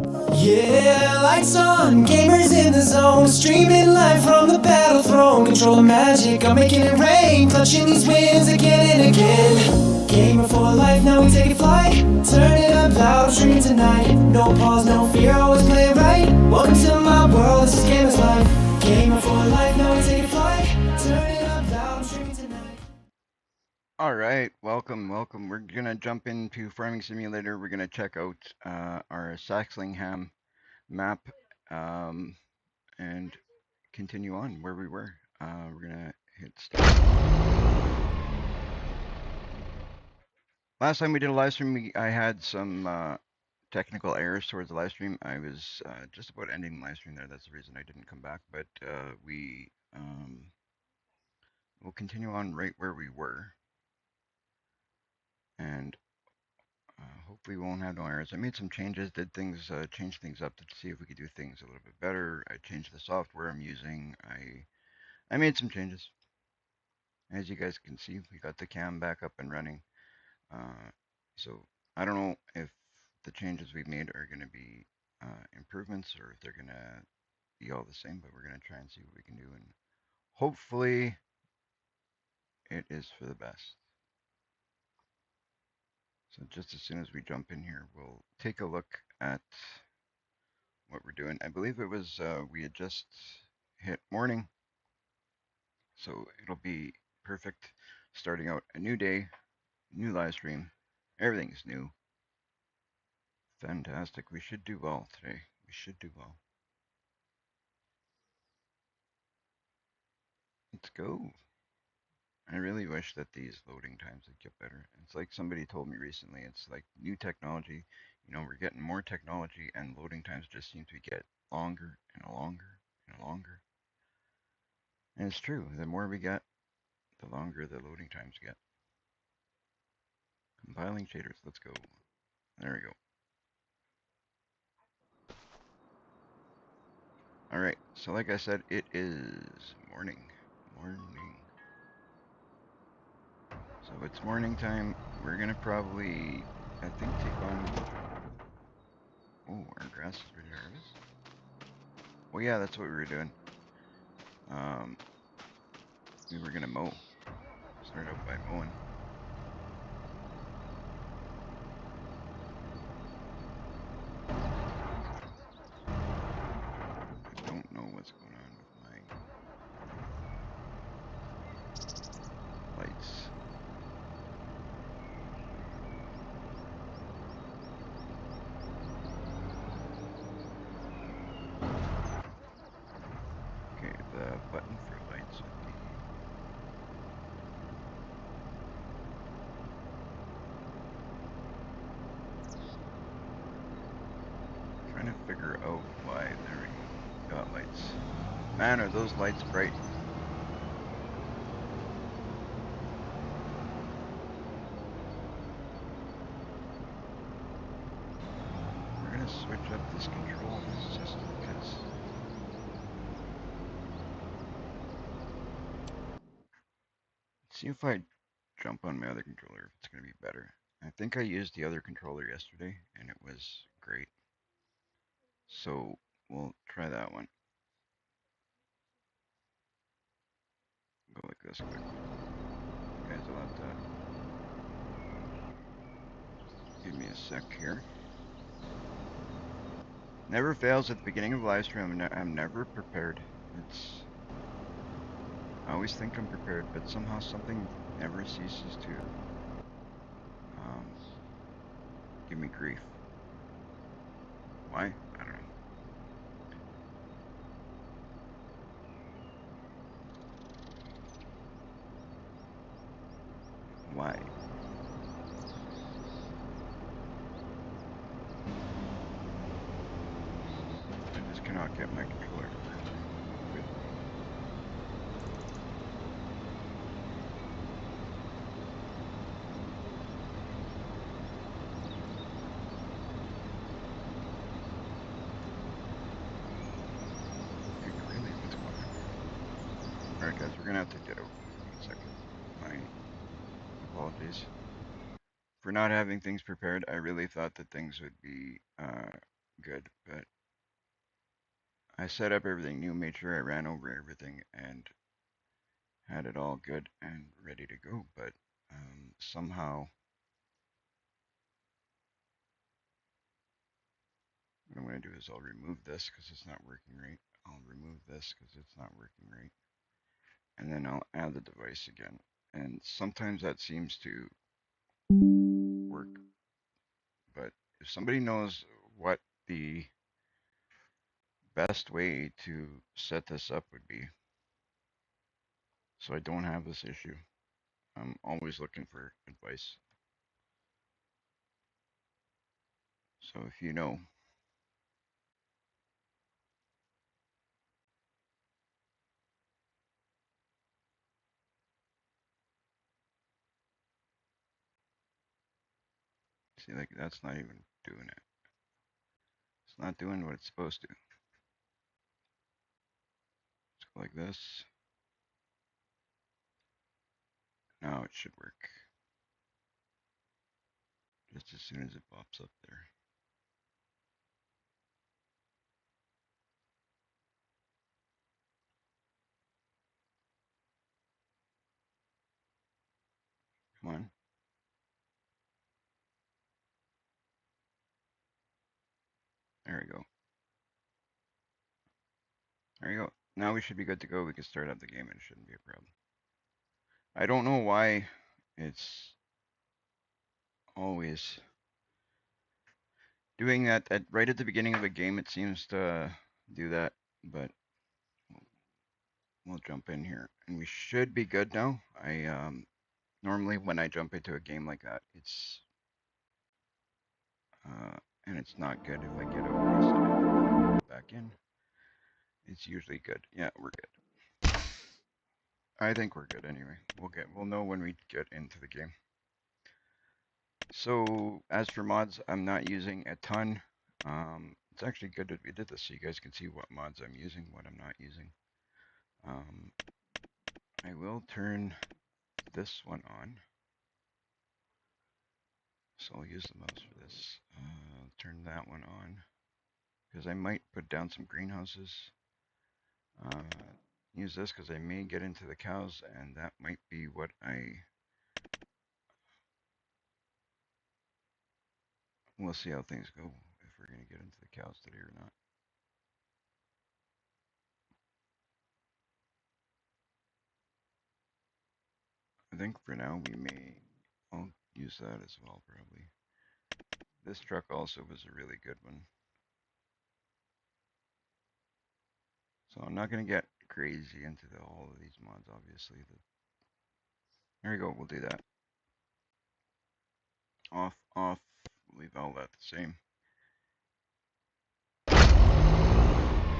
Yeah, lights on, gamers in the zone, streaming live from the battle throne. Control the magic, I'm making it rain, clutching these wins again and again. Gamer for life, now we take it flight. Turn it up loud, I'm streaming tonight. No pause, no fear, always play it right. Welcome to my world, this is Gamer's Life. Gamer for life, now we take it flight. Turn it up loud, I'm streaming tonight. All right, welcome. We're gonna jump into Farming Simulator. We're gonna check out our Saxlingham map um, and continue on where we were. We're gonna hit start. Last time we did a live stream, I had some technical errors towards the live stream. I was just about ending the live stream there. That's the reason I didn't come back. But we will continue on right where we were, and hopefully we won't have no errors. I made some changes, changed things up to see if we could do things a little bit better. I changed the software I'm using. I made some changes. As you guys can see, we got the cam back up and running. Uh, so I don't know if the changes we've made are going to be improvements or if they're going to be all the same, but we're going to try and see what we can do. And hopefully it is for the best. So just as soon as we jump in here, we'll take a look at what we're doing. I believe it was we had just hit morning, so it'll be perfect starting out a new day, new live stream. Everything's new. Fantastic. We should do well today. We should do well. Let's go. I really wish that these loading times would get better. It's like somebody told me recently, it's like new technology. We're getting more technology and loading times just seem to get longer and longer and longer. And it's true. The more we get, the longer the loading times get. Compiling shaders. Let's go. There we go. All right. So like I said, it is morning. Morning. So it's morning time. We're gonna probably, I think, take on. Oh, our grass is ready to harvest. Well, yeah, that's what we were doing. Um, we were gonna mow. Start out by mowing. I don't know what's going on with my lights. Okay, the button for lights would be. Trying to figure out why. There we go. Got lights. Man, are those lights bright? We're gonna switch up this control just because. See if I jump on my other controller if it's gonna be better. I think I used the other controller yesterday and it was great. So we'll try that one. Go like this quick. You guys will have to give me a sec here. Never fails at the beginning of live stream. I'm never prepared. It's I always think I'm prepared, but somehow something never ceases to um, give me grief. Why? I don't know. Why? I just cannot get my controller to work with me. Like, really? What's going on? Alright, guys, we're gonna have to get out. 1 second. My apologies for not having things prepared. I really thought that things would be good, but I set up everything new, made sure I ran over everything, and had it all good and ready to go. But somehow, what I'm going to do is I'll remove this because it's not working right. I'll remove this because it's not working right. And then I'll add the device again. And sometimes that seems to work. But if somebody knows what the best way to set this up would be, so I don't have this issue, I'm always looking for advice. So if you know, see, like that's not even doing it. It's not doing what it's supposed to. Let's go like this. Now it should work. Just as soon as it pops up there. Come on. There we go. There you go. Now we should be good to go. We can start up the game and it shouldn't be a problem. I don't know why it's always doing that right at the beginning of a game. It seems to do that, but we'll jump in here and we should be good now. I normally when I jump into a game like that, it's uh, and it's not good if I get out of this and back in. It's usually good. Yeah, we're good. I think we're good anyway. We'll know when we get into the game. So as for mods, I'm not using a ton. It's actually good that we did this so you guys can see what mods I'm using, what I'm not using. I will turn this one on. So I'll use the mouse for this. Turn that one on because I might put down some greenhouses. Use this because I may get into the cows and that might be what we'll see how things go if we're going to get into the cows today or not. I think for now I'll use that as well probably. This truck also was a really good one. So I'm not going to get crazy into all of these mods obviously. There we go, we'll do that. Off, off, leave all that the same.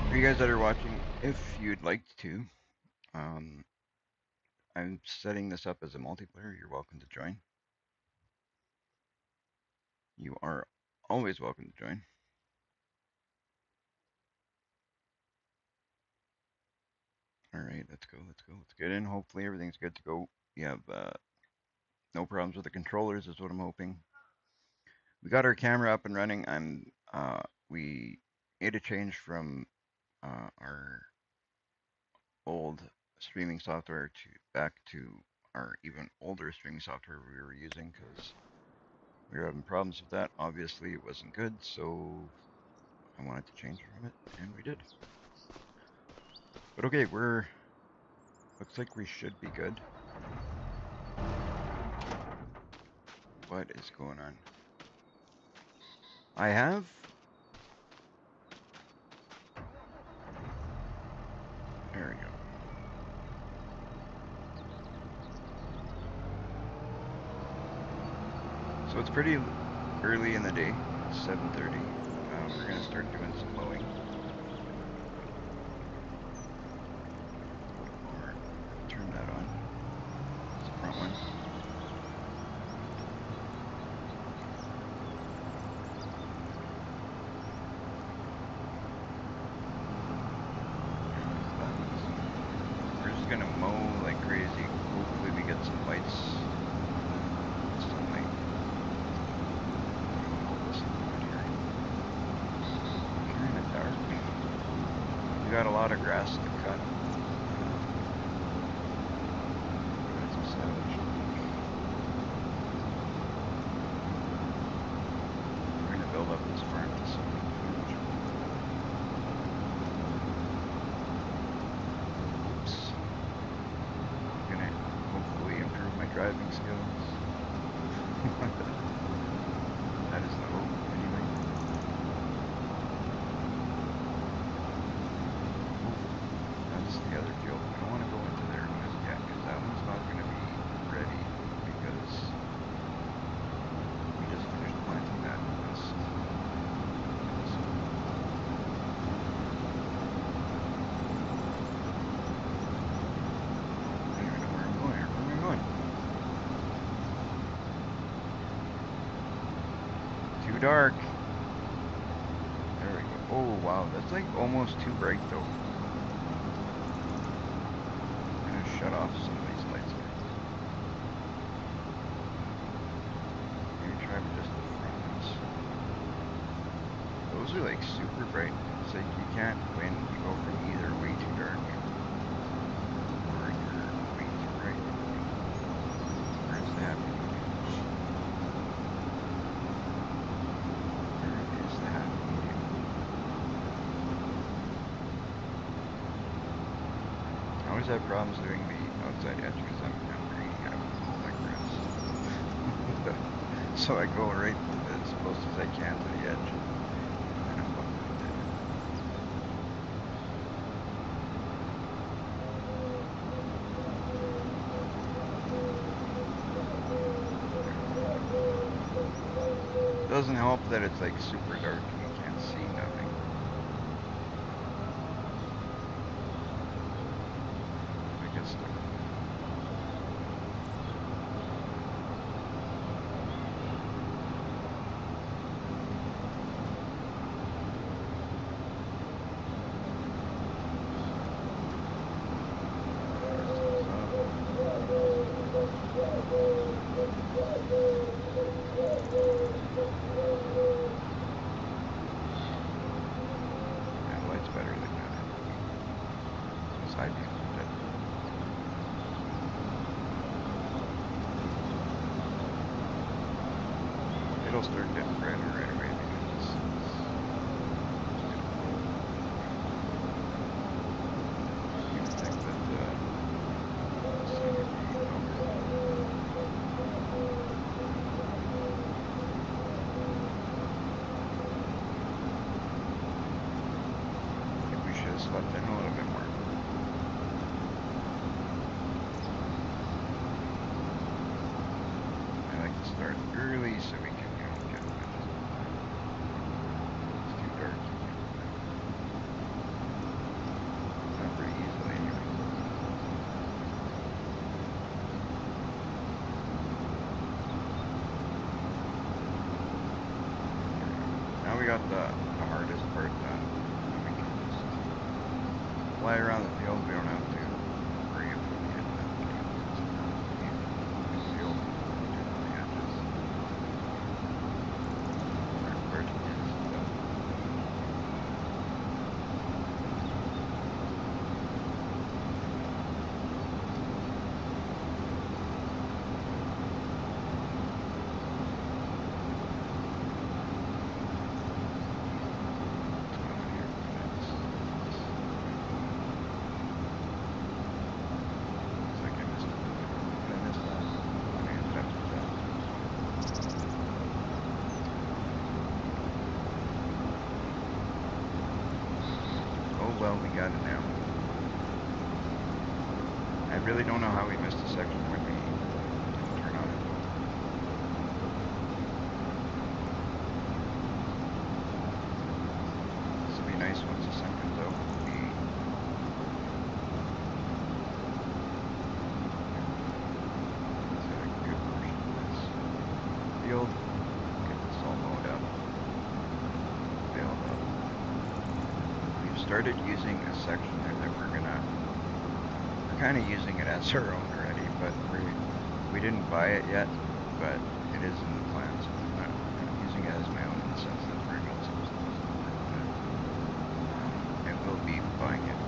For you guys that are watching, if you'd like to, I'm setting this up as a multiplayer. You're welcome to join. You are always welcome to join. All right, let's go. Let's get in. Hopefully everything's good to go. We have no problems with the controllers is what I'm hoping. We got our camera up and running. We made a change from our old streaming software to back to our even older streaming software we were using because we were having problems with that. Obviously, it wasn't good, so I wanted to change from it, and we did. But okay, looks like we should be good. What is going on? I have. There we go. So it's pretty early in the day. It's 7:30. We're gonna start doing some mowing. Or turn that on. It's the front one. We're just gonna mow like crazy. Hopefully we get some lights. Sunlight. Help us a little bit here. got a lot of grass to cut. That's a savage. We're gonna build up this farm to something huge. Oops. I'm gonna hopefully improve my driving skills. That is the hope, anyway. That's the other field. We don't want to go into there just yet, because that one's not going to be ready, because we just finished planting that last. I don't even know where I'm going. Where am I going? Too dark. There we go. Oh wow, that's like almost too bright though. I'm gonna shut off some of these lights here. Maybe try just the front ones. Those are like super bright. It's like you can't win. You go from either way too dark or you're way too bright. Where's the happy medium? Where is the happy medium? I always have problems doing the outside edge because I'm greening out all that grass. So I go right as close as I can to the edge. And then I'm bumping into it. Doesn't help that it's like super dark and you can't see nothing. I guess stuck. Better like that. Side views are dead. It'll start getting brighter right away because it's getting cold. You would think that the sun would be slept in a little bit more. I like to start early so we can, get wedges all the time. It's too dark, you can't do that. Not very easily anyway. Now we got the hardest part done. Fly around the field, we don't have to worry about hitting that field. The field on the edges. Our part is done. Well, we got it now. I really don't know how we missed a section when we didn't turn on it. This will be nice once the sun comes out. We'll be a good portion of this field. Get this all mowed up, baled up. Started using a section there that we're kind of using it as our own already, but we didn't buy it yet, but it is in the plans. I'm not using it as my own in the sense that we're not supposed to use it. I will be buying it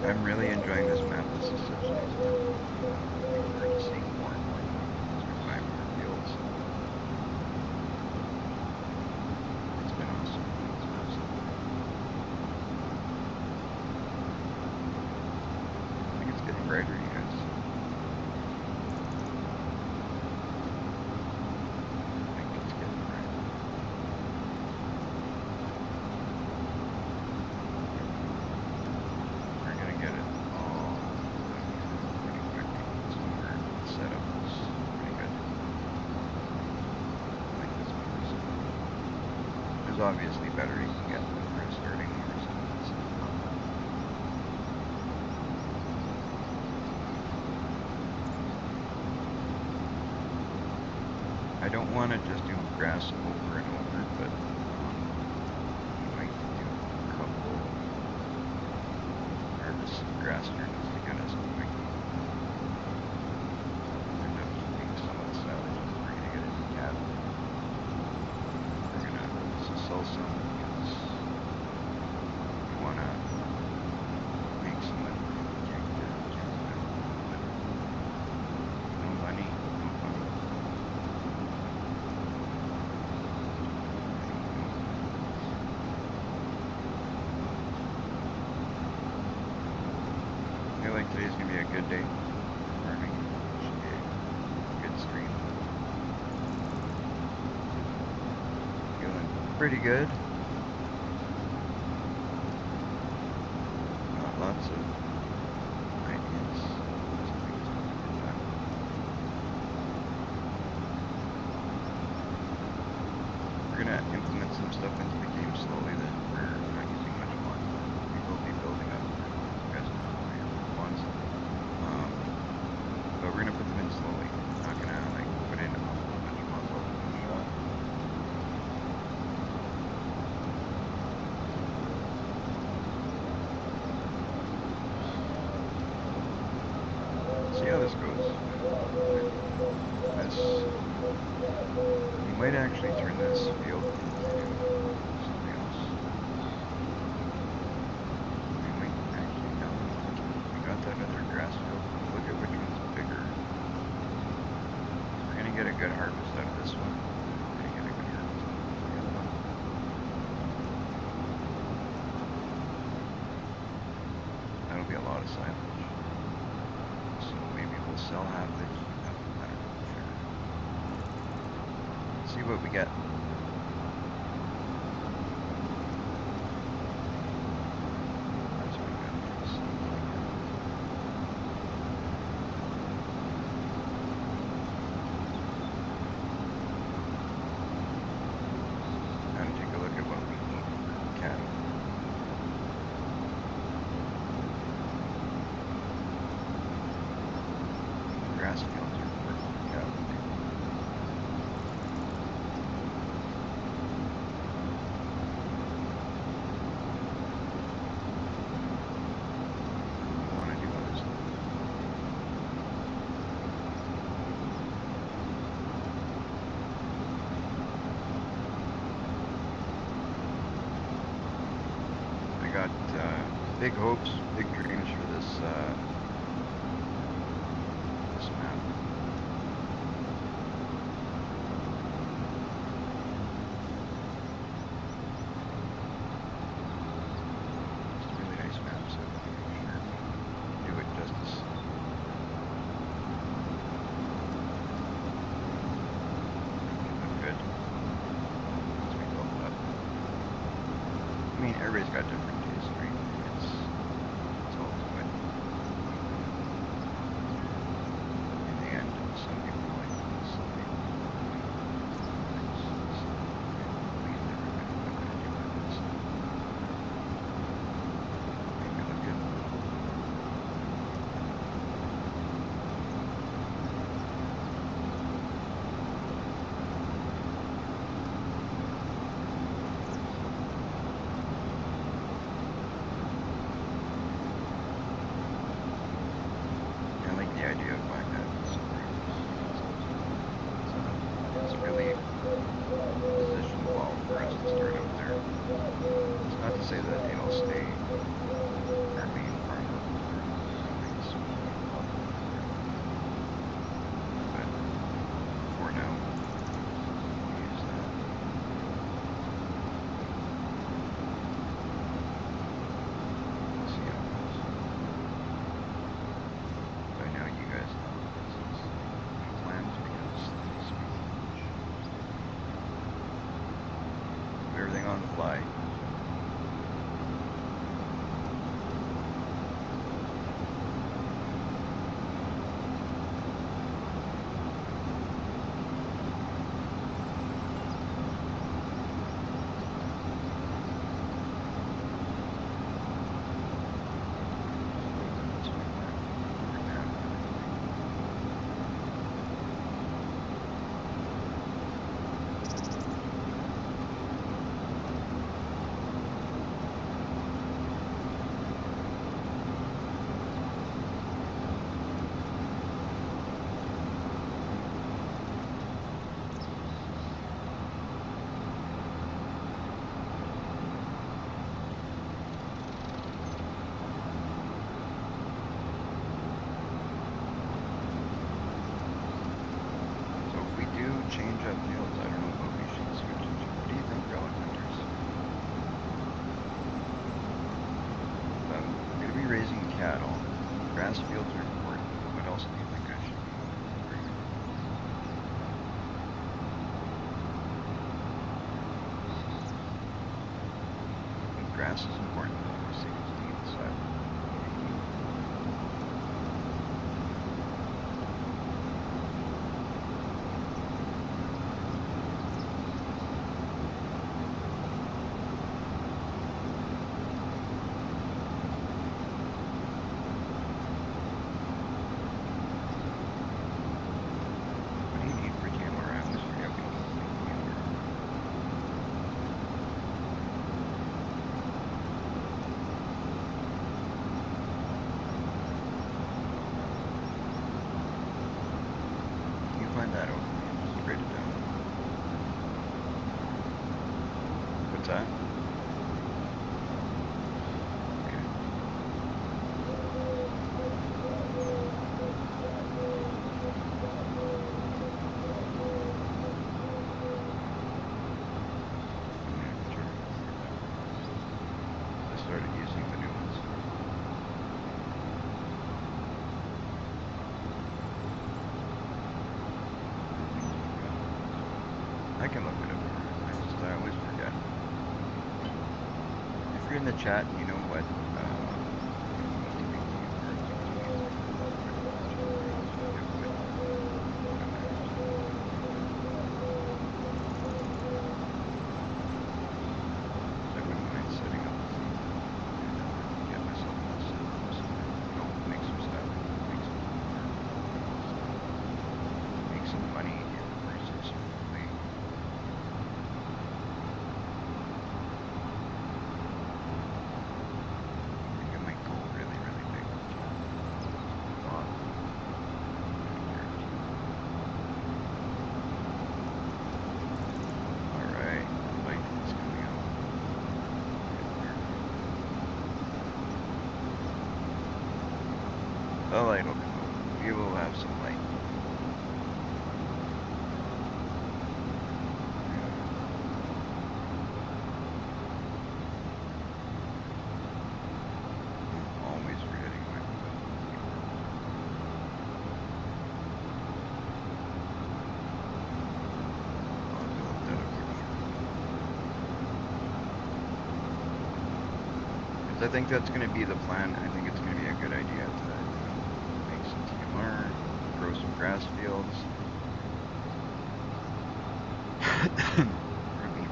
I'm really enjoying this map. This is such a nice map. I'm looking forward to seeing more and more as we buy more fields. It's been awesome playing this map so far. I think it's getting brighter, you guys. I think it's getting brighter. We're gonna get it all done pretty quick. This one the setup was pretty good. I like this one recently. There's obviously better you can get for starting or something. So. I don't want to just do grass over and over, but we might do a couple harvests of grass turns to get us going. End up keeping some of the silages. We're gonna get into cattle. We're gonna also sell some because we wanna make some money. Can't spend money. No money, no fun. I feel like today's gonna be a good day for farming. Should be a good stream. Feeling pretty good. Got lots of ideas. Some things we can get done. We're gonna implement some stuff into the game slowly that we're not using much mods on. We will be building up. You guys know I am mods. But we're gonna put them in slowly. Not gonna like put in a whole bunch of mods all in one shot. See how this goes with this. We might actually turn this field into something else. We might actually now we got that other grass field. Look at which one's bigger. We're gonna get a good harvest out of this one. We're gonna get a good harvest out of the other one. That'll be a lot of silage. So maybe we'll sell half the keep half. I don't know. We'll figure it out. See what we get. Where's my guns? Gotta take a look at what we need for cattle. Grass fields are important for cattle too. I want to do other stuff. I got big hopes, big dreams for this this map. It's a really nice map, so make sure we do it justice. Make it look good as we build it up. I mean, everybody's got different tastes, right? It's all good. In the end, some people like this, some people like this. So please everybody, what can I do with this? Make it look good. I like the idea of buying that solar it's really positioned well for us to start out there. It's not to say that it'll stay on the fly. Change up fields. I don't know what we should switch it to. What do you think, Relic Hunters? We're going to be raising cattle. Grass fields are important. What else do you think I should be bringing? I think grass is important though. We're 16, so find that out. Just write it down. What's that? Okay. I started using the new ones. I can look it up. I always forget. If you're in the chat and you know what I wouldn't mind setting up a feed and get myself all set up so that make some stuff, make some money in the process, hopefully. The light will come out. We will have some light. I'm always forgetting my I'll look that up for sure. Because I think that's going to be the plan. I think it's going to be a good idea to make some TMR, grow some grass fields. Pardon me.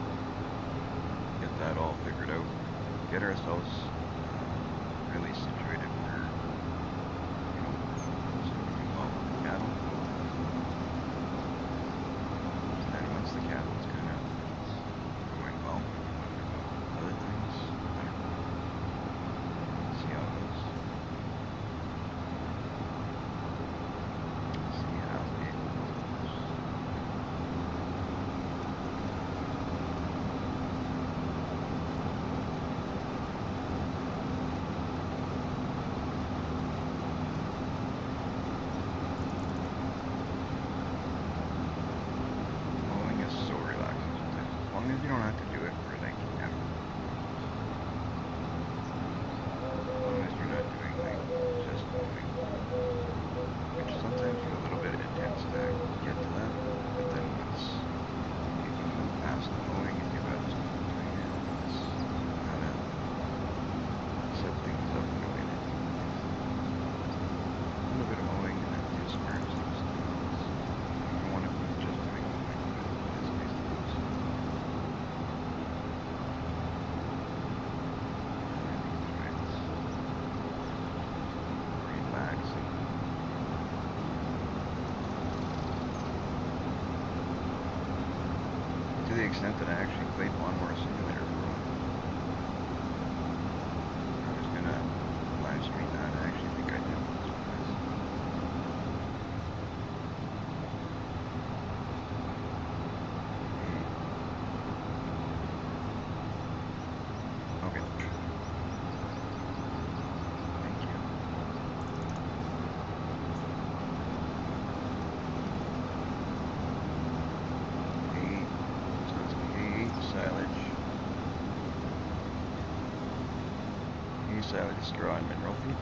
Get that all figured out. Get ourselves really situated for, doing well with the cattle. And then once the cattle's kind of going well, we can look about other things. I don't know. See how it goes. See how it goes. Mowing is so relaxing sometimes. As long as you don't have to do it for like effort. As long as you're not doing like just mowing. Which sometimes are a little bit intense to get to that. But then once you can move past the mowing and get other stuff doing it, the extent that I actually played Lawnmower Simulator for a while. I was gonna live stream that. I actually think I did once or twice. Okay. Thank you. Hay. So it's hay, silage. Hay, silage, straw, and mineral feed.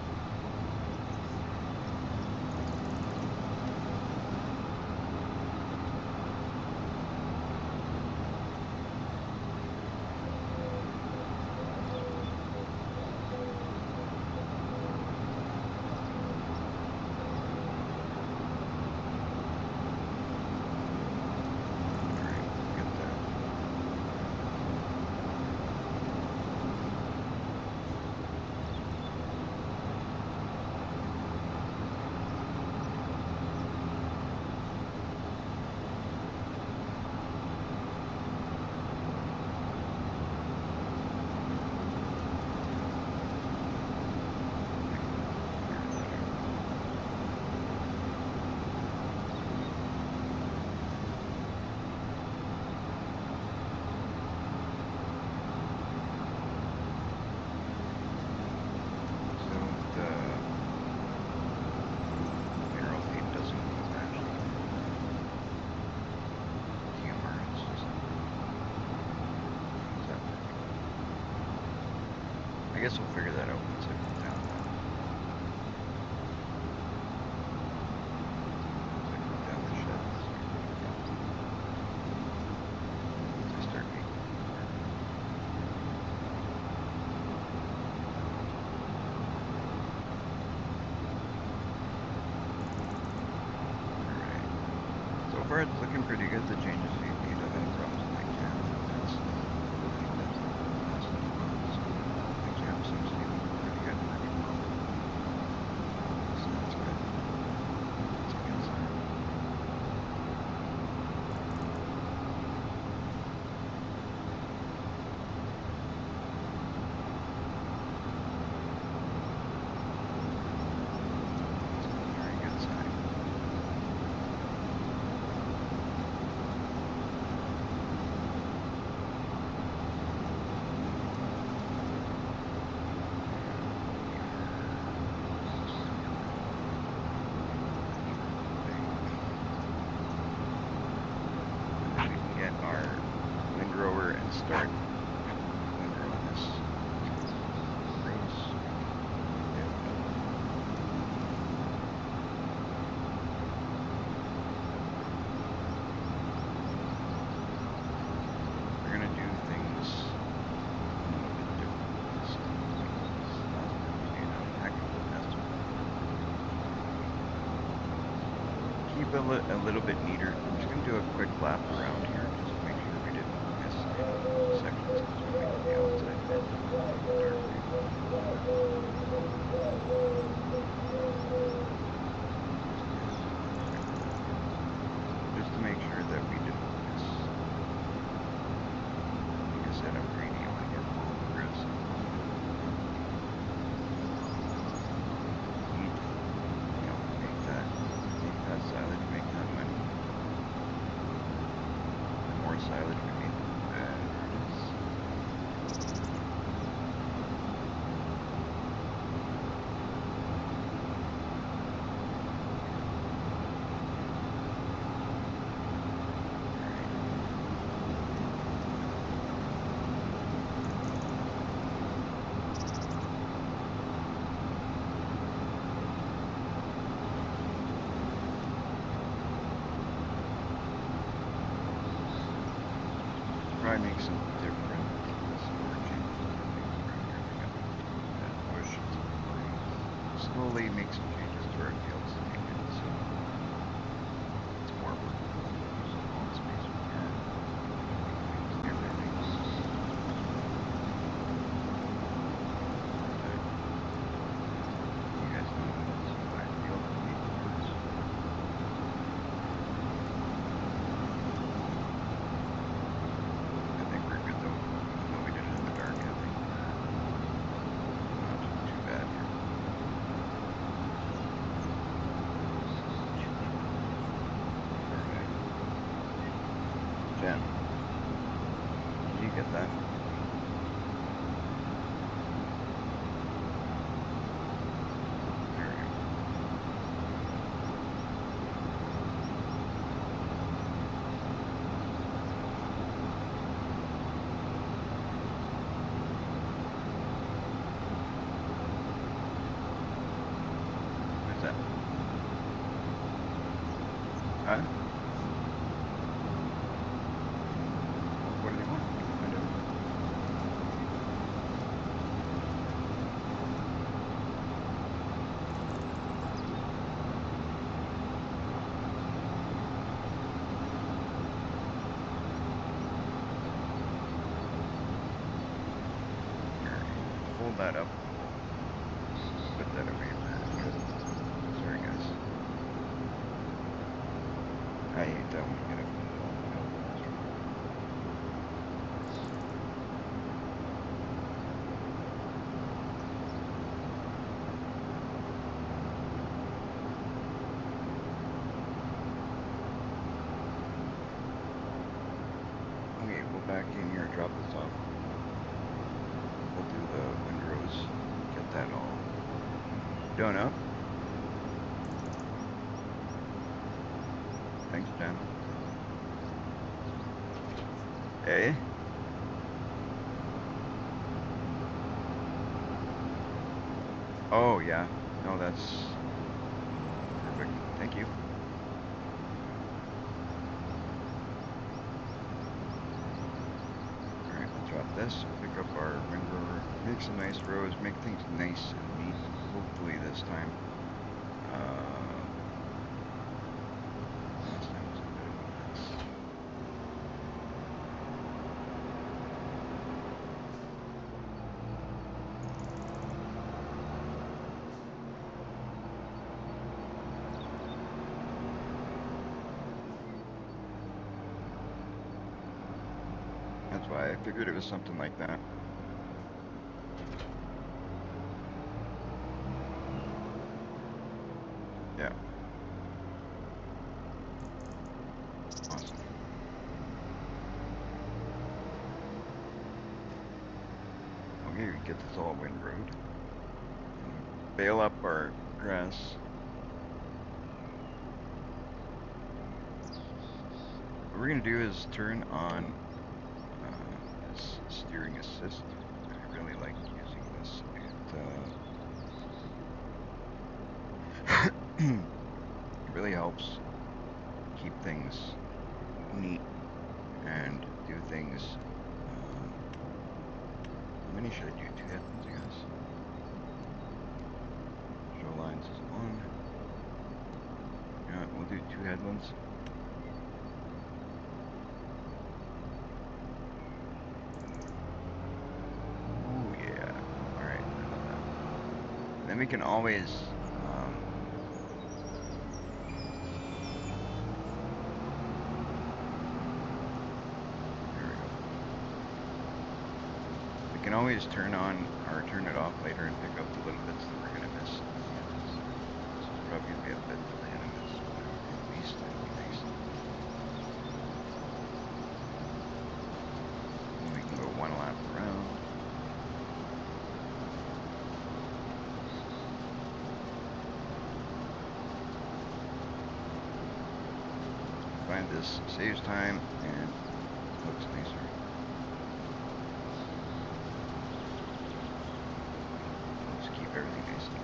I guess we'll figure that out once I put down the shed and start making more. Alright. So far it's looking pretty good, the changes we've made. I've had problems with my cam. That's the last few months. The cam seems to be looking pretty good, working well. So that's good. That's a good sign. Very good sign. We can get our windrower and start windrowing this rows. We're gonna do things a little bit different this time. Last time we made a heck of a mess. Keep a little bit neater. I'm just gonna do a quick lap around here just to make sure we didn't miss any sections because we went to the outside fence and it was dark right just to make sure that we didn't miss. Like I said, I'm greedy. I want to get aggressive. Eat. Make that silage, make that money. The more silage we make, the better it is. Probably make some different, some more changes to the things around here. We got that bush and some pines. Slowly make some changes to our fields to make it so it's more workable. Use all the space we can. Make things differently. But you guys know it's my field, it needs works. Yeah. You get that. There we go. What's that? Huh? What do they want? We can find out. Alright. Fold that up and we'll put that away for now. Sorry, guys. I hate that when you get up in the middle of the restaurant. Okay, we'll back in here, drop this off. We'll do the windrows, get that all done up. Thanks, Jen. Hey? Oh, yeah. No, that's perfect. Thank you. Alright, we'll drop this, pick up our windrower, make some nice rows, make things nice and neat, hopefully this time. Last time was a bit of a mess. That's why I figured it was something like that. Yeah. Awesome. Okay, we get this all windrowed. Bale up our grass. What we're gonna do is turn on this steering assist. I really like using this. It really helps keep things neat and do things. How many should I do? 2 headlands, I guess. Show lines is 1. Yeah, we'll do 2 headlands. Ooh, yeah. Alright, I love that. Then we can always there we go. We can always turn on or turn it off later and pick up the little bits that we're gonna miss on the edges. This is probably gonna be a bit that we're gonna miss, but at least it'll be nice. And we can go 1 lap around. Find this saves time and looks nicer. Just keep everything nice and neat.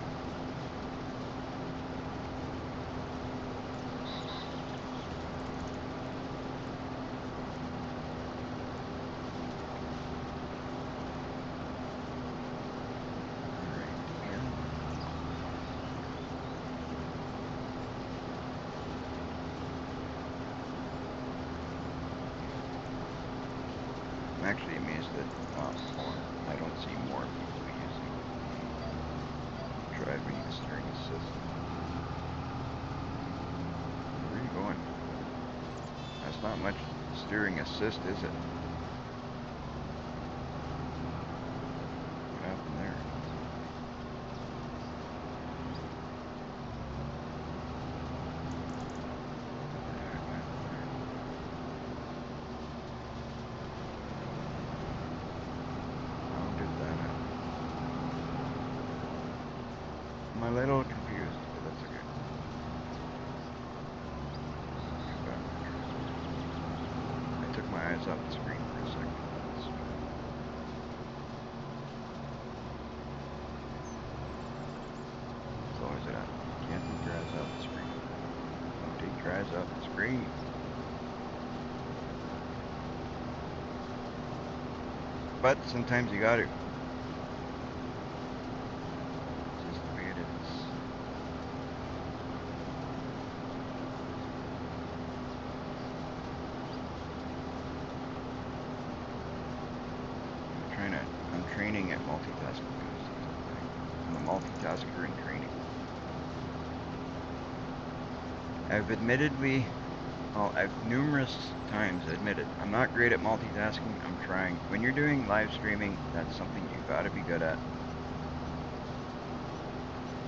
Alright, do we have I'm actually amazed that not more. I don't see more people using the driving steering assist. Where are you going? That's not much steering assist, is it? What happened there? What the heck happened there? I'm a little confused, but that's okay. Let me get back on track. I took my eyes off the screen for a second. That's what happened. So is it at? You can't take your eyes off the screen. Don't take your eyes off the screen. But sometimes you got to. It's just the way it is. I'm training at multitasking now, so that's the thing. I'm a multitasker in training. I've numerous times admitted, I'm not great at multitasking. I'm trying. When you're doing live streaming, that's something you gotta be good at.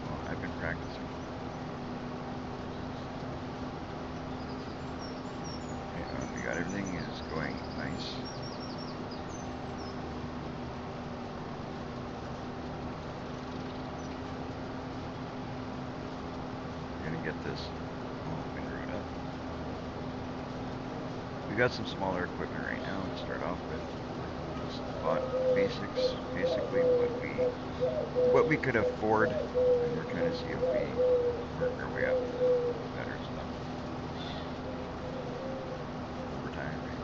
Well, I've been practicing. Okay, we got everything is going nice. We're gonna get this windrowed up. We got some smaller equipment right now to start off with. Just bought basics, basically what we could afford, and we're trying to see if we work our way up to better stuff over time, right?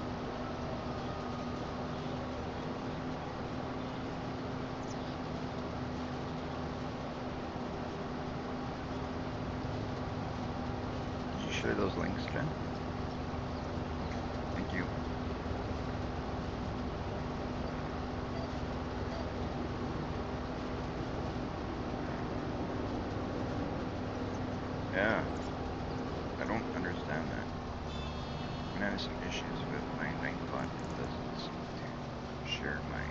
Did you share those links, Jen? Okay, thank you. Yeah, I don't understand that. I'm having some issues with my Nightbot. It doesn't seem to share my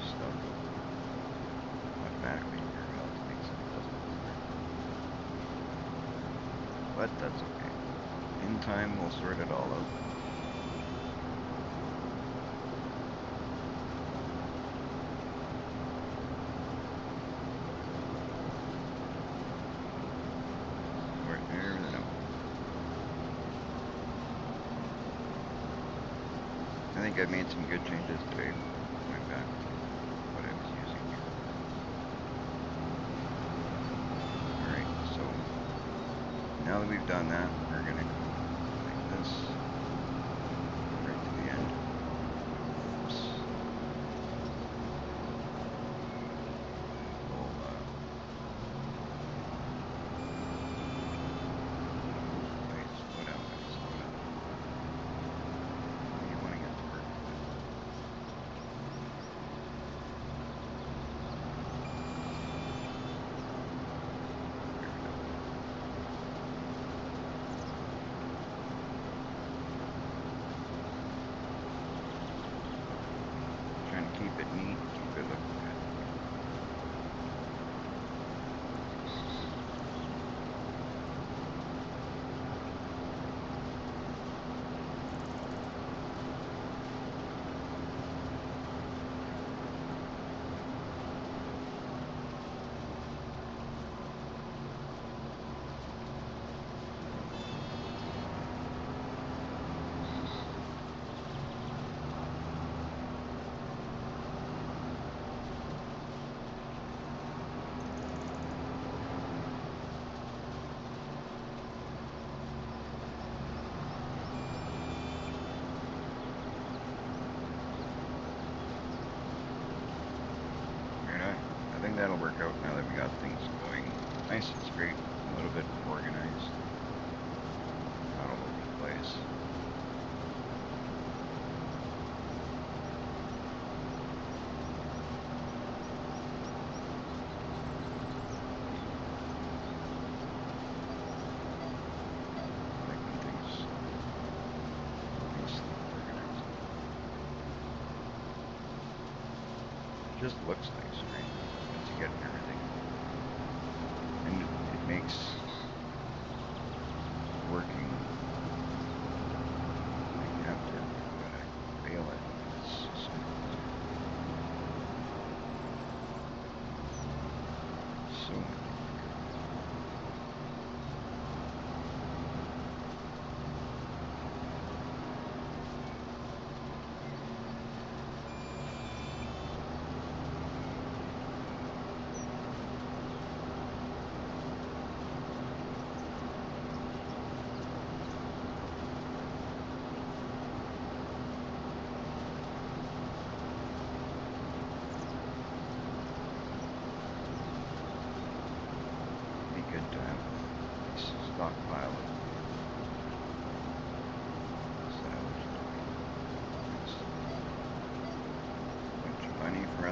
stuff automatically in your else makes it doesn't work. But that's okay. In time, we'll sort it all out. There we go. I think I made some good changes today, going back to what I was using here. Alright, so now that we've done that, we're gonna go like this, right to the end. Oops. We'll, wait, slow down, buddy, slow down. You want to get to work. There we go. Trying to keep it neat, keep it looking good. I think that'll work out now that we got things going nice and straight, a little bit organized, not all over the place. Like when things nicely organized. Just looks nice, right? Once you get everything. And it makes working like after when I fail at it, it's so much easier.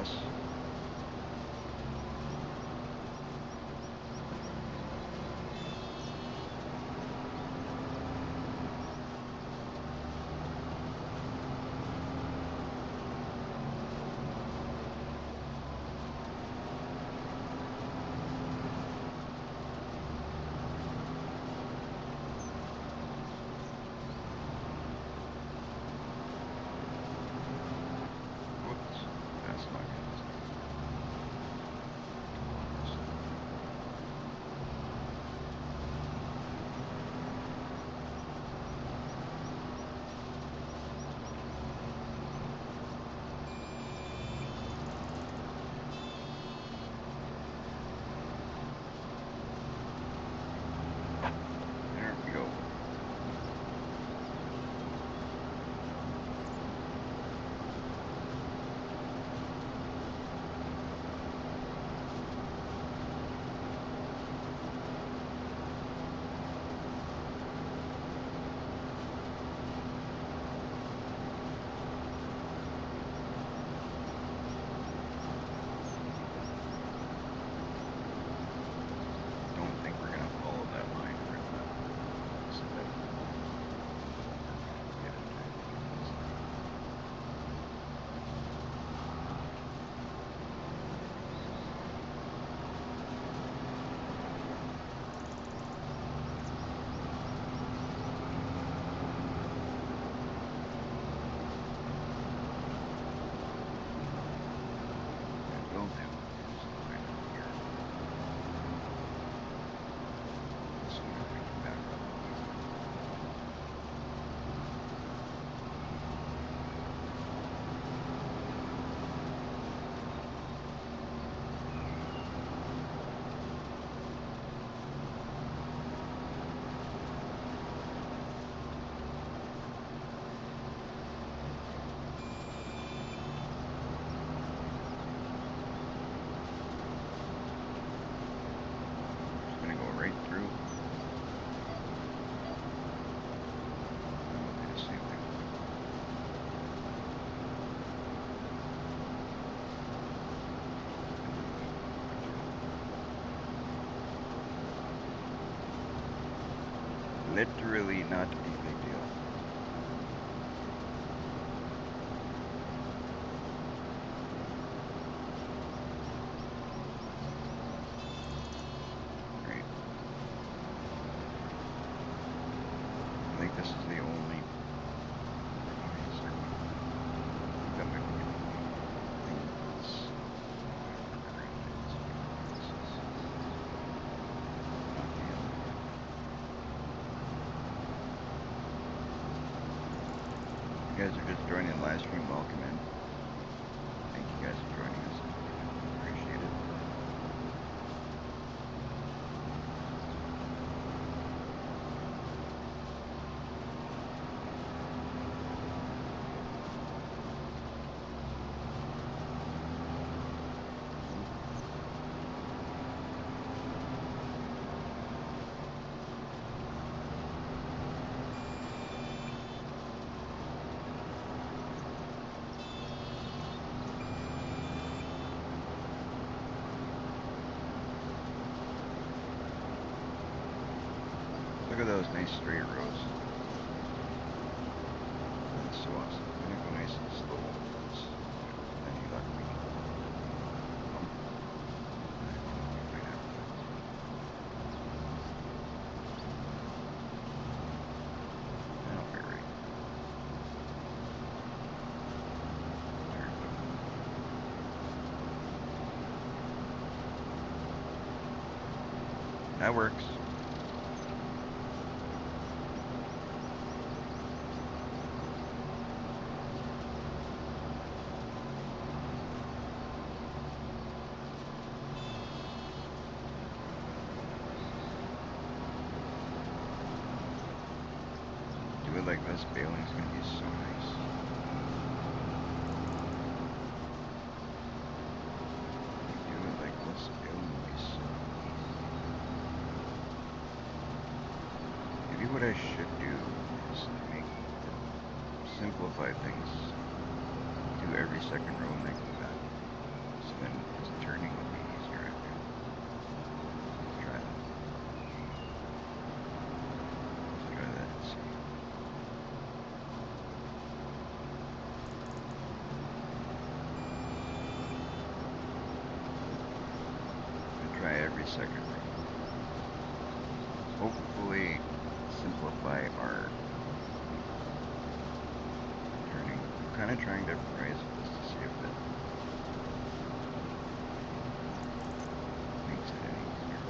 Yes. Whoops. That's not good. There we go. Don't think we're gonna follow that line real well. So that get it. That will do. So line up here. Assuming we can back up. Just gonna go right through. And we'll do the same thing. Literally not a big deal. Right. I think this is the only. That might be the only thing that's work around it. So this is not the end. If you guys are just joining the live stream, welcome in. Thank you guys for joining us. Appreciate it. Look at those nice straight roads. That's so awesome. I'm gonna go nice and slow. Then you got me. Bump. Right after that. And I'll be right. There we go. That works. Do it like this, bailing's gonna be so nice. You do it like this, bailing will be so easy. Maybe what I should do is simplify things. Do every second row and then come back. then this turning will be easier, I feel. Let's try that. Let's try that and see. I'm gonna try every second row. Hopefully simplify our turning. I'm kind of trying different ways with this to see if it makes it any easier.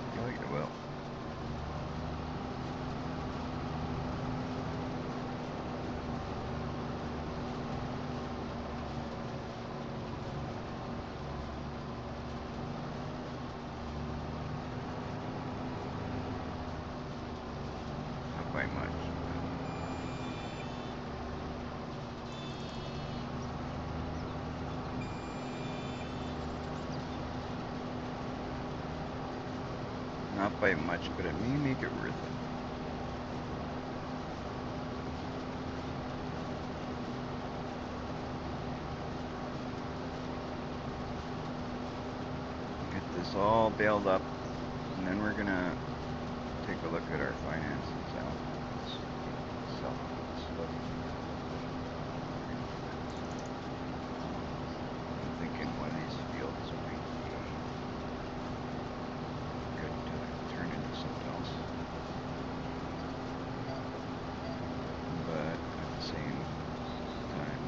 I feel like it will. Not by much. Not by much, but it may make it worth it. Get this all bailed up, and then we're gonna take a look at our finances out. See if we can sell this. I'm thinking one of these fields might be good to turn into something else. But at the same time,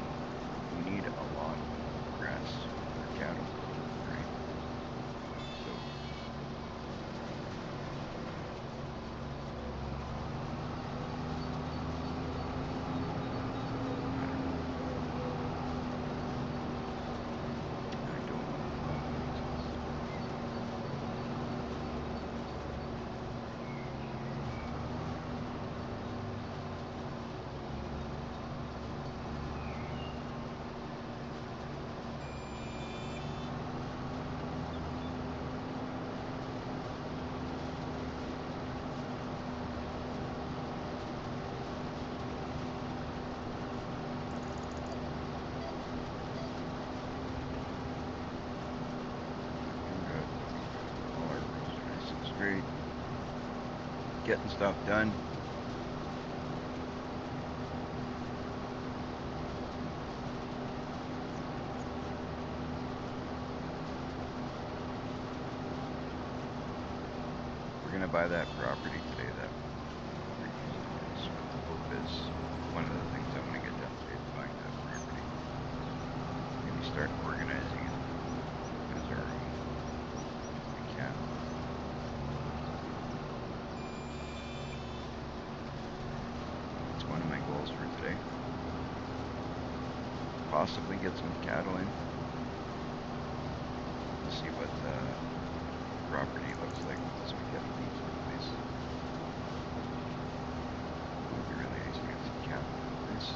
we need a lot of grass for cattle, right? So I don't know if that makes sense. Good. All our rows are nice and straight. Getting stuff done. We're gonna buy that property today that we're using this. What the hope is, one of the things I want to get done today is buying that property. Maybe start organizing it as our own if we can. That's one of my goals for today. Possibly get some cattle in. We'll see what the property looks like once we get a decent place. It'd be really nice to get some cattle in the place.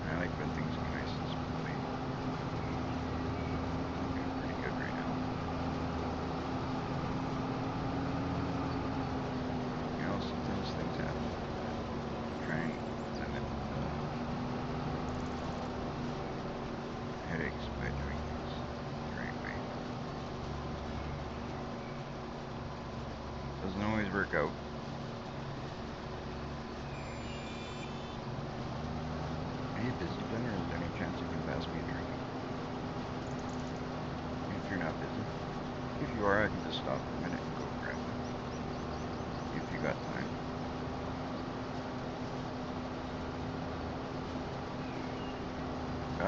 I like when things go nice and smoothly. Looking pretty good right now. You know, sometimes things happen, but try and limit headaches by doing things the right way. Doesn't always work out. Are you busy, Jen, or is there any chance you can pass me a drink? If you're not busy. If you are, I can just stop for a minute and go grab one. If you got time.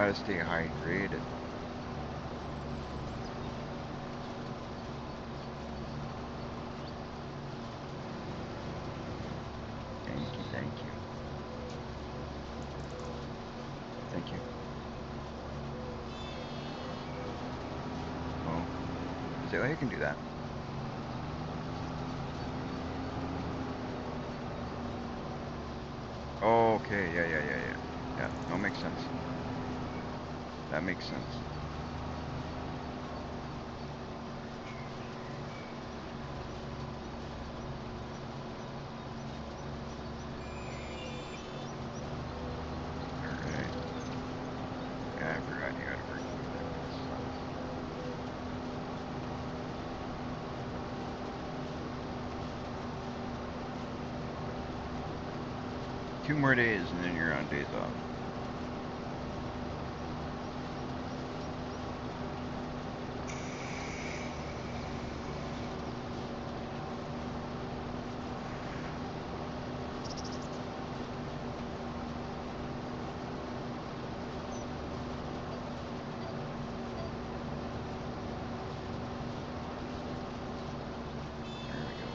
Try to stay hydrated. Thank you, thank you. Thank you. Oh, Azalea can do that. Oh, okay, yeah. Yeah, no, makes sense. That makes sense. Alright. Yeah, I forgot you gotta work through that piece. 2 more days and then you're on days off. There we go.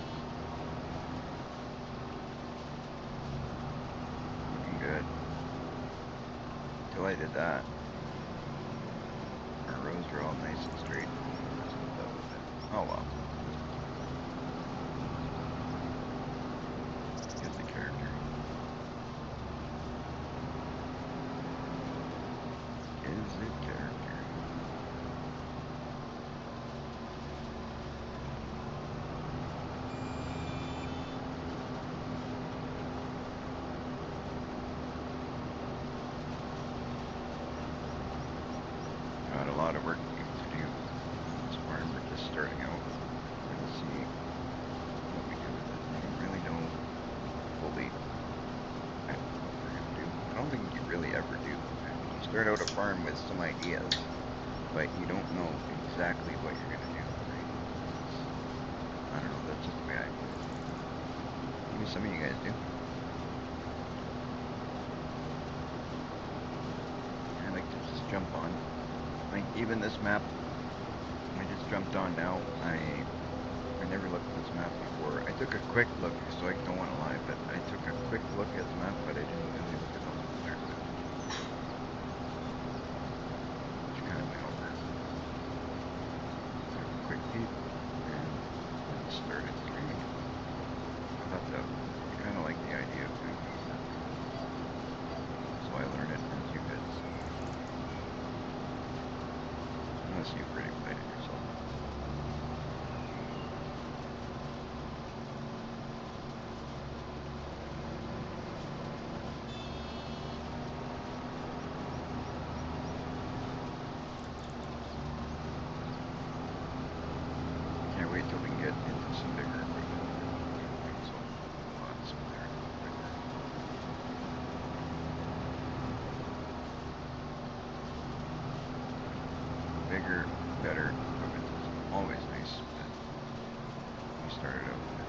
Looking good. Till I did that. Our rows are all nice and straight and then I messed it up a bit. Oh well. Gives it character. Gives it character. Got a lot of work to do with this farm. We're just starting out. We're gonna see what we do with it. I don't really know fully what we're gonna do. I don't think you really ever do. I mean, you start out a farm with some ideas, but you don't know exactly what you're gonna do, right? I don't know. That's just the way I put it. Maybe some of you guys do. I like to just jump on. Like even this map, I just jumped on now. I never looked at this map before. I took a quick look, so I don't want to lie, but I took a quick look at the map, but I didn't really look at those to start with. Which kind of went over. Took a quick peek and then started streaming it. I thought that I kind of like the idea of doing things that way. So I learned it as you guys see. Unless you've already played it yourself. Can't wait till we can get into some bigger equipment. Things will move a lot smoother and a lot quicker. Bigger, better equipment is always nice, but we started out with,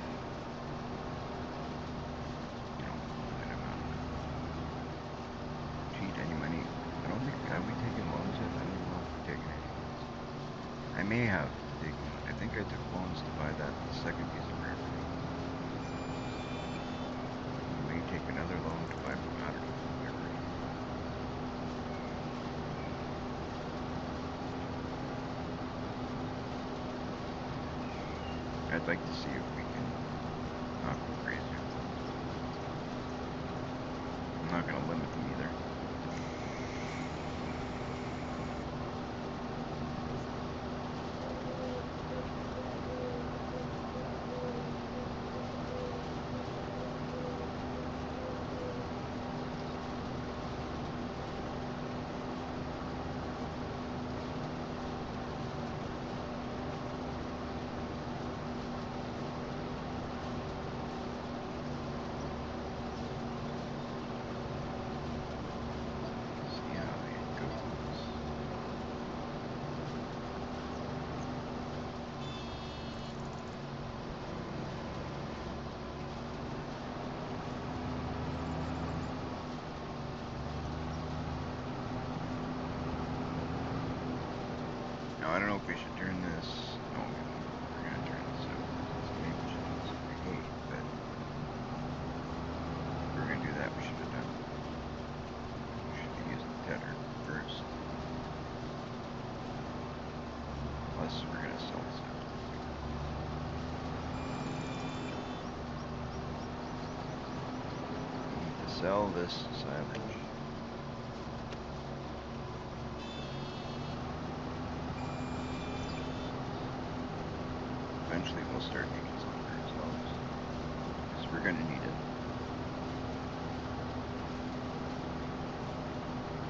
limited amount. Cheat any money? I don't think, have we taken loans yet? I don't even know if we've taken any loans. I may have taken, I think I took loans to buy that second piece of property. I may take another loan to buy, I don't know, whatever. I'd like to see if we can not go crazy on loans, but I'm not going to limit them either. sell this silage. Eventually we'll start making some for ourselves, because we're gonna need it.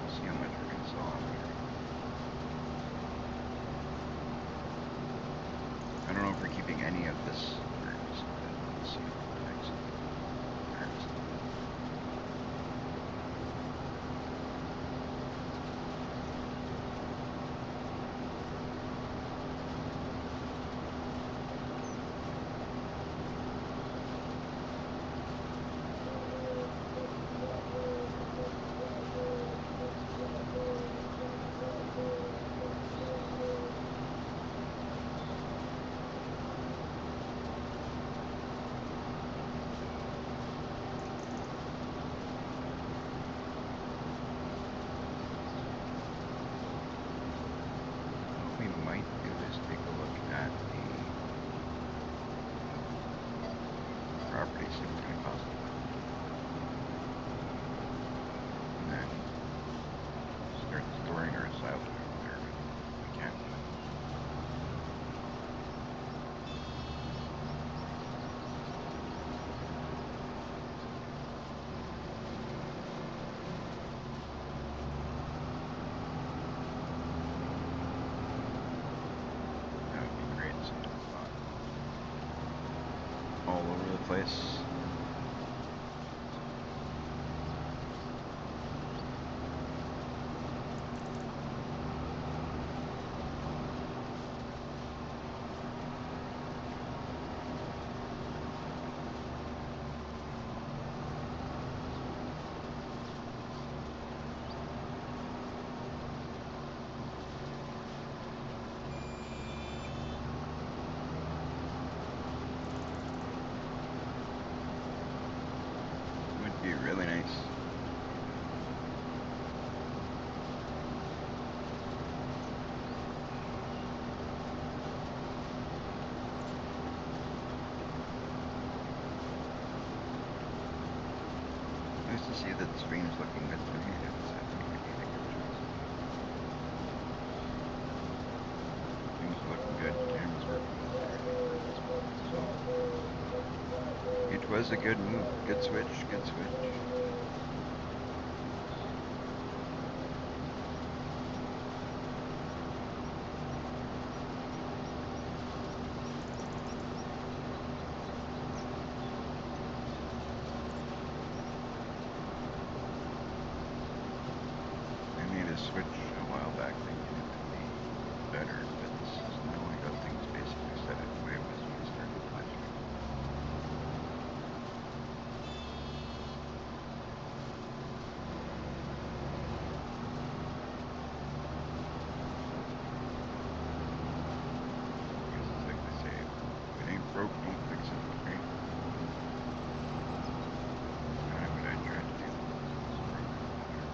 We'll see how much we're gonna sell after. I don't know if we're keeping any of this harvest, but we'll see for the next harvest. What we might do is take a look at the property, see what it's gonna cost to build, and then start storing our silage over there when we can do it. That would be great, something fun. All over the place. Would be really nice. Nice to see that the stream's looking good for me. That's, I think we made a good choice. Things are looking good. Camera's working well and everything for this build. So it was a good move. Good switch. Good switch. I made a switch a while back thinking it would be better, but now I got things basically set up the way it was when I started last week. Because it's like they say, if it ain't broke, don't fix it, right? Kind of what I tried to do. It's broken no more.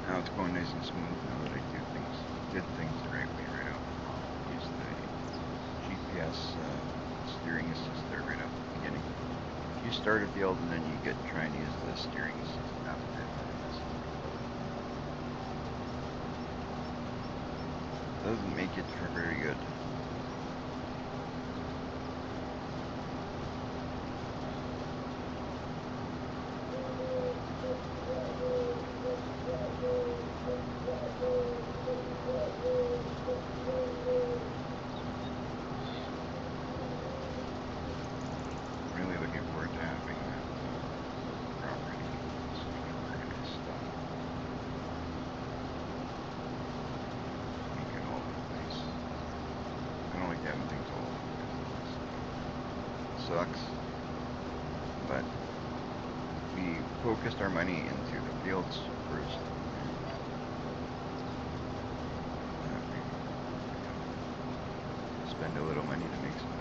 Now it's going nice and smooth now that I did things the right way right out the top. Use the GPS steering assist there right out the beginning. You start a field and then you try and use the steering assist after it finishes. Doesn't make it for very good. Really looking forward to having that property so we can organize stuff. Make it all look nice. I don't like having things all over the place like this. It sucks. But we focused our money into the fields first, and we spend a little money to make some money.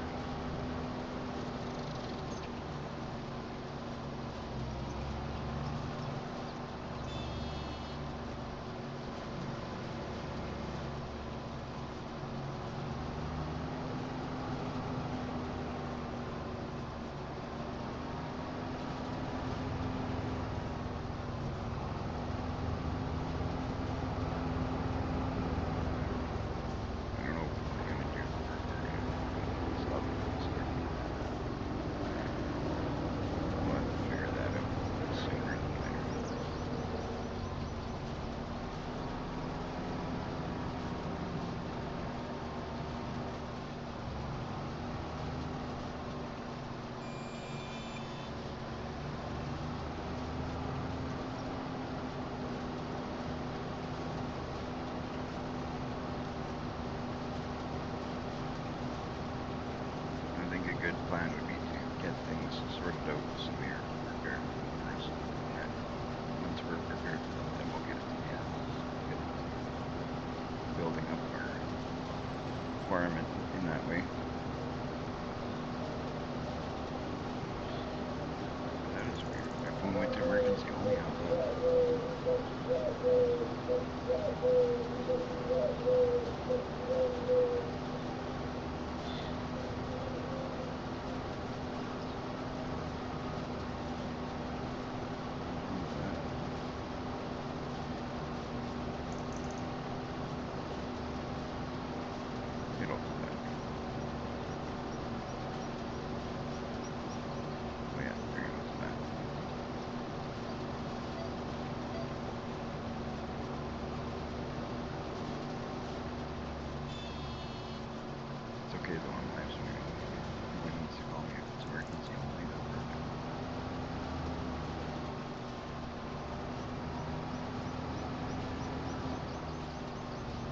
farm in that way. That is weird. My phone went to emergency only. How's that? What was that? It'll come back. Oh yeah, there goes that. It's okay though, I'm live streaming. If anyone needs to call me if it's emergency only, that's perfect.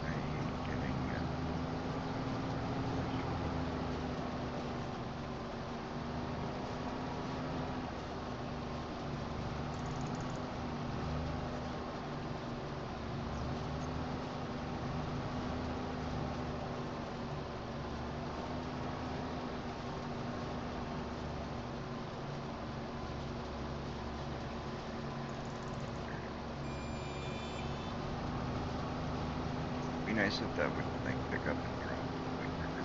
I hate getting Be nice if that would like pick up and drop like quicker.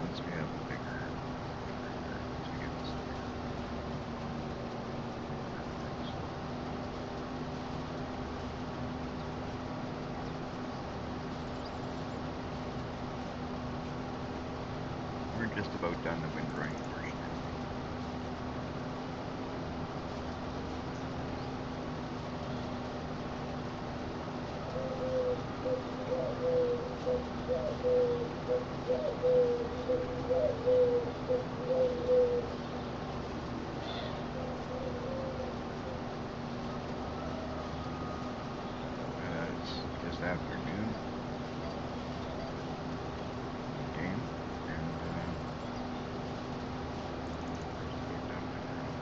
Once we have a bigger number here, once we get this bigger. We're just about done the windrowing portion. It's just after noon. Game. And we're just about done windrowing.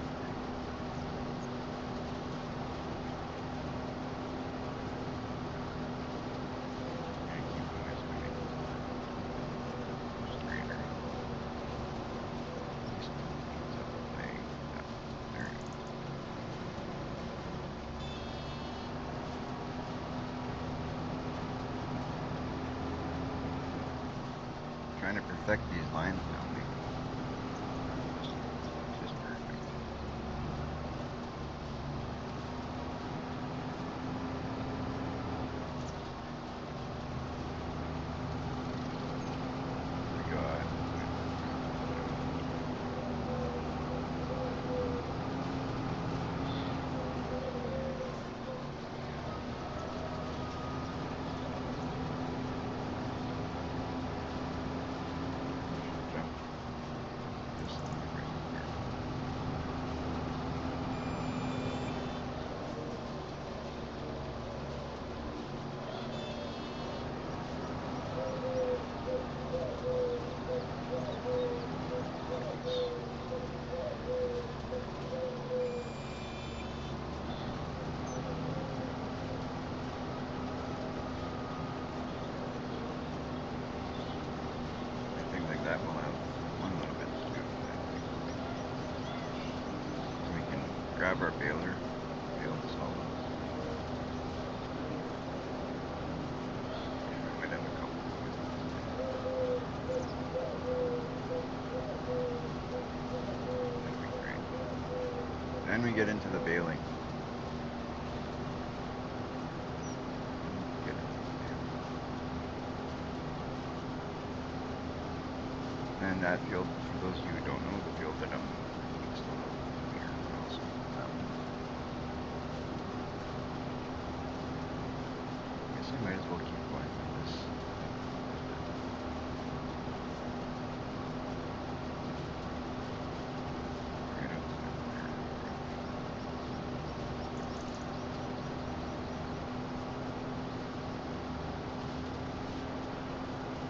Gonna keep going as we make straighter. At least lines up with my that. There it is. Trying to perfect these lines now, make them just perfect. We got jump this line right here. Nice. I think like that we'll have one little bit to do, I think. So we can grab our baler, bale the solids. And we might have a couple more with us today. That'd be great. Then we get into the baling. Get into the baling. And that field, for those of you who don't know, the field that I'm working east of here, we also own that one. Guess I might as well keep going through this river. Right outside there, right there.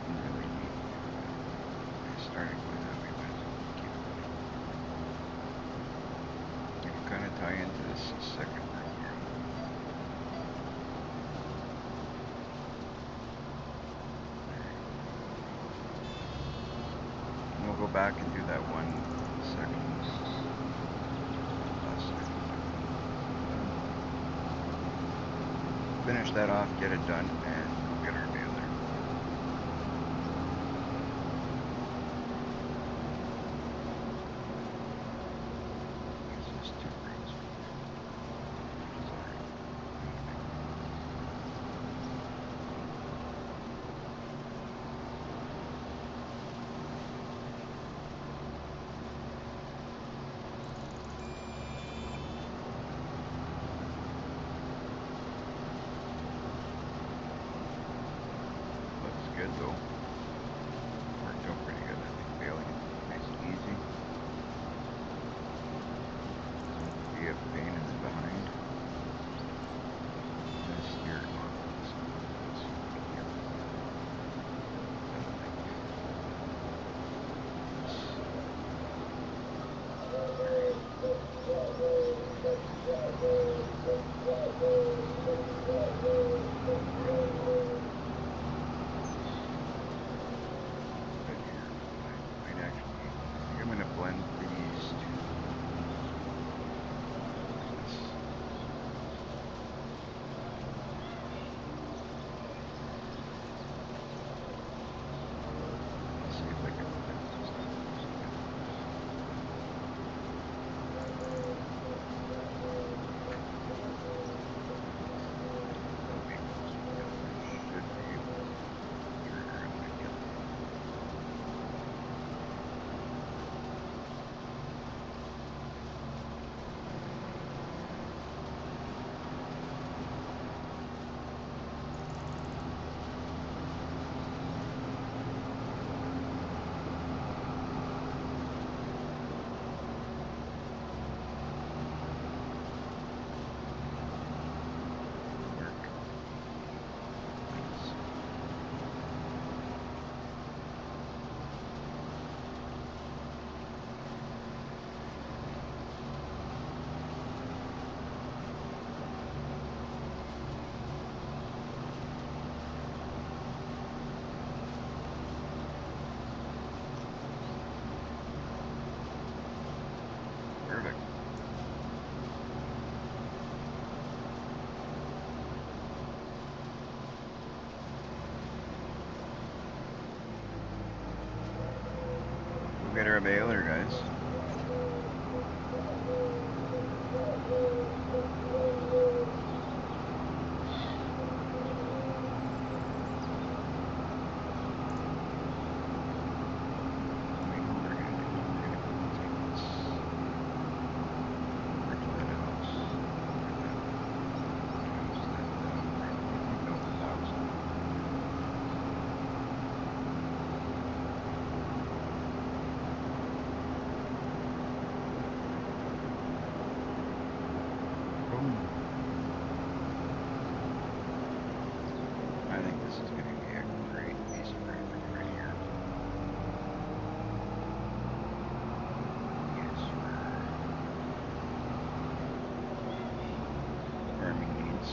Didn't really need to do that, but I started going that way, might as well keep going. go back and do that one section, the last section there. Finish that off, get it done, and go get our baler. Use this 2 grains for now, which is alright. We can make more. Looks good though. Worked out pretty good. I think baling it nice and easy. Doesn't be a pain in the behind. I'm gonna steer it off of this one so we can hear it. That'll make this. Alright. Good here. Might actually, I think I'm gonna blend these two. This. Let's see if I can blend these two together. That'll be closer together. I should be able to trigger it when I get there. Work. Nice. Perfect. Go get our baler, guys. We know what we're gonna do. We're gonna go take this over to that house. Over that house that ran 50,000. Boom. I think this is gonna be a great piece of property right here. Use for farming needs.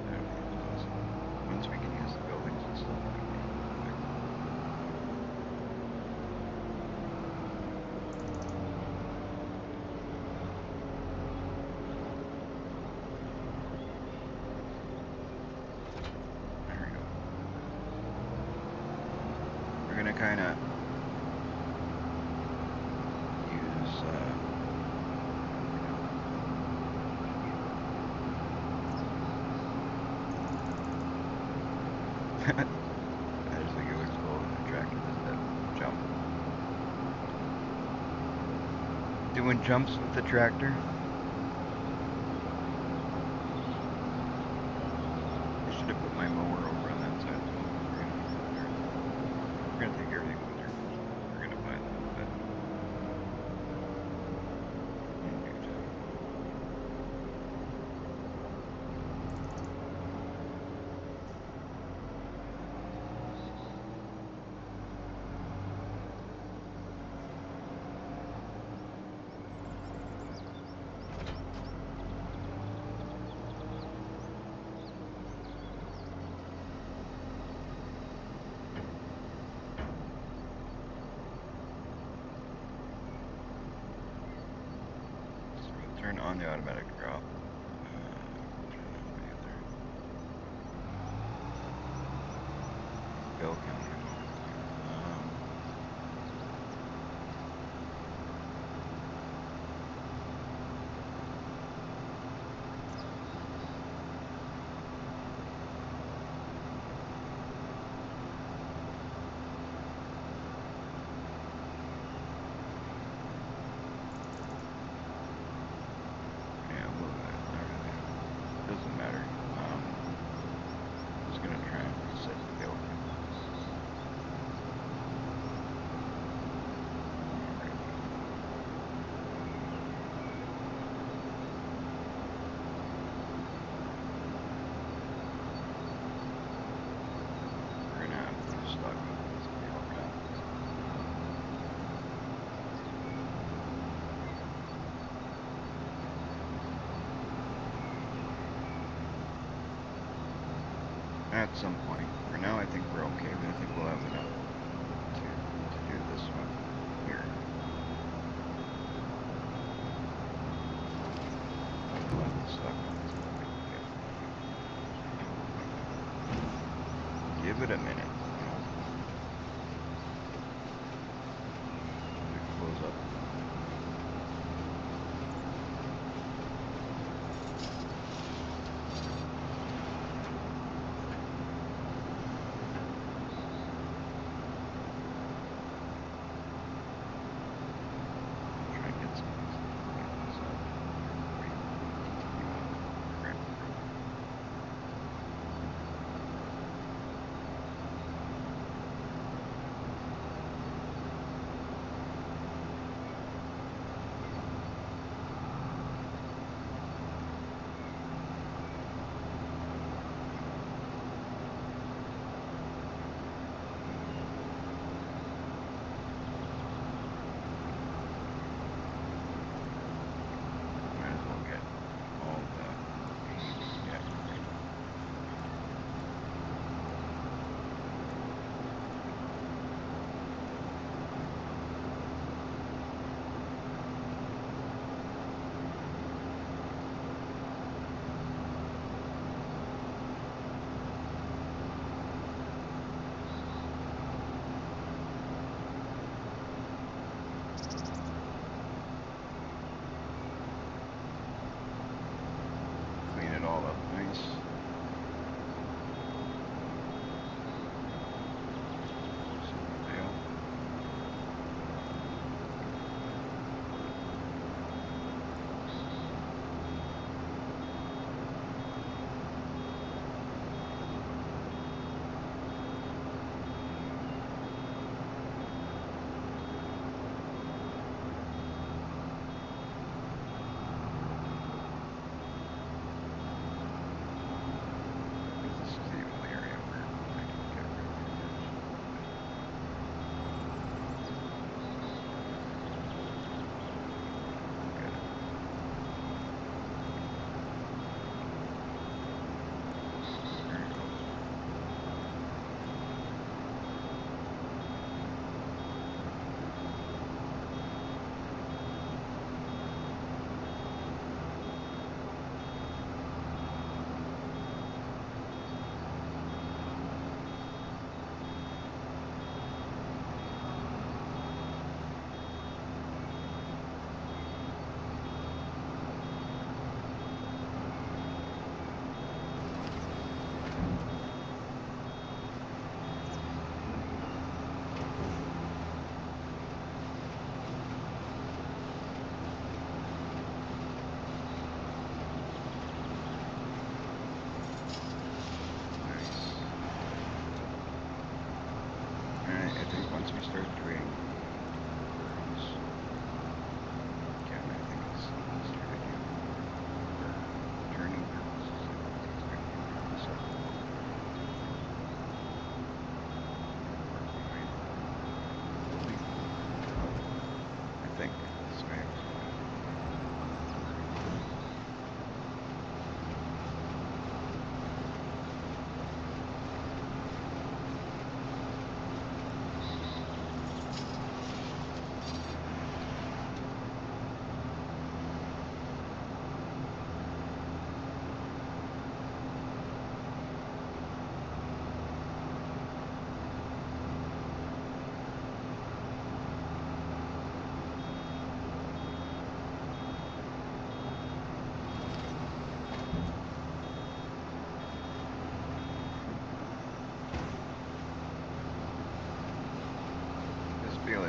I think it's awesome. Once we can use the buildings and stuff, it'll be perfect. There we go. We're gonna kind of use, I just think it looks cool that the tractor does that jump. Doing jumps with the tractor. I should have put my mower over on that side as well. We're gonna put it over there. We're gonna take everything over there. We're gonna buy that in due time. on the automatic drop. Turn on my other bell counter mode here. Yeah, well, not really. Doesn't matter. I'm just gonna try and reset the bell count. Alrighty. We're gonna have to stock up on some bell count. At some point. For now, I think we're okay. I think we'll have enough to do this one here. But we'll have to stock up until we can get. Give it a minute, you know. Let it close up.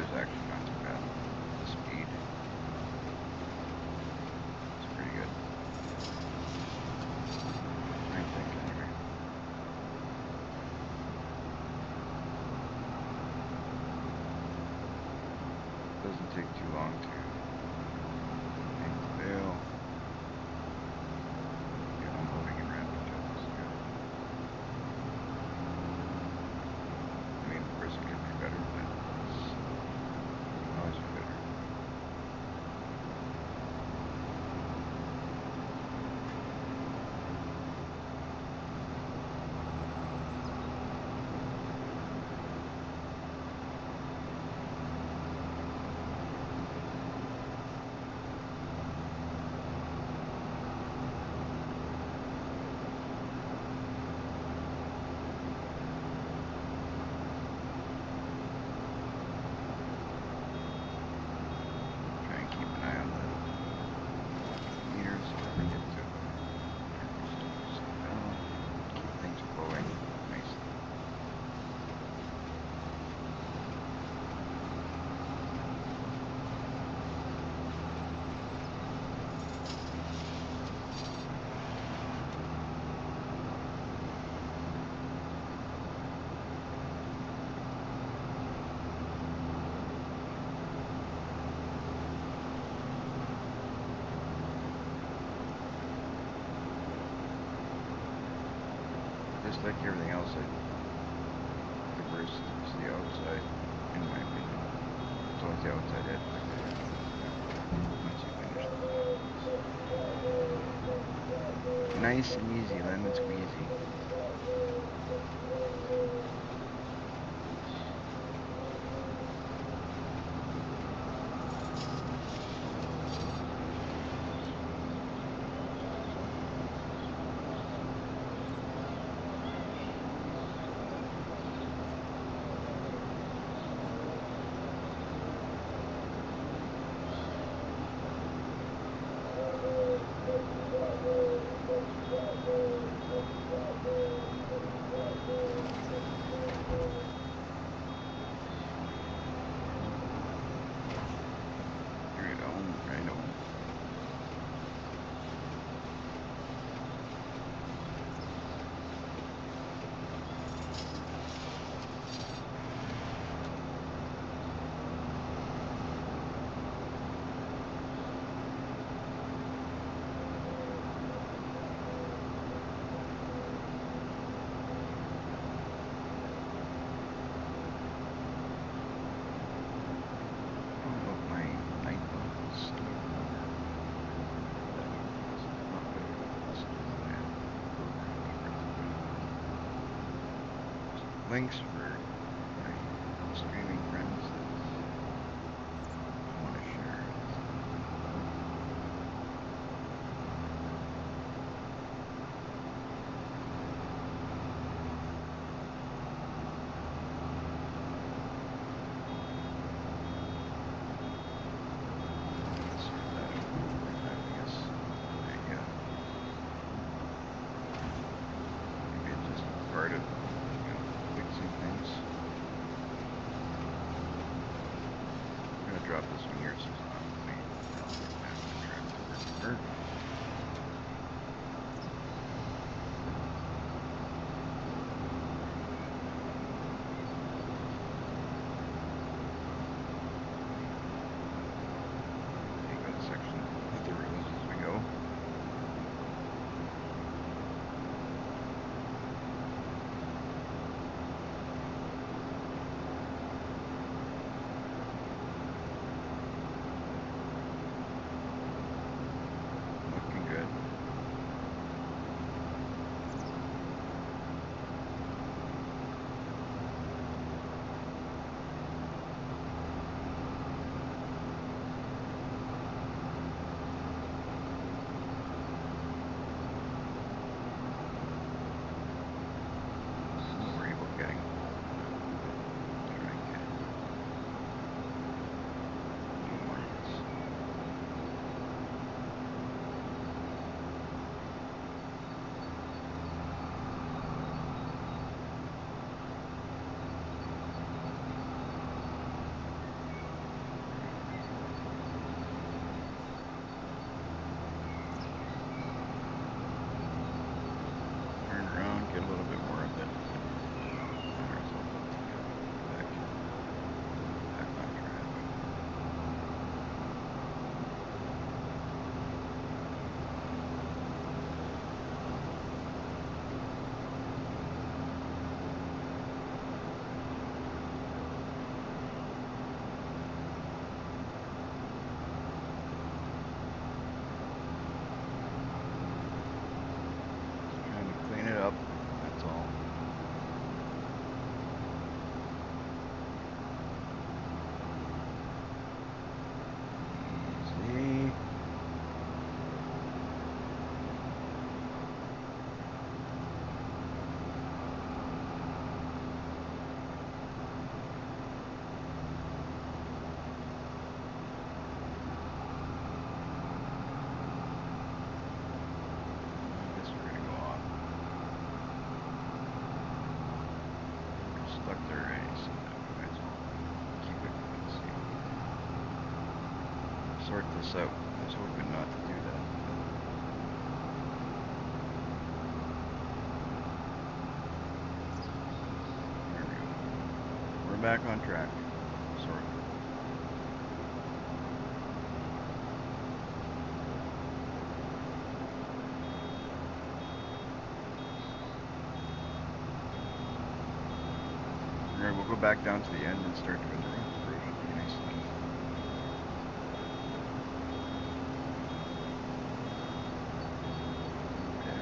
is actually not too bad. The speed is pretty good. I think, anyway. Doesn't take too long to make the bale. Get unloading and wrapping job is good. I mean, of course it could be better, but it's always be better. Try and keep an eye on the meters if we get to 100%, slow down, keep things flowing nicely. Just like everything else, the worst is the outside, in my opinion. It's always the outside edge, like I said. Once you finish the top piece. Nice and easy, lemon squeezy. Right on. Links for my streaming friends that I want to share. Maybe it's just part of fixing things. I'm gonna drop this one here so it's not way down the path of traffic where we were. Take out a section of the roads as we go. sort this out. I was hoping not to do that, but there we go. We're back on track, sort of. Alright, we'll go back down to the end and start doing the road. Road should be nice and easy. Okay.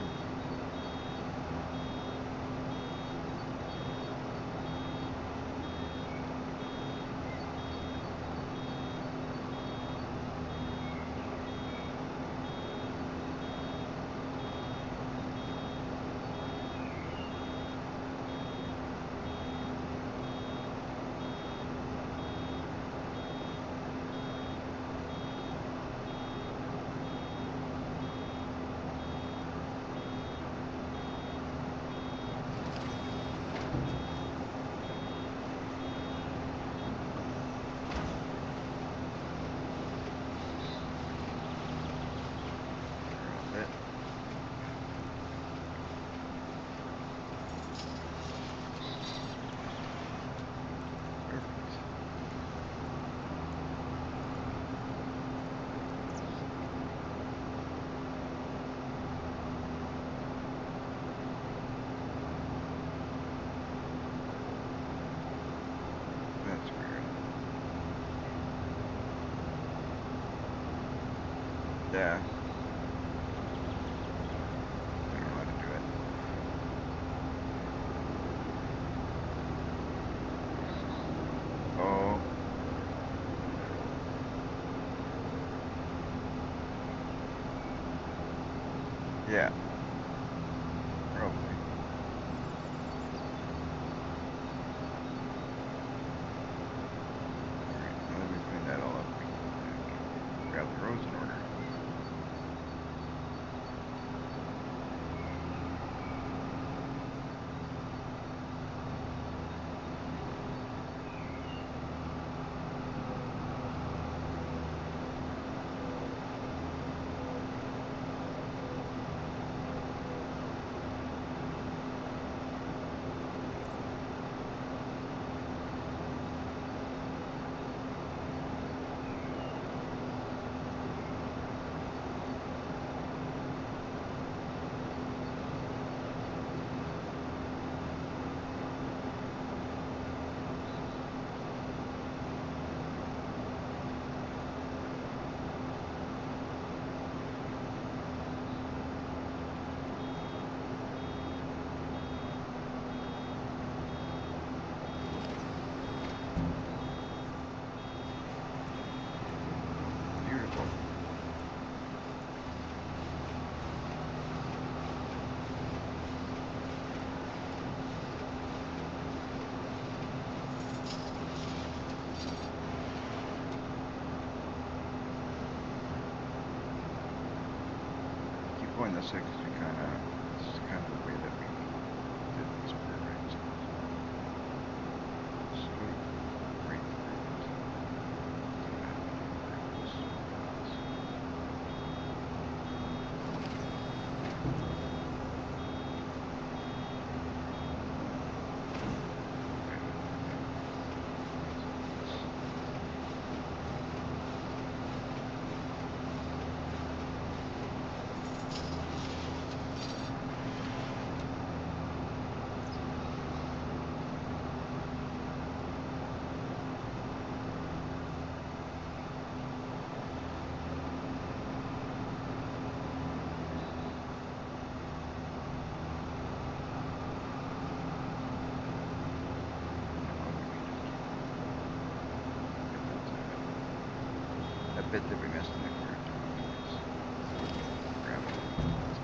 Bit. Perfect. That's weird. Yeah. I don't know how to do it. Oh. Yeah. Probably. Alright, now that we've cleaned that all up, we can grab the roads in order. Beautiful. Keep going this way because this is kind of the way that we did this part, right? So straight right through it. That bit that we missed in the corner too would be nice. Grab it. That's it.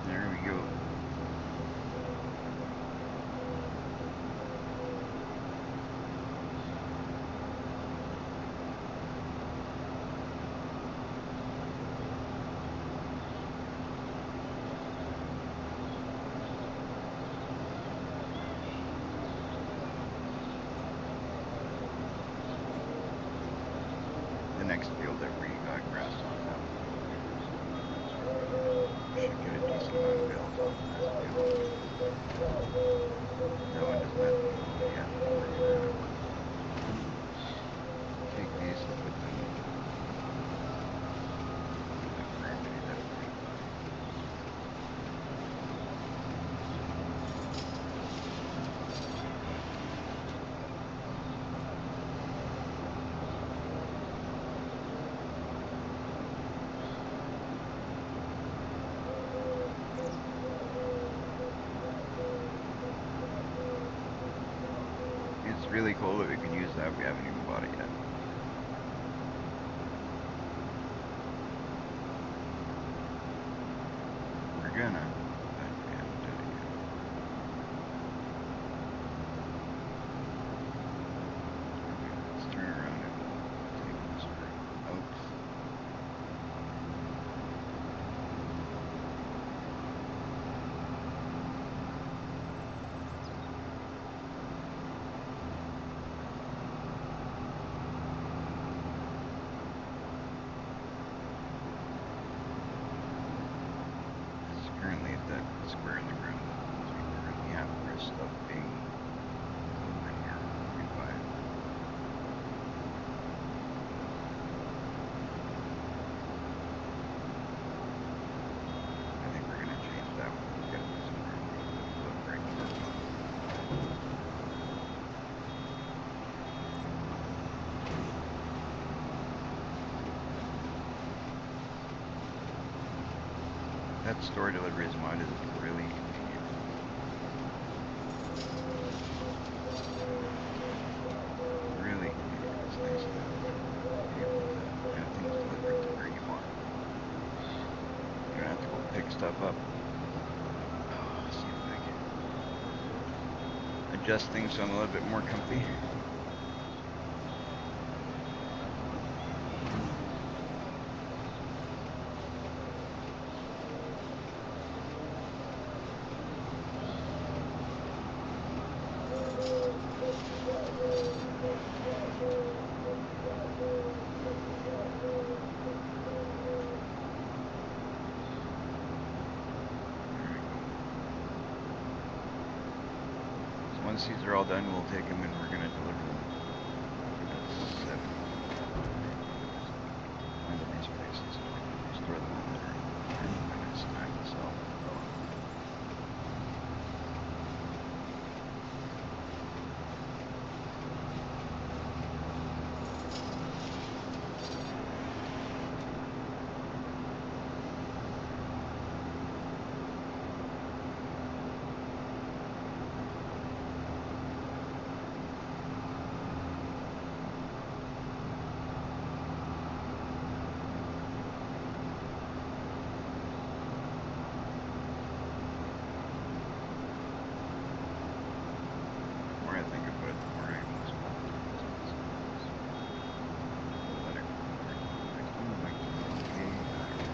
There we go. next field that we got grass on, that one's all good. So we should get a decent amount of bales off of that field. That one doesn't have to be mowed yet, but we're gonna take these and put them in the property that we're gonna buy. It's really cool that we can use that. We haven't even bought it yet. We're gonna, but we haven't done it yet. Okay, let's turn around and take this road out. This is currently at that square in the ground that we currently have the rest of being over here when we buy it. I think we're gonna change that one. We gotta do some work. It'll look great. That store delivery is modded is really convenient. Really convenient. It's nice to be able to have things delivered to where you want. You don't have to go pick stuff up. Oh, see if I can adjust things so I'm a little bit more comfy. Once these are all done, we'll take them and we're going to deliver them. I think that's 7. Find a nice place and store them in there when it's time to sell. The more I think about it, the more I almost want to let it go more. Like, oh, like, way better.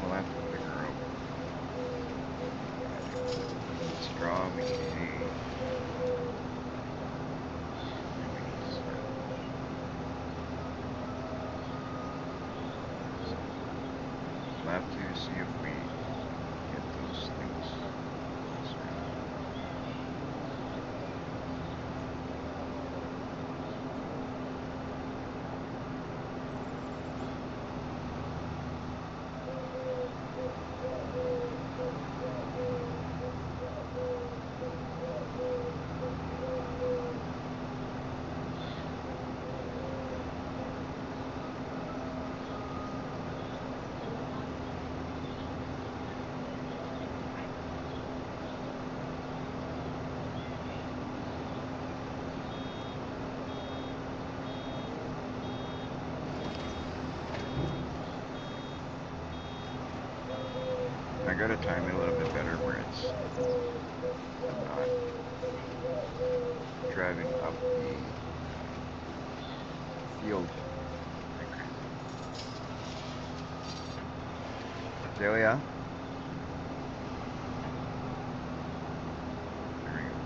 We'll have to figure out what we're gonna do. We need straw, we need hay, and we need silage. So we'll have to see if we get those things sorted. I gotta time it a little bit better where I'm not driving up the field like crazy. Oh yeah. There we go.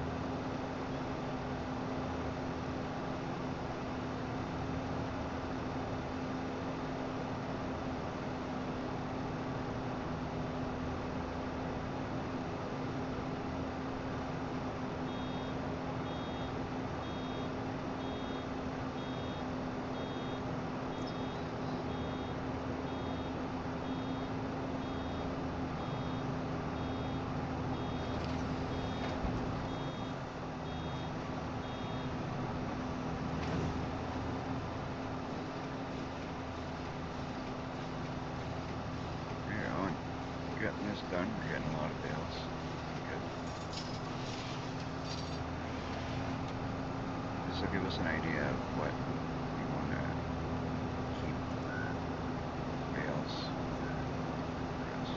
Right on. Getting this done. We're getting a lot of bales. Looking good. This will give us an idea of what we want to keep bales for us.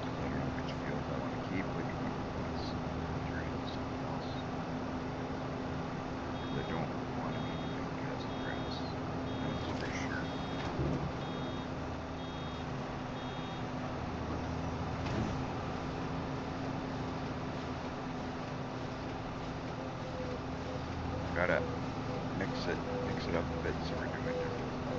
Because I don't know which fields I want to keep, which ones turn into something else. Because I don't want to be doing just grass. That's for sure. Gotta mix it up a bit so we're doing different stuff.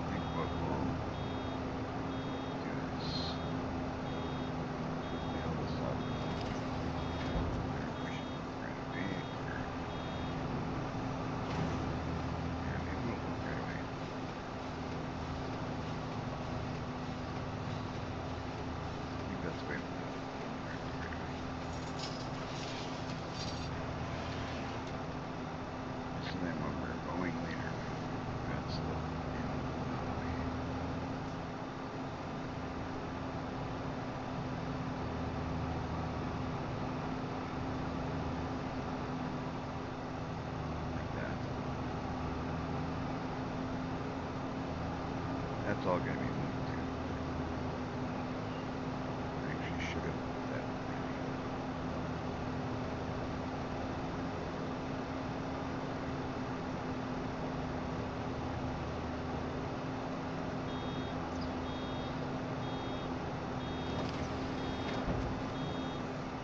I think what we'll do is nail this up. Wonder if we should move right away or yeah, maybe we'll move right away. I think that's the way we'll do it. We'll move right away. So then when we're mowing later, we can move that stuff in out of the way. Like that. That's all gonna be moved too. I actually should have moved that already.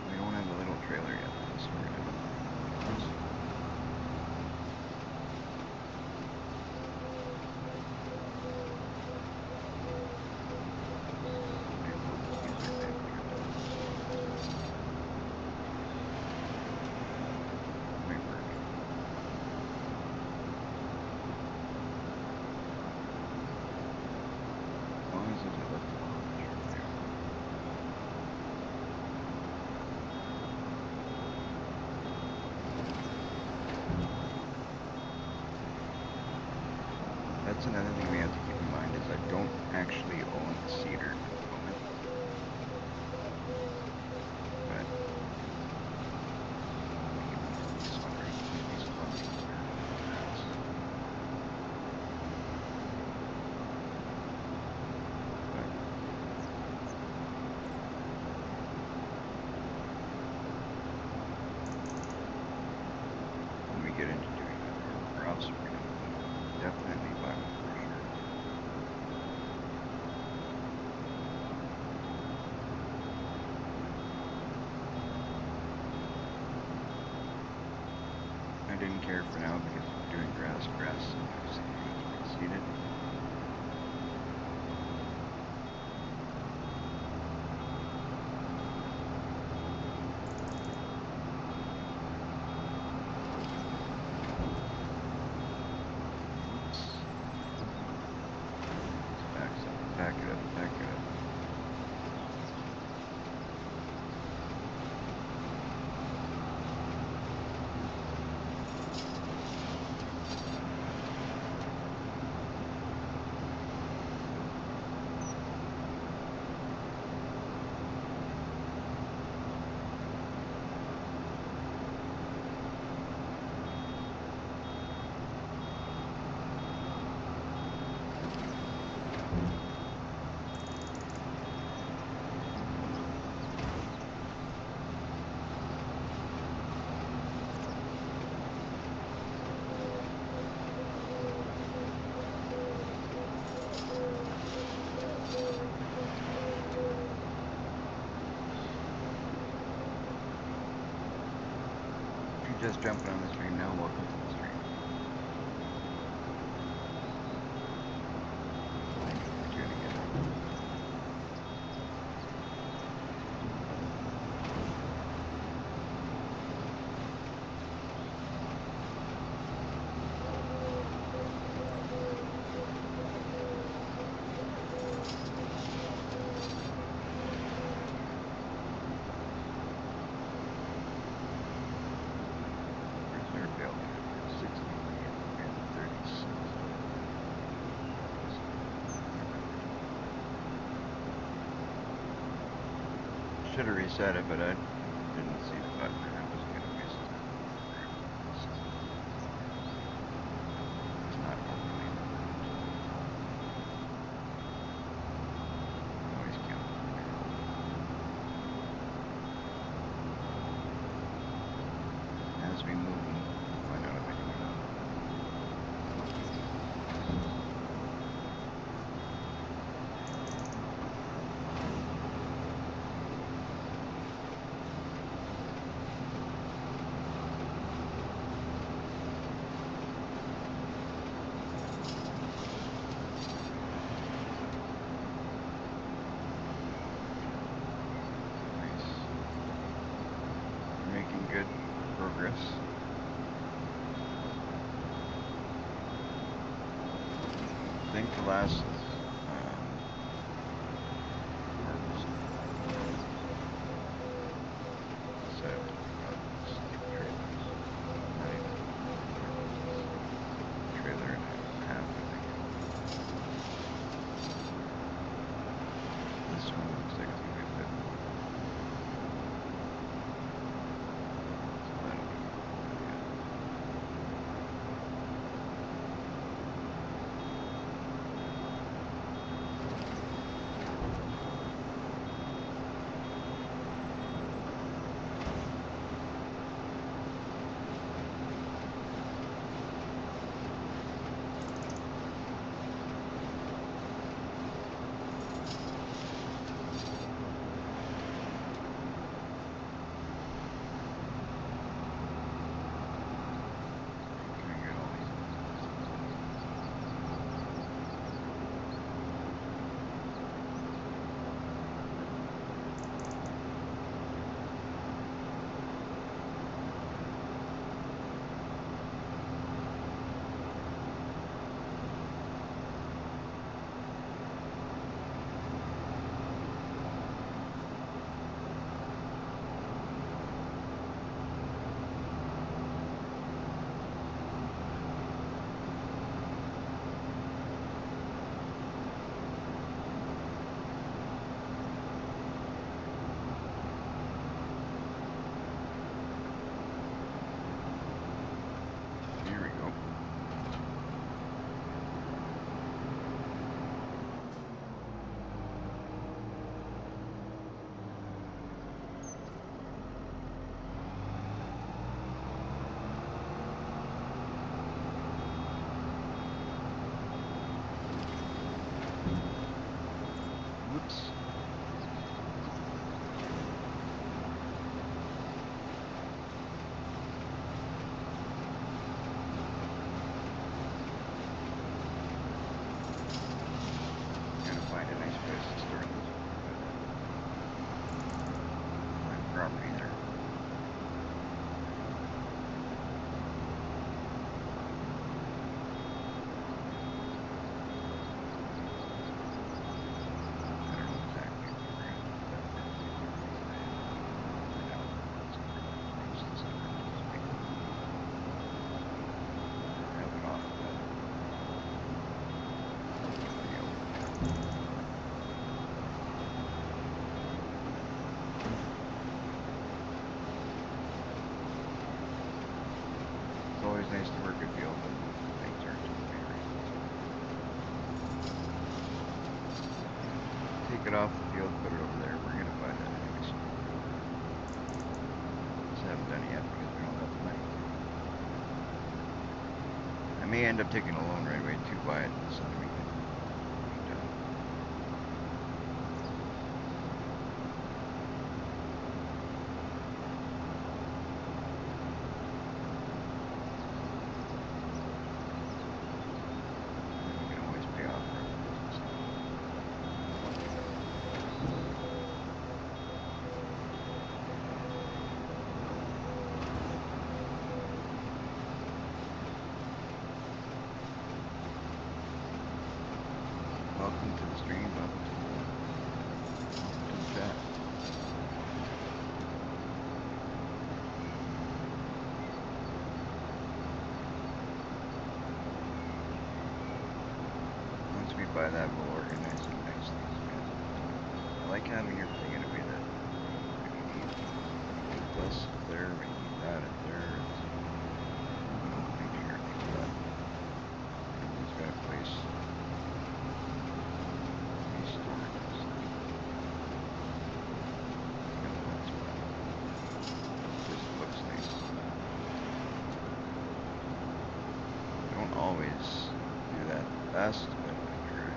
We don't have the little trailer yet though, so we're gonna mow it first. care for now because if we're doing grass, grass moves and gets reseeded. Oops. Back it up, back it up. If you're just jumping on the stream now, welcome to the stream. Thank you for tuning in. Where's our building? 60 and 36. Should have reset it, but I didn't see the button and I wasn't going to waste time. It's not overly important. Noise count control. As we move, we'll find out how we're doing. Nice. We're making good progress. I think the last harvest I said I was going to go out and skip trailers. Not even trailers, just trailer and a half, I think. This one looks like it's going to be a bit more. So that'll be good. it off the field, put it over there. We're gonna buy that anyways. Just haven't done it yet because we don't got the money to. I may end up taking a loan right away to buy it this other weekend. We can always pay off our bills and stuff. Welcome to the stream. Welcome to the chat. Once we buy that, we'll organize some nice things, man. I like having everything in a way that when you need this there, when you need that and there, it's, you know, make sure everything's got, everything's got a place to be stored and stuff. In one spot. Just looks nice. Don't always do that the best, but I try.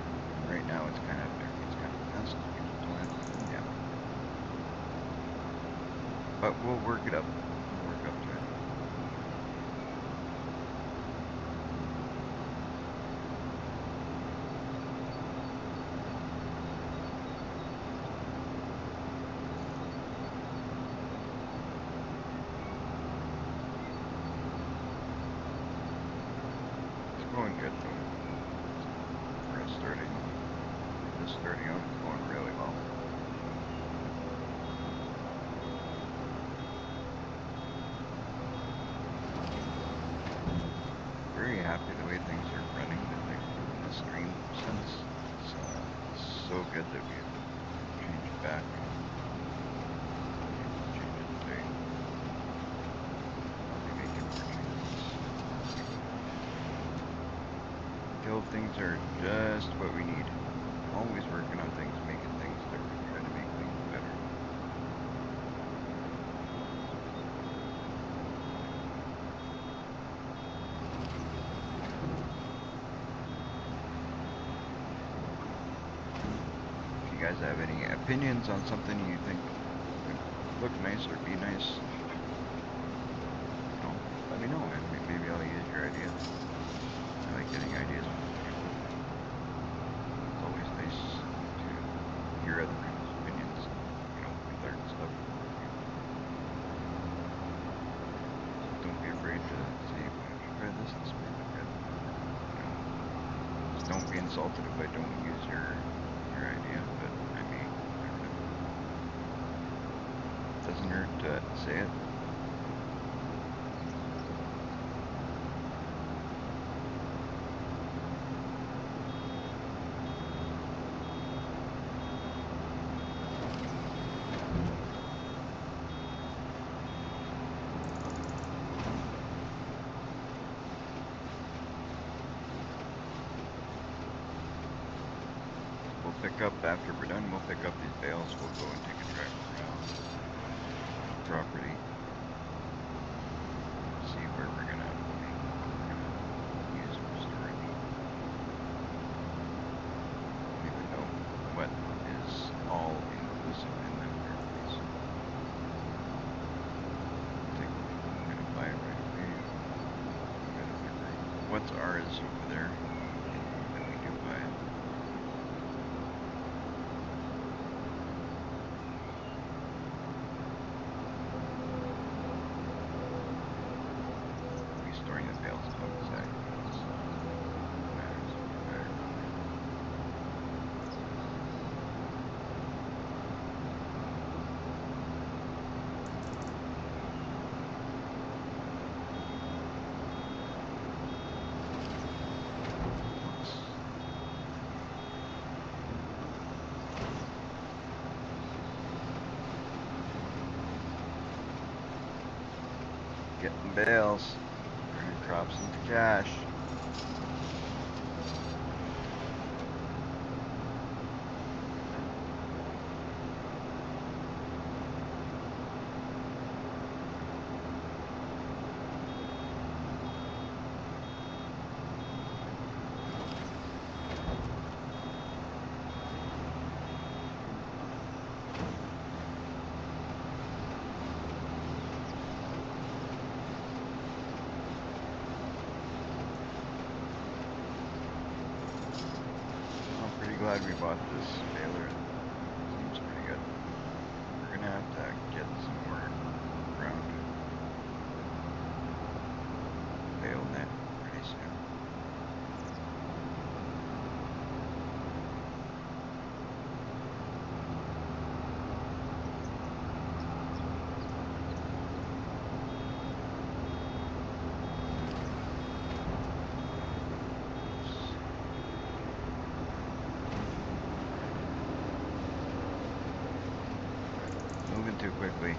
Right now it's kind of, everything's kind of messed. People don't have anything down. But we'll work it up. We'll work up to it. It's going good though. For us starting, just starting out, it's going really well. Very happy the way things are running, like in the stream sense. It's so good that we've changed it back. Change it today. I'll be making more changes. Until things are just what we need. Always working on things, making things different, trying to make things better. If you guys have any opinions on something you think would look nice or be nice, you know, let me know, and maybe I'll use your ideas. I like getting ideas from people. It's always nice to hear other people's opinions. You know, we learn stuff from other people. So don't be afraid to say, why don't you try this? This might be good. You know, just don't be insulted if I don't use your idea, but I may. Never know. Doesn't hurt to say it. We'll pick up, after we're done, we'll pick up these bales, we'll go and take a trek around the property, see where we're gonna use for storage. Don't even know what is all inclusive in them properties. I'm gonna buy it right away. Gotta figure out what's ours over there when we do buy it. Storing the bales above the sag bales matters better. Getting bales. Turning crops into cash. we bought this baler. Seems pretty good. We're gonna have to get some more ground bale net pretty soon. Moving too quickly.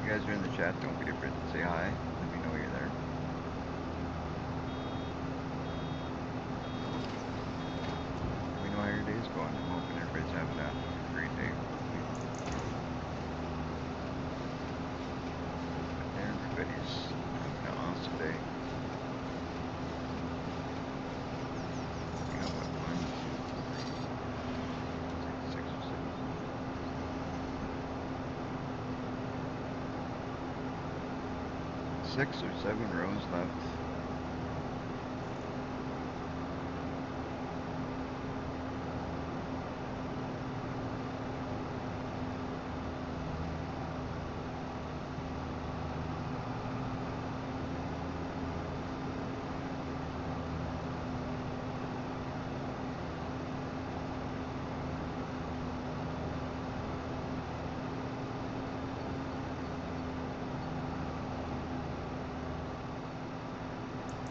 You guys are in the chat, don't be afraid to say hi. Let me know you're there. Let me know how your day's going. I'm hoping everybody's having a great day. Everybody's having an awesome day. We got what, 1, 2, 3, 6 or 7. 6 or 7 rows left.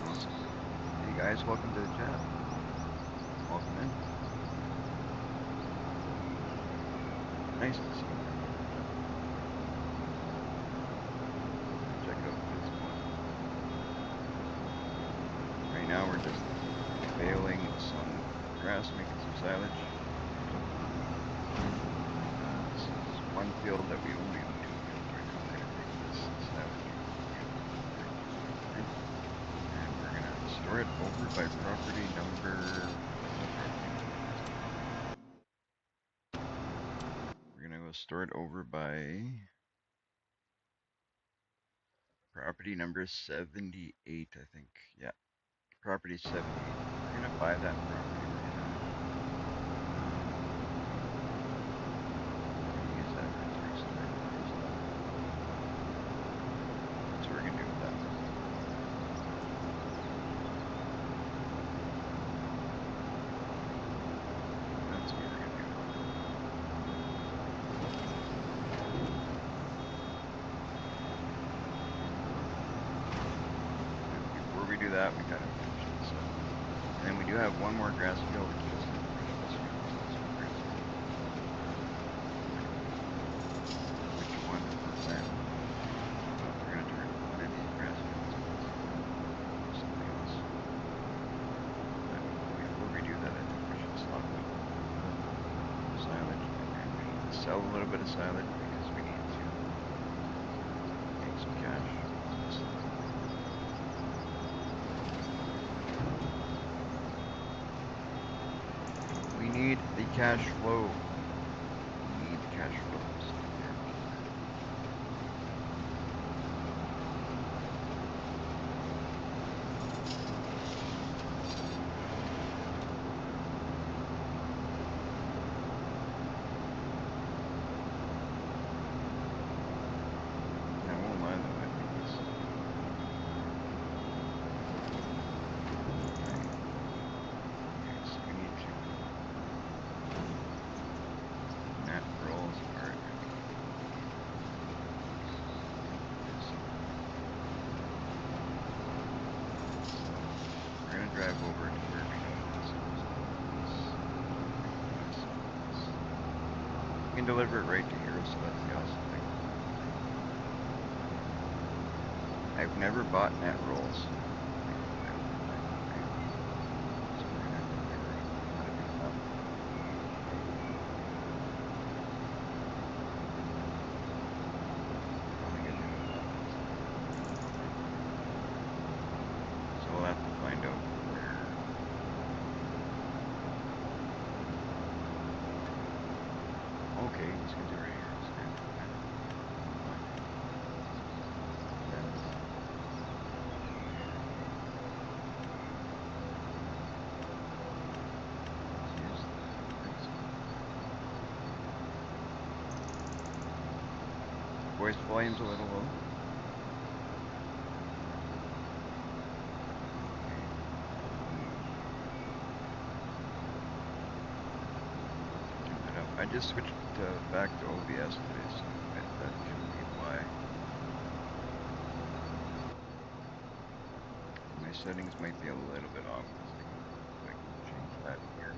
Awesome. Hey guys, welcome to the chat. Welcome in. Nice to see you. Check out this one. Right now we're just baling some grass, making some silage. This is one field that we only own 2 fields right now. We're gonna take this silage and we're gonna store it over by property number. We're gonna go store it over by property number 78, I think. Yeah, property 78. We're gonna buy that property. Use that for 3 storage. That's what we're gonna do with that. That's what we're gonna do. And before we do that, we gotta finish this up. And then we do have one more grass field. The kids didn't finish this field. So this one grass field. Which one we're planning? We're gonna turn one of these grass fields into something else. But before we do that, I think we should stock up silage, and we need to sell a little bit of silage because we need to make some cash. We need the cash flow. We need the cash flow. So here. I won't lie though, I think this. Okay, so we need to. Net rolls are empty. Yes. So we're gonna drive over to where we know this is. We can deliver it right to here, so that's the awesome thing. I've never bought net rolls. So we're gonna have to figure out how to do that. I don't think I do know that. So we'll have to find out where. Okay, it's gonna do right here. It's good. Okay. voice volume's a little low. Okay. Turn that up. I just switched back to OBS today, so that can be why. My settings might be a little bit off. Let's take a look if I can change that here.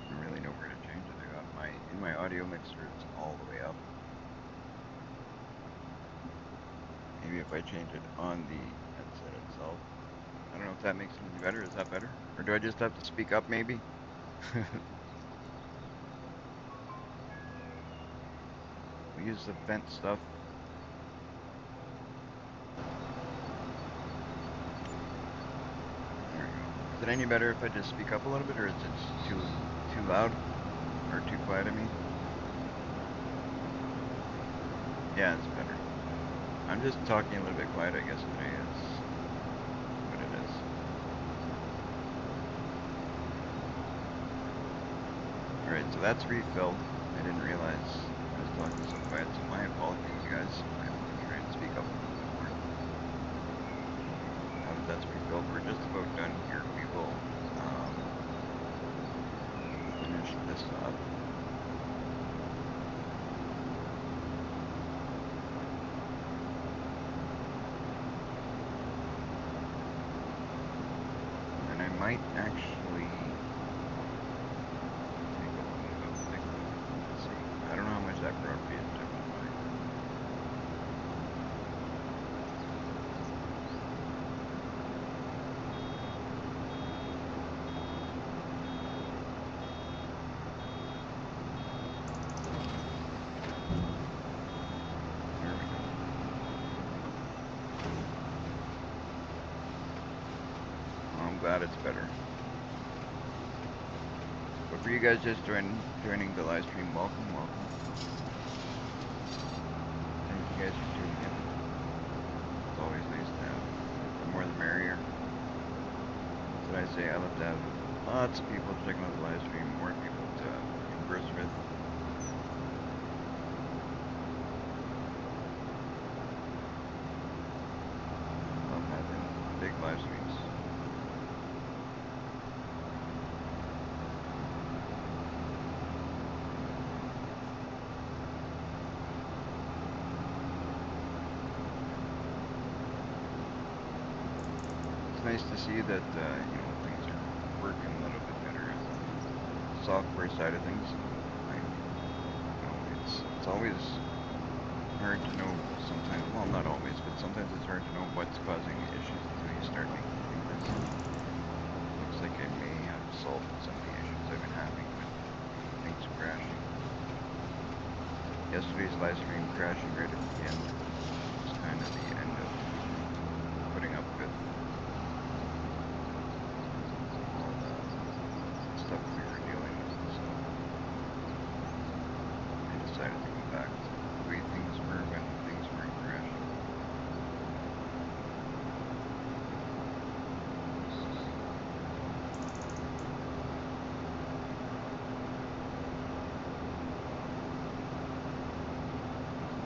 I don't really know where to change it. I got in my audio mixer, it's all the way up. Maybe if I change it on the headset itself. I don't know if that makes it any better. Is that better? Or do I just have to speak up maybe? We use the vent stuff. There we go. Is it any better if I just speak up a little bit, or is it too loud? Or too quiet, I mean? Yeah, it's better. I'm just talking a little bit quiet, I guess, today is what it is. Alright, so that's refilled. I didn't realize I was talking so quiet, so my apologies, you guys. I will try and speak up a little bit more. Now that that's refilled, we're just about done here. We will finish this up. And I might actually take a look at liquid. Let's see. I don't know how much that property is, but I won't buy. There we go. Well, I'm glad it's better. But for you guys just joining the live stream, welcome. Thank you guys for tuning in. It's always nice to have. The more the merrier. What did I say? I love to have lots of people checking out the live stream, more people to converse with. Love having big live streams. It's nice to see that things are working a little bit better on the software side of things. It's always hard to know sometimes. Well, not always, but sometimes it's hard to know what's causing issues until you start making changes. Looks like I may have solved some of the issues I've been having with things crashing. Yesterday's live stream crashing right at the end was kind of the end of putting up with all the stuff we were dealing with, so I decided to go back to the way things were when things weren't crashing.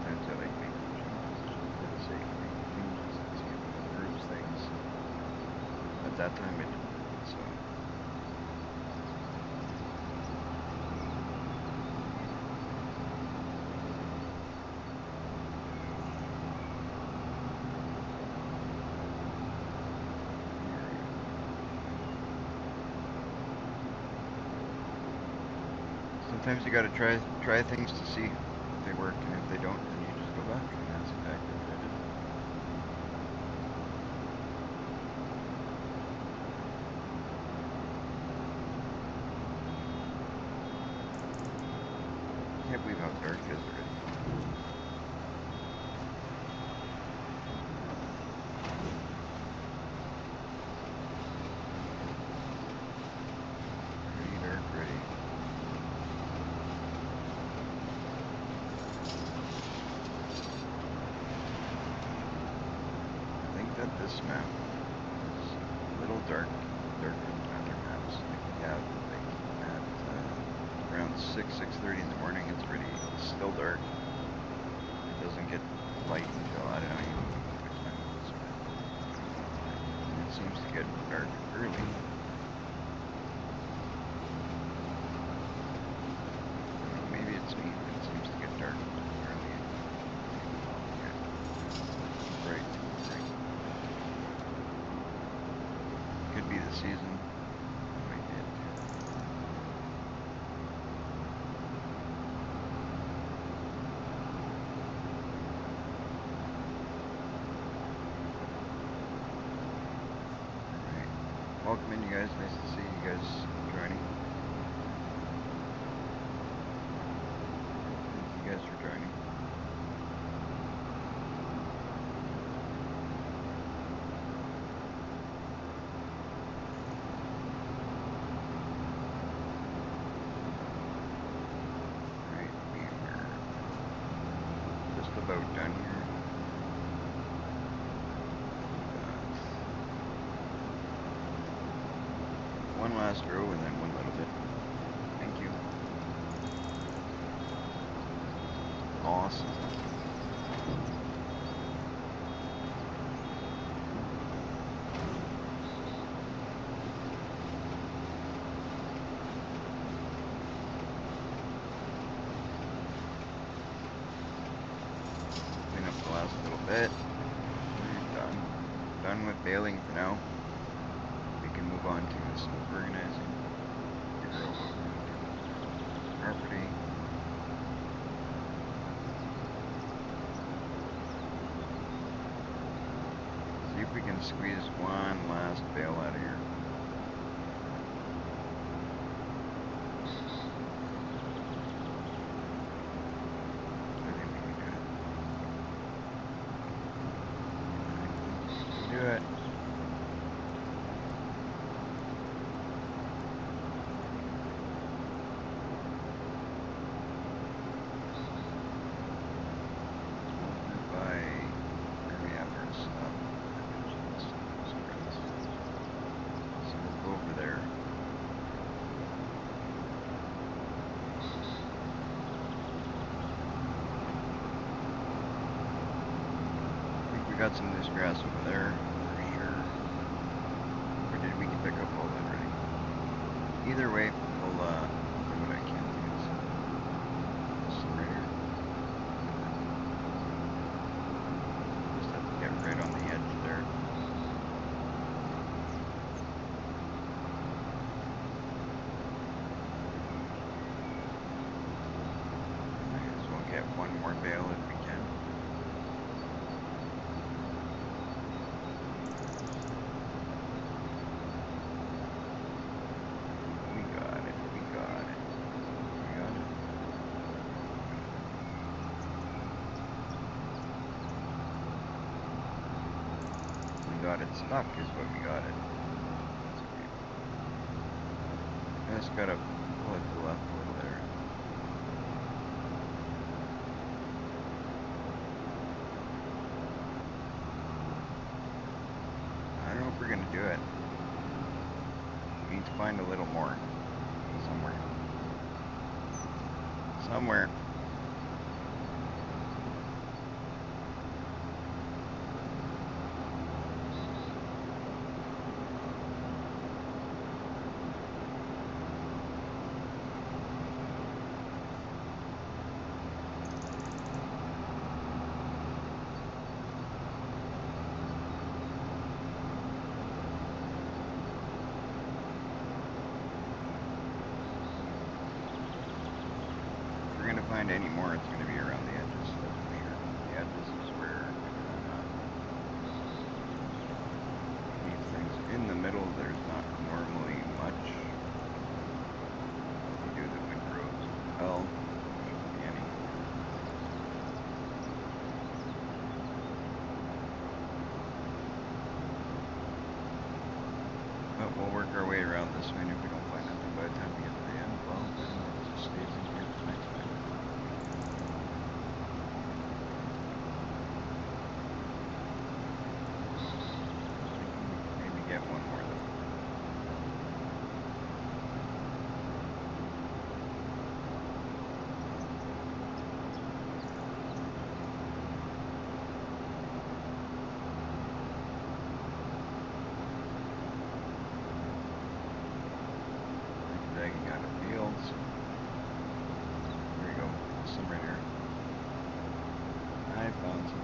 Sometimes I like making changes just for the sake of making changes and see if it improves things. At that time it didn't, so sometimes you gotta try things to see if they work, and if they don't, then you just go back, and that's exactly what I did. I can't believe how dark it is already. Pretty dark already. I think that this map is a little darker than other maps. Like we have like around 6:30 in the morning, it's still dark. It doesn't get light until, I don't even know what time it is, but and it seems to get dark early. I don't know, maybe it's me, but it seems to get dark early and get too bright, too bright. Could be the season. That might be it too. Welcome in, you guys. Nice to see you guys joining. Thank you guys for joining. Alright, we're just about done here. One last row and then one little bit. Thank you. Awesome. Clean up the last little bit. We're done. Done with baling for now. We can move on to some organizing. Figure out what we're going to do with the property. See if we can squeeze one last bale out of here. I think we can do it. We can do it. Got some loose grass over there, for sure. Or did we pick up all that already? Either way, we'll do what I can to get some right here. Just have to get right on the edge there. Might as well get one more bale if we can. Got it stuck is what we got it. I just gotta pull it to the left a little there. I don't know if we're gonna do it. We need to find a little more somewhere. Somewhere. If we're gonna find any more, it's gonna be around the edges, that's for sure. The edges is where these things in the middle, there's not normally much. We do the windrows as well. Shouldn't be any. But we'll work our way around this way, and if we don't find nothing by the time we get to the end, well, then it just stays in here for next time. balancing.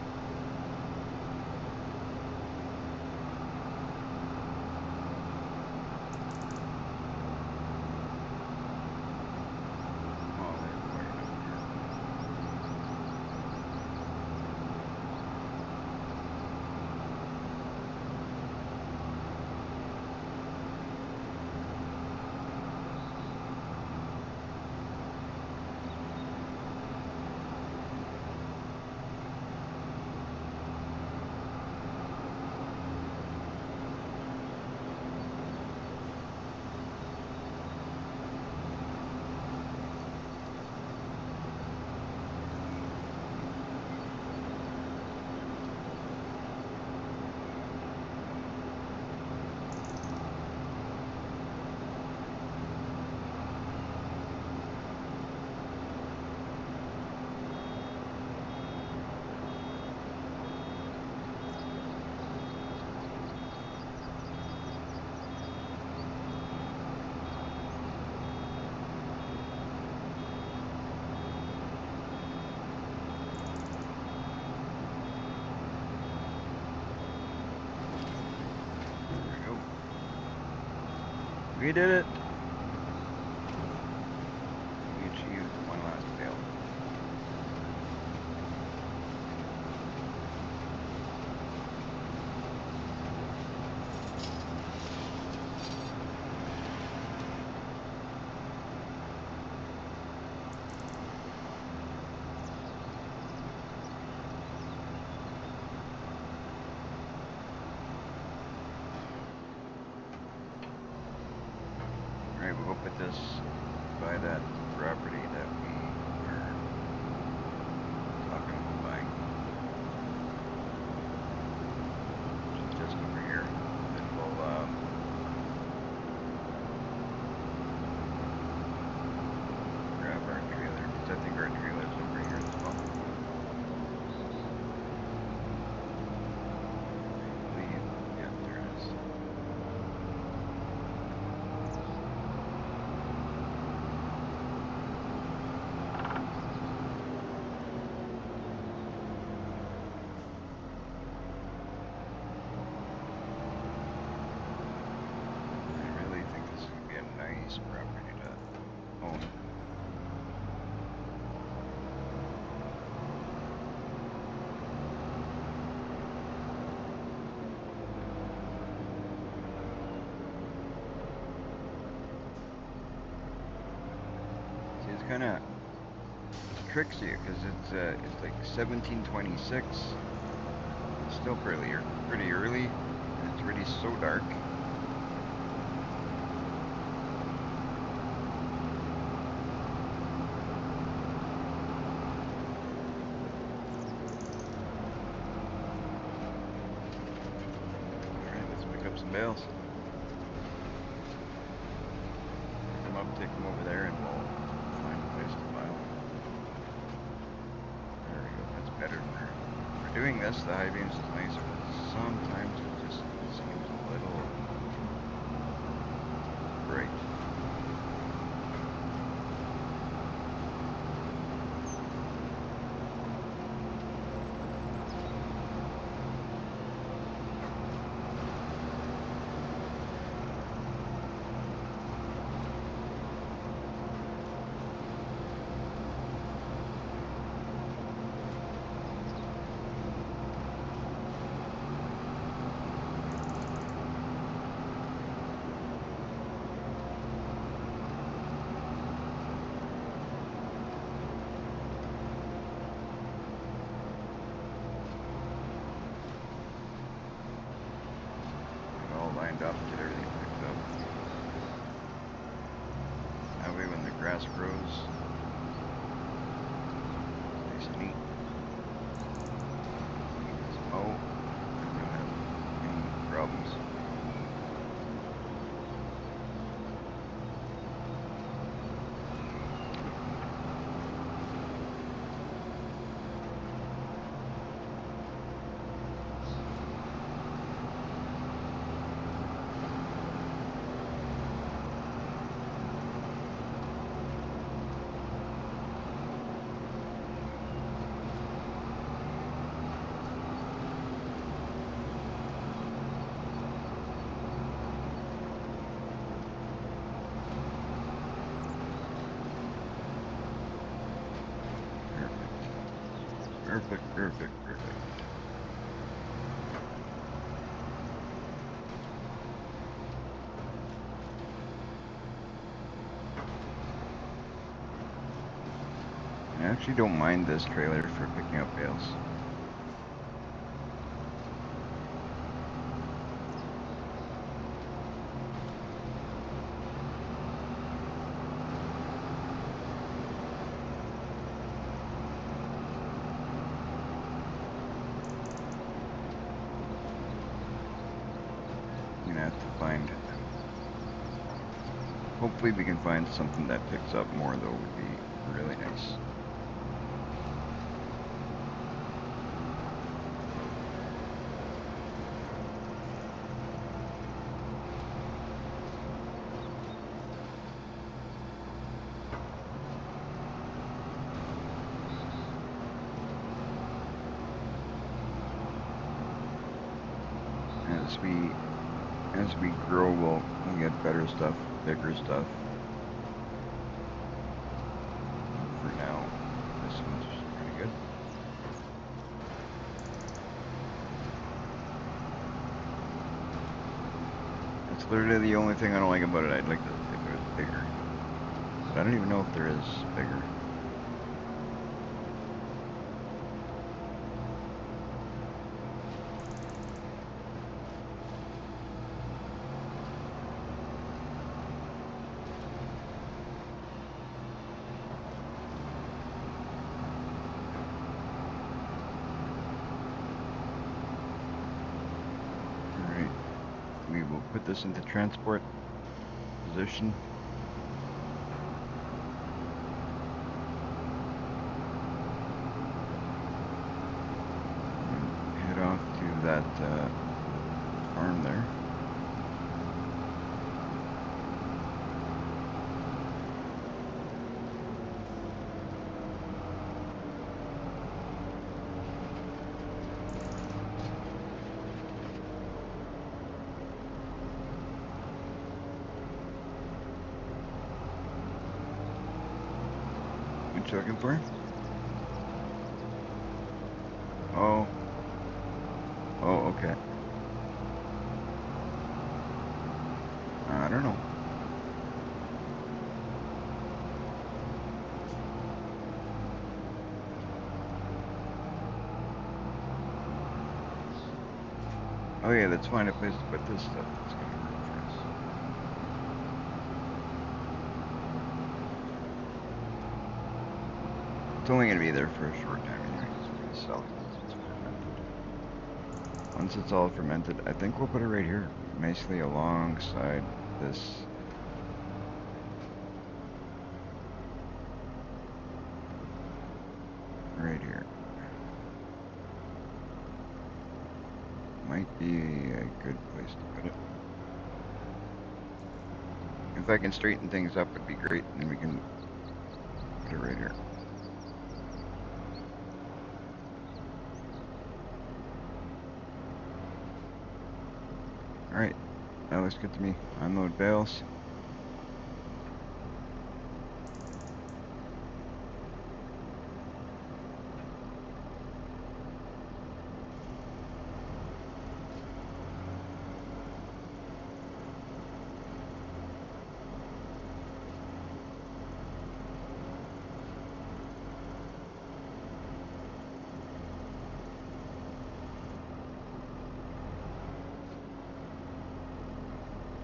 Oh, there's water down there. We did it! We achieved one last bale. Alright, we'll go put this by that property that we are talking about buying. Just over here. Then we'll grab our trailer, because I think our trailer's over here as well. I believe, yeah, there it is. I really think this is going to be a nice property to own. See, it's kind of tricks you because it's like 1726. It's still pretty early, and it's already so dark. All right, let's pick up some bales. Pick them up, take them over there, and we'll find a place to pile. There we go. That's better for doing this. The high beams is nicer, but sometimes it just seems a little bright. Perfect, perfect, perfect. I actually don't mind this trailer for picking up bales. I'm gonna have to find. Hopefully, we can find something that picks up more, though, would be really nice. As we grow, we'll get better stuff, bigger stuff. For now, this one's pretty good. That's literally the only thing I don't like about it. I'd like it if it was bigger, but I don't even know if there is bigger. We will put this into transport position. And head off to that farm there. What you looking for? Oh. Oh, okay. I don't know. Oh yeah, let's find a place to put this stuff that's gonna work for us. It's only gonna be there for a short time anyway, because we're gonna sell it once it's fermented. Once it's all fermented, I think we'll put it right here, nicely alongside this. Right here. Might be a good place to put it. If I can straighten things up, it'd be great, and then we can put it right here. Alright, that looks good to me. Unload bales.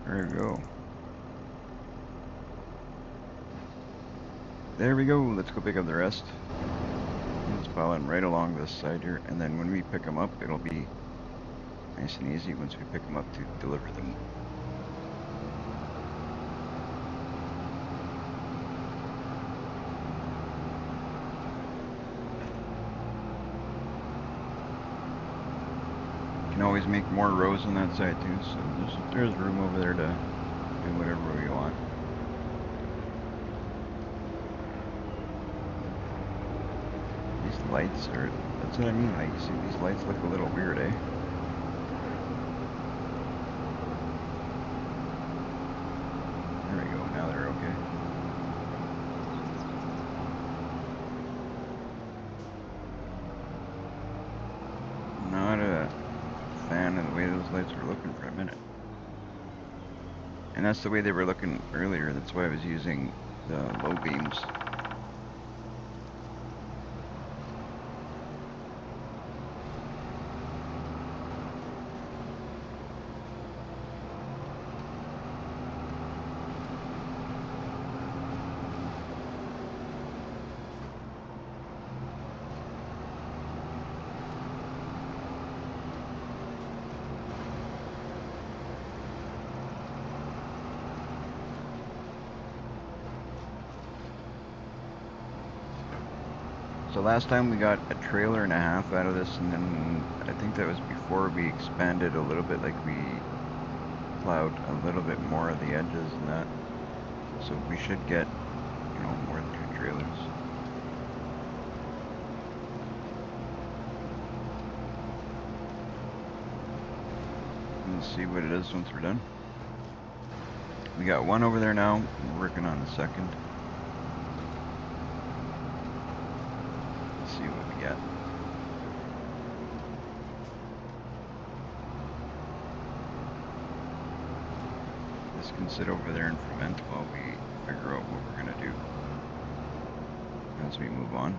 There we go. There we go. Let's go pick up the rest. It's piling right along this side here, and then when we pick them up, it'll be nice and easy once we pick them up to deliver them. Can always make more rows on that side too, so there's room over there to do whatever we want. These lights are, that's what I mean, like, you see these lights look a little weird, eh? There we go, now they're okay. those lights were looking for a minute. And that's the way they were looking earlier. That's why I was using the low beams. So last time we got a trailer and a half out of this, and then I think that was before we expanded a little bit, like we plowed a little bit more of the edges and that. So we should get, you know, more than 2 trailers. Let's see what it is once we're done. We got one over there now. We're working on the second. Let's see what we get. This can sit over there and ferment while we figure out what we're gonna do as we move on.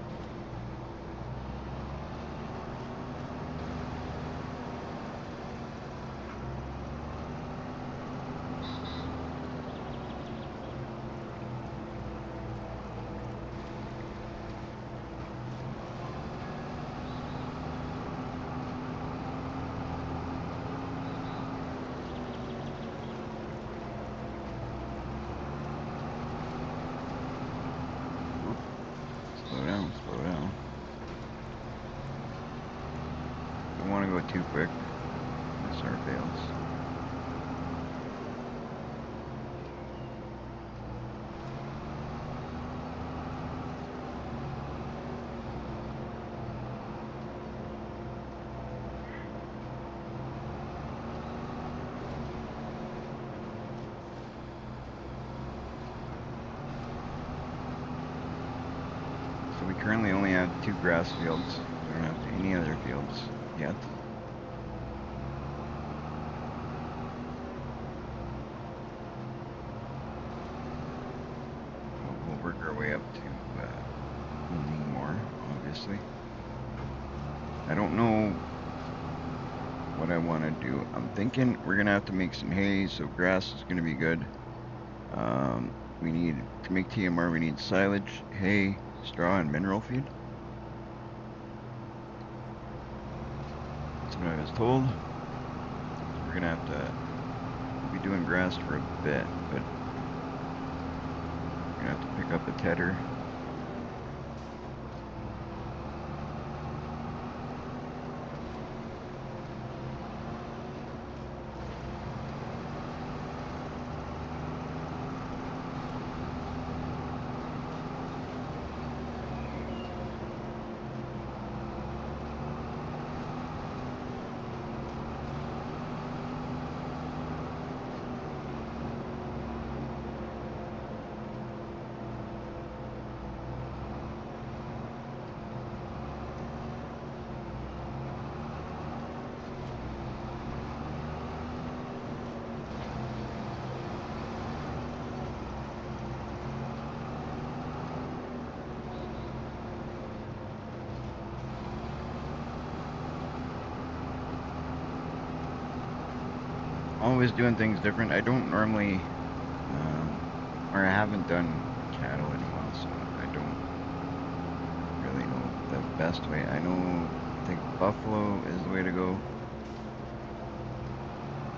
Slow down, slow down. Don't want to go too quick. Miss our bales. So we currently only have 2 grass fields. We don't have any other fields yet. We'll work our way up to needing more, obviously. I don't know what I want to do. I'm thinking we're gonna have to make some hay, so grass is gonna be good. We need to make TMR. We need silage, hay, straw, and mineral feed. That's what I was told. We're gonna have to be doing grass for a bit, but we're gonna have to pick up a tedder. Always doing things different. I don't normally, or I haven't done cattle in a while, so I don't really know the best way. I think buffalo is the way to go.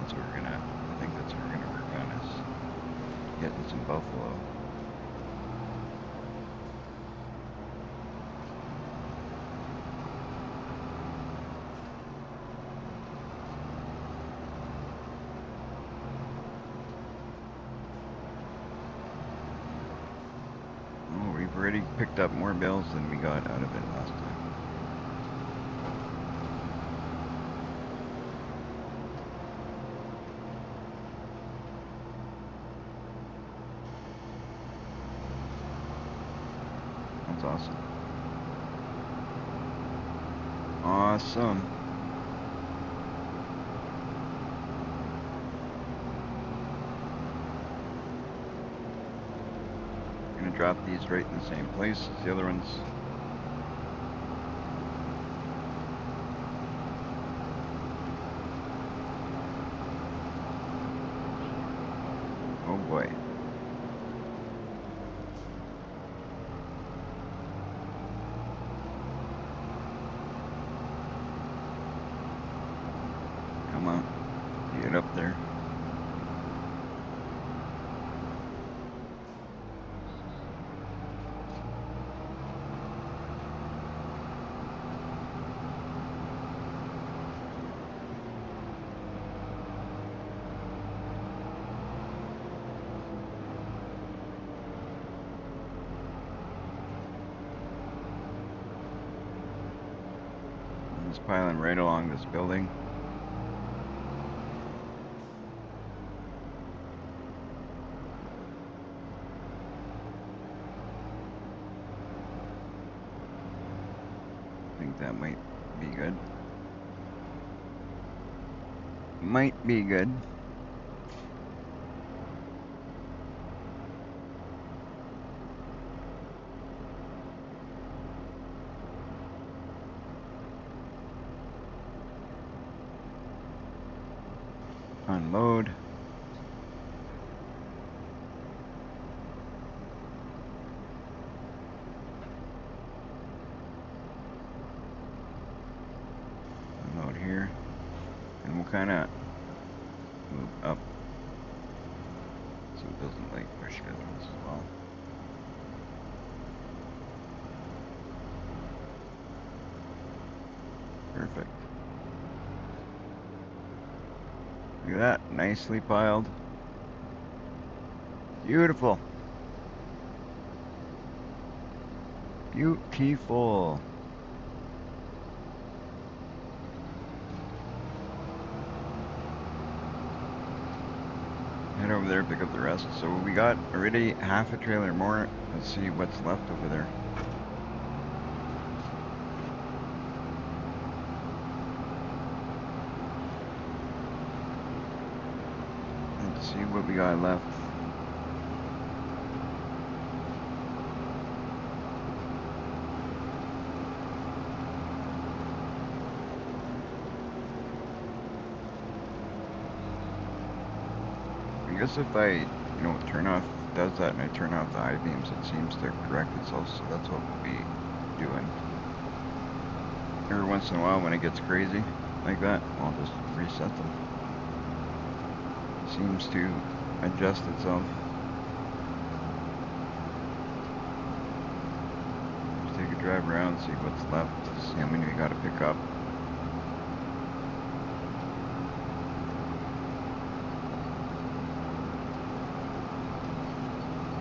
That's what I think that's what we're gonna work on, is getting some buffalo. Oh, we've already picked up more bales than we got out of it last time. That's awesome. Awesome. drop these right in the same place as the other ones. Oh boy. Come on, get up there. It's piling right along this building. I think that might be good. Might be good. Unload. Unload here. And we'll kind of move up so it doesn't like push together as well. Perfect. Look at that, nicely piled. Beautiful. Beautiful. Head over there, pick up the rest. So we got already half a trailer more. Let's see what's left over there. Let's see what we got left. I guess if I, turn off, does that and I turn off the I-beams, it seems to correct itself, so that's what we'll be doing. Every once in a while when it gets crazy like that, I'll just reset them. Seems to adjust itself. Just take a drive around, see what's left, see how many we gotta pick up.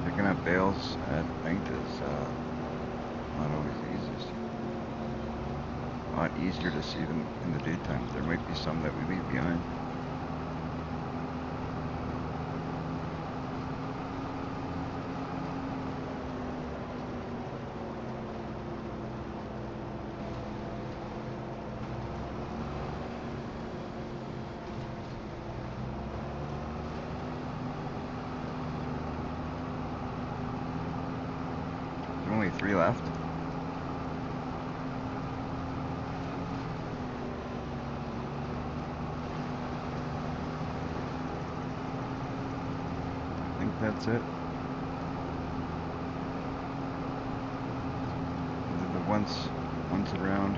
Picking up bales at night is not always the easiest. A lot easier to see them in the daytime. There might be some that we leave behind. There's only 3 left. I think that's it. The once around,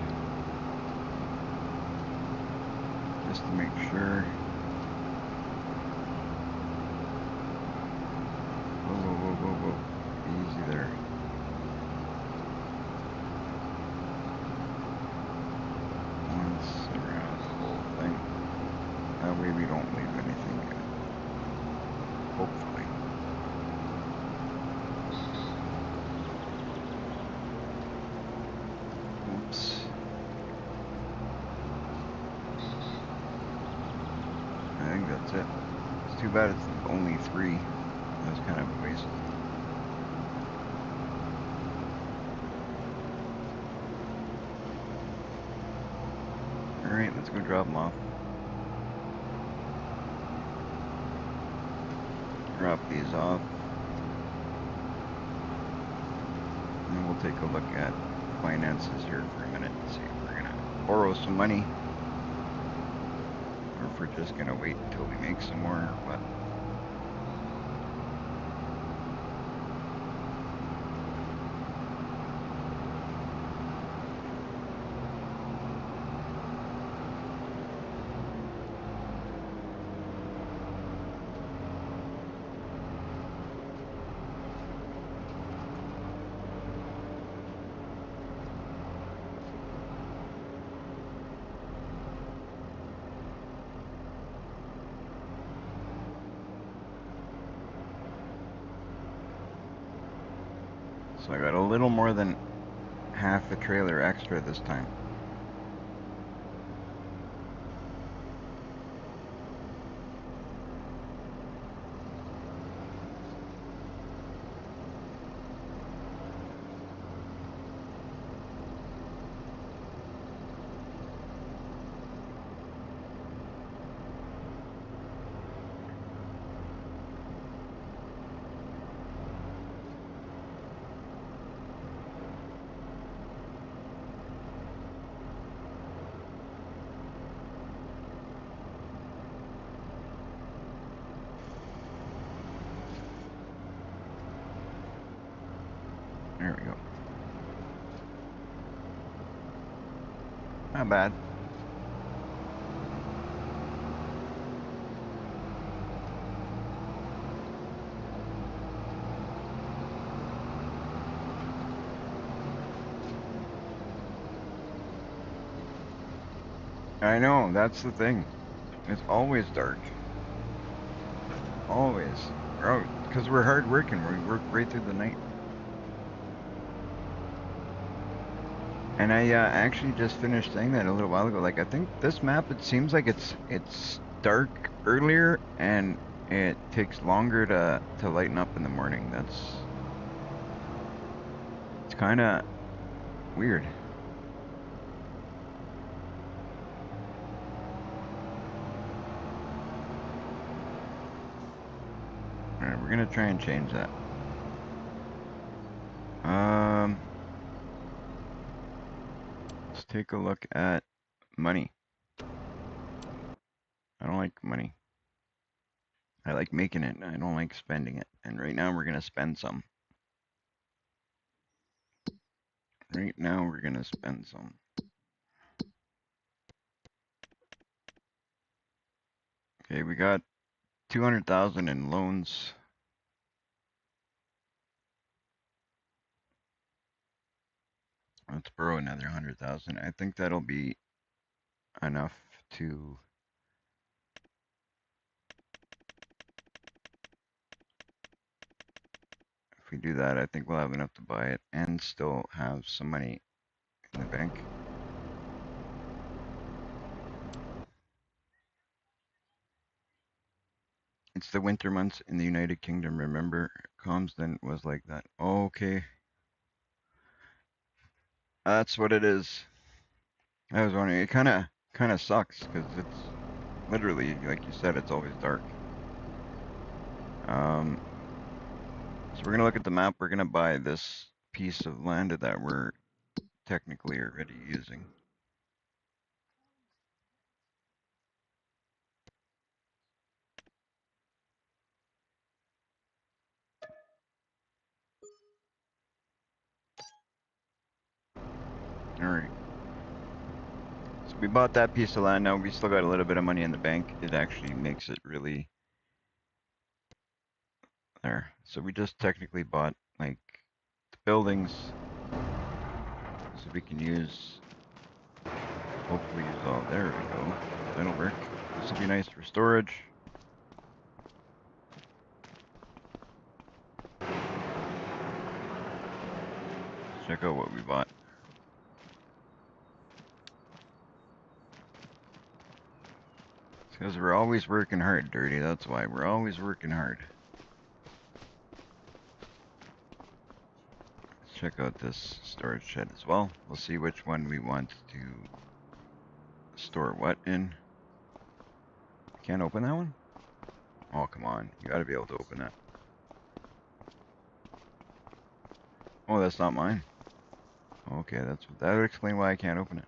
just to make sure. Whoa. Easy there. Once around the whole thing. That way we don't leave anything in. Hopefully. Oops. I think that's it. It's too bad it's only 3. That was kind of a waste. Alright, let's go drop them off. Drop these off. then we'll take a look at finances here for a minute and see if we're gonna borrow some money or if we're just gonna wait until we make some more or what. So I got a little more than half the trailer extra this time. There we go. Not bad. I know, that's the thing. It's always dark. Always. Because we're hard working. We work right through the night. And I actually just finished saying that a little while ago. Like, I think this map, it seems like it's dark earlier and it takes longer to lighten up in the morning. It's kind of weird. All right, we're gonna try and change that. Let's take a look at money. I don't like money. I like making it. I don't like spending it. And right now we're gonna spend some. Right now we're gonna spend some. Okay, we got 200,000 in loans. Let's borrow another 100,000. I think that'll be enough to. If we do that, I think we'll have enough to buy it and still have some money in the bank. It's the winter months in the United Kingdom. Remember, Comston was like that. Okay, that's what it is. I was wondering. It kind of sucks because it's literally, like you said, it's always dark. So we're gonna look at the map. We're gonna buy this piece of land that we're technically already using. All right. So we bought that piece of land. Now we still got a little bit of money in the bank. It actually makes it really there. So we just technically bought like the buildings, so we can use. Hopefully use all. There we go. That'll work. This will be nice for storage. Let's check out what we bought. Because we're always working hard, Dirty. That's why we're always working hard. Let's check out this storage shed as well. We'll see which one we want to store what in. Can't open that one? Oh, come on. You gotta be able to open that. Oh, that's not mine. Okay, that would explain why I can't open it.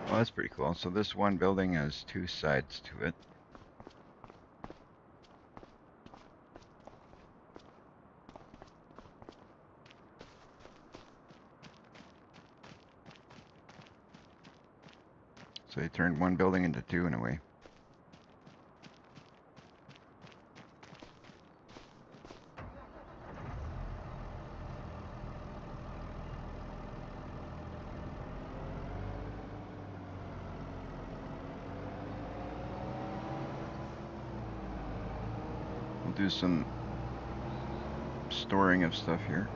Well, that's pretty cool. So this one building has two sides to it. So they turned one building into two in a way. We'll do some storing of stuff here.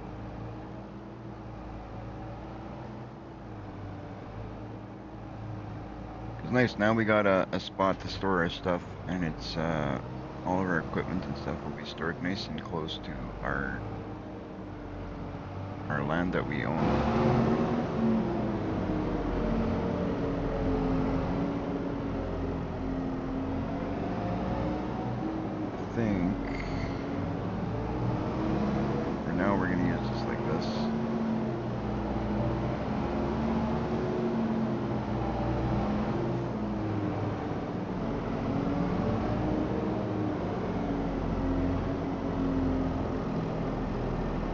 It's nice, now we got a spot to store our stuff, and it's all of our equipment and stuff will be stored nice and close to our land that we own. I think for now we're gonna use this like this.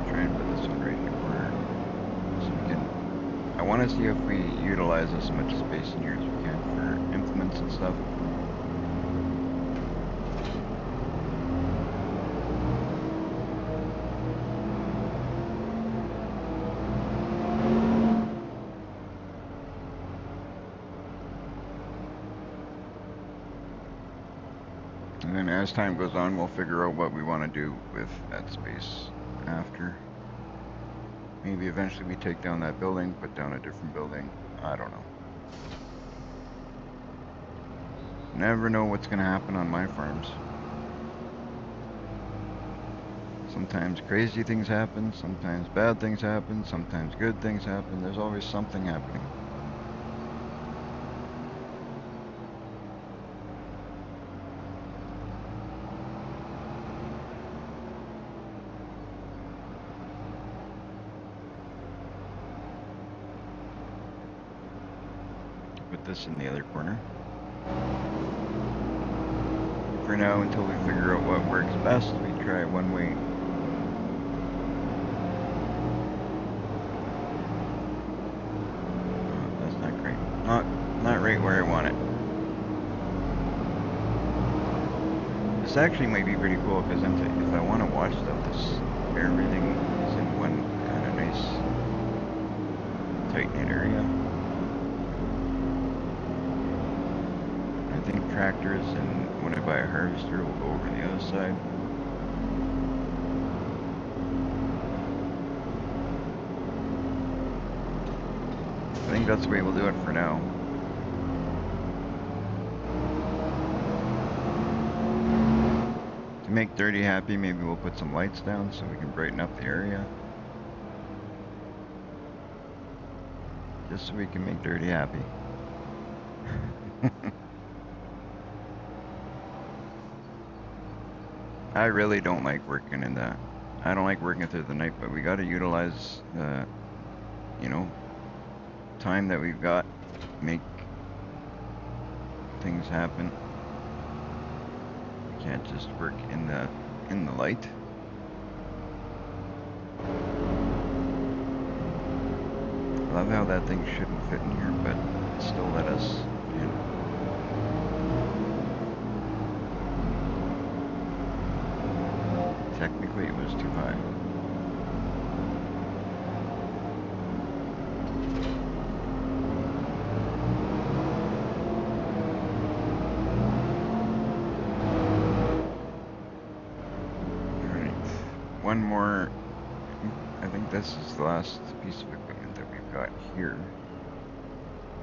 Try and put this one right in the corner so we can. I want to see if we utilize as much space in here as we can for implements and stuff. And then as time goes on, we'll figure out what we want to do with that space after. Maybe eventually we take down that building, put down a different building. I don't know. Never know what's going to happen on my farms. Sometimes crazy things happen, sometimes bad things happen, sometimes good things happen. There's always something happening. Put this in the other corner. For now, until we figure out what works best, we try one way. That's not great. Not right where I want it. This actually might be pretty cool because if I want to watch stuff, everything is in one kind of nice tight knit area. I think tractors and when I buy a harvester will go over the other side. I think that's the way we'll do it for now. To make Dirty happy, maybe we'll put some lights down so we can brighten up the area. Just so we can make Dirty happy. I really don't like working in that. I don't like working through the night, but we gotta utilize the, time that we've got, make things happen. We can't just work in the light. I love how that thing shouldn't fit in here, but it still let us in. Technically, it was too high. One more. I think this is the last piece of equipment that we've got here.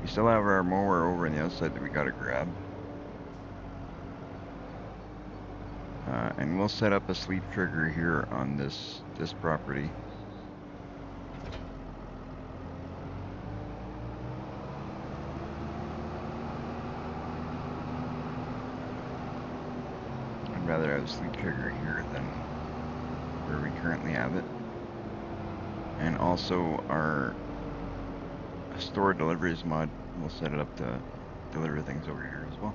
We still have our mower over on the outside that we gotta grab. And we'll set up a sleep trigger here on this property. rather have Sleep Trigger here than where we currently have it. And also our store deliveries mod will set it up to deliver things over here as well.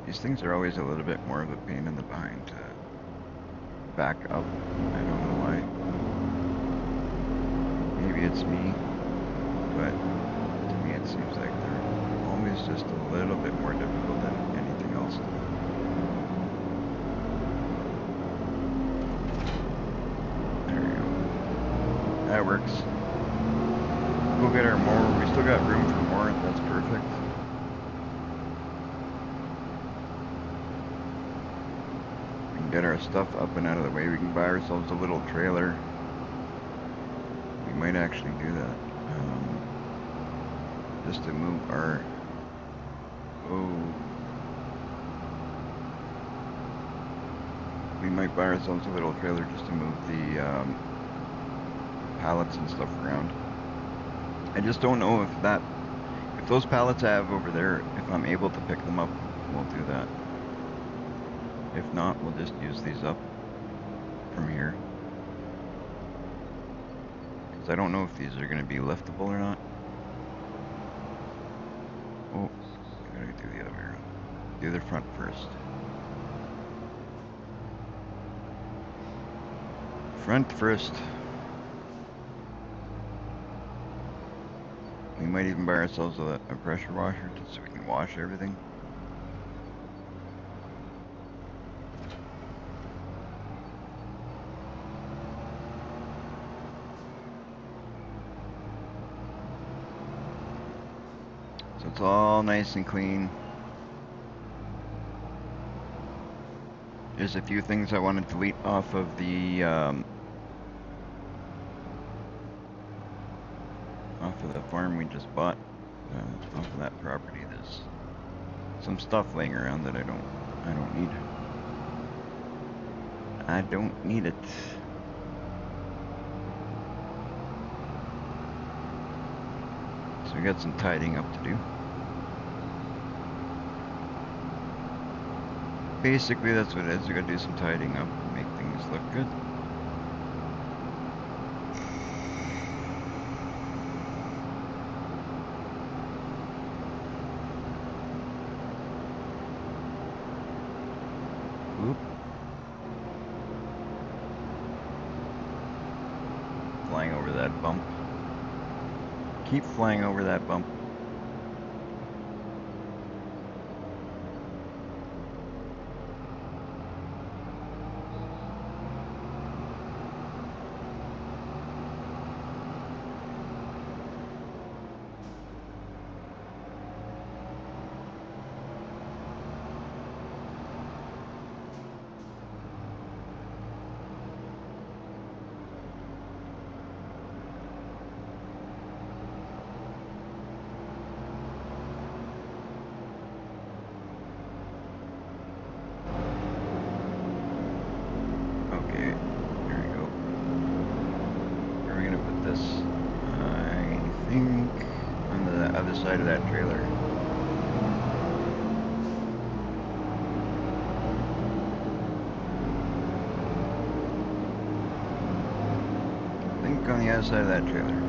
These things are always a little bit more of a pain in the behind to back up. I don't know why. Maybe it's me, but to me it seems like they're always just a little bit more difficult than anything else. There we go. That works. We'll get our more. We still got room for more. That's perfect. Get our stuff up and out of the way. We can buy ourselves a little trailer. We might actually do that. Just to move our... We might buy ourselves a little trailer just to move the pallets and stuff around. I just don't know if those pallets I have over there, if I'm able to pick them up, we'll do that. If not, we'll just use these up from here. Because I don't know if these are going to be liftable or not. Oh, I gotta do the other way around. Do the front first. Front first. We might even buy ourselves a pressure washer just so we can wash everything. So it's all nice and clean. There's a few things I want to delete off of the farm we just bought. Off of that property, there's some stuff laying around that I don't need. I don't need it. So we got some tidying up to do. Basically, that's what it is. We gotta do some tidying up and make things look good. Oop. Flying over that bump. Keep flying over that bump. Side of that trailer. I think on the other side of that trailer.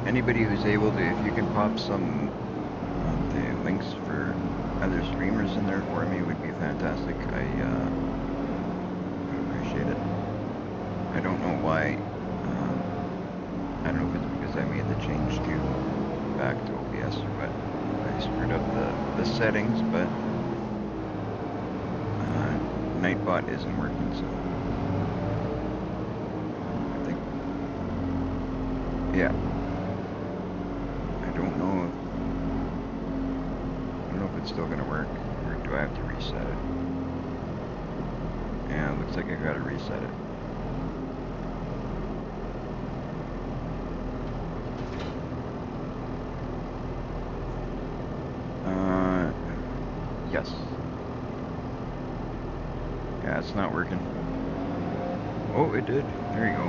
Anybody who's able to, if you can pop some of the links for other streamers in there for me, would be fantastic. I appreciate it. I don't know why. I don't know if it's because I made the change to back to OBS or what. I screwed up the settings, but Nightbot isn't working, so I think, yeah. I don't know if it's still gonna work, or do I have to reset it? Yeah, it looks like I gotta reset it. Yes. Yeah, it's not working. Oh, it did. There you go.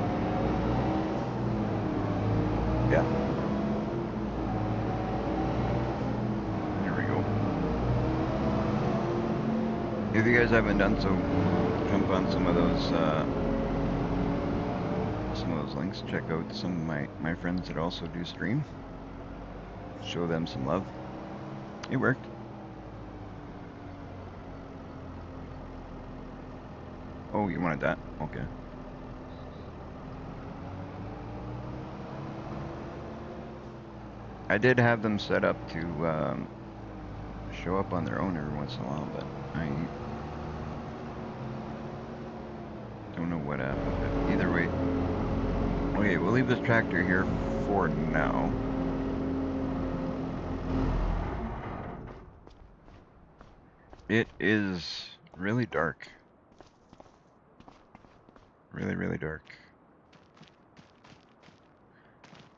Yeah. There we go. If you guys haven't done so, jump on some of those links. Check out some of my friends that also do stream. Show them some love. It worked. Oh, you wanted that? Okay. I did have them set up to show up on their own every once in a while, but I don't know what happened. But either way, okay, we'll leave this tractor here for now. It is really dark. Really, really dark.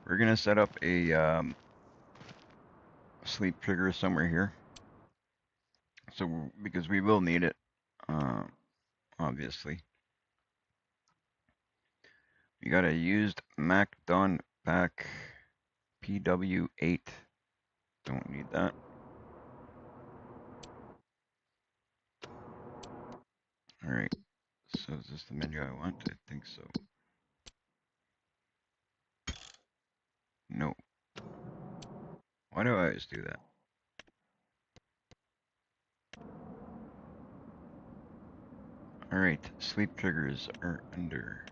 We're gonna set up a sleep trigger somewhere here. So, because we will need it, obviously. We got a used MacDon pack PW8. Don't need that. Alright, so is this the menu I want? I think so. No. Why do I always do that? Alright, sleep triggers are under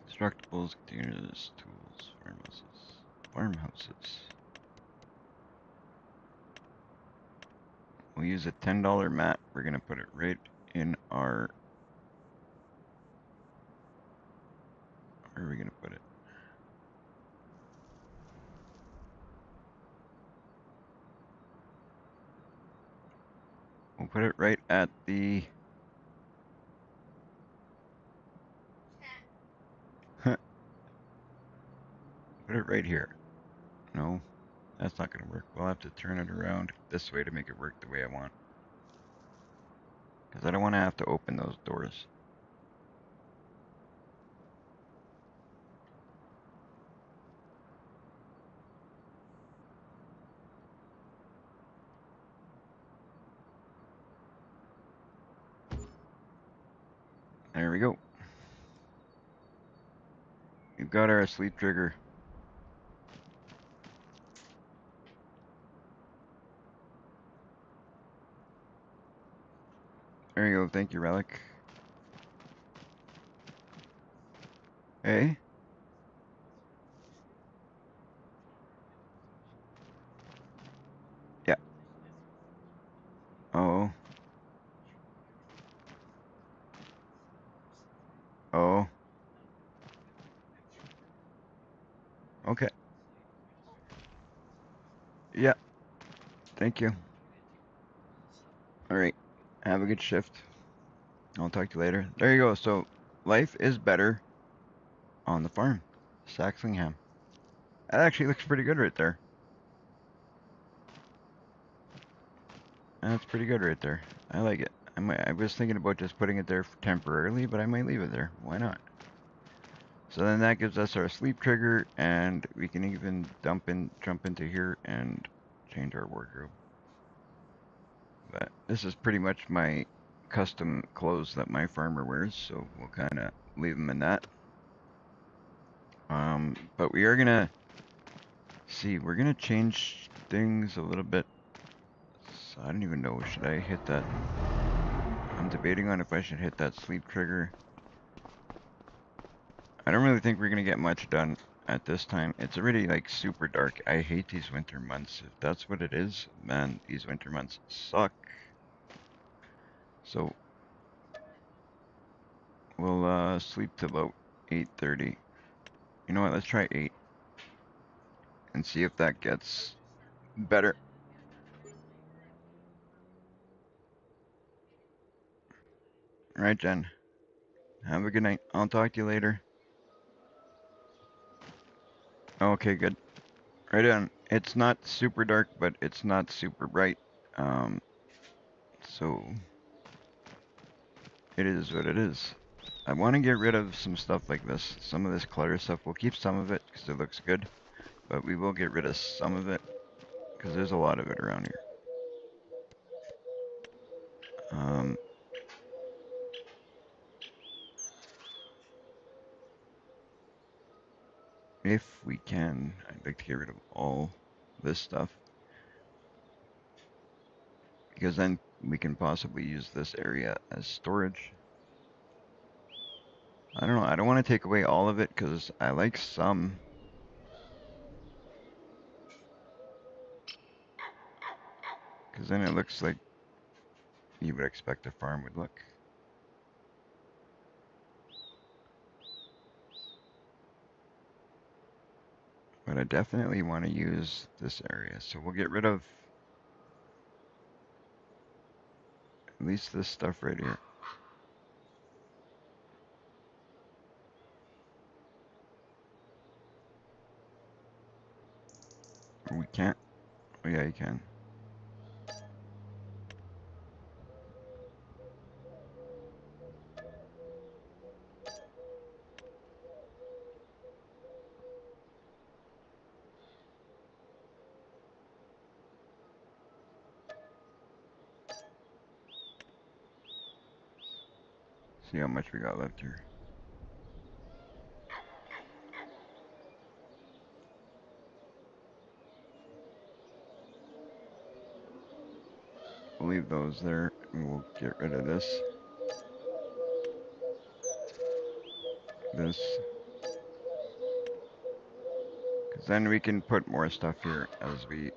constructibles, containers, tools, farmhouses. Farmhouses. We'll use a $10 mat. We're gonna put it right in our. Where are we gonna put it? We'll put it right at the. Put it right here. No, that's not gonna work. We'll have to turn it around this way to make it work the way I want. Because I don't want to have to open those doors. There we go. We've got our sleep trigger. There you go. Thank you, Relic. Hey? Yeah. Oh. Oh. Okay. Yeah. Thank you. Alright. Have a good shift. I'll talk to you later. There you go. So, life is better on the farm. Saxlingham. That actually looks pretty good right there. That's pretty good right there. I like it. I was thinking about just putting it there temporarily, but I might leave it there. Why not? So then that gives us our sleep trigger, and we can even jump into here and change our wardrobe. But this is pretty much my custom clothes that my farmer wears, so we'll kind of leave them in that. But we are gonna see. We're gonna change things a little bit. So I don't even know. Should I hit that? I'm debating on if I should hit that sleep trigger. I don't really think we're gonna get much done at this time. It's already like super dark. I hate these winter months. If that's what it is, man, these winter months suck. So we'll sleep till about 8:30. You know what? Let's try 8 and see if that gets better. All right, Jen. Have a good night. I'll talk to you later. Okay, good. Right on. It's not super dark, but it's not super bright. Um, so it is what it is. I want to get rid of some stuff like this. Some of this clutter stuff. We'll keep some of it because it looks good, but we will get rid of some of it because there's a lot of it around here. If we can, I'd like to get rid of all this stuff because then we can possibly use this area as storage. I don't know. I don't want to take away all of it because I like some. Because then it looks like you would expect a farm would look. But I definitely want to use this area. So we'll get rid of at least this stuff right here. Or we can't. Oh yeah, you can. See how much we got left here. We'll leave those there and we'll get rid of this. This. Because then we can put more stuff here as we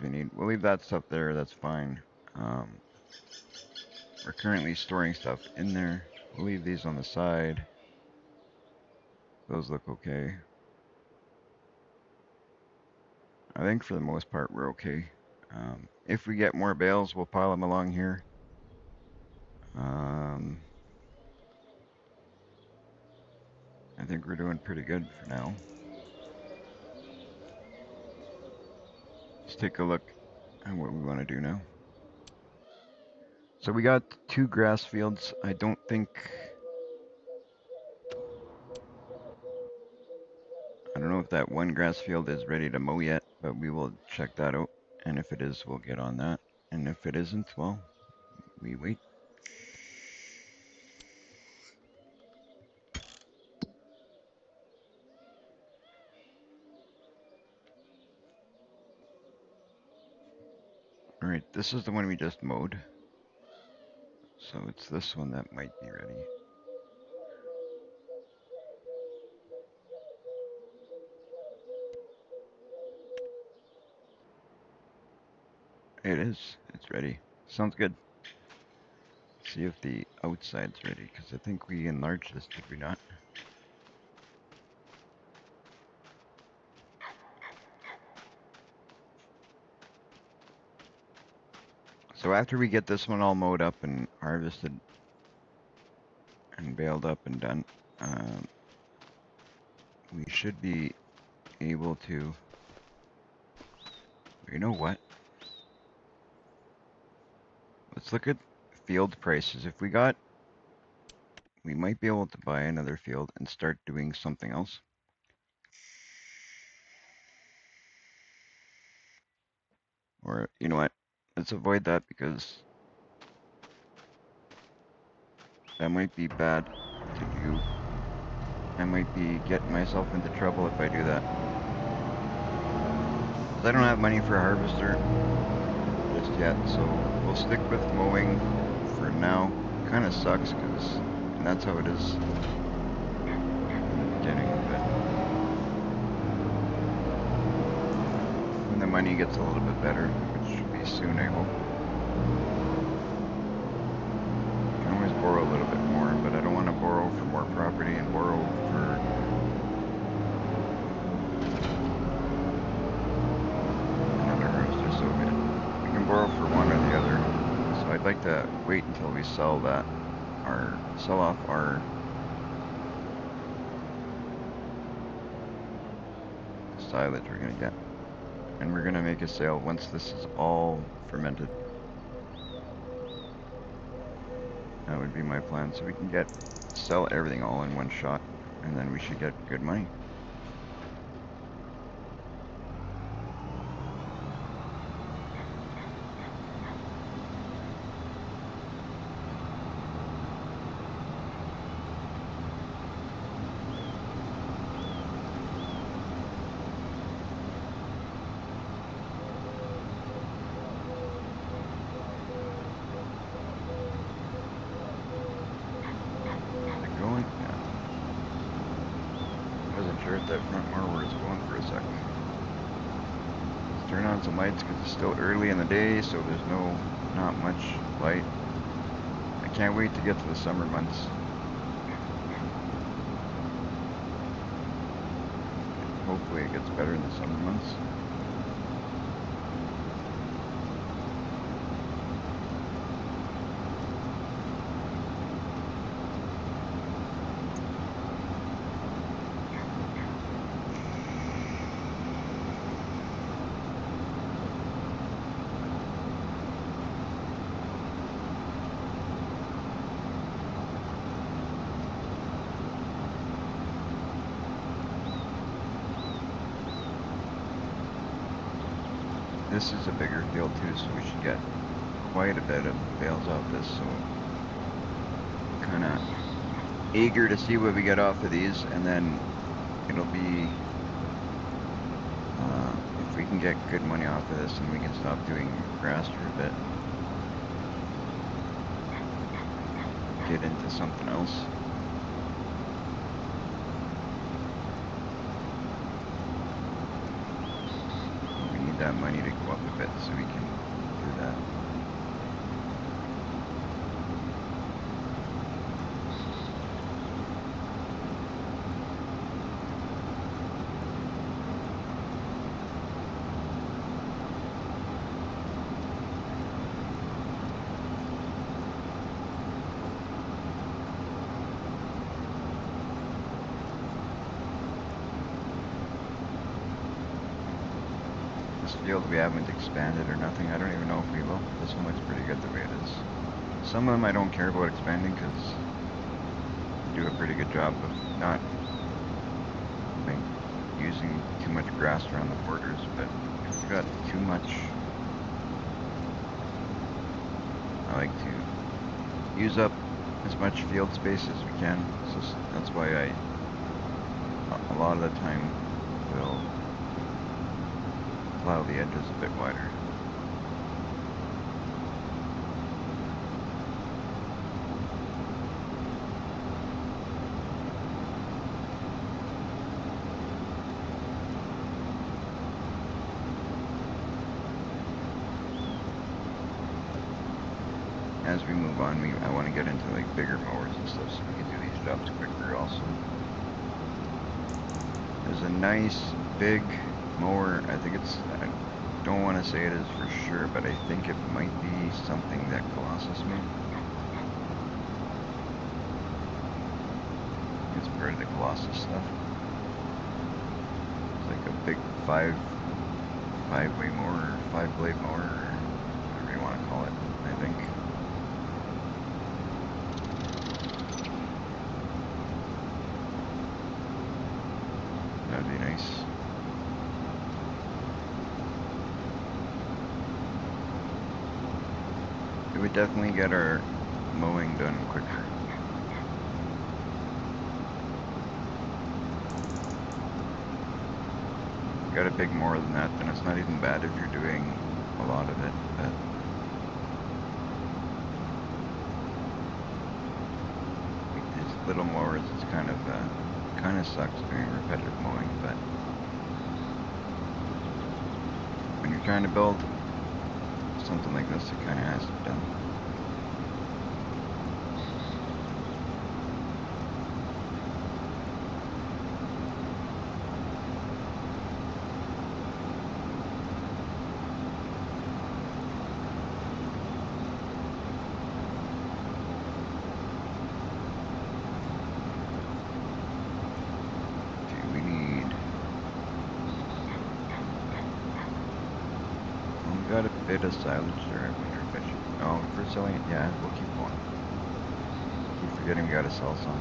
need. We'll leave that stuff there, that's fine. We're currently storing stuff in there. We'll leave these on the side. Those look okay. I think for the most part we're okay. If we get more bales, we'll pile them along here. I think we're doing pretty good for now. Let's take a look at what we want to do now. So we got 2 grass fields. I don't know if that one grass field is ready to mow yet, but we will check that out. And if it is, we'll get on that. And if it isn't, well, we wait. All right, this is the one we just mowed. So it's this one that might be ready. It is. It's ready. Sounds good. See if the outside's ready, because I think we enlarged this, did we not? So after we get this one all mowed up and harvested and baled up and done, we should be able to, you know what? Let's look at field prices. If we might be able to buy another field and start doing something else. Or, you know what? Let's avoid that because that might be bad to do. I might be getting myself into trouble if I do that. Because I don't have money for a harvester just yet, so we'll stick with mowing for now. Kind of sucks because that's how it is. money gets a little bit better, which should be soon, I hope. I can always borrow a little bit more, but I don't want to borrow for more property and borrow for another house just so we can borrow for one or the other. So I'd like to wait until we sell off our silage we're gonna get. And we're gonna make a sale once this is all fermented. That would be my plan, so we can sell everything all in one shot, and then we should get good money. Sure if that front mower is going for a second. Let's turn on some lights because it's still early in the day, so there's not much light. I can't wait to get to the summer months. Hopefully it gets better in the summer months. This is a bigger field too, so we should get quite a bit of bales off this, so kind of eager to see what we get off of these, and then it'll be, if we can get good money off of this and we can stop doing grass for a bit, get into something else. That money to go up a bit so we can do that. Field we haven't expanded or nothing. I don't even know if we will. This one looks pretty good the way it is. Some of them I don't care about expanding because they do a pretty good job of not like using too much grass around the borders, but if it's got too much, I like to use up as much field space as we can. So that's why a lot of the time will plow the edges a bit wider. As we move on, I want to get into like bigger mowers and stuff so we can do these jobs quicker also. There's a nice big mower. I think I don't want to say it is for sure, but I think it might be something that Colossus made. It's part of the Colossus stuff. It's like a big five-way mower, 5-blade mower, or whatever you want to call it, I think. That'd be nice. It would definitely get our mowing done quicker. If you got a big mower than that, then it's not even bad if you're doing a lot of it, but like these little mowers, it's kind of sucks doing repetitive mowing, but when kind of build, something like this, it kind of has to be done. Got a bit of silage there. I wonder if I should. No, if we're selling it, yeah, we'll keep going. Keep forgetting we gotta sell some.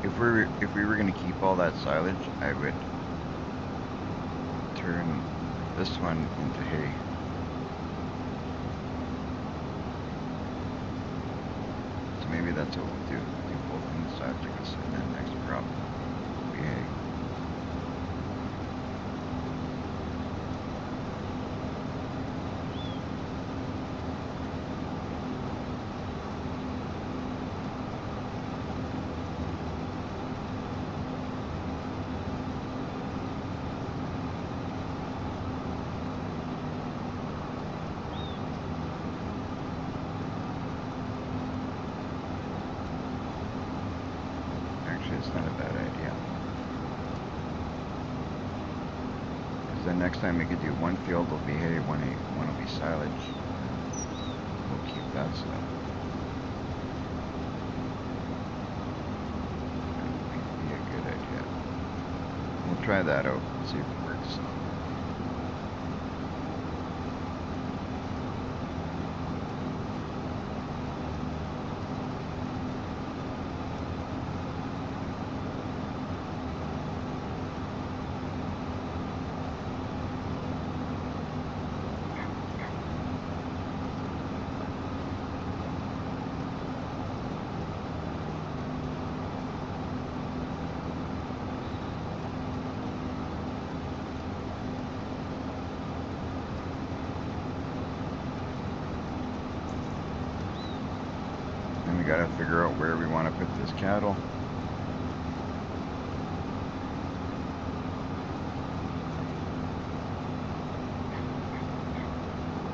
If we were gonna keep all that silage, I would turn this one into hay. So maybe that's what we'll do. Do both in the silage, I guess, and then next crop will be hay. It's not a bad idea. Because then next time we could do one field will be hay, one will be silage. We'll keep that stuff. That would be a good idea. We'll try that out and see if it works. We gotta figure out where we want to put this cattle.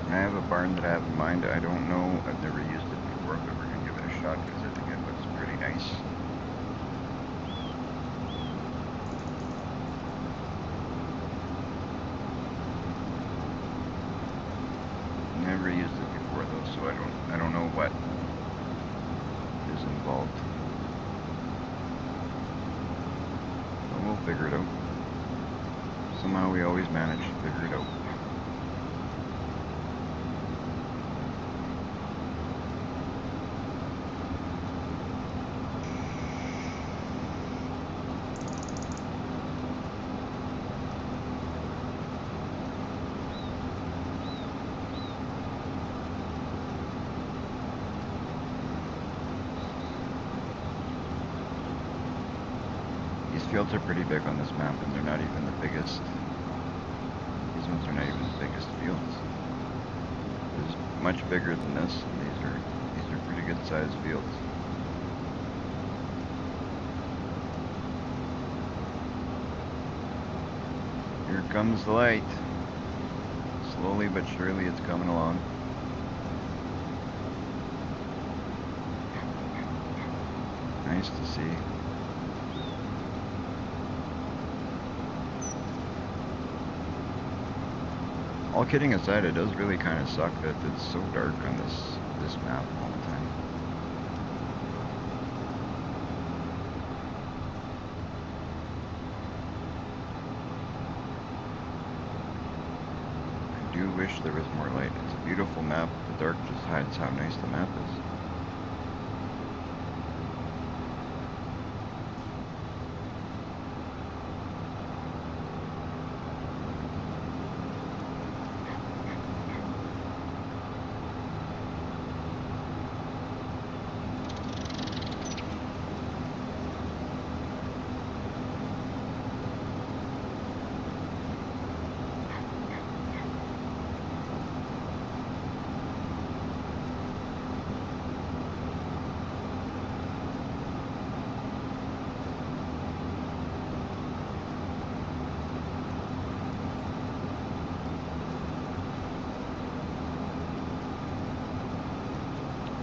I have a barn that I have in mind. I don't know, I've never used it before, but we're gonna give it a shot because I think it looks pretty nice. Never used it before though, so I don't know what is involved. But we'll figure it out. Somehow we always manage to figure it out. Fields are pretty big on this map, and they're not even the biggest. These ones are not even the biggest fields. This is much bigger than this, and these are pretty good sized fields. Here comes the light. Slowly but surely it's coming along. Nice to see. All kidding aside, it does really kind of suck that it's so dark on this map all the time. I do wish there was more light. It's a beautiful map. The dark just hides how nice the map is.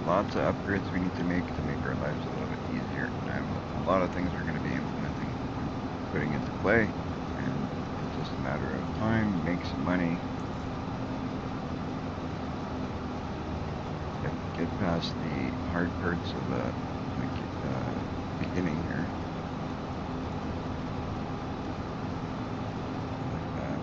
lots of upgrades we need to make our lives a little bit easier. A lot of things we're going to be implementing, putting into play, and it's just a matter of time, make some money, get past the hard parts of the beginning here. Like that.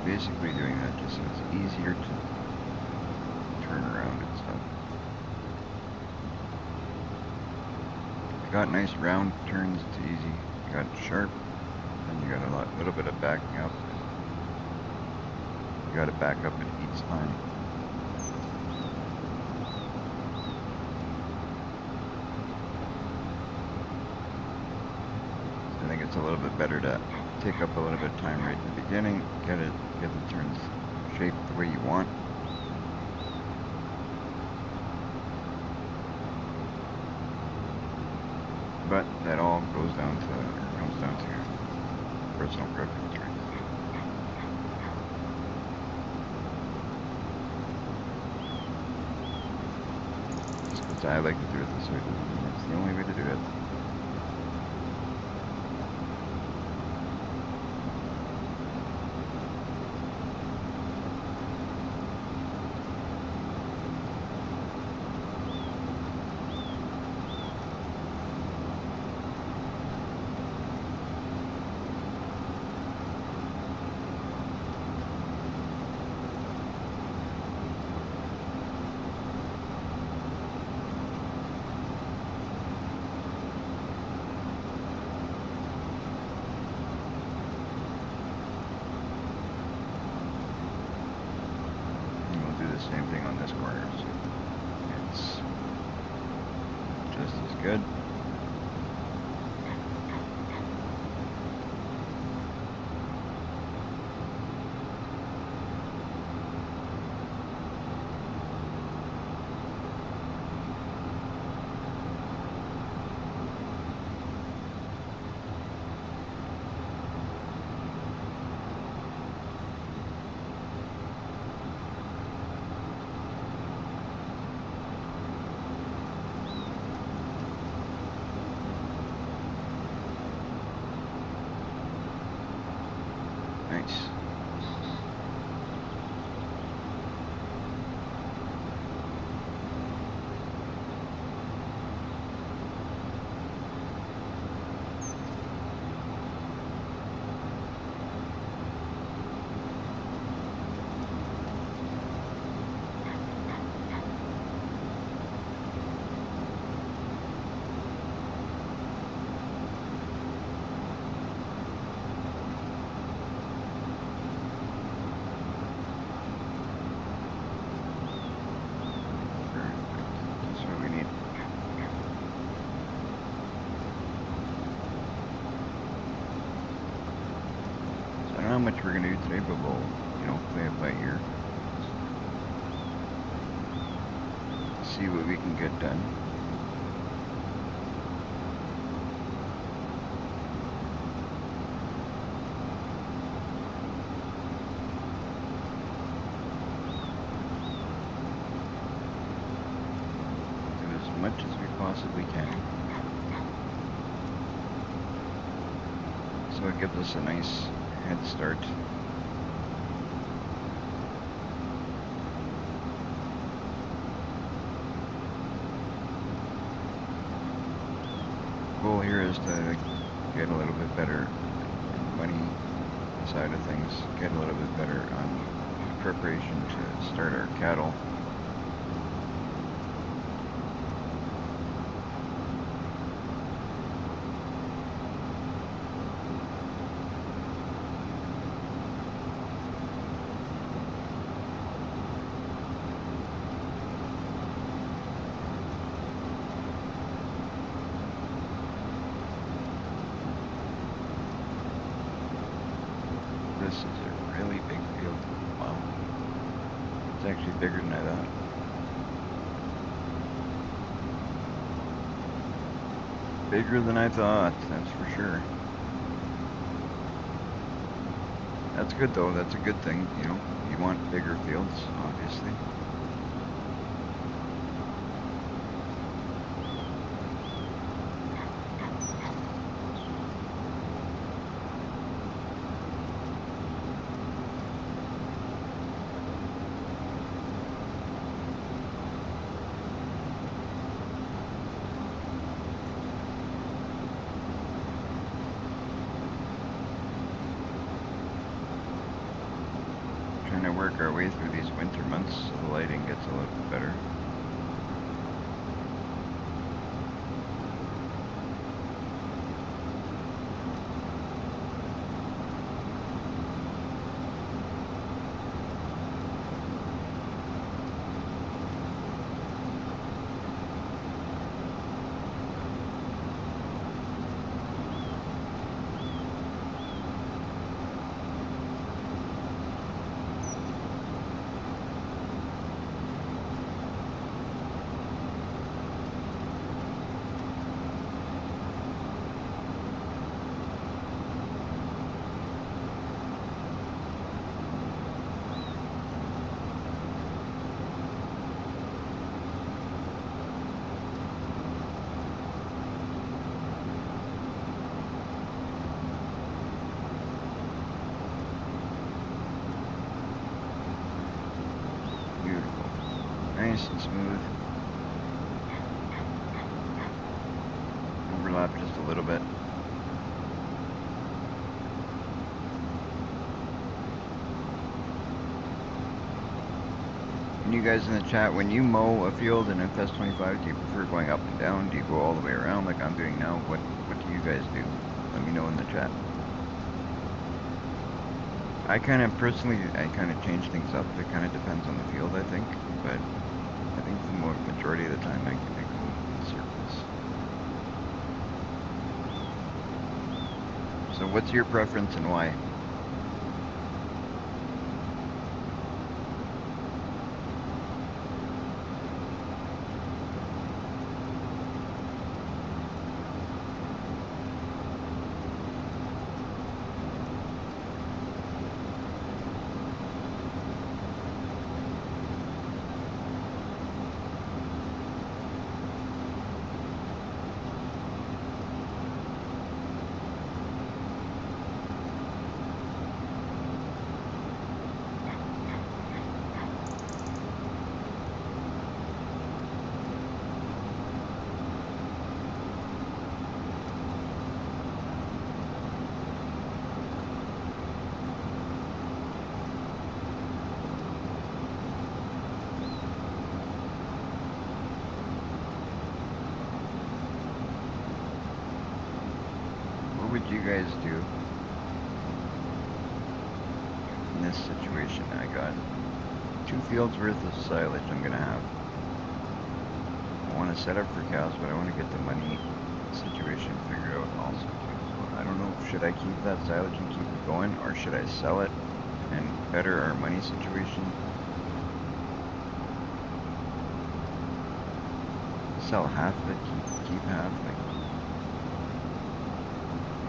Basically doing that just so it's easier to turn around and stuff. You got nice round turns, it's easy. You got sharp, and you got a little bit of backing up. You got to back up at each time. So I think it's a little bit better to take up a little bit of time right in the beginning, get the turns shaped the way you want. But that all comes down to personal preference, right? Just because I like to do it this way doesn't mean it's the only way to do it. Same thing on this corner, so it's just as good. Nice. How much we're gonna do today, but we'll, play it by ear. See what we can get done. Do as much as we possibly can. So it gives us a nice head start. Goal here is to get a little bit better money side of things, get a little bit better on preparation to start our cattle. This is a really big field. Wow. It's actually bigger than I thought. Bigger than I thought, that's for sure. That's good though, that's a good thing, you know. You want bigger fields, obviously. Trying to work our way through these winter months so the lighting gets a little bit better. Beautiful. Nice and smooth. Overlap just a little bit. And you guys in the chat, when you mow a field in FS25, do you prefer going up and down? Do you go all the way around like I'm doing now? What do you guys do? Let me know in the chat. I kind of personally, change things up. It kind of depends on the field, I think. But I think the majority of the time I go in circles. So what's your preference and why? What would you guys do in this situation? I got 2 fields worth of silage I'm gonna have. I want to set up for cows, but I want to get the money situation figured out also too. So I don't know, should I keep that silage and keep it going, or should I sell it and better our money situation? Sell half of it, keep half. Like,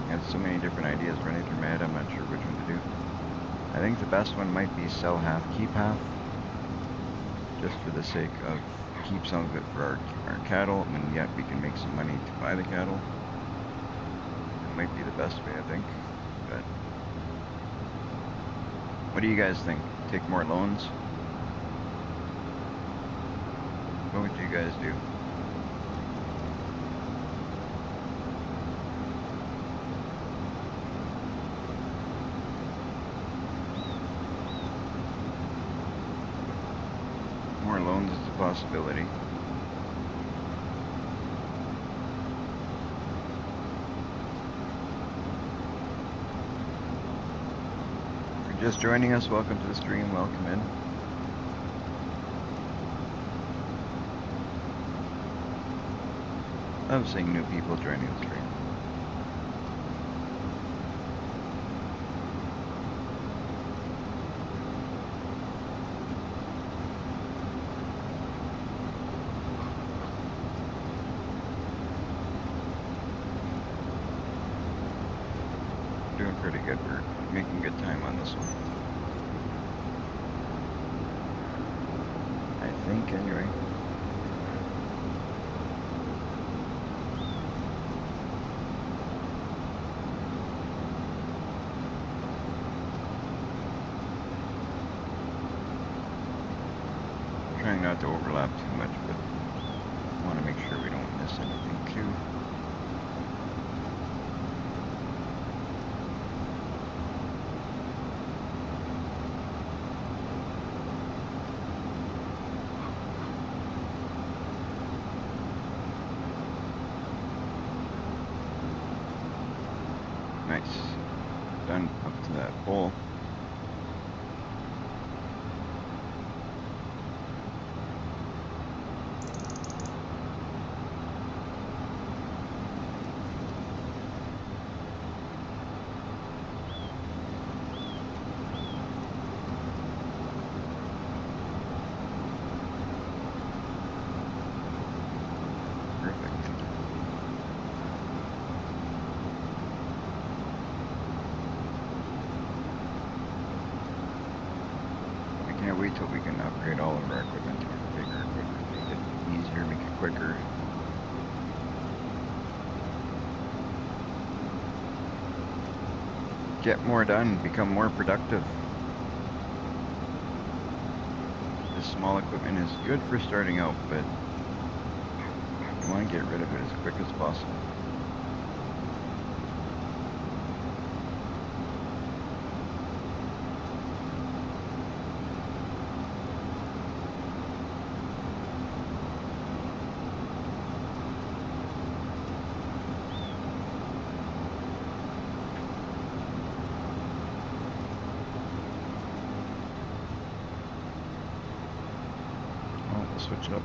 I have so many different ideas running through my head, I'm not sure which one to do. I think the best one might be sell half, keep half, just for the sake of keep some of it for our cattle, and yet we can make some money to buy the cattle. That might be the best way, I think. But what do you guys think? Take more loans? What would you guys do? More loans is a possibility. If you're just joining us, welcome to the stream, welcome in. I'm seeing new people joining the stream. time on this one. I think, anyway. Trying not to overlap too much, but want to make sure we don't miss anything too. Nice. Done up to that pole. Can't wait till we can upgrade all of our equipment to get bigger equipment, make it easier, make it quicker. Get more done, become more productive. This small equipment is good for starting out, but you want to get rid of it as quick as possible. Switch up.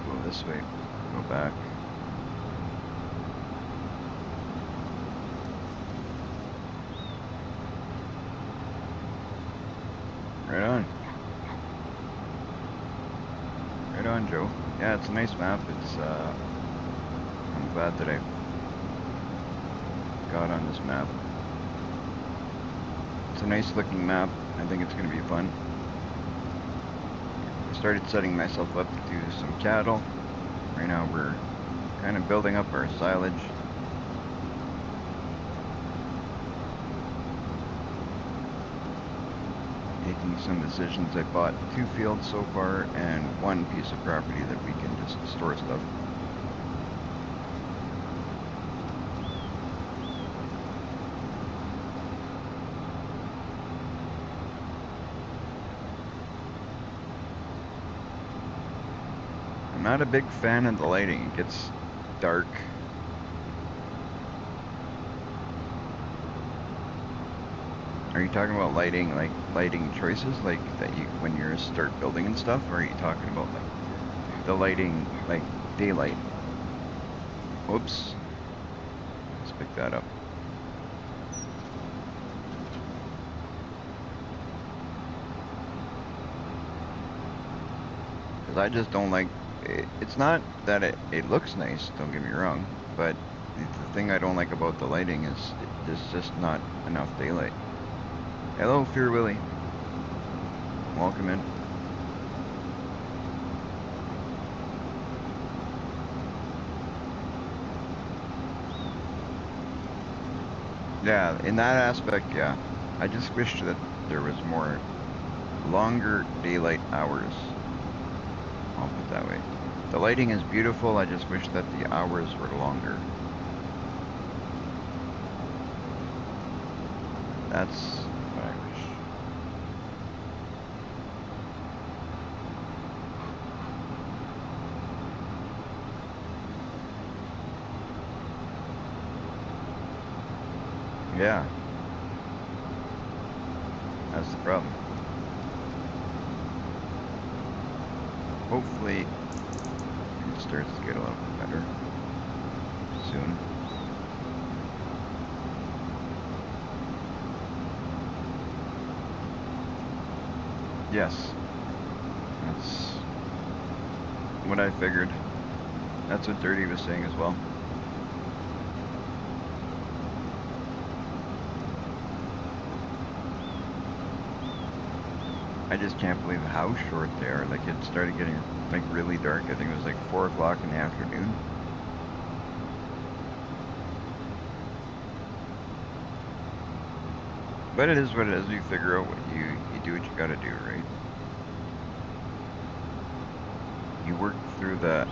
Go this way. Go back. Right on. Right on, Joe. Yeah, it's a nice map. It's I'm glad that I got on this map. It's a nice looking map. I think it's gonna be fun. Started setting myself up to do some cattle. Right now we're kind of building up our silage. Making some decisions. I bought 2 fields so far and 1 piece of property that we can just store stuff. I'm not a big fan of the lighting. It gets dark. Are you talking about lighting, like lighting choices, like that you when you start building and stuff, or are you talking about like the lighting, like daylight? Oops. Let's pick that up. Because I just don't like. It's not that it looks nice, don't get me wrong, but the thing I don't like about the lighting is there's just not enough daylight. Hello, Fear Willie. Welcome in. Yeah, in that aspect, yeah. I just wish that there was more longer daylight hours. I'll put it that way. The lighting is beautiful, I just wish that the hours were longer. That's what I wish. Yeah. That's the problem. Hopefully it starts to get a little bit better soon. Yes. That's what I figured. That's what Dirty was saying as well. I just can't believe how short they are. Like, it started getting, like, really dark. I think it was, like, 4 o'clock in the afternoon. But it is what it is. You figure out what you do what you gotta do, right? You work through the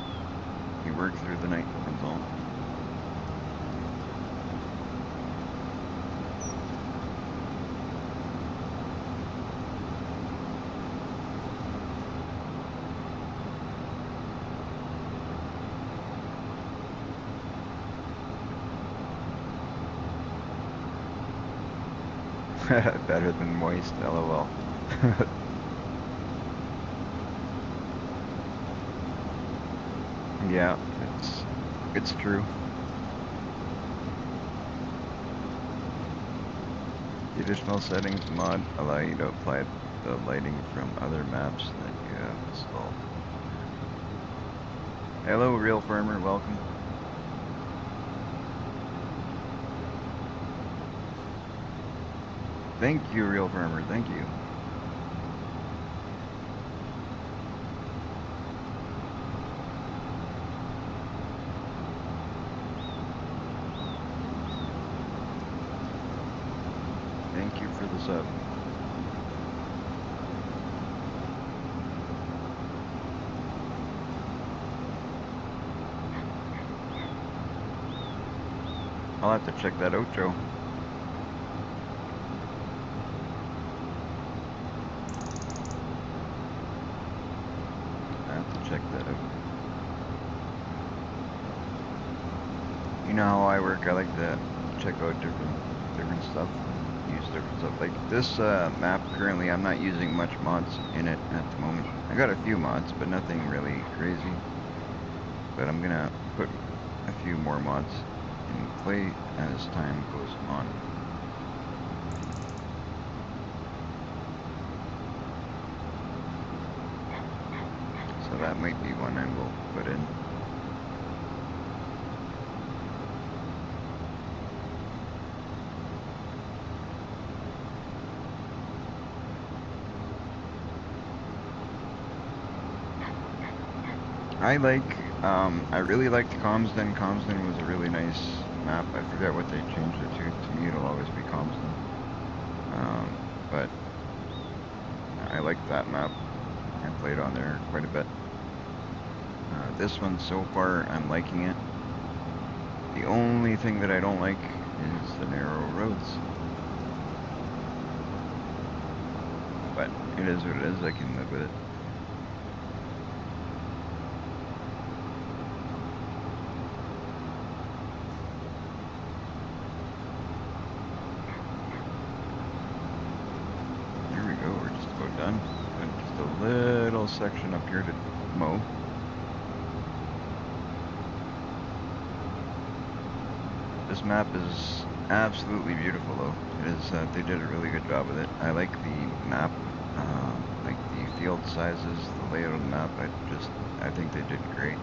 night, that's all. Better than moist, lol. Yeah, it's true. The additional settings mod allow you to apply the lighting from other maps that you have installed. Hello, Real Farmer, welcome. Thank you, Real Farmer, thank you. Thank you for the sub. I'll have to check that out, Joe. I have to check that out. You know how I work, I like to check out different stuff, use different stuff. Like this map currently, I'm not using much mods in it at the moment. I got a few mods, but nothing really crazy. But I'm gonna put a few more mods in play as time goes on. So that might be one I will put in. I really liked Comsden. Comsden was a really nice map. I forget what they changed it to. To me, it'll always be Comsden. But I liked that map. I played on there quite a bit. This one, so far, I'm liking it. The only thing that I don't like is the narrow roads. But it is what it is. I can live with it. We're just about done. And just a little section up here to mow. This map is absolutely beautiful, though. It is. They did a really good job with it. I like the map, like the field sizes, the layout of the map. I think they did great.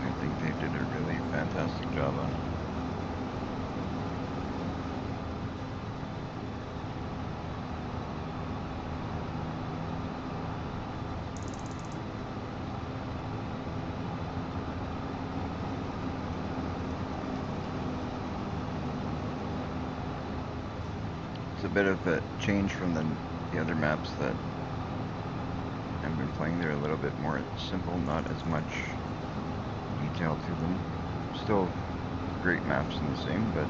I think they did a really fantastic job on it. A bit of a change from the other maps that I've been playing. They're a little bit more simple, not as much detail to them. Still great maps in the same, but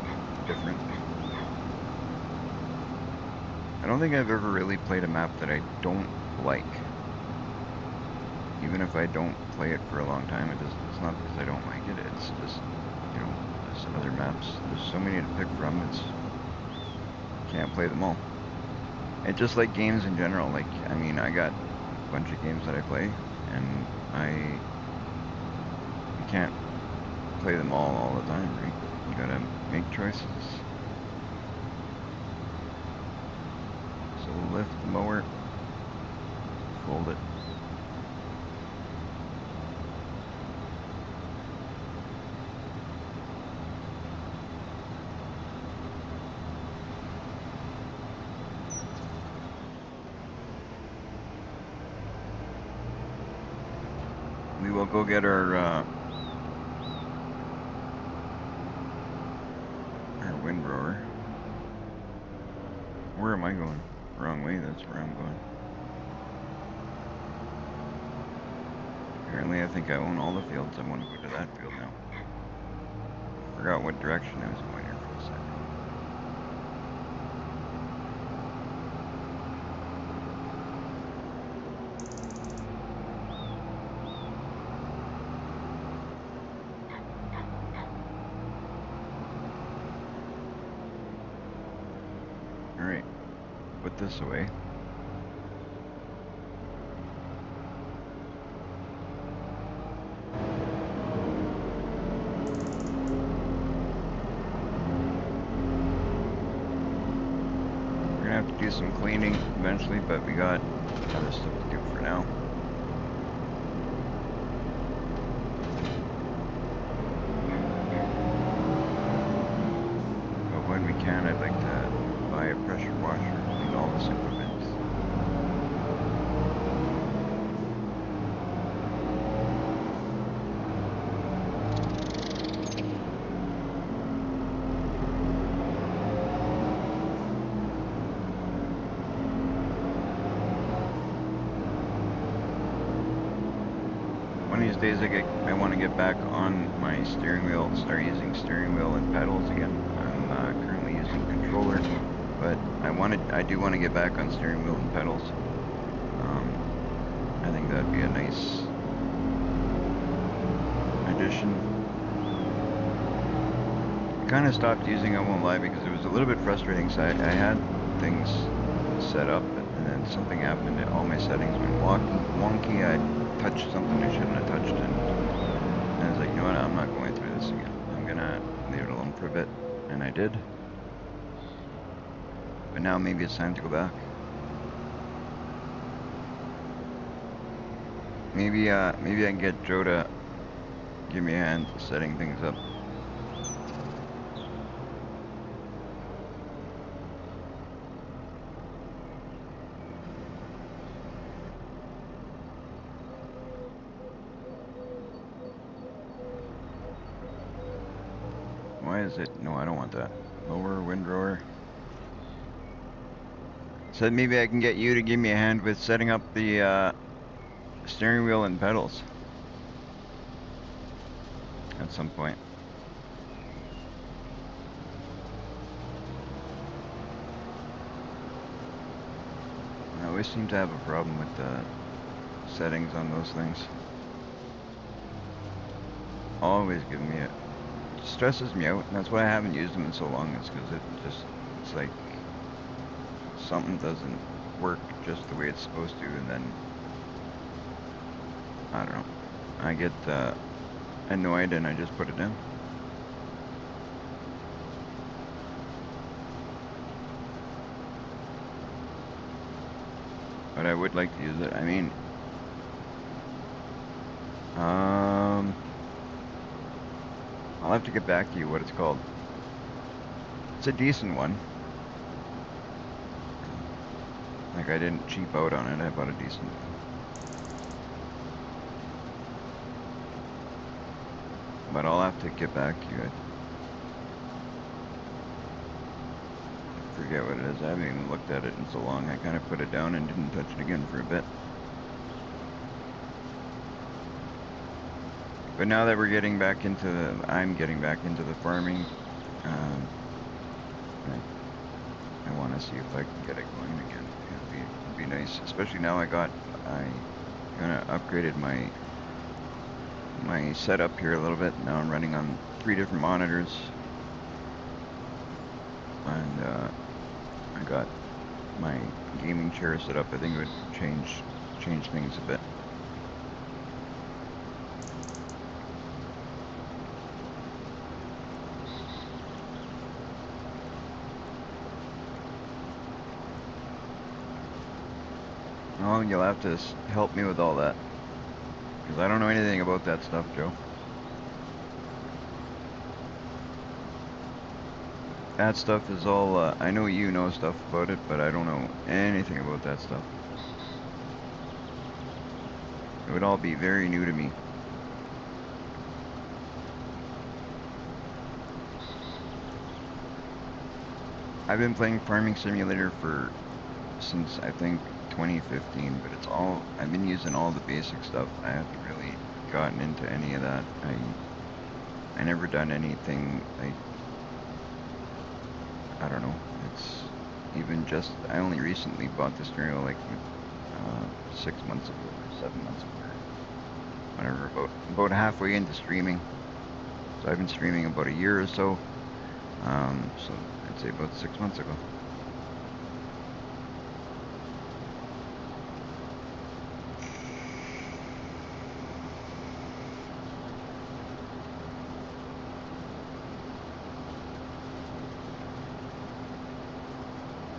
different. I don't think I've ever really played a map that I don't like. Even if I don't play it for a long time, it's not because I don't like it, it's just, you know, there's other maps. There's so many to pick from, can't play them all. It's just like games in general. Like, I mean, I got a bunch of games that I play, and you can't play them all the time, right? You gotta make choices. So lift the mower, fold it. we'll go get our windrower. Where am I going? Wrong way, that's where I'm going. Apparently I think I own all the fields. I want to go to that field now. Forgot what direction I was going here for a second. Alright, put this away. We're gonna have to do some cleaning eventually, but we got other stuff to do for now. But when we can, I'd like to buy a pressure washer and all this equipment. One of these days I want to get back on my steering wheel, start using steering wheel and pedals again. I'm currently using controller, but I do want to get back on steering wheel and pedals. I think that'd be a nice addition. I kind of stopped using, I won't lie, because it was a little bit frustrating. So I had things set up, and then something happened and all my settings went wonky. I touched something I shouldn't have touched, and I was like, you know what, I'm not going through this again. I'm gonna leave it alone for a bit, and I did. But now maybe it's time to go back. Maybe I can get Joe to give me a hand setting things up. Why is it? No, I don't want that. Lower windrower. Said maybe I can get you to give me a hand with setting up the steering wheel and pedals at some point. I always seem to have a problem with the settings on those things. Always giving me it stresses me out, and that's why I haven't used them in so long. Is because it's like something doesn't work just the way it's supposed to, and then I don't know, I get annoyed and I just put it down. But I would like to use it. I mean, I'll have to get back to you what it's called. It's a decent one. Like, I didn't cheap out on it, I bought a decent one. But I'll have to get back to you. I forget what it is. I haven't even looked at it in so long. I kind of put it down and didn't touch it again for a bit. But now that we're getting back into I'm getting back into the farming, I want to see if I can get it going again. It'd be nice, especially now I kind of upgraded my setup here a little bit. Now I'm running on 3 different monitors, and I got my gaming chair set up. I think it would change things a bit. Oh, you'll have to help me with all that, because I don't know anything about that stuff, Joe. That stuff is all, I know you know stuff about it, but I don't know anything about that stuff. It would all be very new to me. I've been playing Farming Simulator since I think 2015, but I've been using all the basic stuff. I haven't really gotten into any of that. I never done anything like, I don't know. It's even just I only recently bought this journal like 6 months ago or 7 months ago or whatever, about halfway into streaming. So I've been streaming about a year or so. So I'd say about 6 months ago.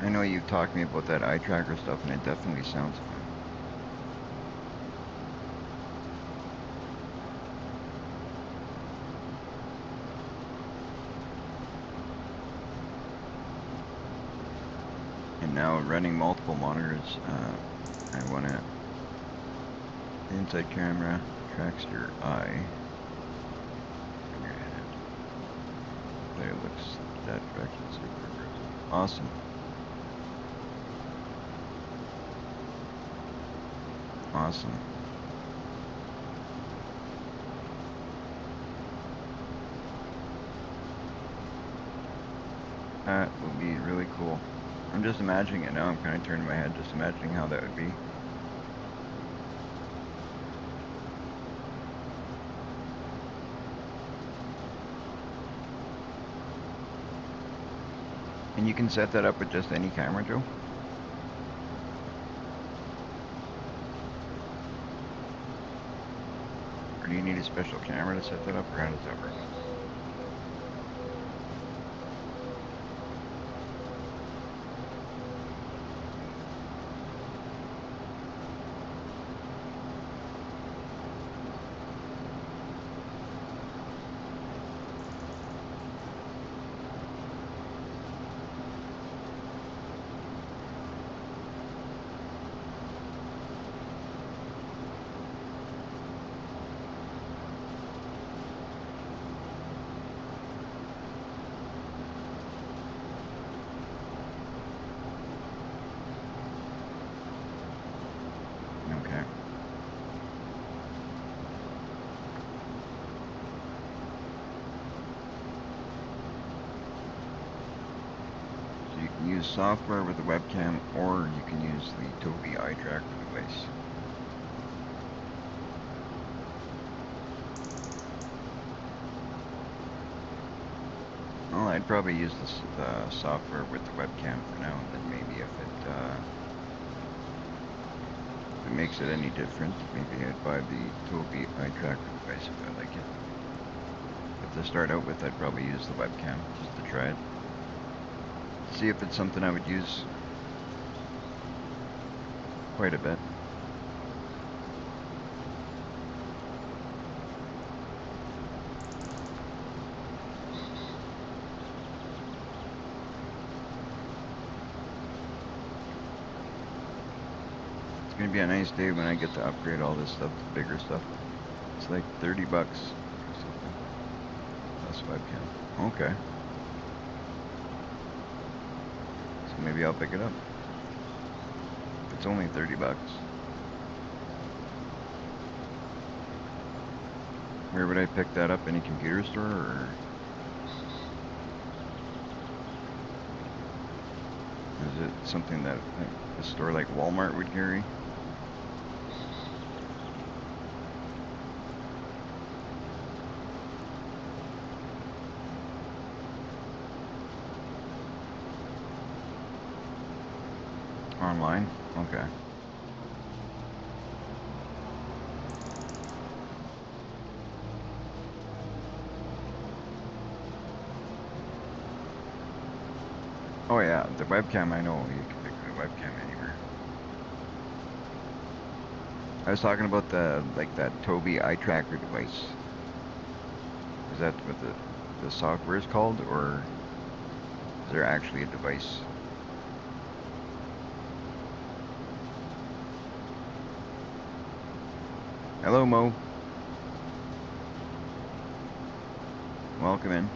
I know you've talked to me about that eye tracker stuff, and it definitely sounds fun. And now running multiple monitors, I want to, the inside camera tracks your eye from your head. The player looks that direction, super aggressive. Awesome. Awesome. That would be really cool. I'm just imagining it now. I'm kind of turning my head, just imagining how that would be. And you can set that up with just any camera, Joe? Or do you need a special camera to set that up, or how does that work? Okay. So you can use software with the webcam, or you can use the Tobii eye tracker device. Well, I'd probably use the software with the webcam for now, and then maybe if it makes it any different, maybe I'd buy the Tobii eye tracker device if I like it. But to start out with, I'd probably use the webcam just to try it. See if it's something I would use quite a bit. It's gonna be a nice day when I get to upgrade all this stuff to bigger stuff. It's like 30 bucks or something. Plus webcam. Okay. So maybe I'll pick it up. It's only 30 bucks. Where would I pick that up? Any computer store or is it something that a store like Walmart would carry? Online? Okay. Oh yeah, the webcam, I know you can pick the webcam anywhere. I was talking about that Tobii eye tracker device. Is that what the software is called, or is there actually a device? Hello, Mo. Welcome in.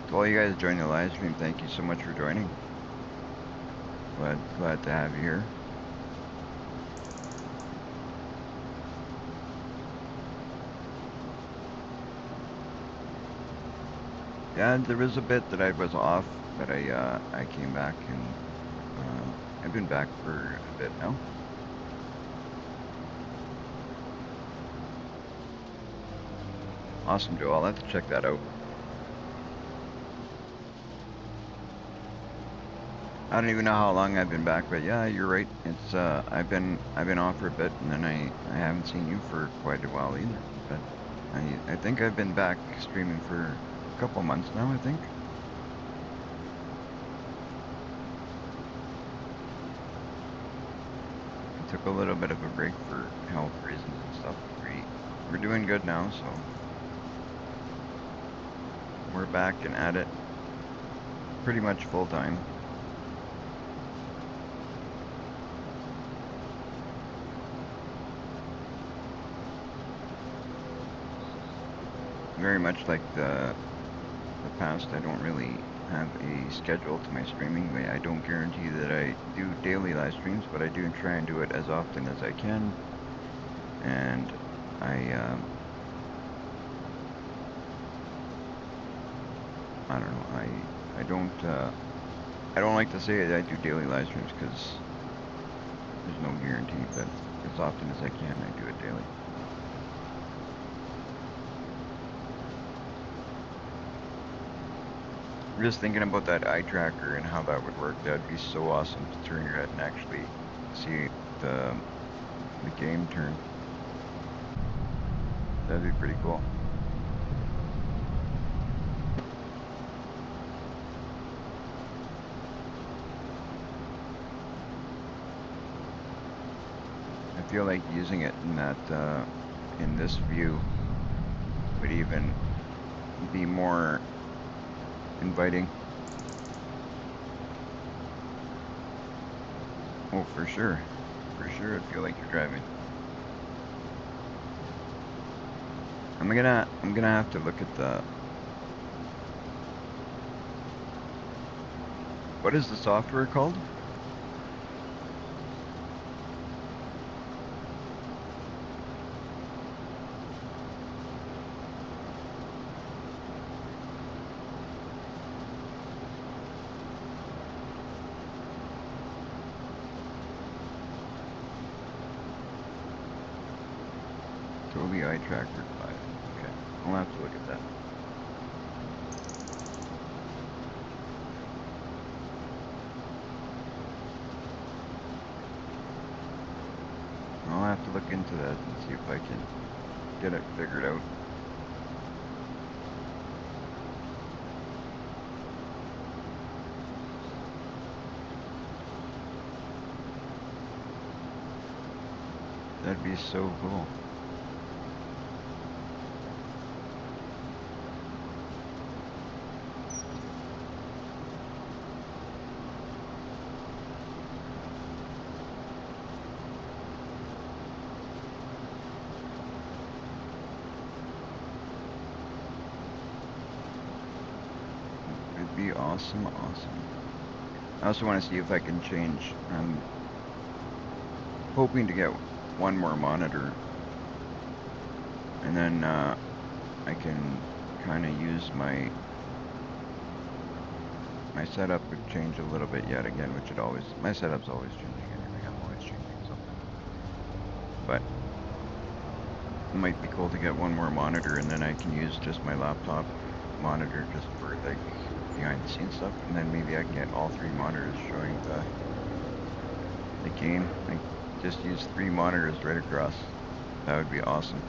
To all you guys joining the live stream, thank you so much for joining. Glad to have you here. Yeah, there was a bit that I was off, but I came back and I've been back for a bit now. Awesome, Joe. I'll have to check that out. I don't even know how long I've been back, but yeah, you're right. It's I've been off for a bit, and then I haven't seen you for quite a while either. But I think I've been back streaming for a couple months now, I think. I took a little bit of a break for health reasons and stuff. We're doing good now, so we're back and at it pretty much full time. Very much like the past, I don't really have a schedule to my streaming. I don't guarantee that I do daily live streams, but I do try and do it as often as I can. And I don't know. I don't like to say that I do daily live streams because there's no guarantee. But as often as I can, I do it daily. I'm just thinking about that eye tracker and how that would work. That'd be so awesome to turn your head and actually see the game turn. That'd be pretty cool. I feel like using it in that in this view would even be more inviting. Oh, for sure. For sure, I feel like you're driving. I'm gonna have to look at the. What is the software called? Tobii Eye Tracker 5. Okay, I'll have to look at that. I'll have to look into that and see if I can get it figured out. That'd be so cool. It'd be awesome, awesome. I also want to see if I can change. I'm hoping to get one more monitor, and then I can kind of use my setup would change a little bit yet again, which it always, my setup's always changing anyway. I'm always changing something, but it might be cool to get one more monitor, and then I can use just my laptop monitor just for like behind the scenes stuff, and then maybe I can get all three monitors showing the game. Like just use 3 monitors right across. That would be awesome.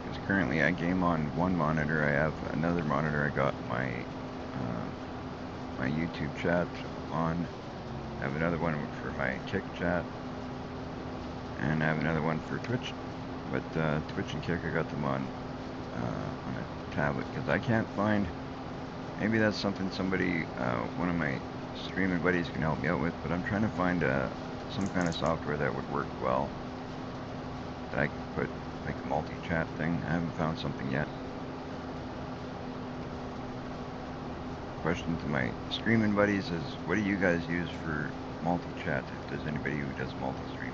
Because currently I game on one monitor. I have another monitor. I got my my YouTube chat on. I have another one for my Kick chat, and I have another one for Twitch. But Twitch and Kick, I got them on a tablet because I can't find. Maybe that's something somebody, one of my streaming buddies can help me out with, but I'm trying to find some kind of software that would work well, that I could put like a multi-chat thing. I haven't found something yet. Question to my streaming buddies is, what do you guys use for multi-chat, if there's anybody who does multi-stream?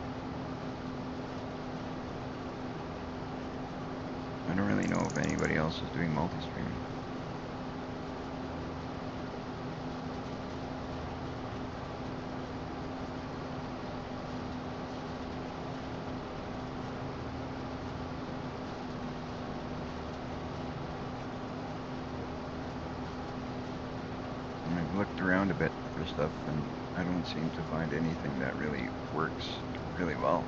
I don't really know if anybody else is doing multi-streaming. And I've looked around a bit for stuff, and I don't seem to find anything that really works really well.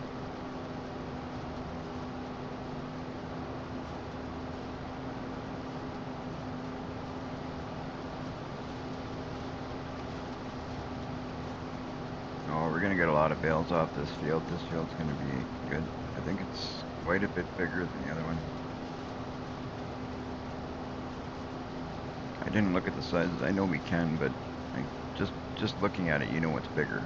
Oh, we're gonna get a lot of bales off this field. This field's gonna be good. I think it's quite a bit bigger than the other one. I didn't look at the sizes. I know we can, but just looking at it, you know what's bigger.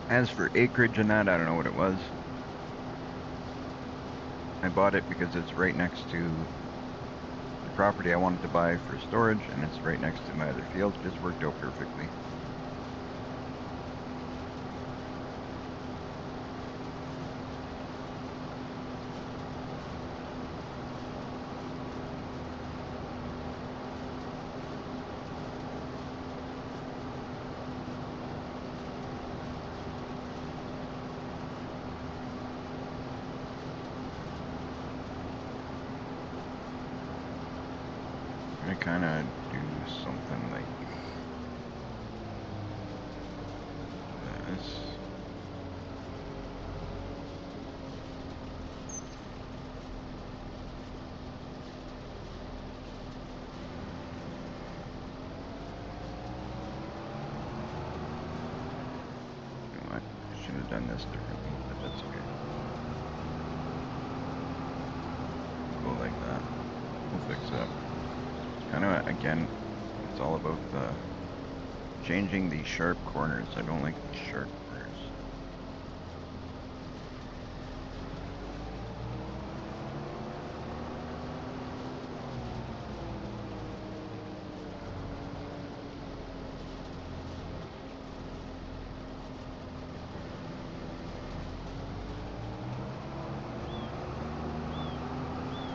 As for acreage and that, I don't know what it was. I bought it because it's right next to the property I wanted to buy for storage, and it's right next to my other fields. Just worked out perfectly. I kind of do something like this. You know what? I should have done this differently, but that's okay. Go like that. We'll fix it up. Kind of, again, it's all about changing the sharp corners. I don't like the sharp corners.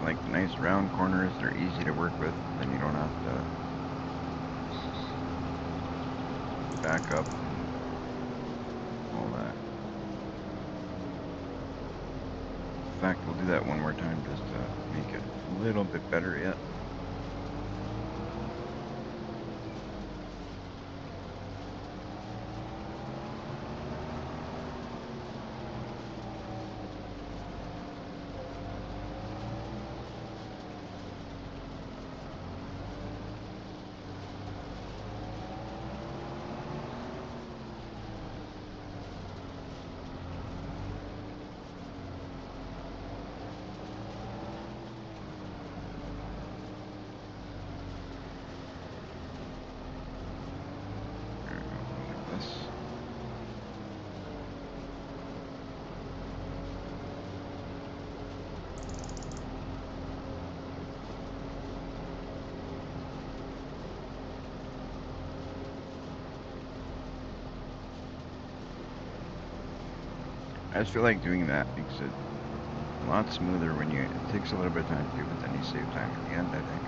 Like the nice round corners, they're easy to work with, then you don't have to back up and all that. In fact, we'll do that one more time just to make it a little bit better yet. Like this. I just feel like doing that makes it a lot smoother when it takes a little bit of time to do, but then you save time at the end, I think.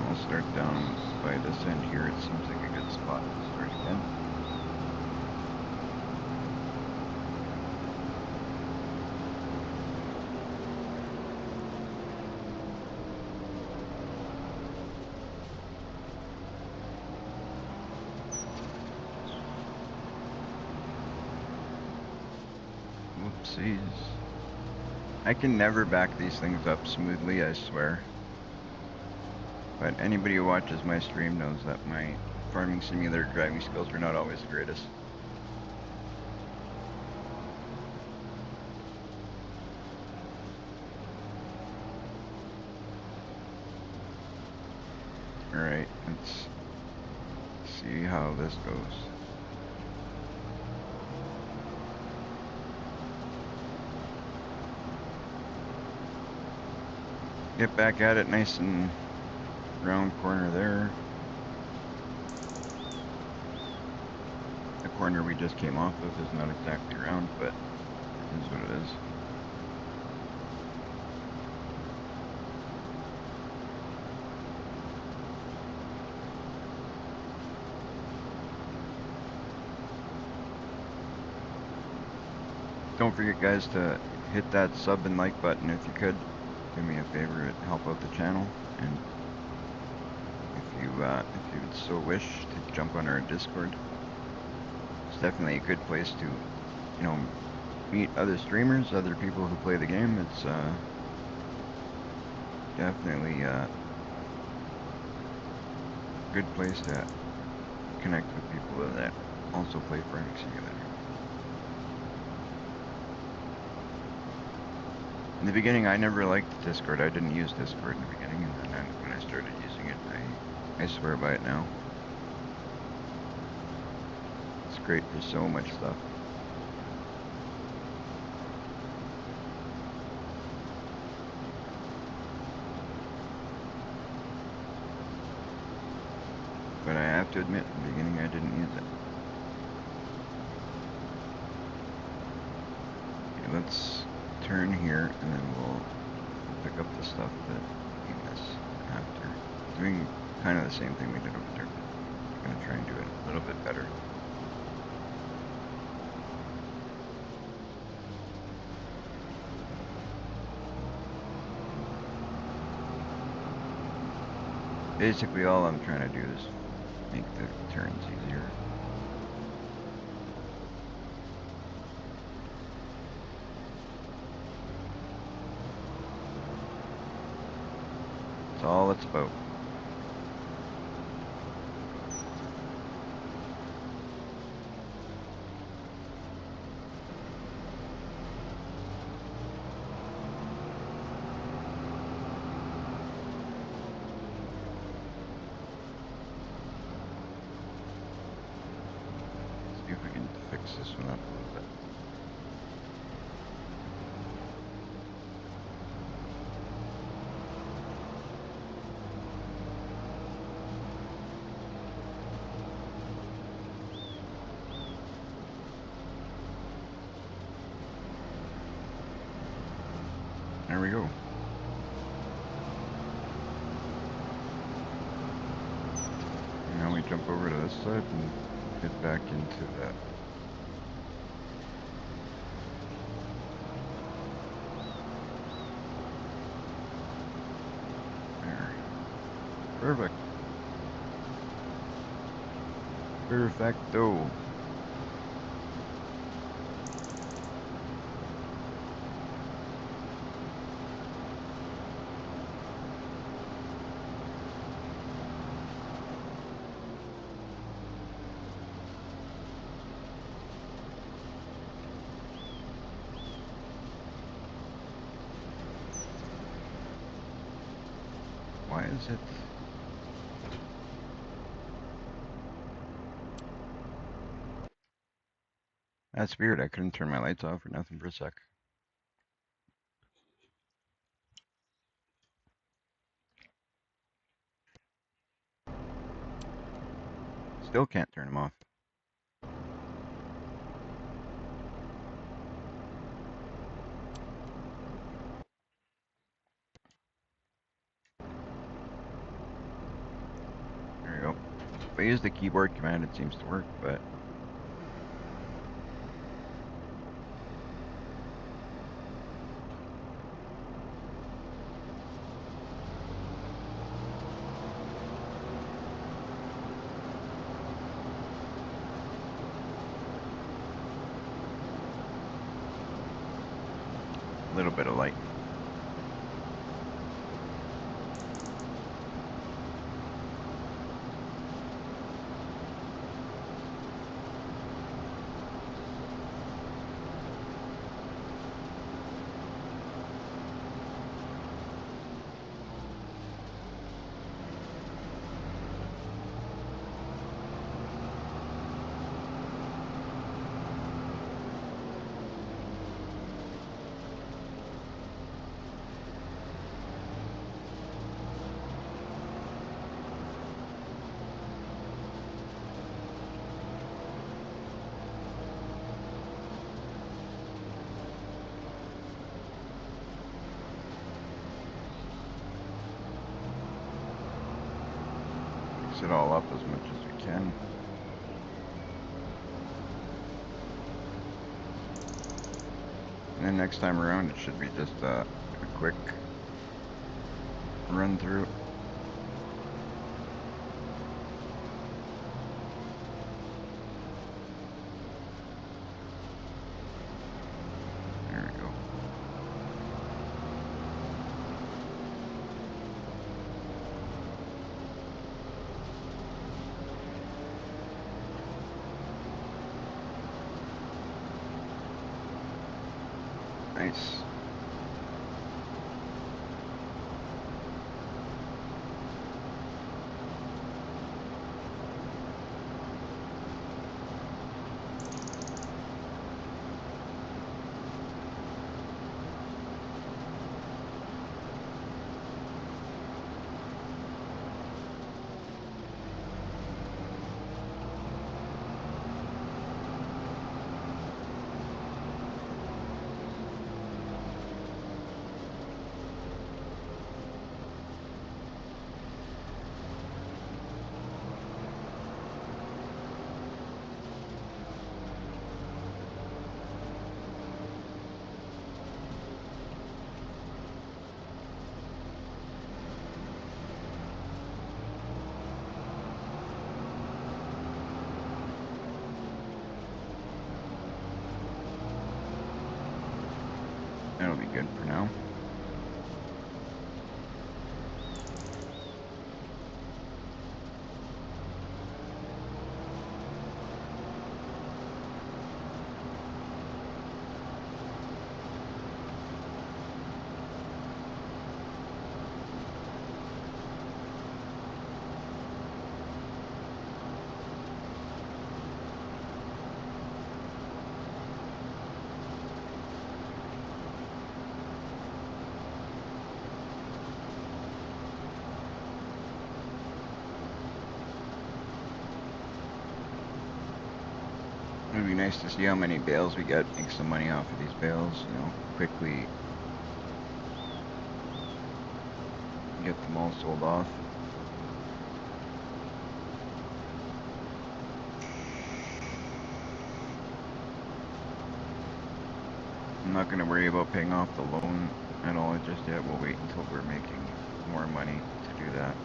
I'll start down by this end here. It seems like a good spot to start again. Whoopsies. I can never back these things up smoothly, I swear. But anybody who watches my stream knows that my farming simulator driving skills are not always the greatest. let's see how this goes. Get back at it, nice and round corner there. The corner we just came off of is not exactly round, but it is what it is. Don't forget, guys, to hit that sub and like button if you could. Do me a favor, it'd help out the channel. And if you would so wish to jump on our Discord, it's definitely a good place to, you know, meet other streamers, other people who play the game. It's definitely a good place to connect with people that also play for Phoenix together. In the beginning, I never liked Discord. I didn't use Discord in the beginning, and then when I started using it, I swear by it now. It's great for so much stuff. But I have to admit, in the beginning, I didn't use it. Okay, let's turn here, and then we'll pick up the stuff that we miss after. Doing kind of the same thing we did over there, but I'm going to try and do it a little bit better. Basically, all I'm trying to do is make the turns easier. That's all it's about. See if we can fix this one up a little bit. There we go. Now we jump over to this side and get back into that. There. Perfect. Perfecto. Why is it? That's weird. I couldn't turn my lights off or nothing for a sec. Still can't turn them off. There we go. If I use the keyboard command, it seems to work, but a little bit of light. mix it all up as much as we can. And then next time around, it should be just a quick run through. There we go. Nice. That'll be good for now. It'd be nice to see how many bales we get, make some money off of these bales, you know, quickly get them all sold off. I'm not going to worry about paying off the loan at all just yet. We'll wait until we're making more money to do that.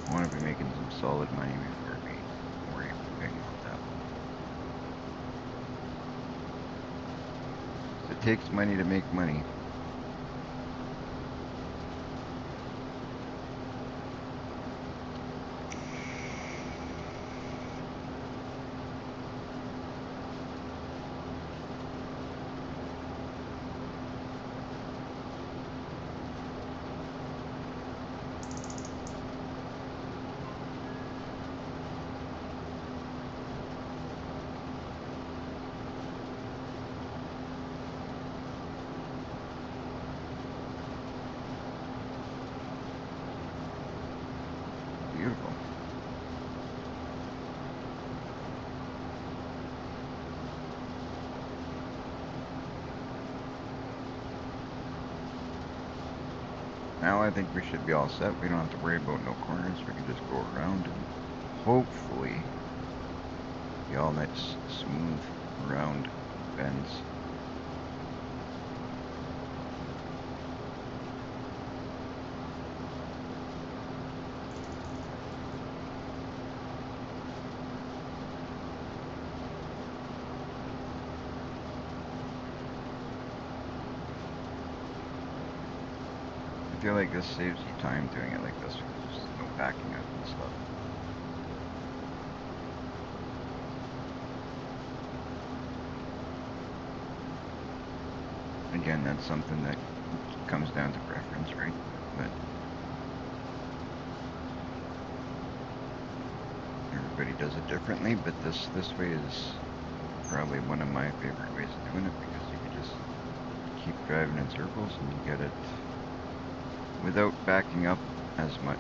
I want to be making some solid money before we worry about paying off that loan. It takes money to make money. Beautiful. Now I think we should be all set. We don't have to worry about no corners. We can just go around and hopefully be all nice, smooth, round bends. I feel like this saves you time doing it like this because there's no backing up and stuff. Again, that's something that comes down to preference, right? But everybody does it differently, but this way is probably one of my favorite ways of doing it because you can just keep driving in circles and you get it without backing up as much.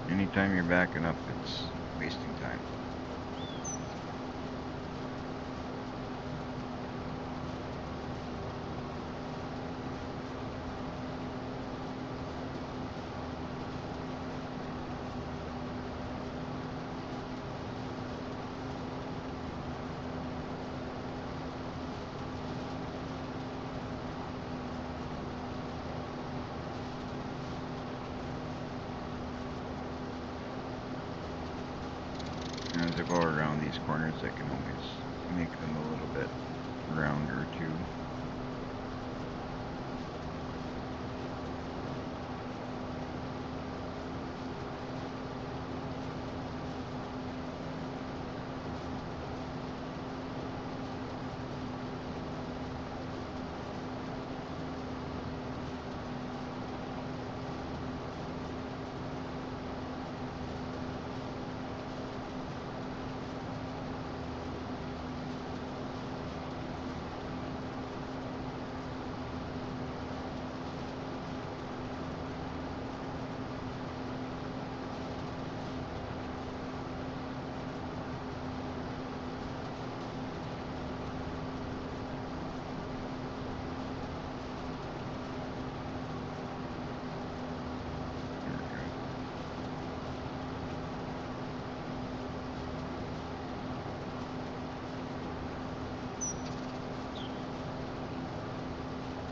Anytime you're backing up, it's wasting time. And as I go around these corners, I can always make them a little bit rounder too.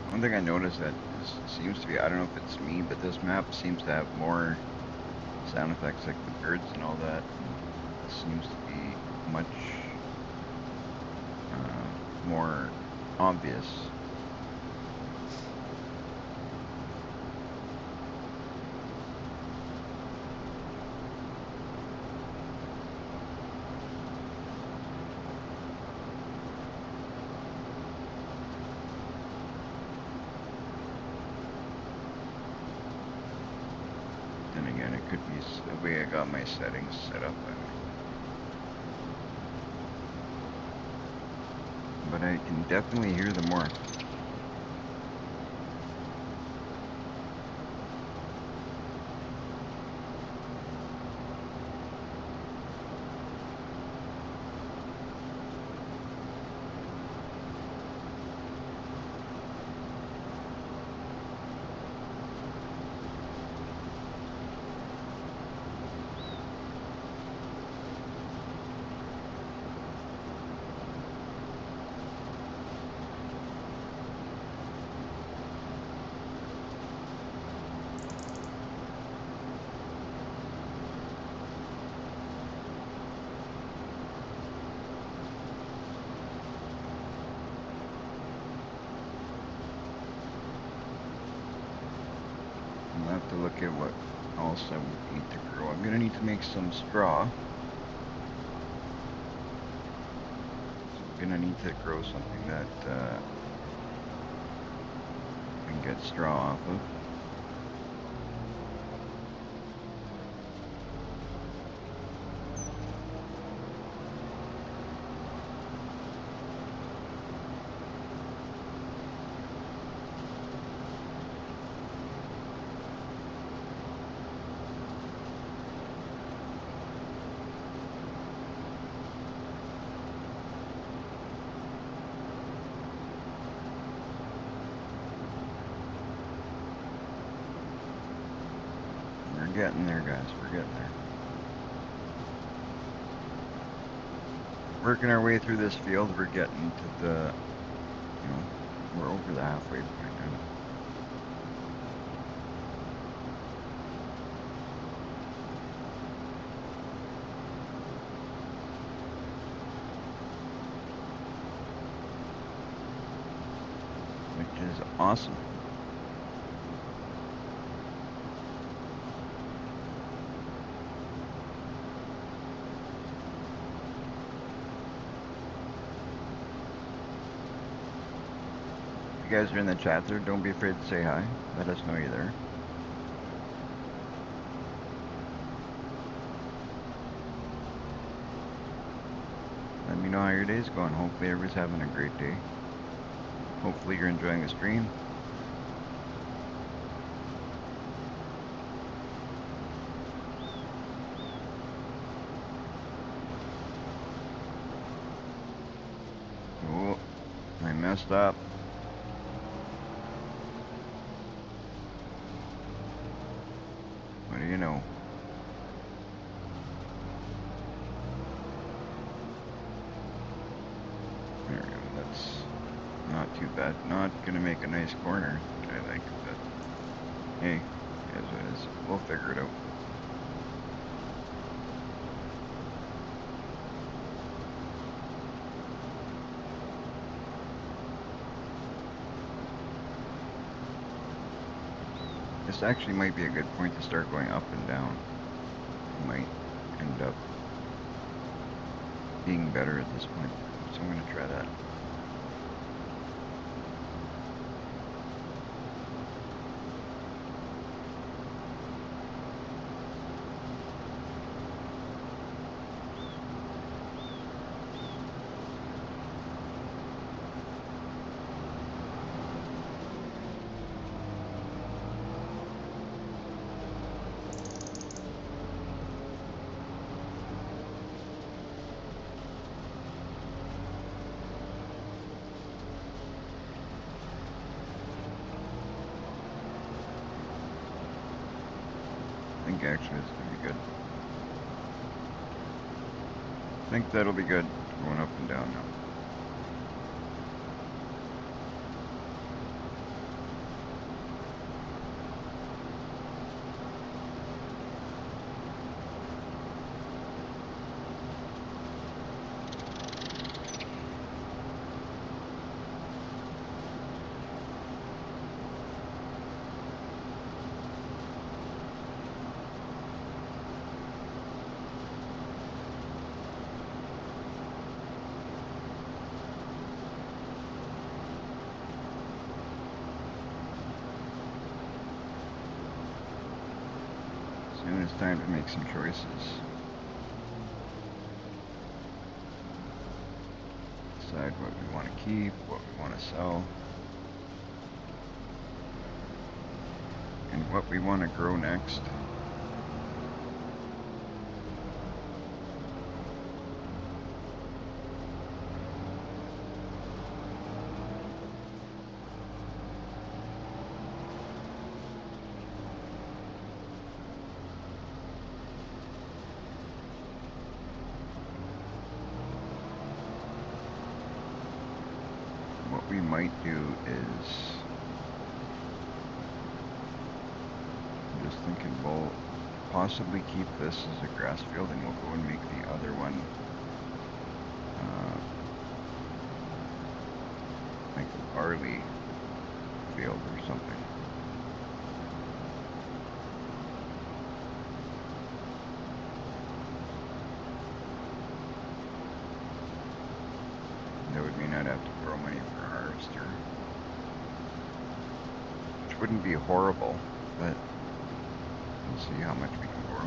One thing I noticed that seems to be, I don't know if it's me, but this map seems to have more sound effects like the birds and all that. It seems to be much more obvious. Then again, it could be the way I got my settings set up. But I can definitely hear them more. I'll have to look at what else I would need to grow. I'm gonna need to make some straw. So I'm gonna need to grow something that I can get straw off of. We're getting there, guys. We're getting there. Working our way through this field, we're getting to the, we're over the halfway point now. Which is awesome. If you guys are in the chat there, don't be afraid to say hi. Let us know you're there. Let me know how your day's going. Hopefully everybody's having a great day. Hopefully you're enjoying the stream. Oh, I messed up. What do you know? There we go. That's not too bad. Not gonna make a nice corner, which I like, but hey, it is what it is. We'll figure it out. This actually might be a good point to start going up and down. It might end up being better at this point. So I'm going to try that. I think actually it's going to be good. I think that'll be good. Going up and down now. Soon it's time to make some choices. Decide what we want to keep, what we want to sell, and what we want to grow next. What we might do is, I'm just thinking we'll possibly keep this as a grass field and we'll go and make the other one like a barley field or something. That would mean I'd have to borrow money for a harvester, which wouldn't be horrible, but we'll see how much we can borrow.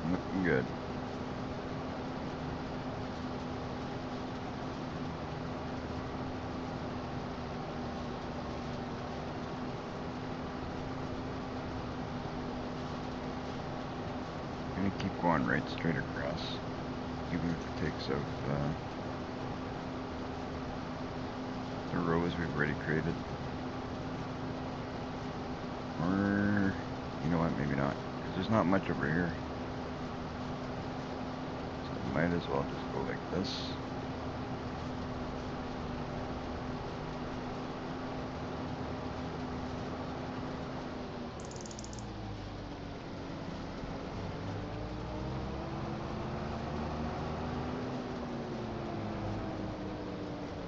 Looking good. I'm gonna keep going right straight across, even if it takes out the rows we've already created. Or, you know what, maybe not, because there's not much over here. So might as well just go like this.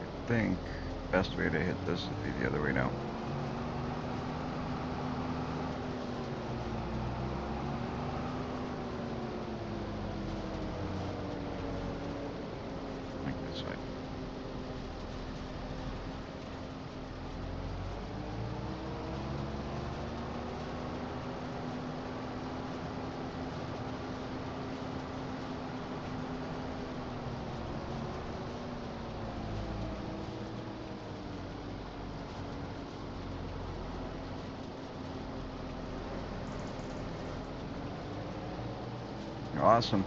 I think best way to hit this would be the other way now. Like this way. Awesome.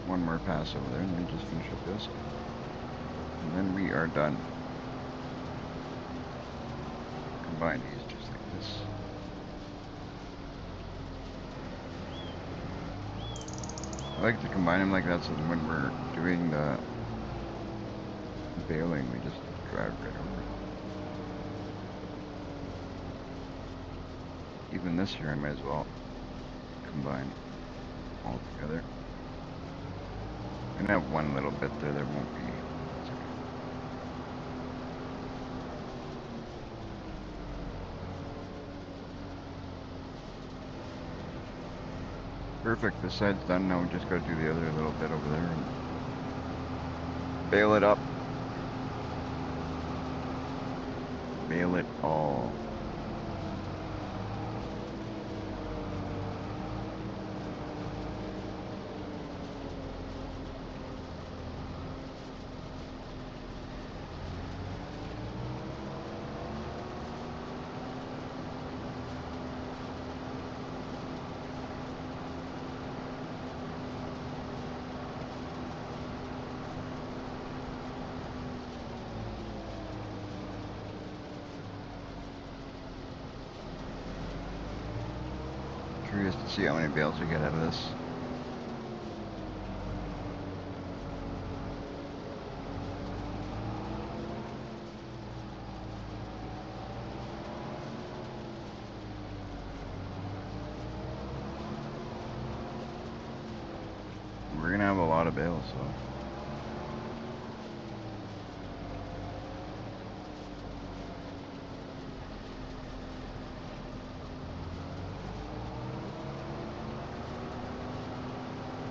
one more pass over there and then just finish up this. And then we are done. Combine these just like this. I like to combine them like that so that when we're doing the baling, we just drive right over it. Even this here, I might as well combine all together. I'm gonna have one little bit there that won't be. That's okay. Perfect, this side's done. Now we just gotta do the other little bit over there and bale it up. Bale it all. Curious to see how many bales we get out of this. We're gonna have a lot of bales, so.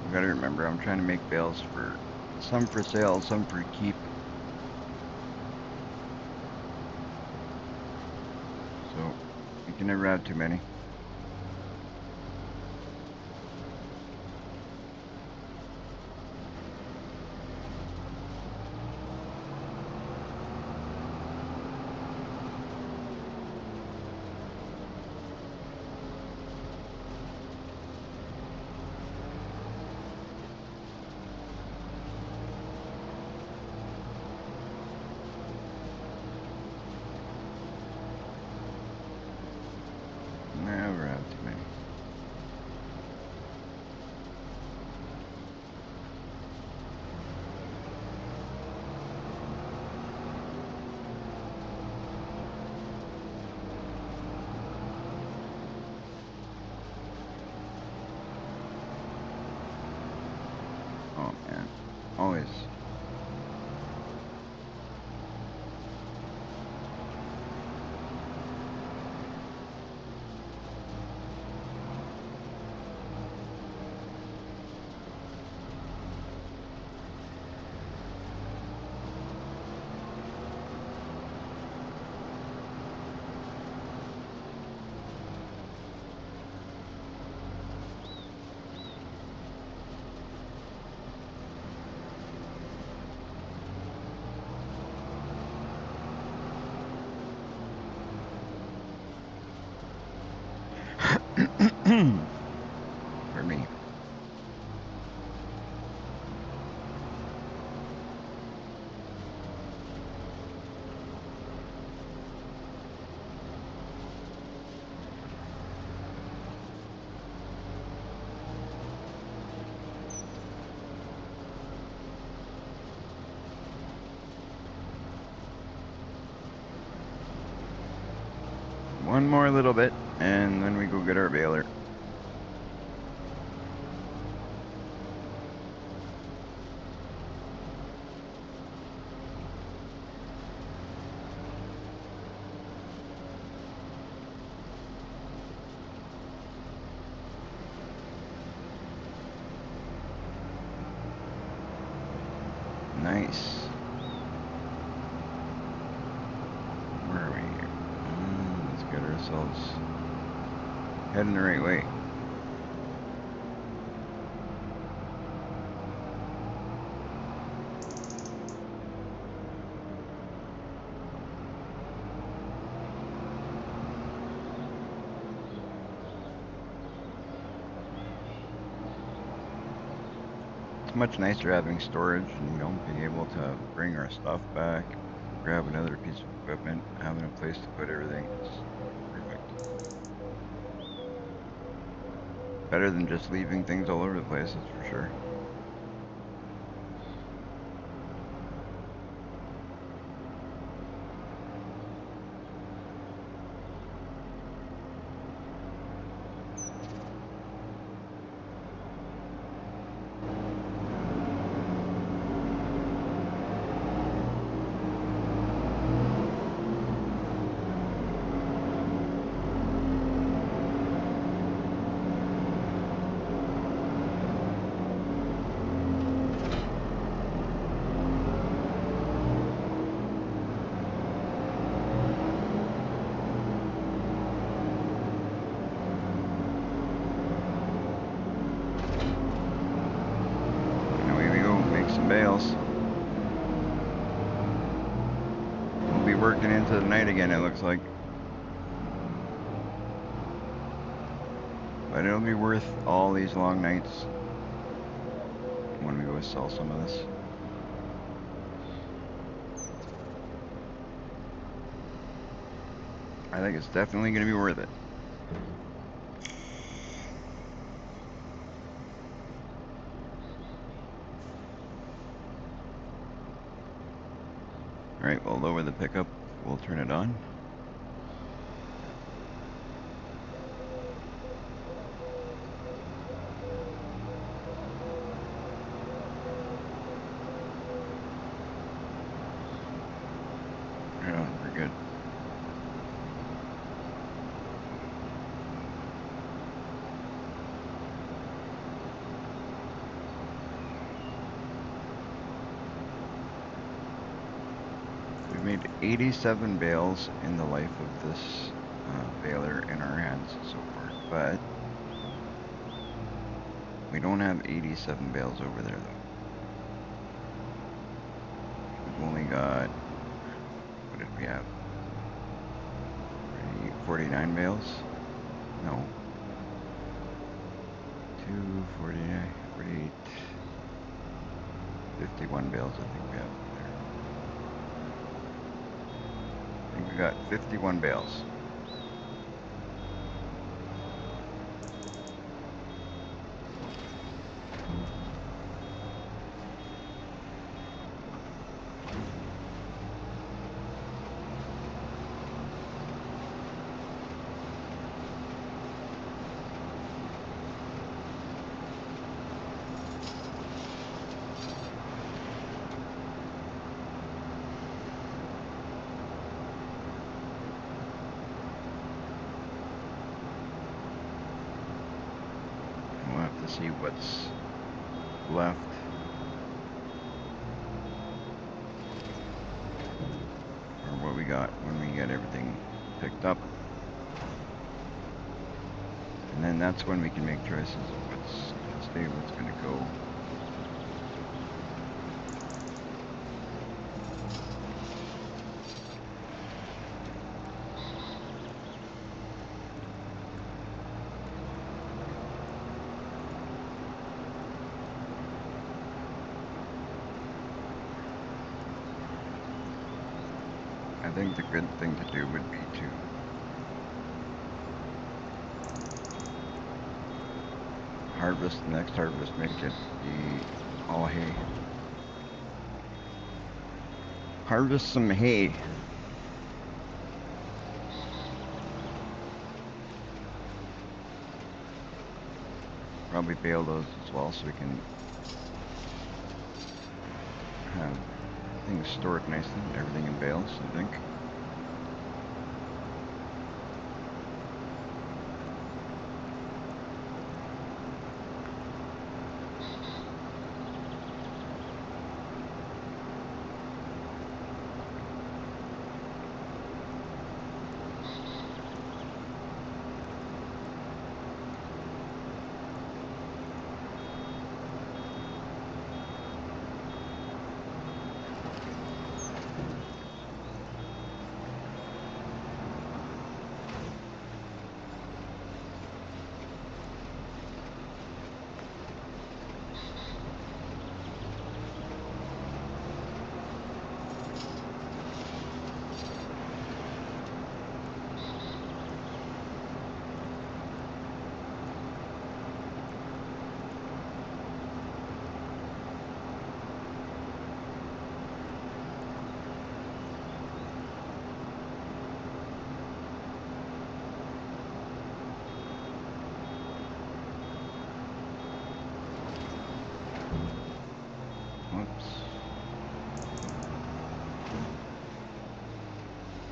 You gotta remember, I'm trying to make bales for some for sale, some for keep. So you can never have too many. Never have too many. Oh man, always. For me. One more little bit, and then we go get our baler. Nice. Where are we here? Let's get ourselves heading the right way. It's much nicer having storage and, you know, being able to bring our stuff back, grab another piece of equipment, having a place to put everything. It's perfect. Better than just leaving things all over the place, that's for sure. Bales. We'll be working into the night again, it looks like. But it'll be worth all these long nights when we go sell some of this. I think it's definitely going to be worth it. Alright, we'll lower the pickup. We'll turn it on. Right on, we're good. We've made 87 bales in the life of this baler in our hands so far, but we don't have 87 bales over there though. We've only got, what did we have? 49 bales? No. 2, 49, 48, 51 bales I think we have there. I think we got 51 bales. See what's left. Or what we got when we get everything picked up. And then that's when we can make choices of what's gonna stay, what's gonna go. I think the good thing to do would be to harvest the next harvest, make it be all hay. Harvest some hay. Probably bale those as well so we can have things stored nicely, everything in bales, I think.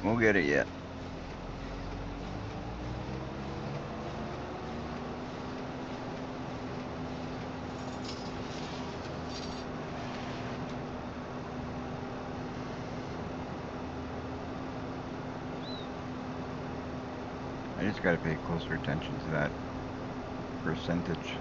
We'll get it yet. I just gotta pay closer attention to that percentage.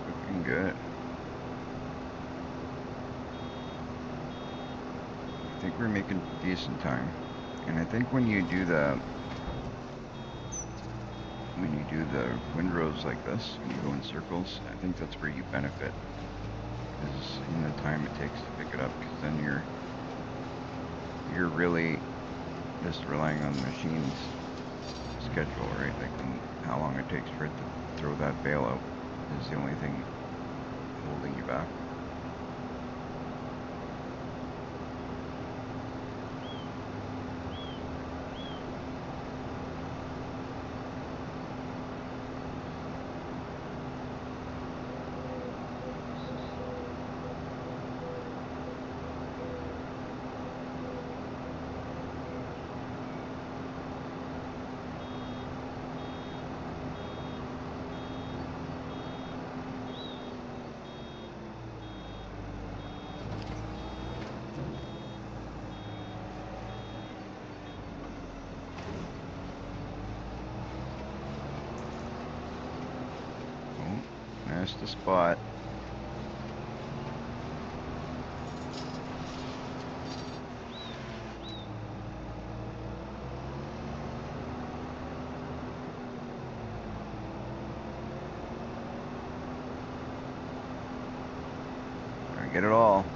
Looking good. I think we're making decent time. And I think when you do the windrows like this, when you go in circles, I think that's where you benefit. Is in the time it takes to pick it up, because then you're really just relying on the machine's schedule, right? Like how long it takes for it to throw that bale out is the only thing holding you back. That's the spot. Gotta get it all.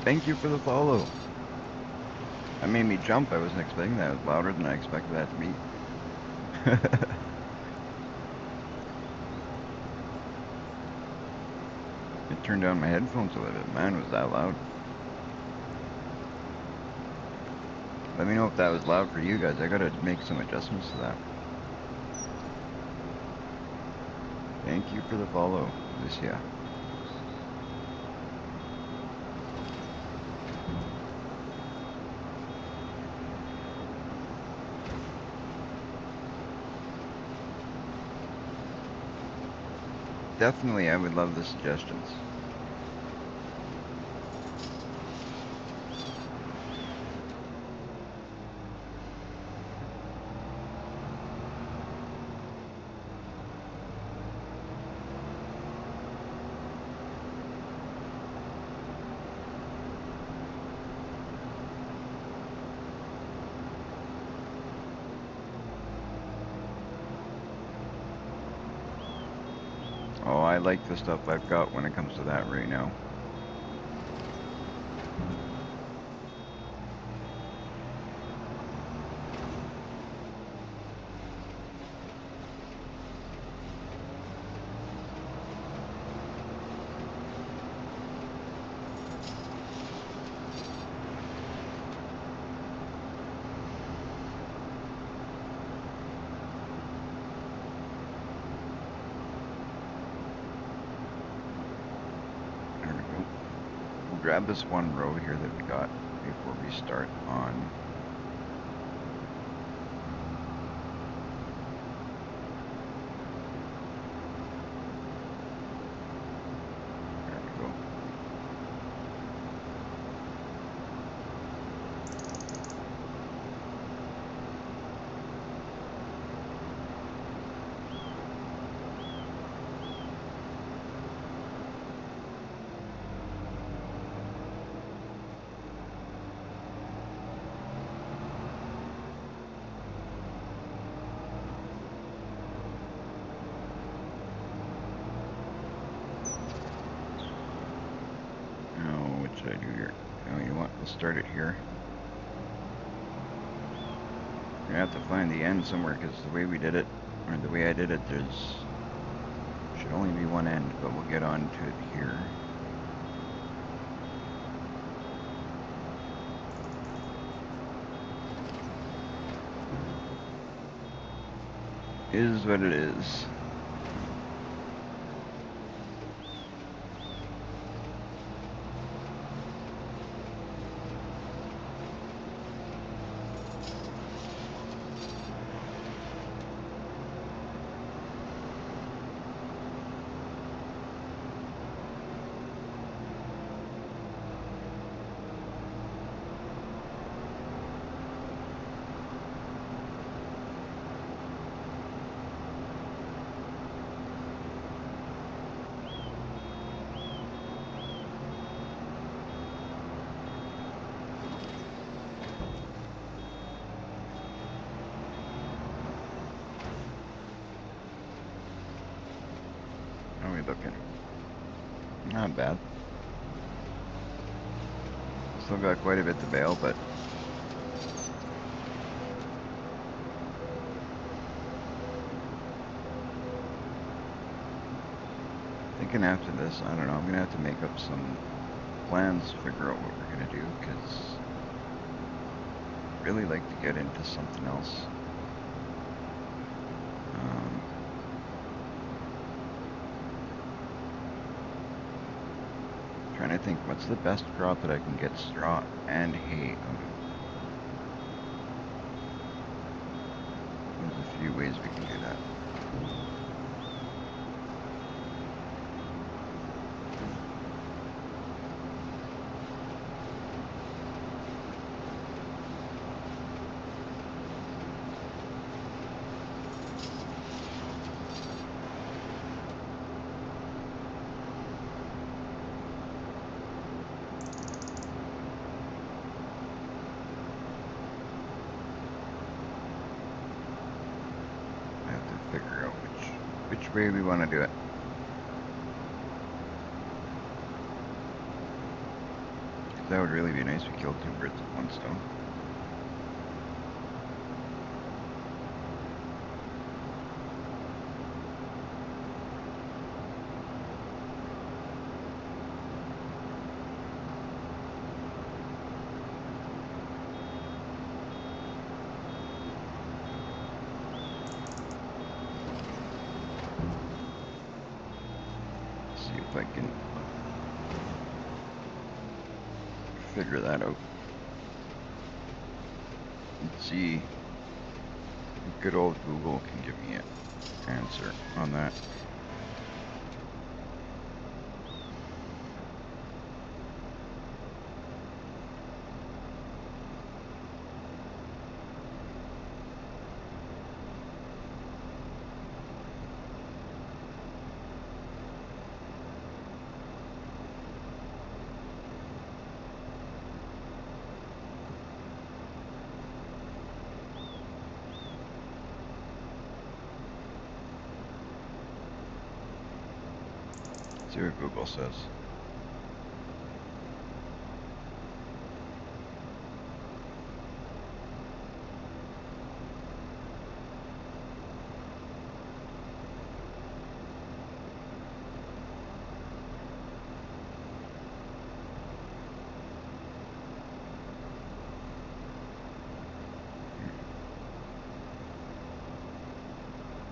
Thank you for the follow. That made me jump. I wasn't expecting that. It was louder than I expected that to be. I turned down my headphones a little bit. Man, was that loud. Let me know if that was loud for you guys. I gotta make some adjustments to that. Thank you for the follow, Lucia. Definitely, I would love the suggestions. I like the stuff I've got when it comes to that right now. There we go. We'll grab this one row here that we got before we start on. There we go. Now, what should I do here? Oh, you know what? We'll start it here. We're gonna have to find the end somewhere because the way we did it, or the way I did it, there's should only be one end, but we'll get on to it here. Is what it is. How are we looking? Not bad. Still got quite a bit to bale, but thinking after this, I don't know, I'm gonna have to make up some plans, figure out what we're gonna do, because I'd really like to get into something else. Trying to think what's the best crop that I can get straw and hay out of. There's a few ways we can do that. Figure out which way we want to do it. That would really be nice. We killed two birds with one stone. See if I can figure that out. Let's see if good old Google can give me an answer on that. Let's see what Google says.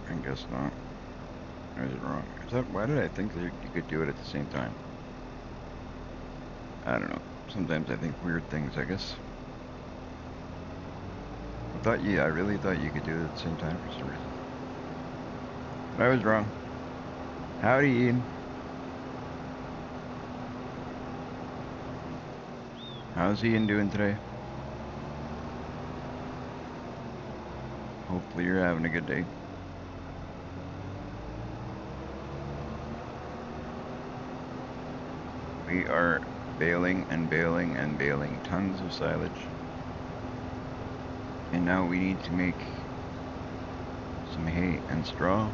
I guess not. Or is it wrong? Why did I think that you could do it at the same time? I don't know. Sometimes I think weird things, I guess. I really thought you could do it at the same time for some reason. But I was wrong. Howdy, Ian. How's Ian doing today? Hopefully you're having a good day. We are baling and baling and baling tons of silage. And now we need to make some hay and straw.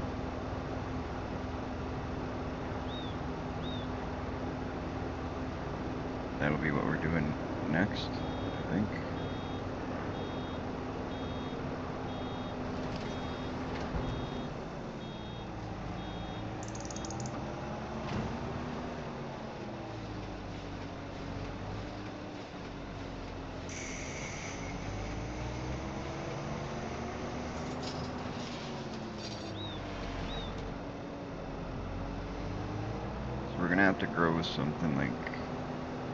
That'll be what we're doing next, I think. So we're gonna have to grow something like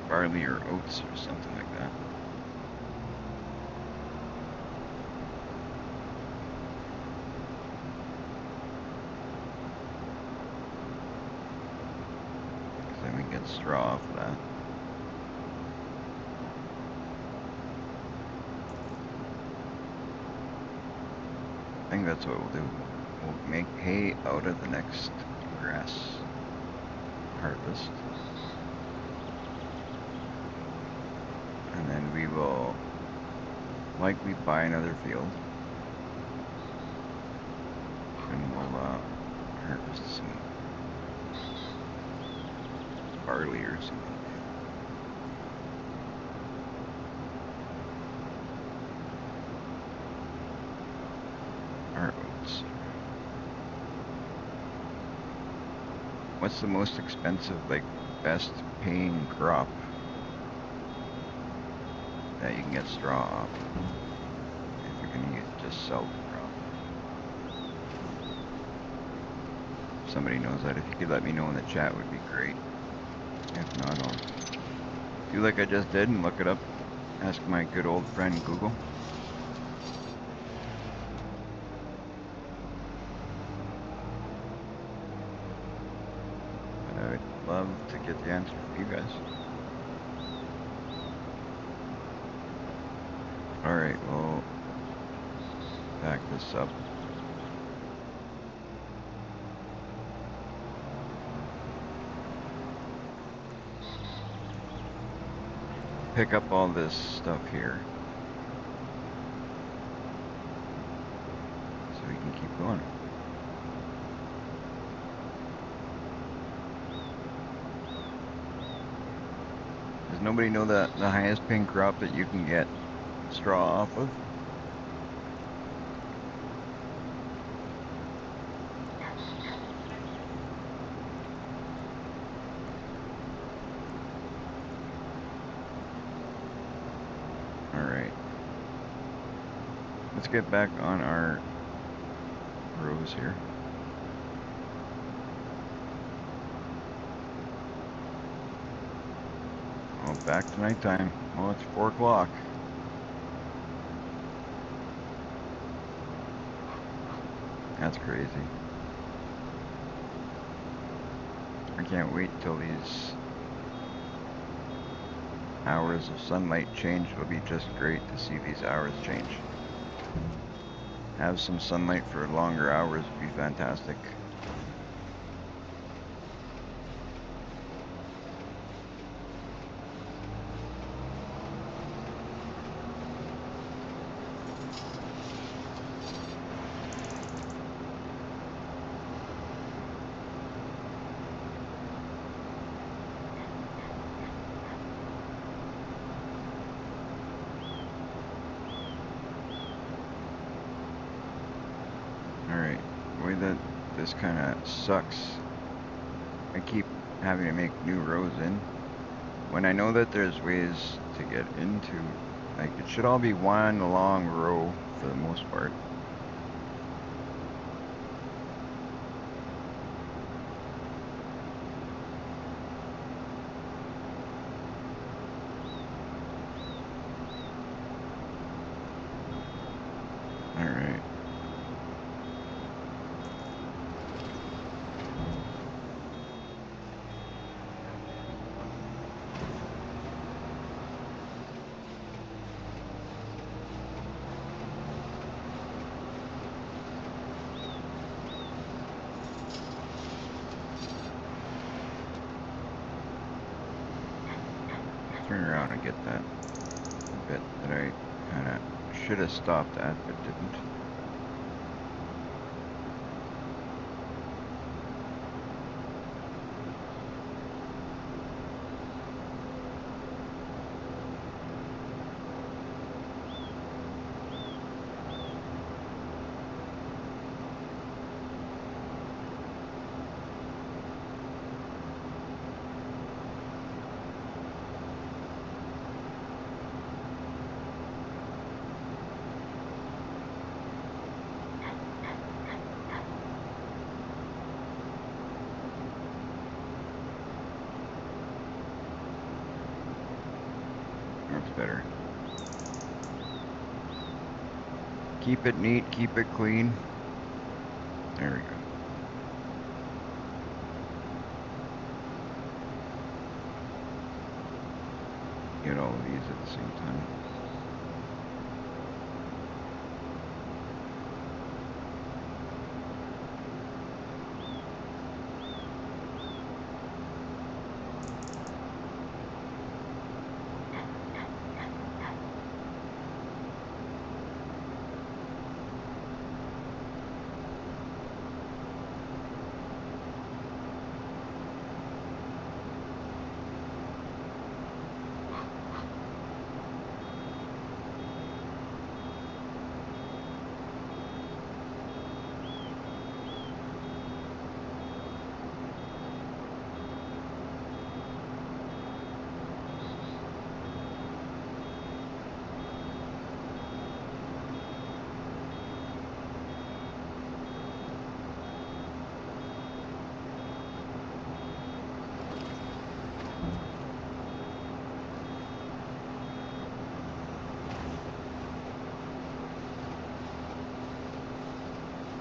barley or oats or something like that. Because then we get straw off of that. I think that's what we'll do. We'll make hay out of the next grass harvest. And then we will likely buy another field. And we'll harvest some barley or something. Or oats. What's the most expensive, like, best paying crop that you can get straw off if you're gonna just sell the crop? If somebody knows that, if you could let me know in the chat, would be great. If not, I'll do like I just did and look it up. Ask my good old friend Google. But I would love to get the answer from you guys. Alright, we'll back this up. Pick up all this stuff here so we can keep going. Does nobody know that the highest paying crop that you can get straw off of? Alright. Let's get back on our rows here. Oh, back to nighttime. Oh, it's 4 o'clock. That's crazy. I can't wait till these hours of sunlight change. It'll be just great to see these hours change. Have some sunlight for longer hours would be fantastic. this kind of sucks. I keep having to make new rows in when I know that there's ways to get into, like, it should all be one long row for the most part. All right. Turn around and get that bit that I kind of should have stopped at but didn't. That's better. Keep it neat, keep it clean. There we go. Get all of these at the same time.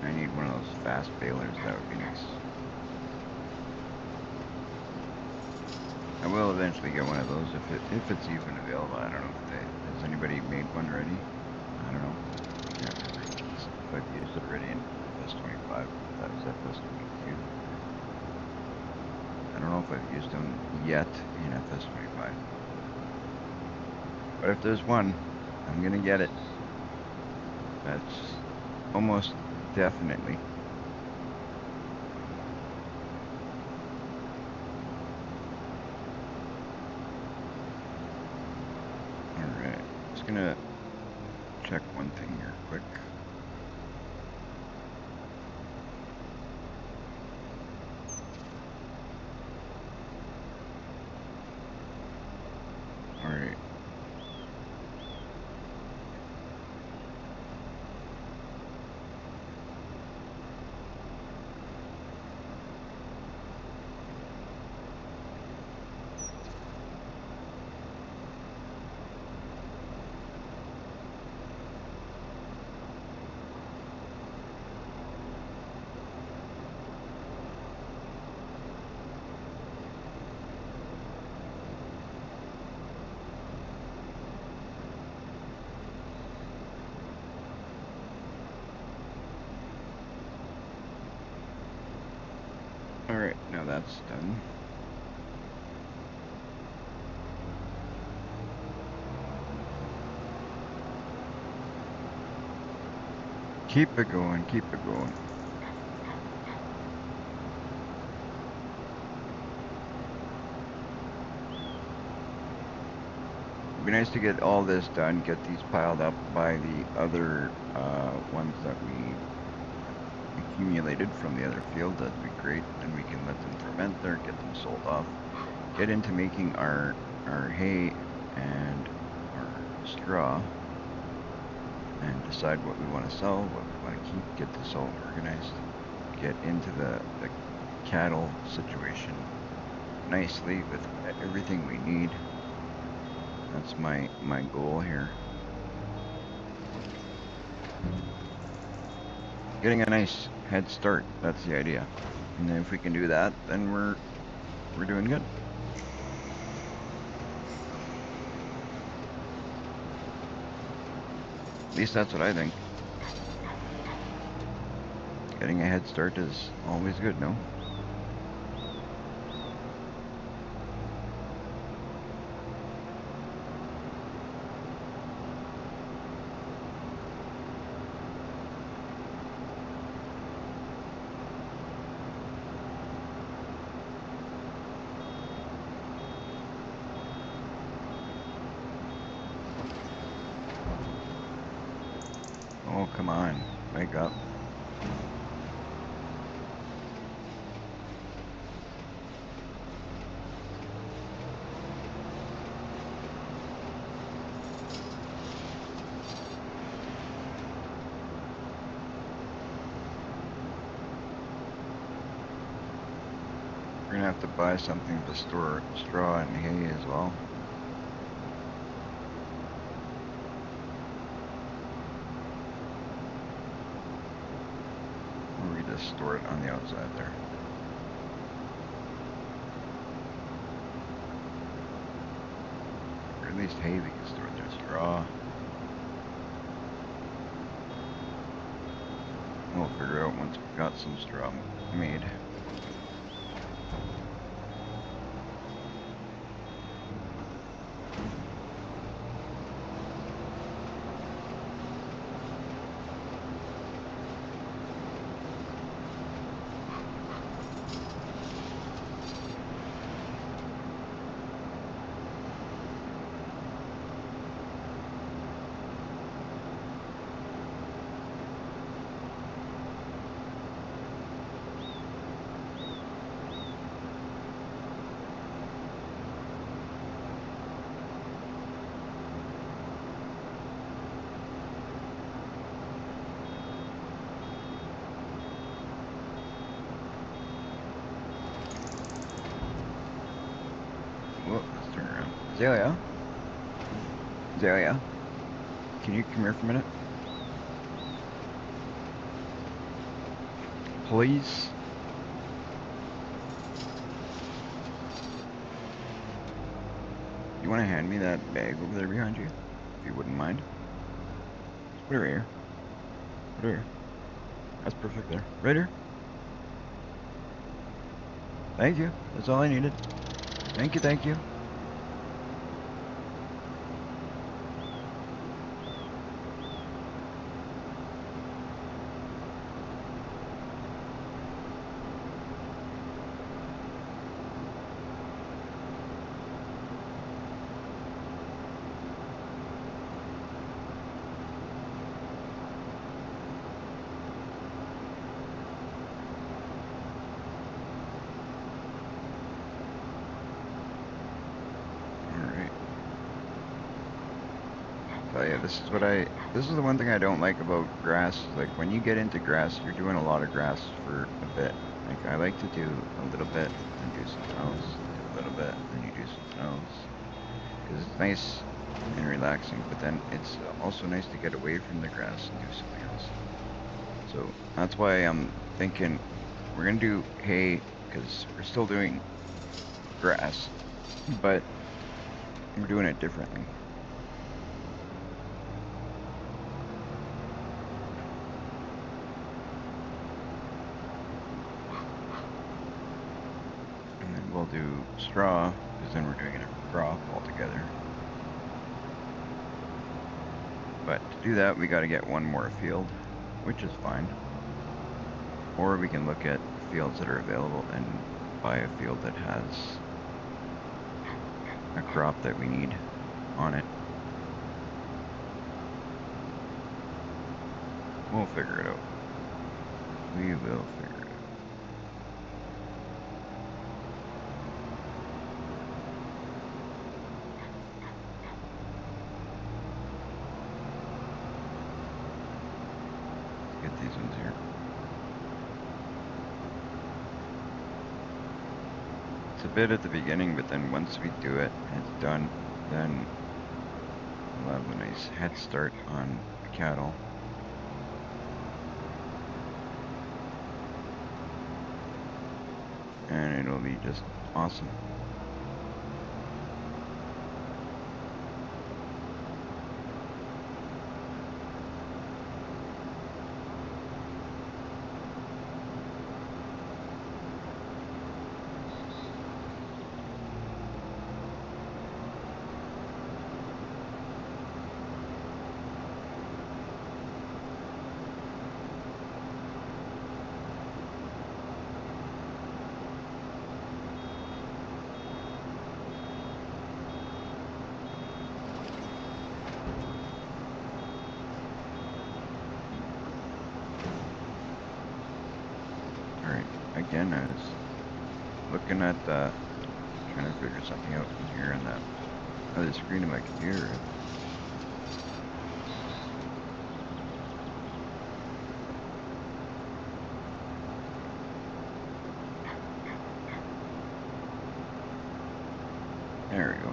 I need one of those fast balers, that would be nice. I will eventually get one of those if it's even available. I don't know has anybody made one already? I don't know. I can't remember if I've used it already in FS25. That was FS22. I don't know if I've used them yet in FS25. But if there's one, I'm gonna get it. That's almost definitely. Alright, just gonna check one thing here quick. Alright. Alright, now that's done. Keep it going, keep it going. It'd be nice to get all this done, get these piled up by the other ones that we accumulated from the other field, that'd be great. Then we can let them ferment there, get them sold off, get into making our hay and our straw, and decide what we want to sell, what we want to keep, get this all organized, get into the cattle situation nicely with everything we need. That's my goal here. Getting a nice head start, that's the idea. And then if we can do that, then we're doing good. At least that's what I think. Getting a head start is always good, no? Oh, come on. Wake up. We're gonna have to buy something to store straw and hay as well. Or we just store it on the outside there. Or at least hay we can store there. Straw. We'll figure out once we've got some straw made. Whoa, let's turn around. Azalea? Azalea? Can you come here for a minute? Please? You want to hand me that bag over there behind you? If you wouldn't mind. Just put it right here. Put it here. That's perfect there. Right here. Thank you. That's all I needed. Thank you, thank you. But yeah, this is the one thing I don't like about grass. Like when you get into grass, you're doing a lot of grass for a bit. Like I like to do a little bit and do something else, do a little bit and you do something else. Because it's nice and relaxing, but then it's also nice to get away from the grass and do something else. So that's why I'm thinking we're gonna do hay because we're still doing grass, but we're doing it differently. And then we'll do straw, because then we're doing a different crop altogether. But to do that, we got to get one more field, which is fine. Or we can look at fields that are available and buy a field that has a crop that we need on it. We'll figure it out. We will figure it out. Let's get these ones here. It's a bit at the beginning, but then once we do it and it's done, then we'll have a nice head start on cattle. And it'll be just awesome. Again, I was looking at trying to figure something out in here on that other screen of my computer. There we go.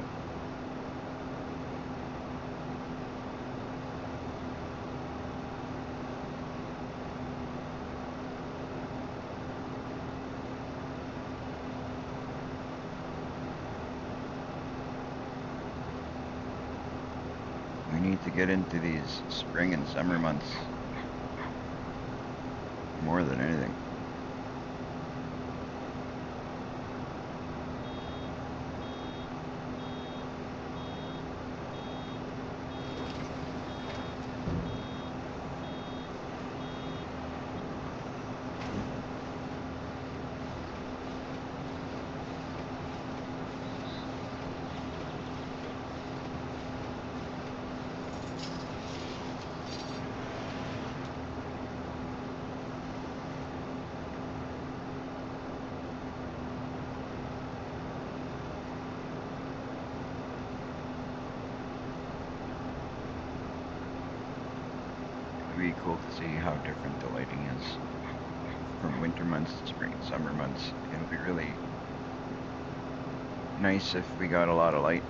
We need to get into these spring and summer months more than anything. It'd be cool to see how different the lighting is from winter months to spring and summer months. It'll be really nice if we got a lot of light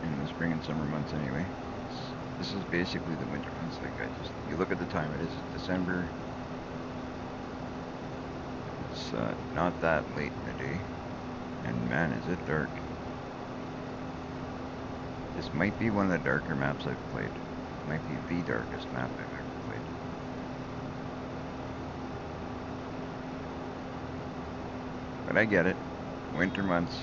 in the spring and summer months anyway. This is basically the winter months. Like you look at the time, it is December. It's not that late in the day, and man, is it dark. This might be one of the darker maps I've played. It might be the darkest map I've ever played. But I get it. Winter months.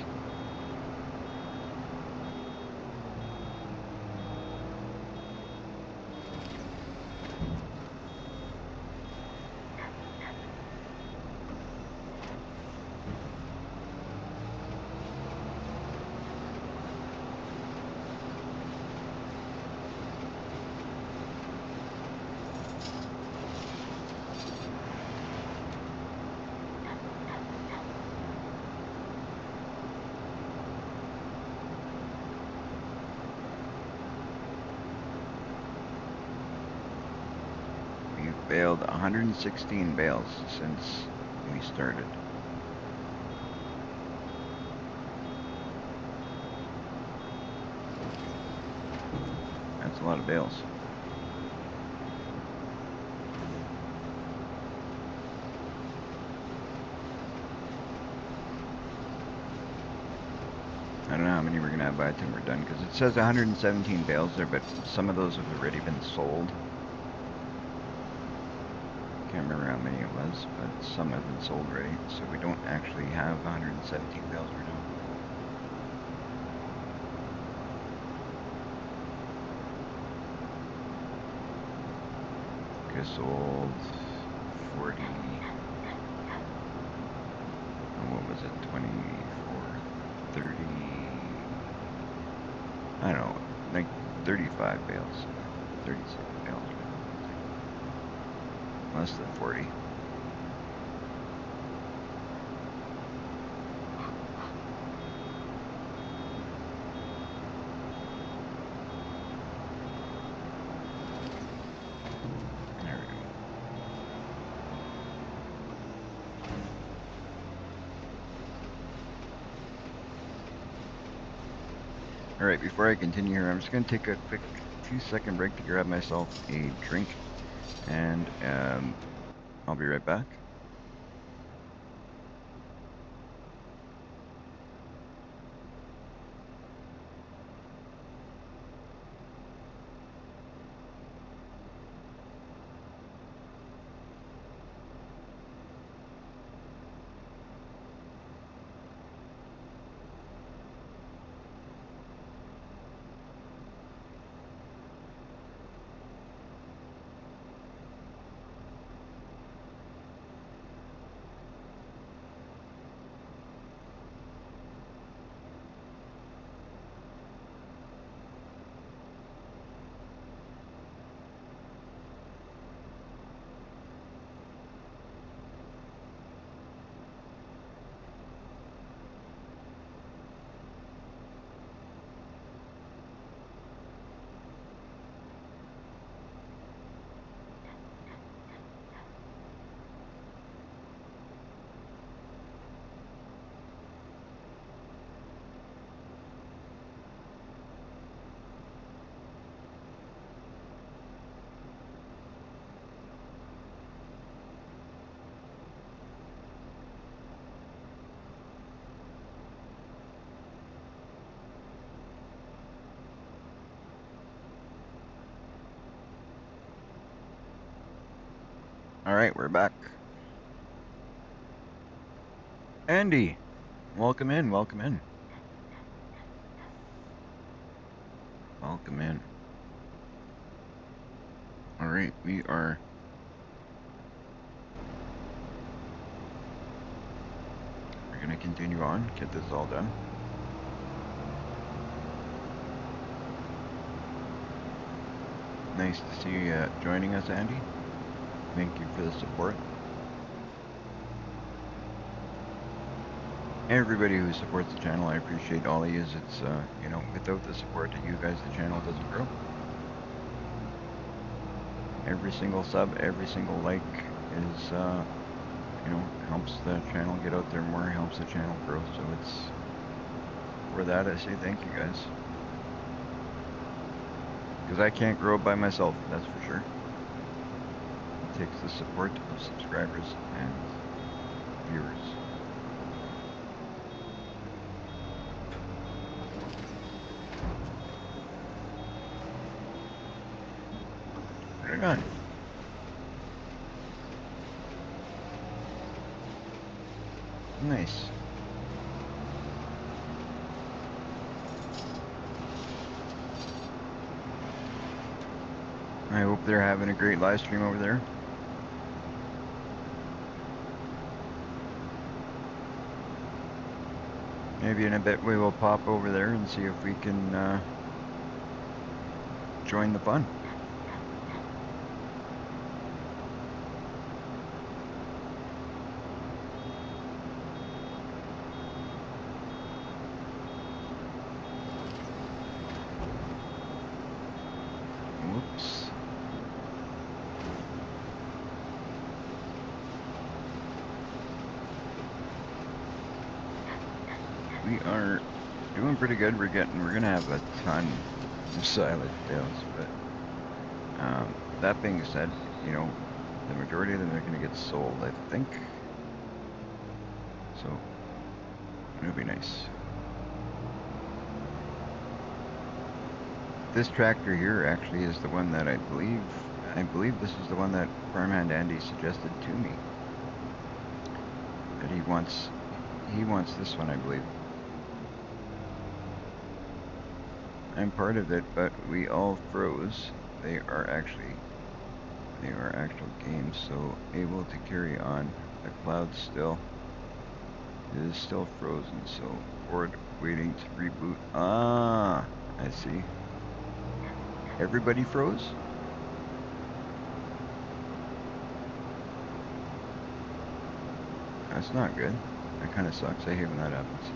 Baled 116 bales since we started. That's a lot of bales. I don't know how many we're gonna have by the time we're done, because it says 117 bales there, but some of those have already been sold. Can't remember how many it was, but some have been sold already, so we don't actually have 117 bales we're doing. Okay, sold 40, what was it, 24, 30, I don't know, like 35 bales, 37 bales. Less than 40. There we go. Alright, before I continue here, I'm just going to take a quick 2-second break to grab myself a drink, and I'll be right back. Alright, we're back. Andy, welcome in, welcome in. Welcome in. Alright, we're gonna continue on, get this all done. Nice to see you joining us, Andy. Thank you for the support. Everybody who supports the channel, I appreciate all of you. It's, you know, without the support of you guys, the channel doesn't grow. Every single sub, every single like is, you know, helps the channel get out there more, helps the channel grow. So it's, for that I say thank you guys. Because I can't grow by myself, that's for sure. It takes the support of subscribers and viewers. Right on. Nice. I hope they're having a great live stream over there. Maybe in a bit we will pop over there and see if we can join the fun. Whoops. We are doing pretty good. We're gonna have a ton of silent fails, but that being said, you know, the majority of them are gonna get sold, I think. So it'll be nice. This tractor here actually is the one that I believe this is the one that Farmhand Andy suggested to me. That he wants this one, I believe. I'm part of it, but we all froze. They are actual games, so able to carry on. The cloud still is still frozen, so board waiting to reboot. Ah, I see. Everybody froze? That's not good. That kind of sucks. I hate when that happens.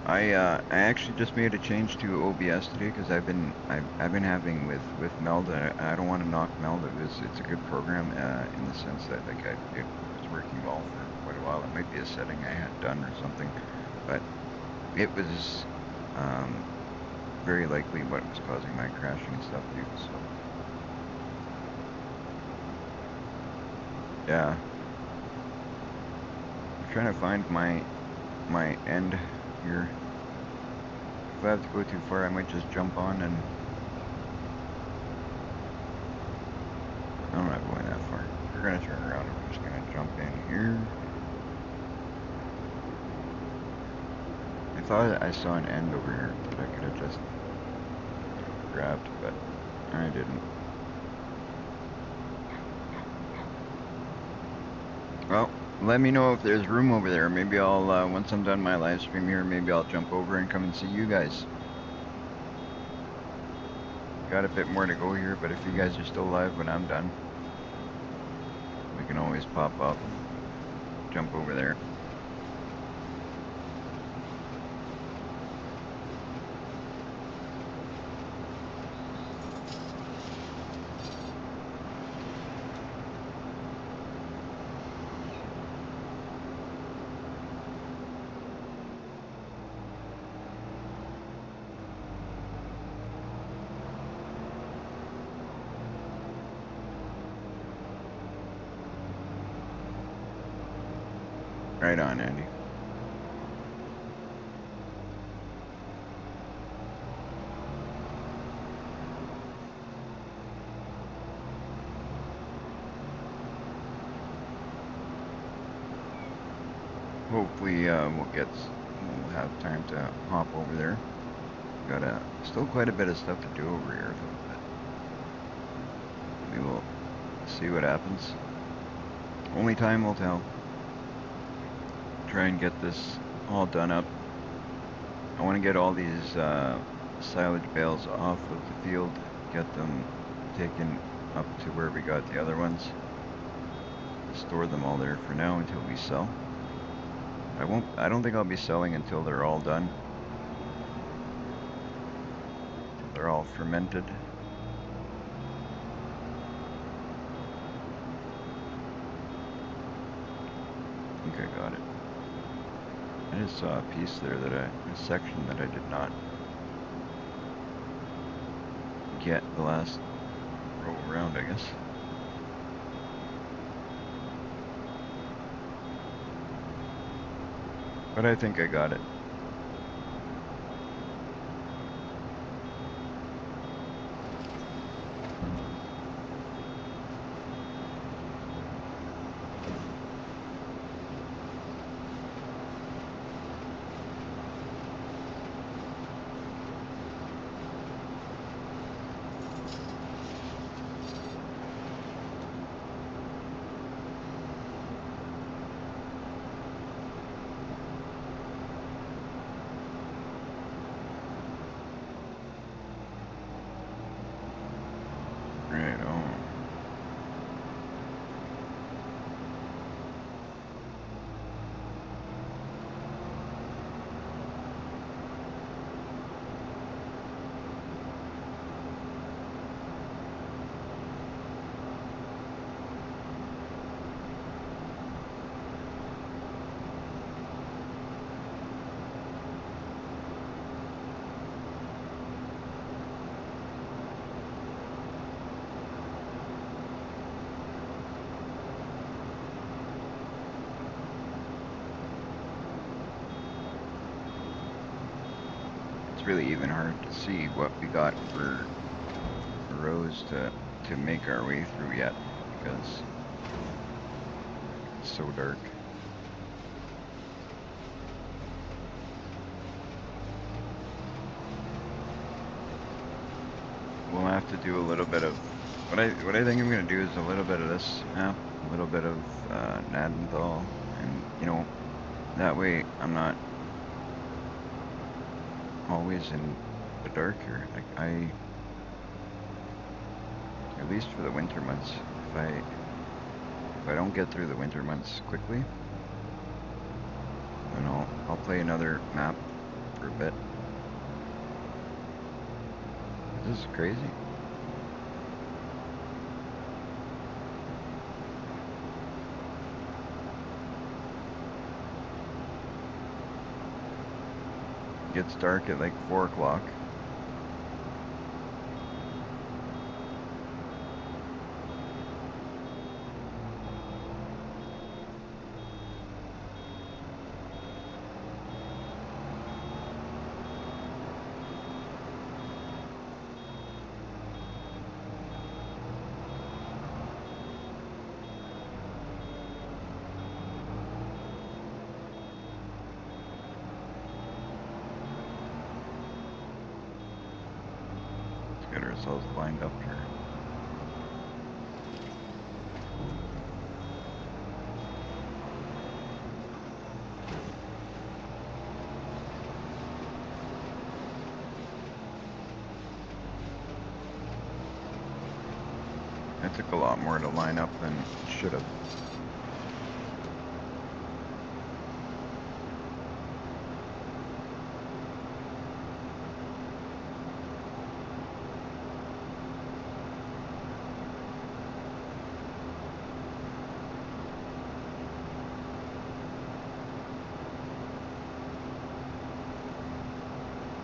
I actually just made a change to OBS today because I've been having with Meld. I don't want to knock Meld. It's a good program in the sense that like it was working well for quite a while. It might be a setting I had done or something, but it was very likely what was causing my crashing and stuff too. So yeah, I'm trying to find my end here. If I have to go too far, I might just jump on and... I'm not going that far. We're going to turn around and we're just going to jump in here. I thought I saw an end over here that I could have just grabbed, but I didn't. Well, let me know if there's room over there. Maybe I'll, once I'm done my live stream here, maybe I'll jump over and come and see you guys. Got a bit more to go here, but if you guys are still live when I'm done, we can always pop up, jump over there. Right on, Andy. Hopefully we'll have time to hop over there. Got still quite a bit of stuff to do over here, but we will see what happens. Only time will tell. Try and get this all done up. I want to get all these silage bales off of the field, get them taken up to where we got the other ones. Store them all there for now until we sell. I don't think I'll be selling until they're all done. Until they're all fermented. I think I got it. I just saw a piece there a section that I did not get the last row around, I guess. But I think I got it. Right on. Really even hard to see what we got for rows to make our way through yet because it's so dark. We'll have to do a little bit of what I think I'm gonna do is a little bit of this map, a little bit of Nadenthal, and you know, that way I'm not always in the dark here. Like at least for the winter months, if I don't get through the winter months quickly, then I'll play another map for a bit. This is crazy. It gets dark at like 4 o'clock. Let's get ourselves lined up here. It took a lot more to line up than it should have.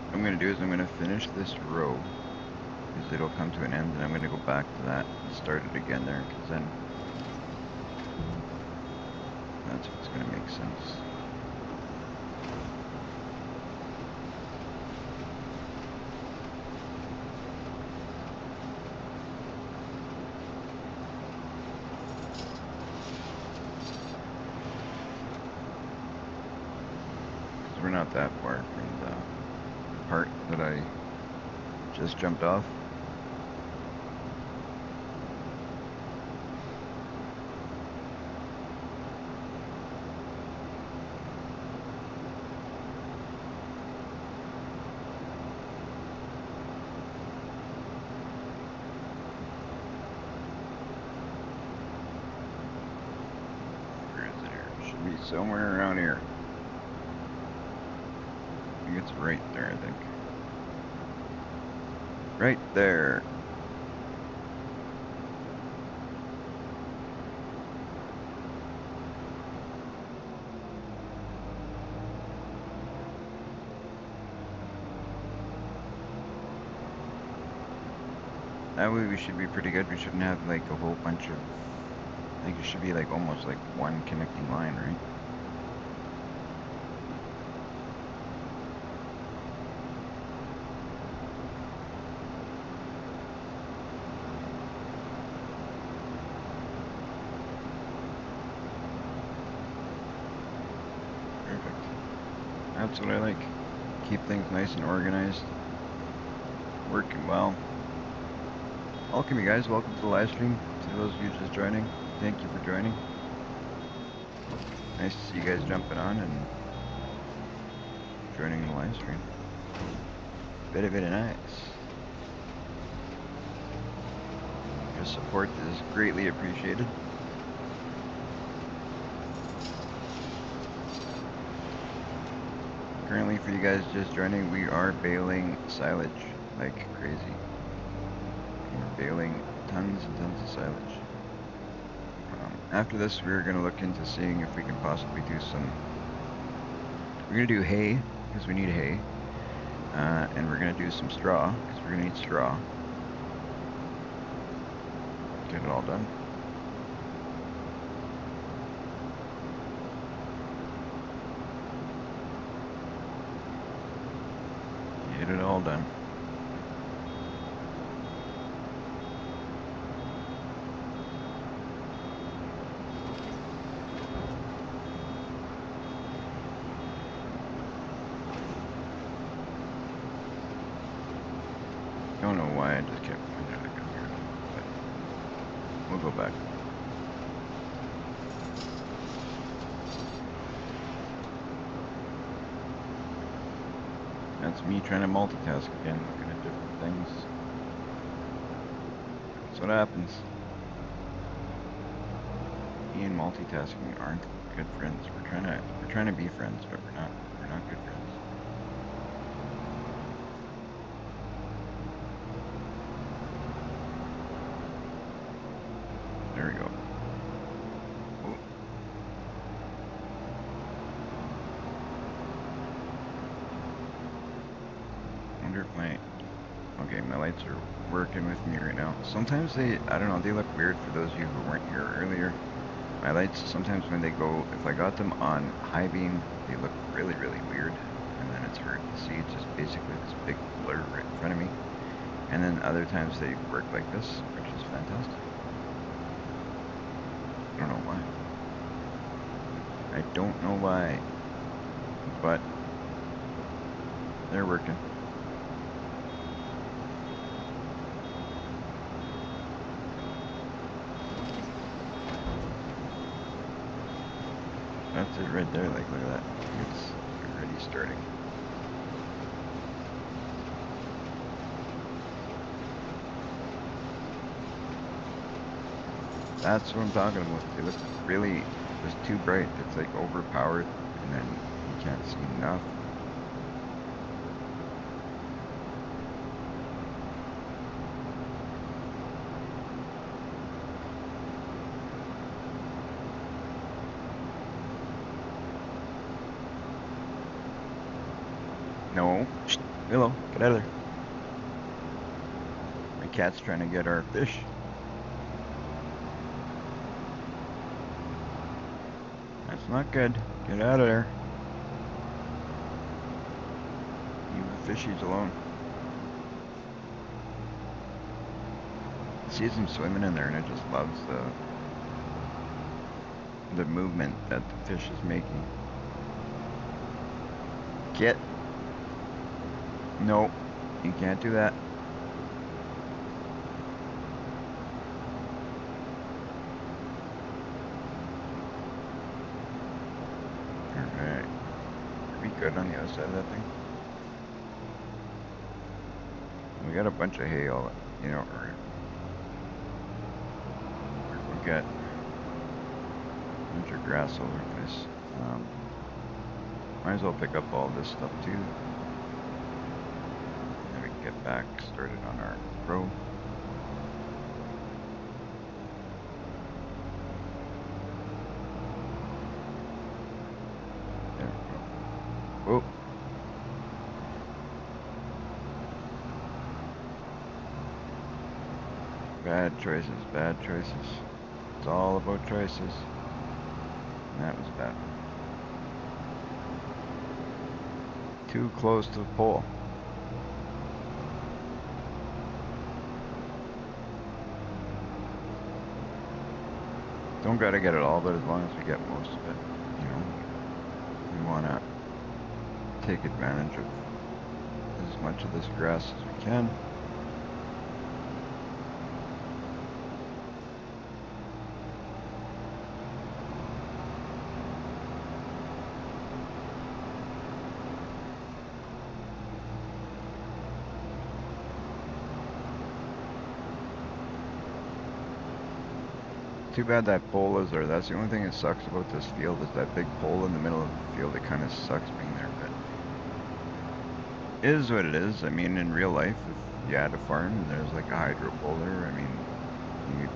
What I'm going to do is I'm going to finish this row, because it'll come to an end, and I'm going to go back to that and start it again there, because then that's what's going to make sense. Because we're not that far from the part that I just jumped off. Where is it here? It should be somewhere around here. I think it's right there, I think. Right there. That way we should be pretty good. We shouldn't have like a whole bunch of, I think it should be like almost like one connecting line, right? Perfect. That's what I like. Keep things nice and organized. Working well. Welcome you guys, welcome to the live stream. To those of you just joining, thank you for joining. Nice to see you guys jumping on and joining the live stream. Very nice. Your support is greatly appreciated. Currently, for you guys just joining, we are baling silage like crazy. We're baling tons and tons of silage. After this, we're going to look into seeing if we can possibly do some... We're going to do hay, because we need hay. And we're going to do some straw, because we're going to need straw. Get it all done. Get it all done. Don't know why I just kept going there to come here, but we'll go back. That's me trying to multitask again, looking at different things. That's what happens. me and multitasking aren't good friends. We're trying to be friends, but we're not good friends. There we go. Oh, wonder if my okay, my lights are working with me right now. Sometimes I don't know, they look weird for those of you who weren't here earlier. My lights, sometimes when they go, if I got them on high beam, they look really, really weird. And then it's hard to see. It's just basically this big blur right in front of me. And then other times they work like this, which is fantastic. I don't know why. I don't know why. But they're working. That's it right there. Like, look at that. It's already starting. That's what I'm talking about. They look really just too bright. It's like overpowered, and then you can't see nothing. No. Shh. Hello. Get out of there. My cat's trying to get our fish. That's not good. Get out of there. Leave the fishies alone. Sees him swimming in there, and it just loves the movement that the fish is making. Get. No, you can't do that. Alright. Are we good on the other side of that thing? We got a bunch of hay all, you know, we've got a bunch of grass all over the place. Might as well pick up all this stuff too. Then we can get back started on our row. There we go. Whoa. Bad choices, bad choices. It's all about choices. And that was bad. Too close to the pole. Don't gotta get it all, but as long as we get most of it, you know, we wanna take advantage of as much of this grass as we can. Too bad that pole is there. That's the only thing that sucks about this field is that big pole in the middle of the field. It kind of sucks being there, but it is what it is. I mean, in real life, if you had a farm and there's like a hydro pole there, I mean, you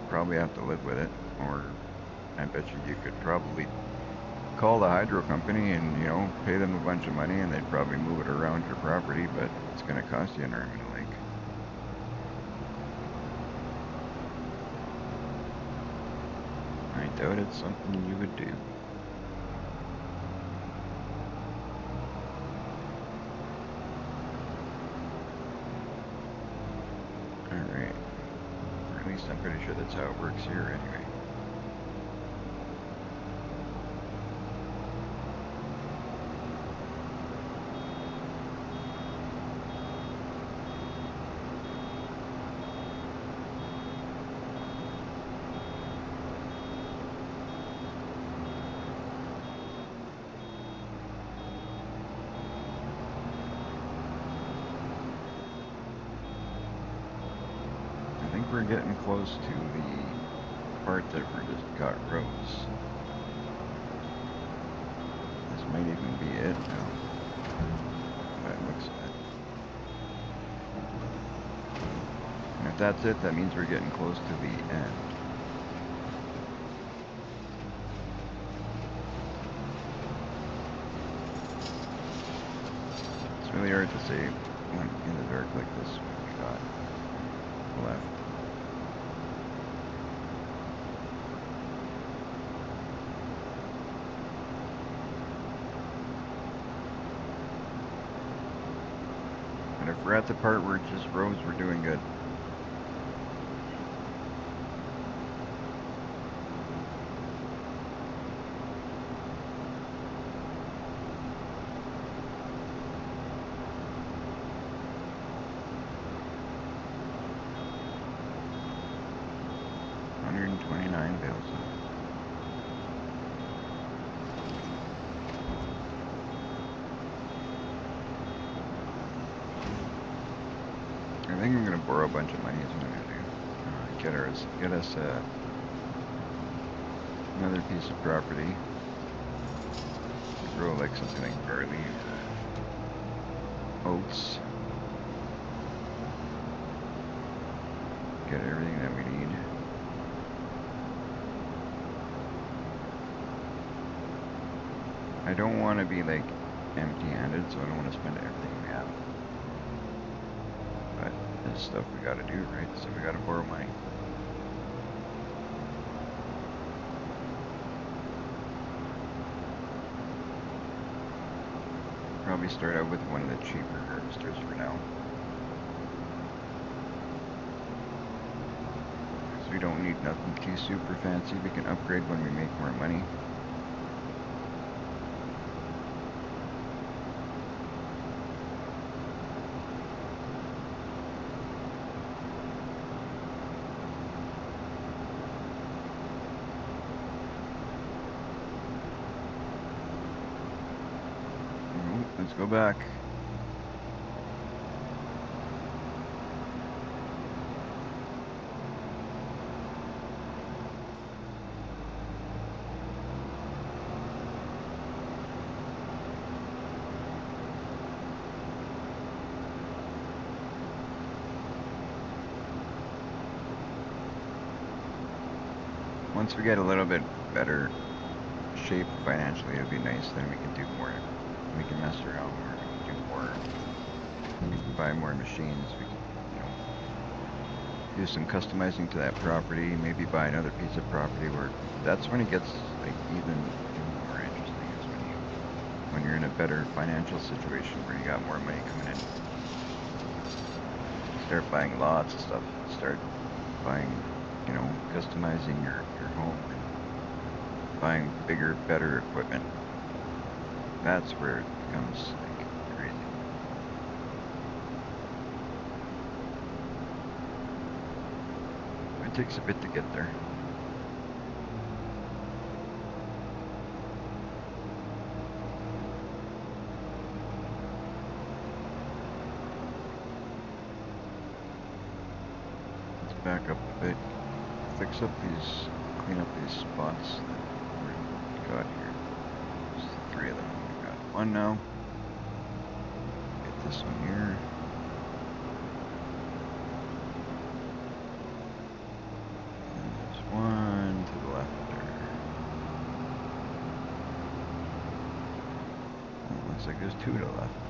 probably have to live with it, or I bet you could probably call the hydro company and, you know, pay them a bunch of money and they'd probably move it around your property, but it's going to cost you an arm and a leg. I doubt it's something you would do. Alright. Or at least I'm pretty sure that's how it works here anyway. I think we're getting close to the part that we're just got rows. This might even be it now, by the looks of it. And if that's it, that means we're getting close to the end. It's really hard to say when in the dark like this what we got left. And if we're at the part where it's just rows, we're doing good. $129 bales. I think I'm gonna borrow a bunch of money is what I'm gonna do. Get us another piece of property. Grow like something like barley or oats. Get everything that we need. I don't want to be like empty-handed, so I don't want to spend everything we have. But it's stuff we gotta do, right? So we gotta borrow money. Probably start out with one of the cheaper harvesters for now. Because we don't need nothing too super fancy. We can upgrade when we make more money. Let's go back. Once we get a little bit better shape financially, it'll be nice. Then we can do more. We can mess around more. We can do more. We can buy more machines. We can, do some customizing to that property. Maybe buy another piece of property where that's when it gets like even more interesting. Is when you're in a better financial situation where you got more money coming in. Start buying lots of stuff. Start buying, customizing your home and buying bigger, better equipment. That's where it becomes like crazy. It takes a bit to get there. Let's back up a bit. Fix up these, clean up these spots that we got here. There's 3 of them. We got 1 now. Get this one here. And there's 1 to the left there. Oh, looks like there's 2 to the left there.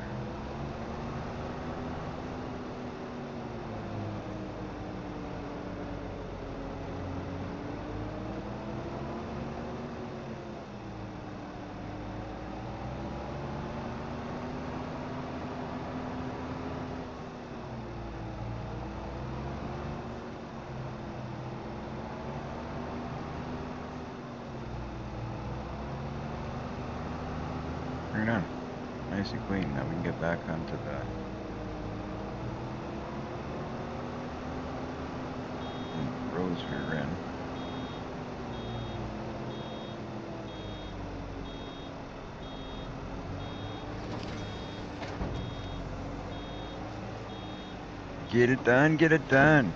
Right on. Nice and clean. Now we can get back onto the rows we were in. Get it done, get it done.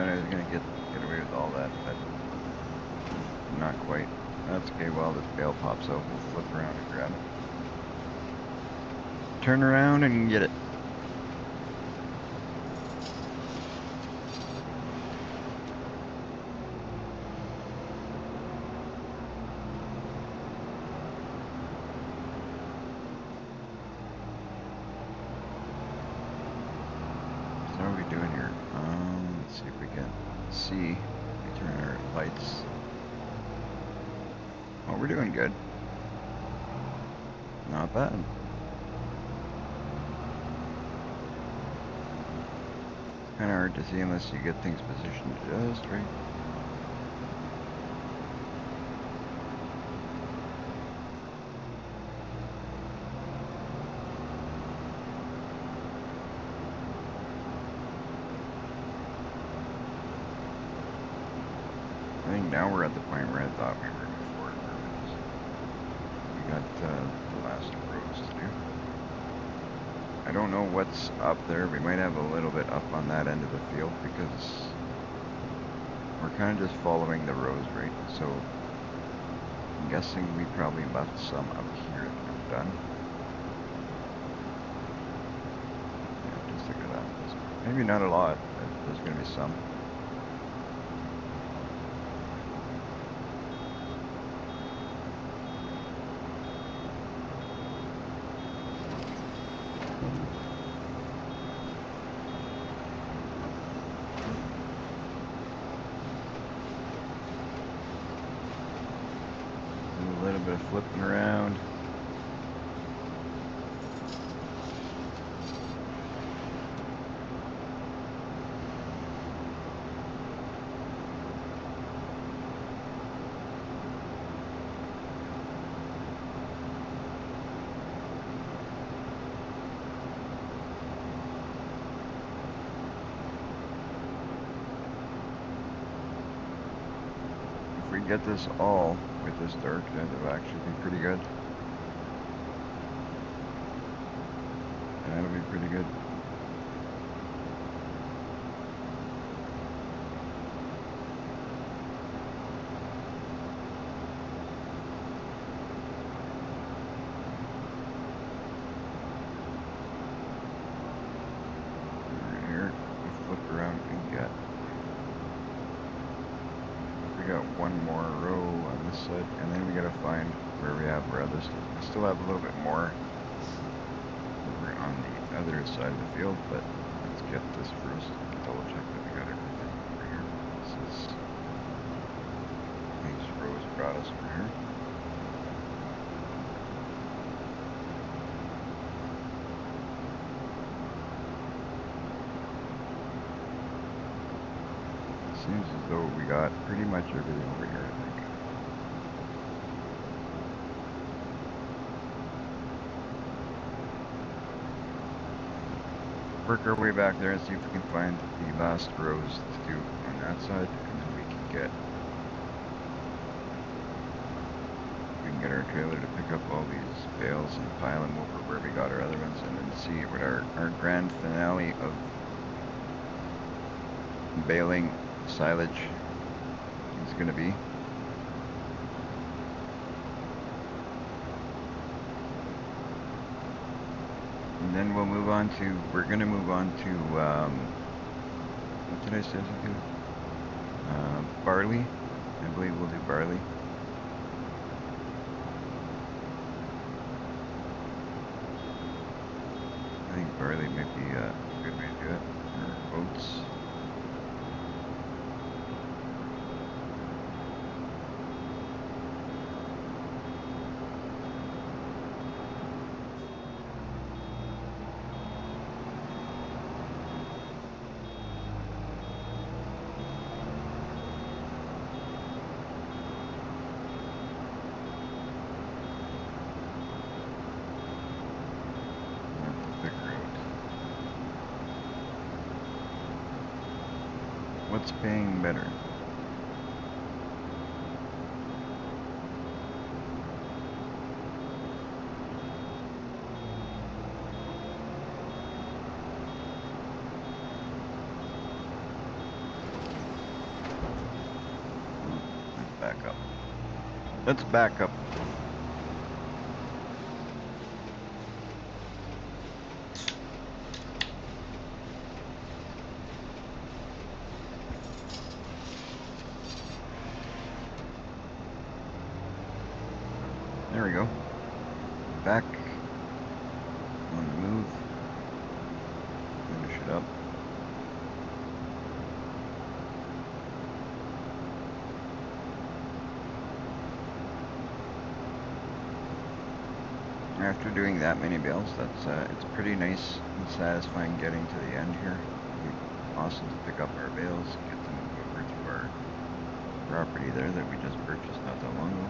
thought I was gonna get away with all that, but not quite. That's okay. While this bale pops out, we'll flip around and grab it. Turn around and get it. So what are we doing here? Let's see if we can see. We turn our lights. Oh, we're doing good. Not bad. Kind of hard to see unless you get things positioned just right. I think now we're at the point where I thought we were before. We got the last rows to do. I don't know what's up there. We might have a little bit up on that end of the field because we're kind of just following the rows, right? So I'm guessing we probably left some up here that we've done. Yeah, just look at that. Maybe not a lot, but there's going to be some. A little bit of flipping around. If we get this all with this dark, then it'll actually be pretty good. That'll be pretty good. Here, we flip around and get. We got one more row on this side, and then we gotta find where we have our other stuff. We still have a little bit more over on the other side of the field, but let's get this first. Double check that we got everything over here. These rows brought us over here. Seems as though we got pretty much everything over here, I think. Work our way back there and see if we can find the last rows to do on that side, and then we can get our trailer to pick up all these bales and pile them over where we got our other ones, and then see what our grand finale of baling silage is going to be. And then we'll move on to, we're going to move on to, what did I say to do? Barley. I believe we'll do barley. I think barley might be a good way to do it. Or oats. What's paying better? back up. Let's back up. There we go. Back on the move. Finish it up. After doing that many bales, it's pretty nice and satisfying getting to the end here. It'd be awesome to pick up our bales, get them over to our property there that we just purchased not that long ago.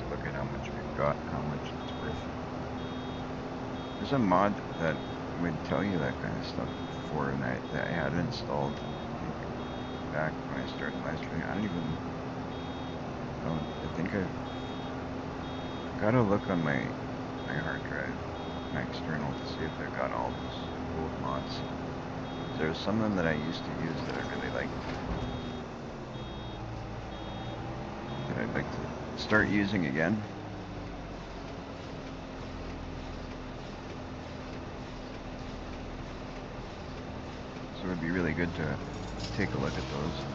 Look at how much we've got, how much it's worth. There's a mod that would tell you that kind of stuff before, and that I had installed back when I started live streaming. I think I've got to look on my hard drive, my external, to see if I've got all those old mods. There's some of them that I used to use that I really liked, that I'd like to start using again. So it'd be really good to take a look at those.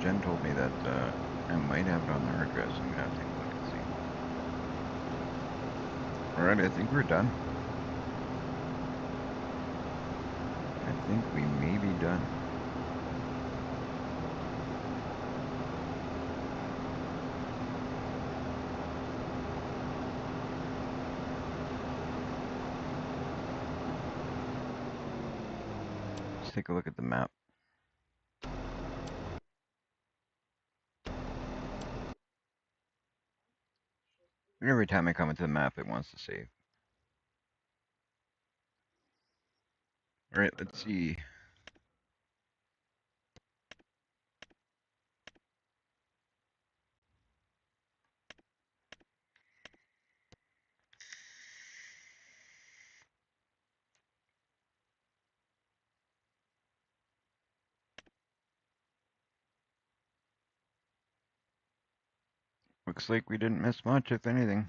Jen told me that I might have it on the hard drive, so I'm gonna have to take a look and see. Alright, I think we're done. I think we may be done. Let's take a look at the map. Every time I come into the map, it wants to save. Alright, let's see. Looks like we didn't miss much, if anything.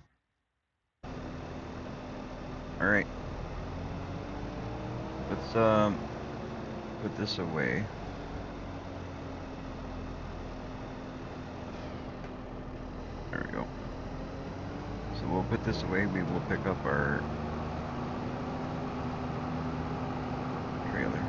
Alright. Let's put this away. There we go. So we'll put this away. We will pick up our trailer.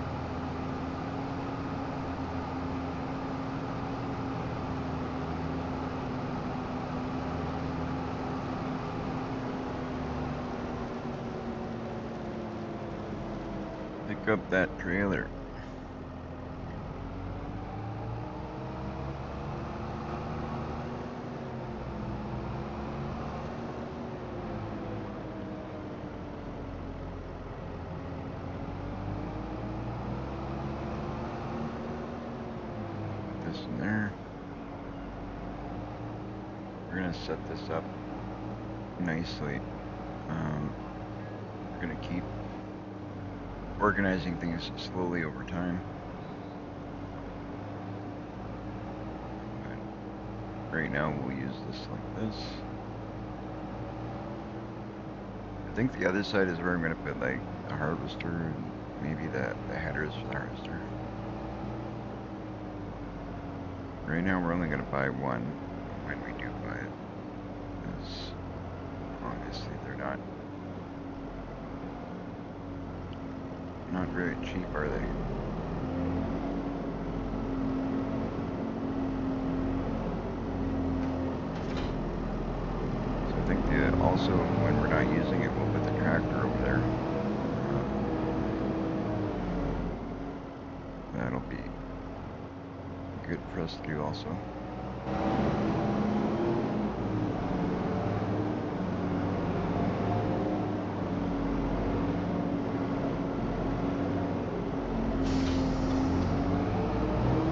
Pick up that trailer. This in there. We're gonna set this up nicely. We're gonna keep organizing things slowly over time. But right now we'll use this like this. I think the other side is where I'm gonna put like the harvester and maybe the headers for the harvester. Right now we're only gonna buy one when we do buy it, because obviously they're not very cheap, are they? also, when we're not using it, we'll put the tractor over there. That'll be good for us to do also.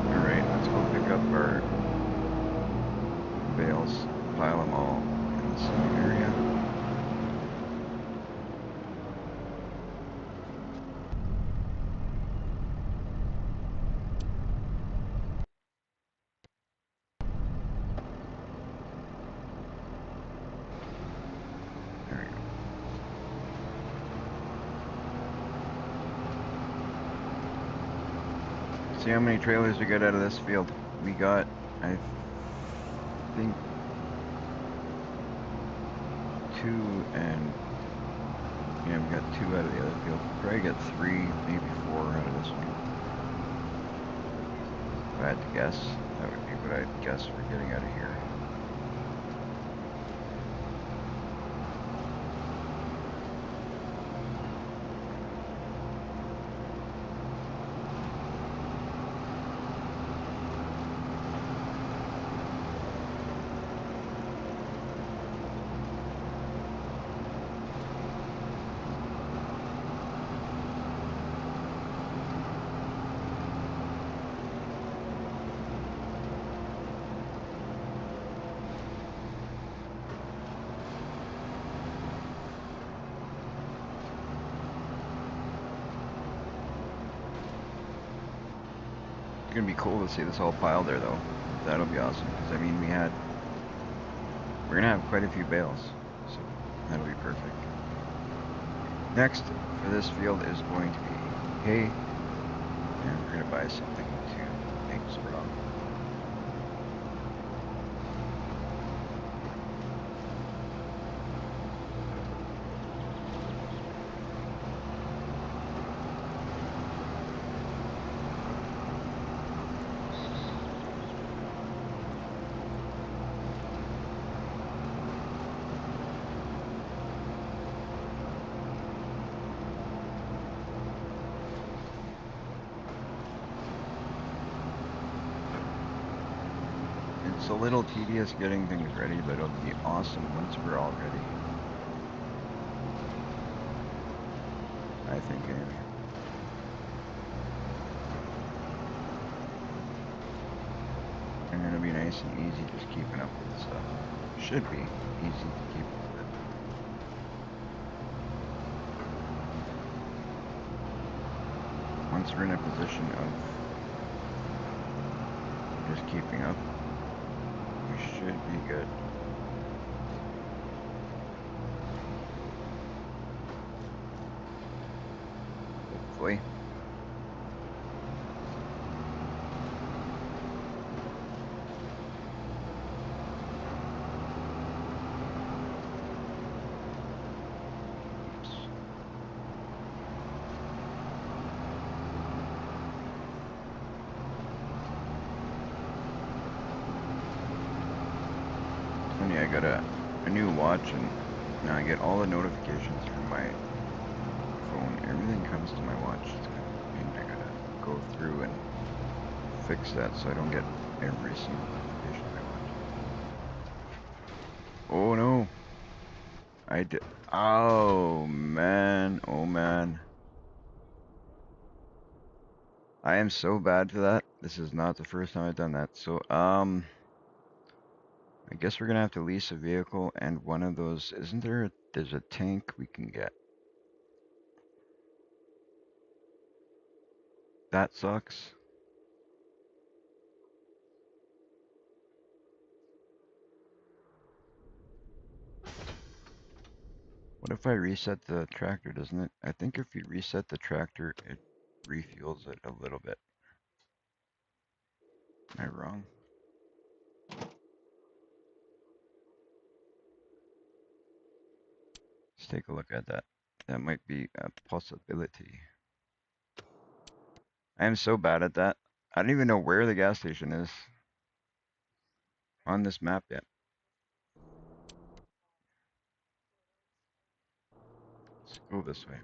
Alright, let's go pick up our bales, pile them all in the same area. There we go. See how many trailers we got out of this field. We got, I think, 2 and yeah, we got 2 out of the other field. Probably got 3, maybe 4 out of this one. If I had to guess, that would be what I'd guess we're getting out of here. It's gonna be cool to see this all piled there though. That'll be awesome, because I mean we're gonna have quite a few bales, so that'll be perfect. Next for this field is going to be hay, and we're gonna buy something to make straw. It's a little tedious getting things ready, but it'll be awesome once we're all ready. I think anyway. And it'll be nice and easy just keeping up with stuff. Should be easy to keep up with it. Once we're in a position of just keeping up, we should be good. Hopefully. Oops. Funny, I got a new watch and now I get all the notifications from my phone. Everything comes to my watch. It's kind of a pain. I gotta go through and fix that so I don't get every single notification on my watch. Oh no! I did. Oh man. Oh man. I am so bad for that. This is not the first time I've done that. So, I guess we're gonna have to lease a vehicle and one of those. Isn't there? There's a tank we can get. That sucks. What if I reset the tractor? Doesn't it? I think if you reset the tractor, it refuels it a little bit. Am I wrong? Let's take a look at that. That might be a possibility. I am so bad at that. I don't even know where the gas station is on this map yet. Go this way.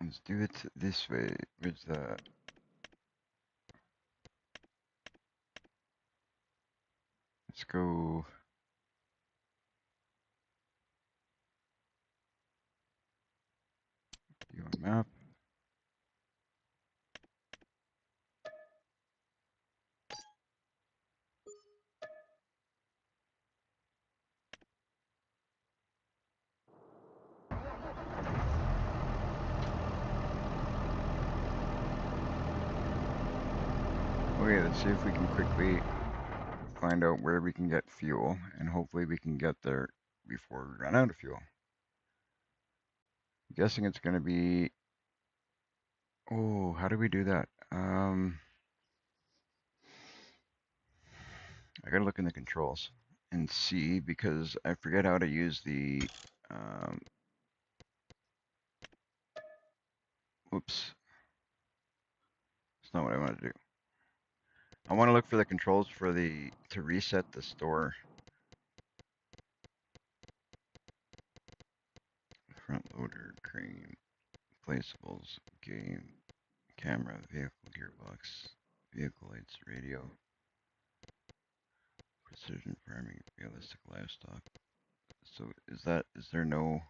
Let's do it this way. Where's the... Let's go... View on map. Okay, let's see if we can quickly find out where we can get fuel, and hopefully we can get there before we run out of fuel. I'm guessing it's going to be... Oh, how do we do that? I gotta look in the controls and see, because I forget how to use the... Um, whoops. That's not what I want to do. I want to look for the controls for the... to reset the store. Front loader, crane, placeables, game, camera, vehicle, gearbox, vehicle lights, radio, precision farming, realistic livestock. So is there no...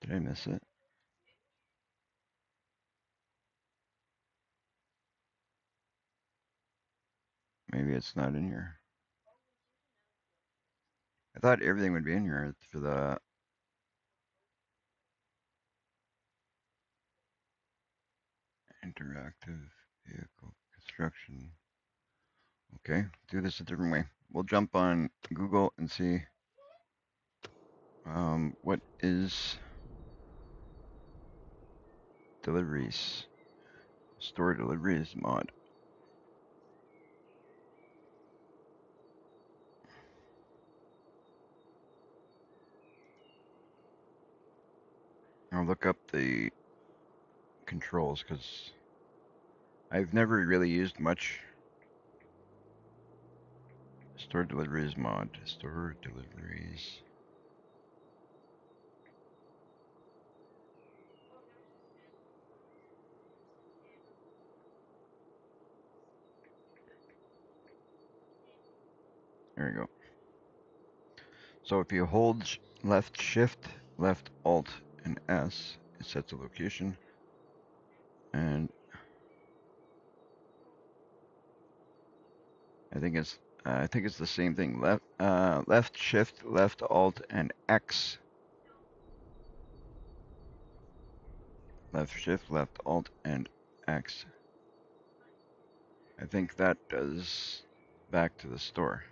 Did I miss it? Maybe it's not in here. I thought everything would be in here for the... Interactive vehicle construction. Okay, do this a different way. We'll jump on Google and see what is deliveries, store deliveries mod. I'll look up the controls because I've never really used much store deliveries mod. Store deliveries. There we go. So if you hold left shift, left alt, and S, it sets a location. And I think it's the same thing. Left shift, left alt, and X. Left shift, left alt, and X. I think that does back to the store.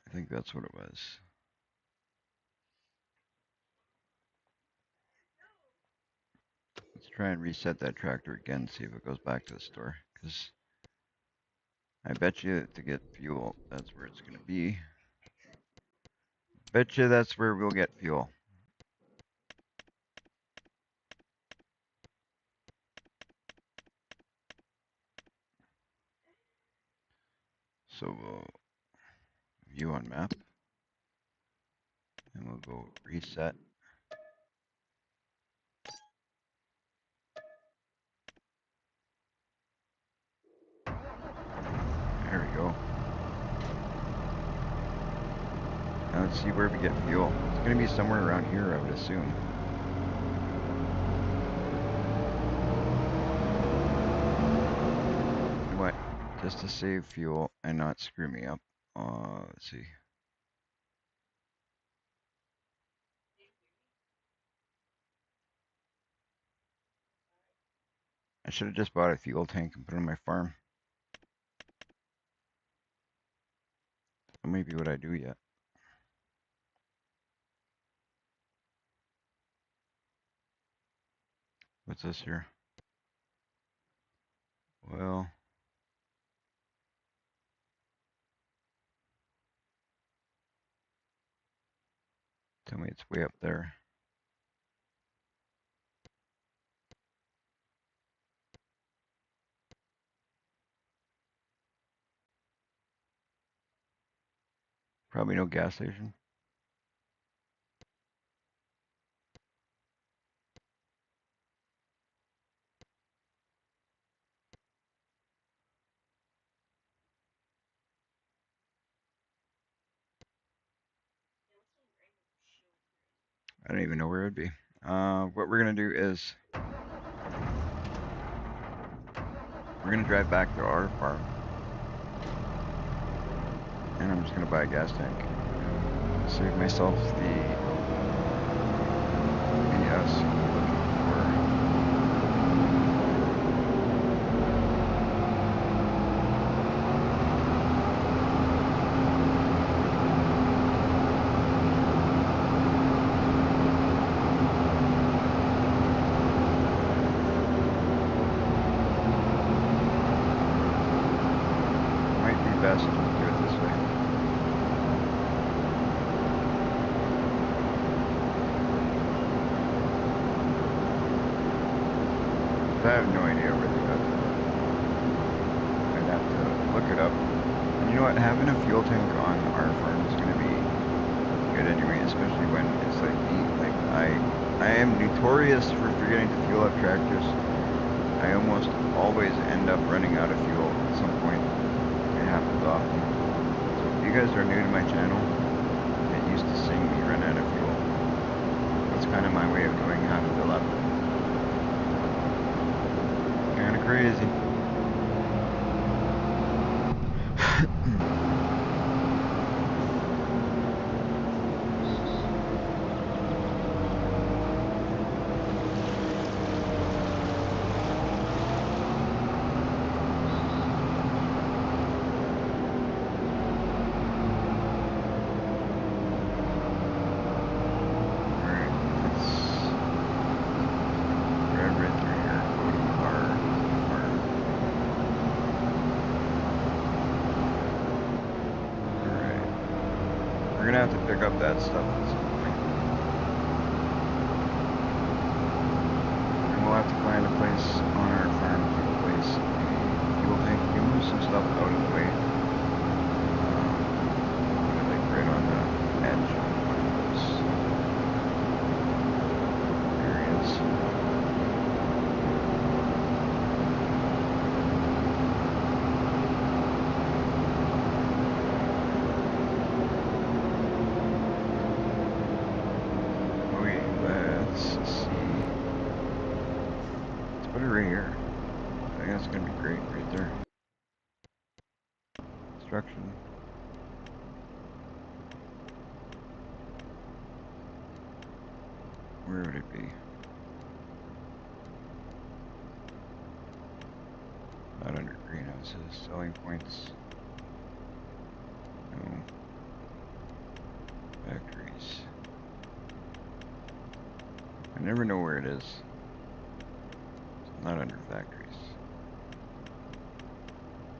I think that's what it was. Let's try and reset that tractor again, see if it goes back to the store. Because I bet you to get fuel, that's where it's going to be. Bet you that's where we'll get fuel. So we'll view on map. And we'll go reset. There we go. Now let's see where we get fuel. It's going to be somewhere around here, I would assume. What? Just to save fuel and not screw me up. Let's see. I should have just bought a fuel tank and put it on my farm. That might be what I do yet. What's this here? Well, tell me it's way up there. Probably no gas station. I don't even know where it'd be. What we're gonna do is we're gonna drive back to our farm, and I'm just gonna buy a gas tank. Save myself the BS looking for. Might be best to do it this way. I have no idea where they got that. I'd have to look it up. And you know what? Having a fuel tank on our farm is gonna be good anyway, especially when it's like deep. Like I am notorious for forgetting to fuel up tractors. I almost always end up running out of fuel at some point. It happens often. So if you guys are new to my channel, it used to sing me run out of fuel. That's kind of my way of knowing how to fill up. Kind of crazy. We're gonna have to pick up that stuff at some point. And we'll have to find a place on our farm to place a fuel tank. We can move some stuff out of the way. Put it like right on the edge of one of those areas. Let's see. Let's put it right here. I think that's gonna be great right there. Construction. Where would it be? Not under greenhouses. Selling points. No. Factories. I never know where it is. It's not under factories.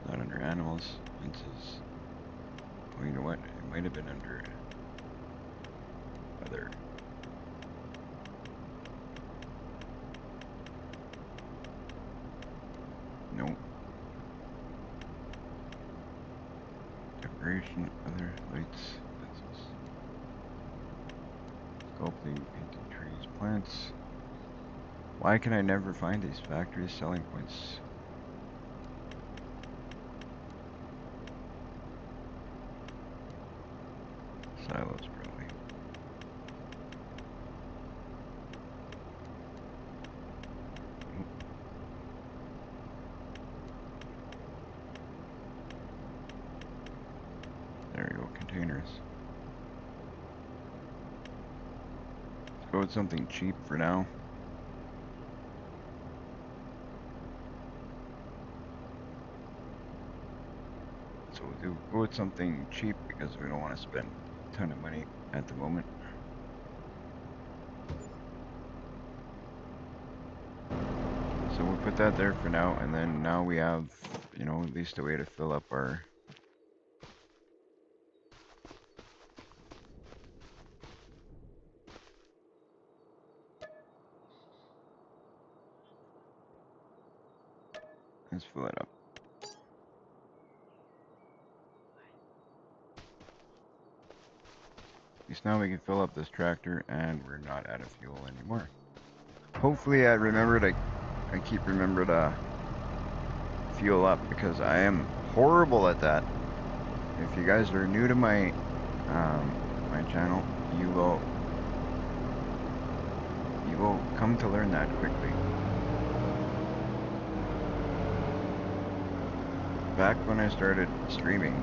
Not under animals. Fences. Oh, you know what? It might have been under other. Nope. Decoration, other lights, fences. Sculpting, painting trees, plants. Why can I never find these factories selling points? Silos, probably. There we go, containers. Let's go with something cheap for now. So we'll go with something cheap because we don't want to spend a ton of money at the moment. So we'll put that there for now, and then now we have, you know, at least a way to fill up our... Let's fill it up. least now we can fill up this tractor and we're not out of fuel anymore. Hopefully I remembered, I keep remembered fuel up because I am horrible at that. If you guys are new to my my channel, you will come to learn that quickly. Back when I started streaming,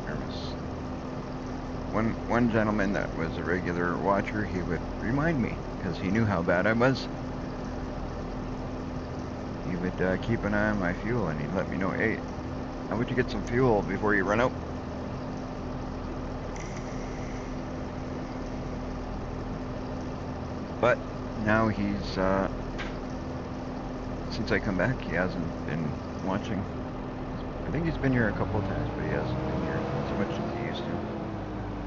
there was one gentleman that was a regular watcher. He would remind me because he knew how bad I was. He would keep an eye on my fuel and he'd let me know, hey, how would you get some fuel before you run out? But now he's, since I come back, he hasn't been watching. I think he's been here a couple of times, but he hasn't been here as much as he used to.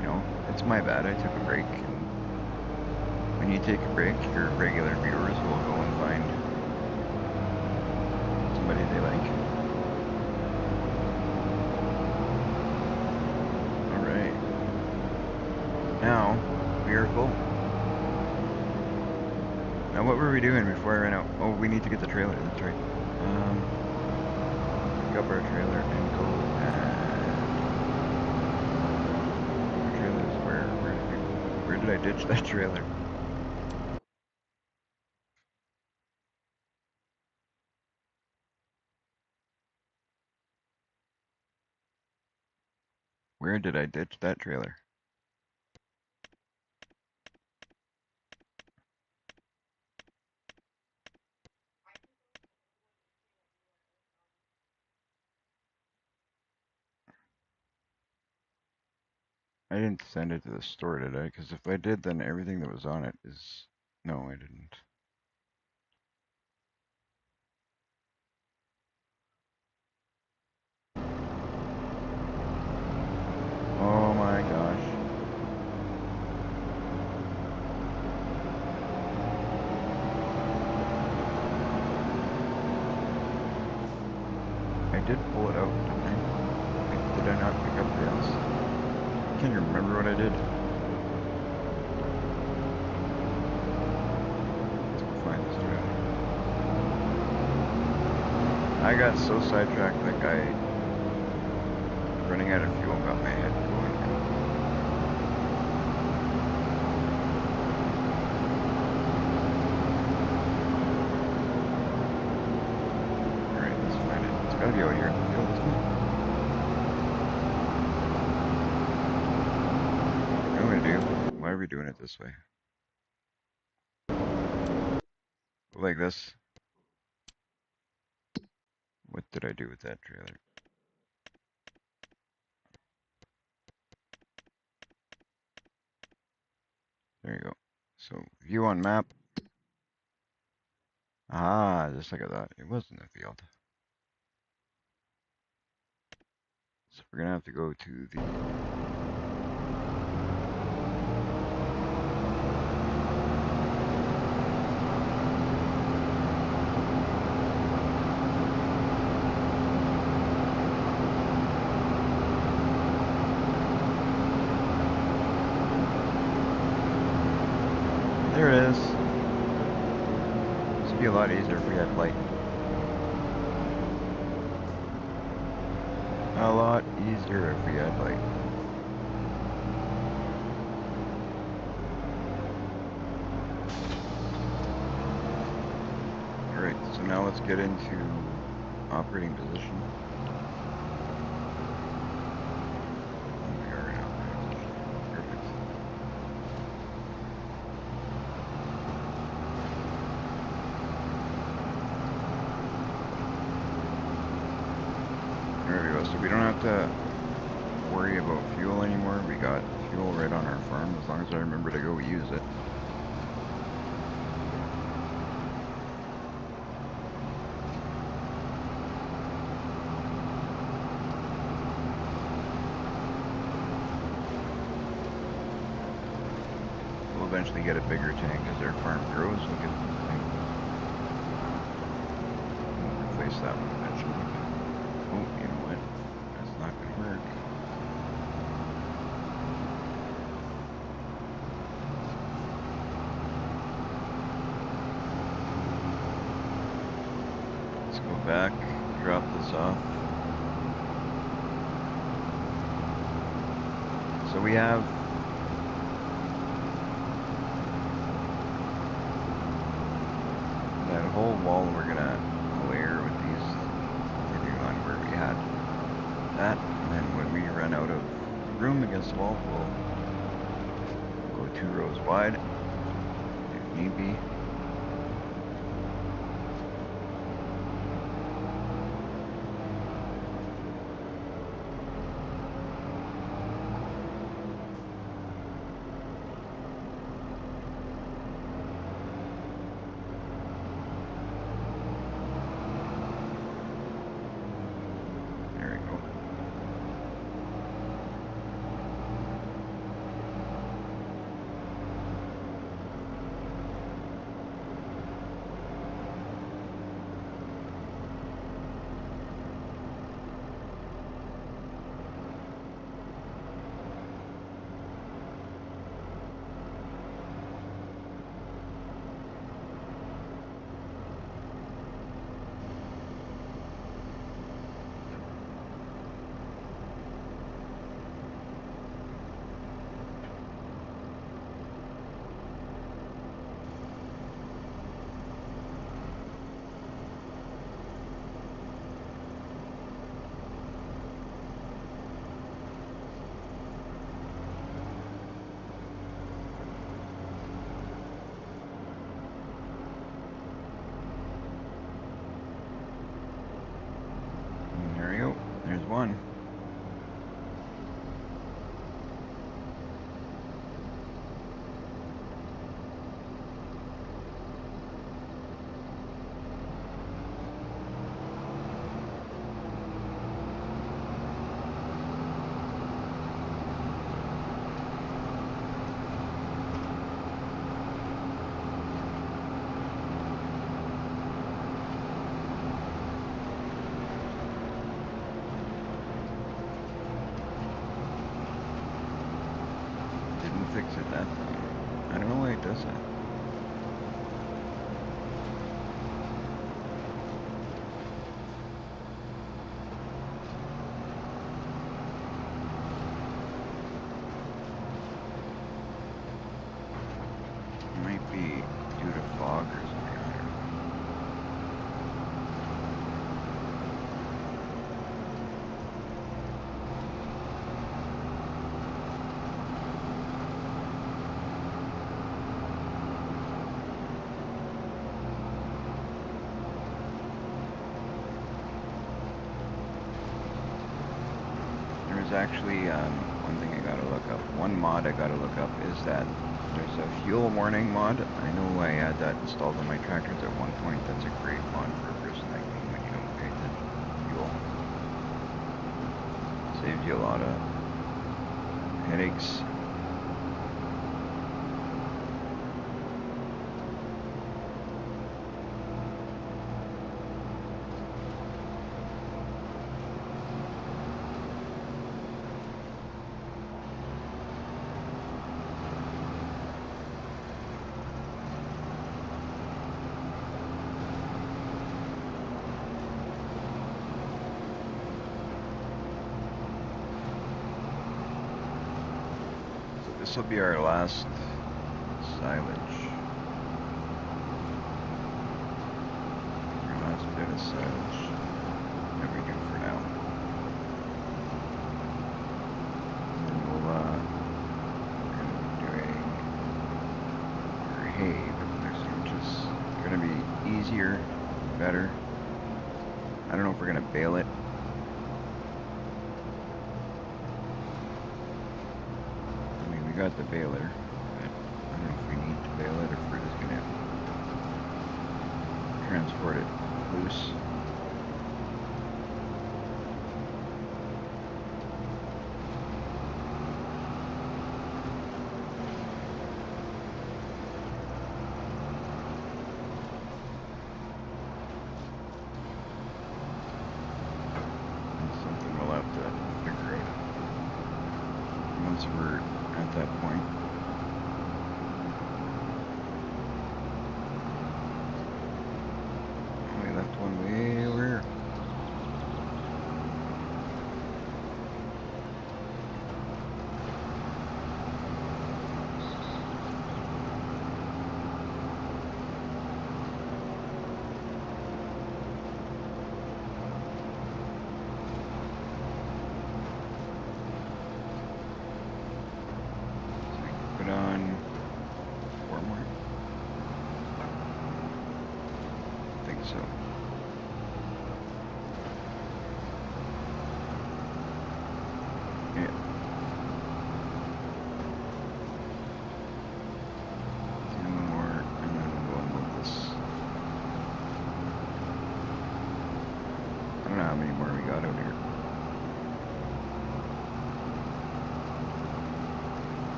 You know, it's my bad, I took a break. And when you take a break, your regular viewers will go and find somebody they like. Alright. Now, we are full. Now what were we doing before I ran out? Oh, we need to get the trailer, that's right. Pick up our trailer and go and... The trailer is where did I ditch that trailer? Where did I ditch that trailer? I didn't send it to the store, did I? Because if I did, then everything that was on it is... No, I didn't. Oh my gosh. I did pull it out, didn't I? Like, did I not pick up rails? I can't remember what I did. Let's go find this trailer. I got so sidetracked that guy running out of fuel got my head going. Alright, let's find it. It's gotta be out here in the field, isn't it? What am I gonna do? Why are we doing it this way? Go like this. What did I do with that trailer? There you go. So, view on map. Ah, just like I thought. It was in the field. So we're gonna have to go to the... There it is. This would be a lot easier if we had light. A lot easier if we had light. Alright, so now let's get into operating position. We are in operating position. Perfect. There we go. So we don't have to worry about fuel anymore. We got fuel right on our farm. As long as I remember to go use it. We'll eventually get a bigger tank as our farm grows. We'll get the tank. We'll replace that one eventually. Oh, you know what? That's not gonna work. back, drop this off. So we have that whole wall we're gonna layer with these, depending on where we had that. And then when we run out of room against the wall, we'll go 2 rows wide if need be. There we go. And there we go. There's one. Didn't fix it that time. I don't know why it does that. Might be due to fog or something. I don't know. There's actually one thing I gotta look up. One mod I gotta look up is that there's a fuel warning mod. I know I had that installed on my tractors at one point. That's a great mod for a person like me when you don't pay attention to fuel. Saves you a lot of headaches. This will be our last silage. Our last bit of silage that we do for now. And we're going to be doing our hay, but there's just going to be easier, better. I don't know if we're going to bale it. We got the baler, but I don't know if we need to bale it or if we're just gonna transport it loose. That's something we'll have to figure out once we're at that point. We left one way over here.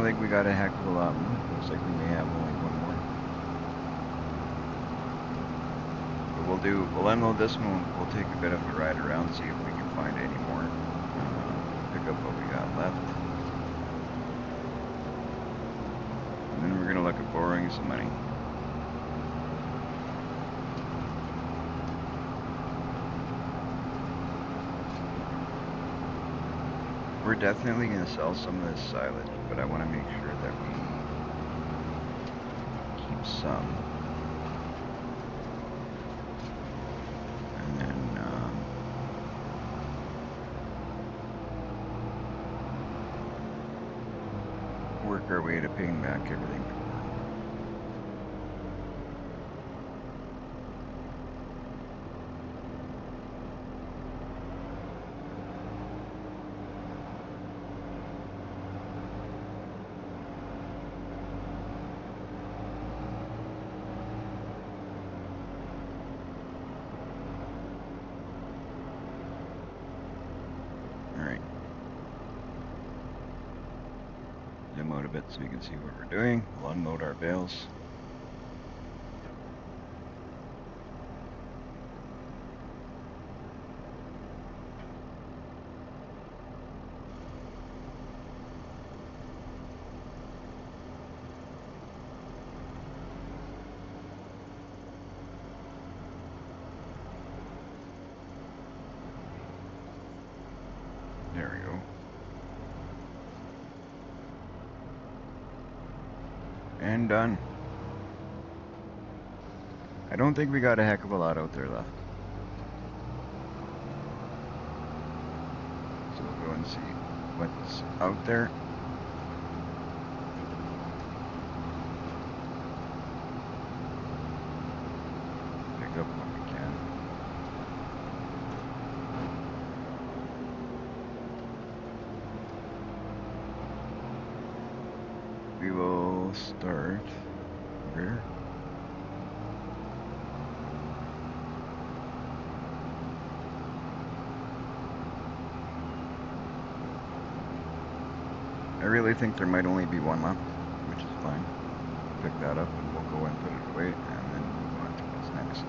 don't think we got a heck of a lot moved. Looks like we may have only one more. But we'll unload this one. We'll take a bit of a ride around, see if we can find any more. Pick up what we got left. And then we're gonna look at borrowing some money. We're definitely gonna sell some of this silage, but I want to make sure that we keep some. And then work our way to paying back everything. Alright. Zoom out a bit so we can see what we're doing. We'll unload our bales. There we go. And done. I don't think we got a heck of a lot out there left. So we'll go and see what's out there. Pick up what we can. We will start here. I really think there might only be one left, which is fine. Pick that up and we'll go and put it away and then move on to what's next.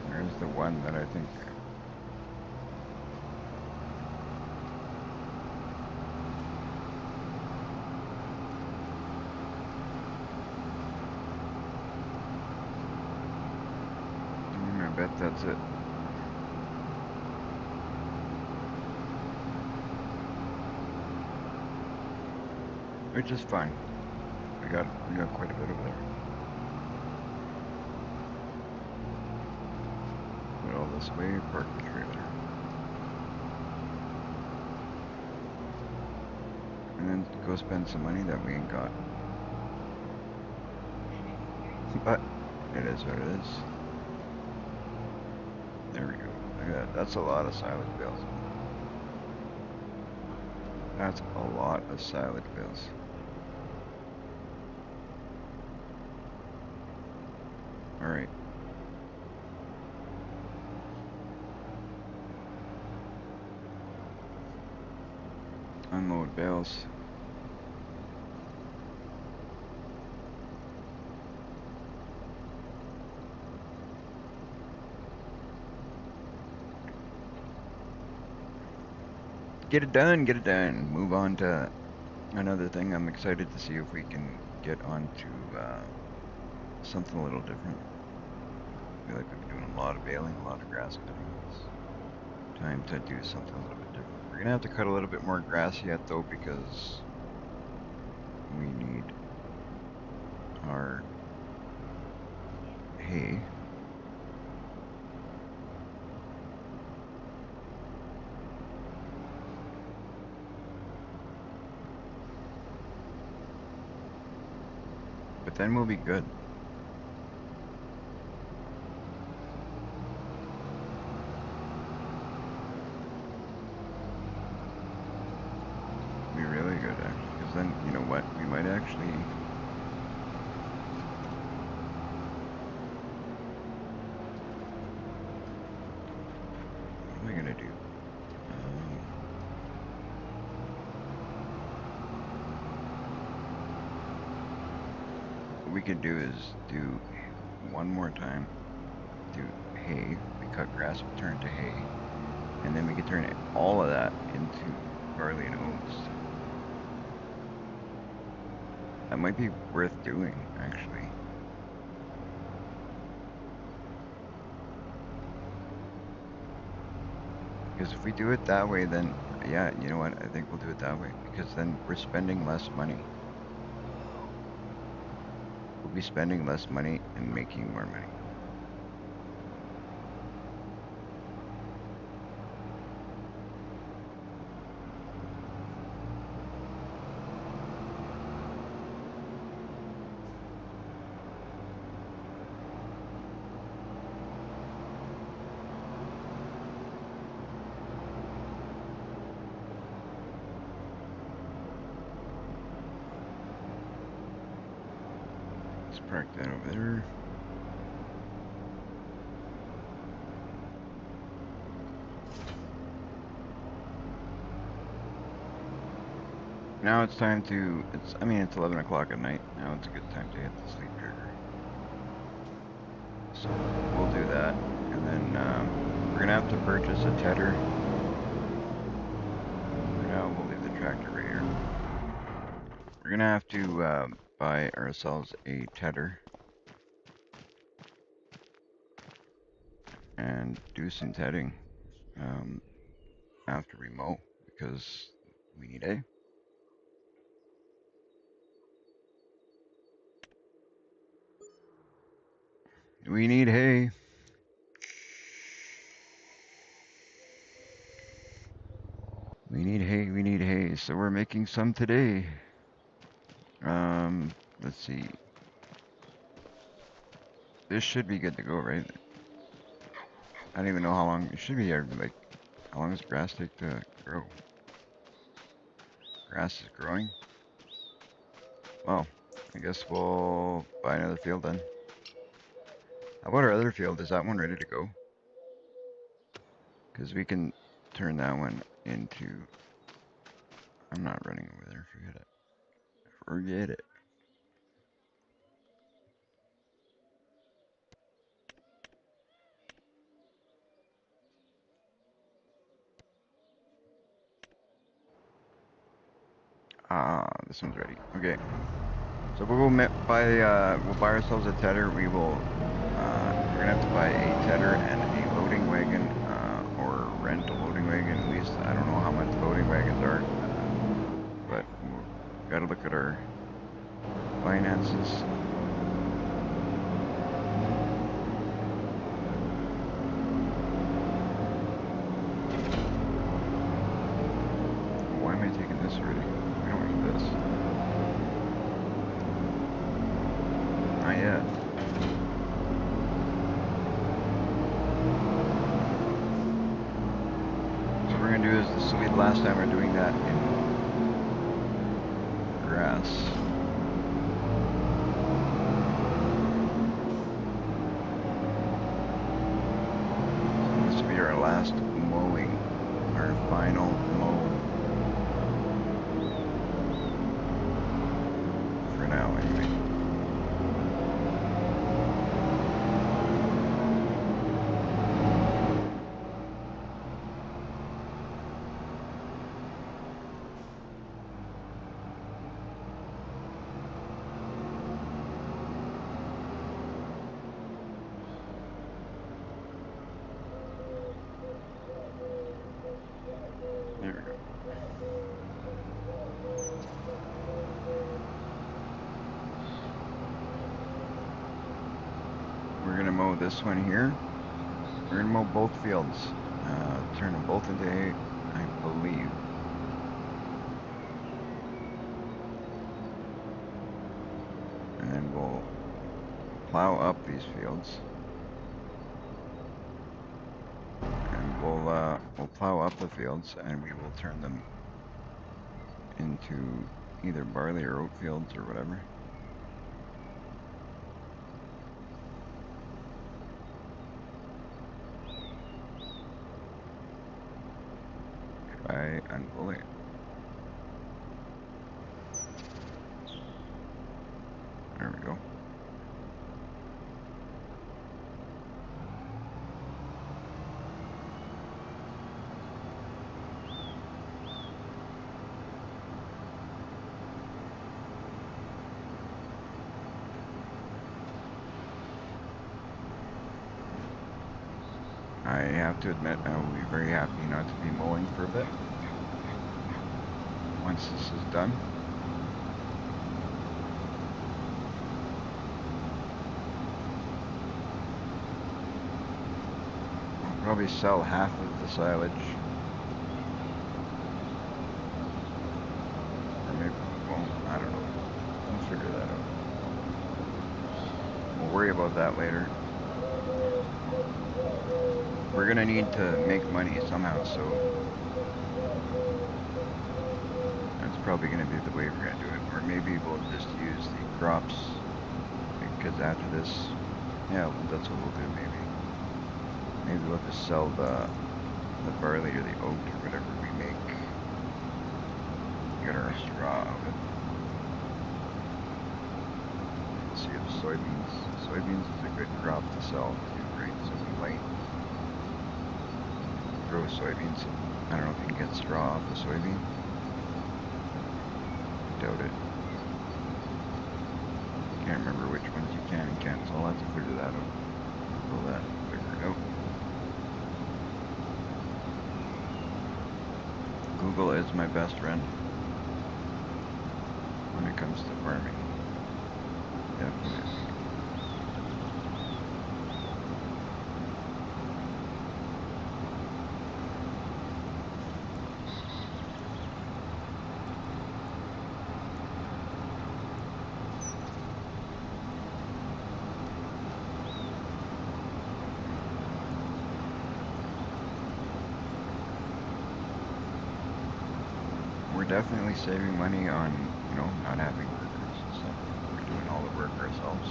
There's the one that I think I bet that's it. Which is fine. We got quite a bit over there. Put all this way, park the trailer. And then go spend some money that we ain't got. But it is what it is. There we go. Look at that. That's a lot of silage bales. That's a lot of silage bales. Alright. Unload bales. Get it done, get it done. Move on to another thing. I'm excited to see if we can get onto something a little different. I feel like we've been doing a lot of baling, a lot of grass cutting. It's time to do something a little bit different. We're gonna have to cut a little bit more grass yet though, because we need our hay. But then we'll be good. actually. What am I gonna do? What we could do is do one more time. Do hay. We cut grass, we turn to hay, and then we could turn all of that into barley and oats. That might be worth doing, actually. Because if we do it that way, then yeah, you know what? I think we'll do it that way because then we're spending less money. We'll be spending less money and making more money. Let's park that over there. Now it's time to, it's 11 o'clock at night. Now it's a good time to hit the sleep trigger. So we'll do that. And then we're going to have to purchase a tedder. For now, we'll leave the tractor right here. We're going to have to buy ourselves a tedder. And do some tedding after we mow because we need hay. We need hay. We need hay, we need hay. So we're making some today. Let's see. This should be good to go, right? I don't even know how long it should be here. Like, how long does grass take to grow? Grass is growing? Well, I guess we'll buy another field then. How about our other field? Is that one ready to go? Because we can turn that one into... I'm not running over there. Forget it. Forget it. Ah, this one's ready. Okay. So we'll buy ourselves a tedder. We're gonna have to buy a tedder and a loading wagon, or rent a loading wagon. At least I don't know how much loading wagons are, but we've got to look at our finances. Why am I taking this already? We don't need this. Not yet. So what we're gonna do is this will be the last time we're doing that in grass. So this will be our last mowing, our final mow. For now, anyway. There we go. We're gonna mow this one here. We're gonna mow both fields. Turn them both into hay, I believe. And then we'll plow up these fields. And we'll plow up the fields and we will turn them into either barley or oat fields or whatever. Try unbullet. There we go. I have to admit, I will be very happy not to be mowing for a bit. Once this is done. I'll probably sell half of the silage. Or maybe, well, I don't know. We'll figure that out. We'll worry about that later. We're gonna need to make money somehow, so that's probably gonna be the way we're gonna do it. Or maybe we'll just use the crops, because after this, yeah, that's what we'll do maybe. Maybe we'll just sell the barley or the oat or whatever we make. Get our straw out of it. See the soybeans. Soybeans is a good crop to sell too, right? So we might grow soybeans. I don't know if you can get straw off a soybean. Doubt it. Can't remember which ones you can and can't, so I'll have to figure that out. Google that, figure it out. Google is my best friend when it comes to farming. Definitely. We're definitely saving money on, not having workers and stuff. We're doing all the work ourselves.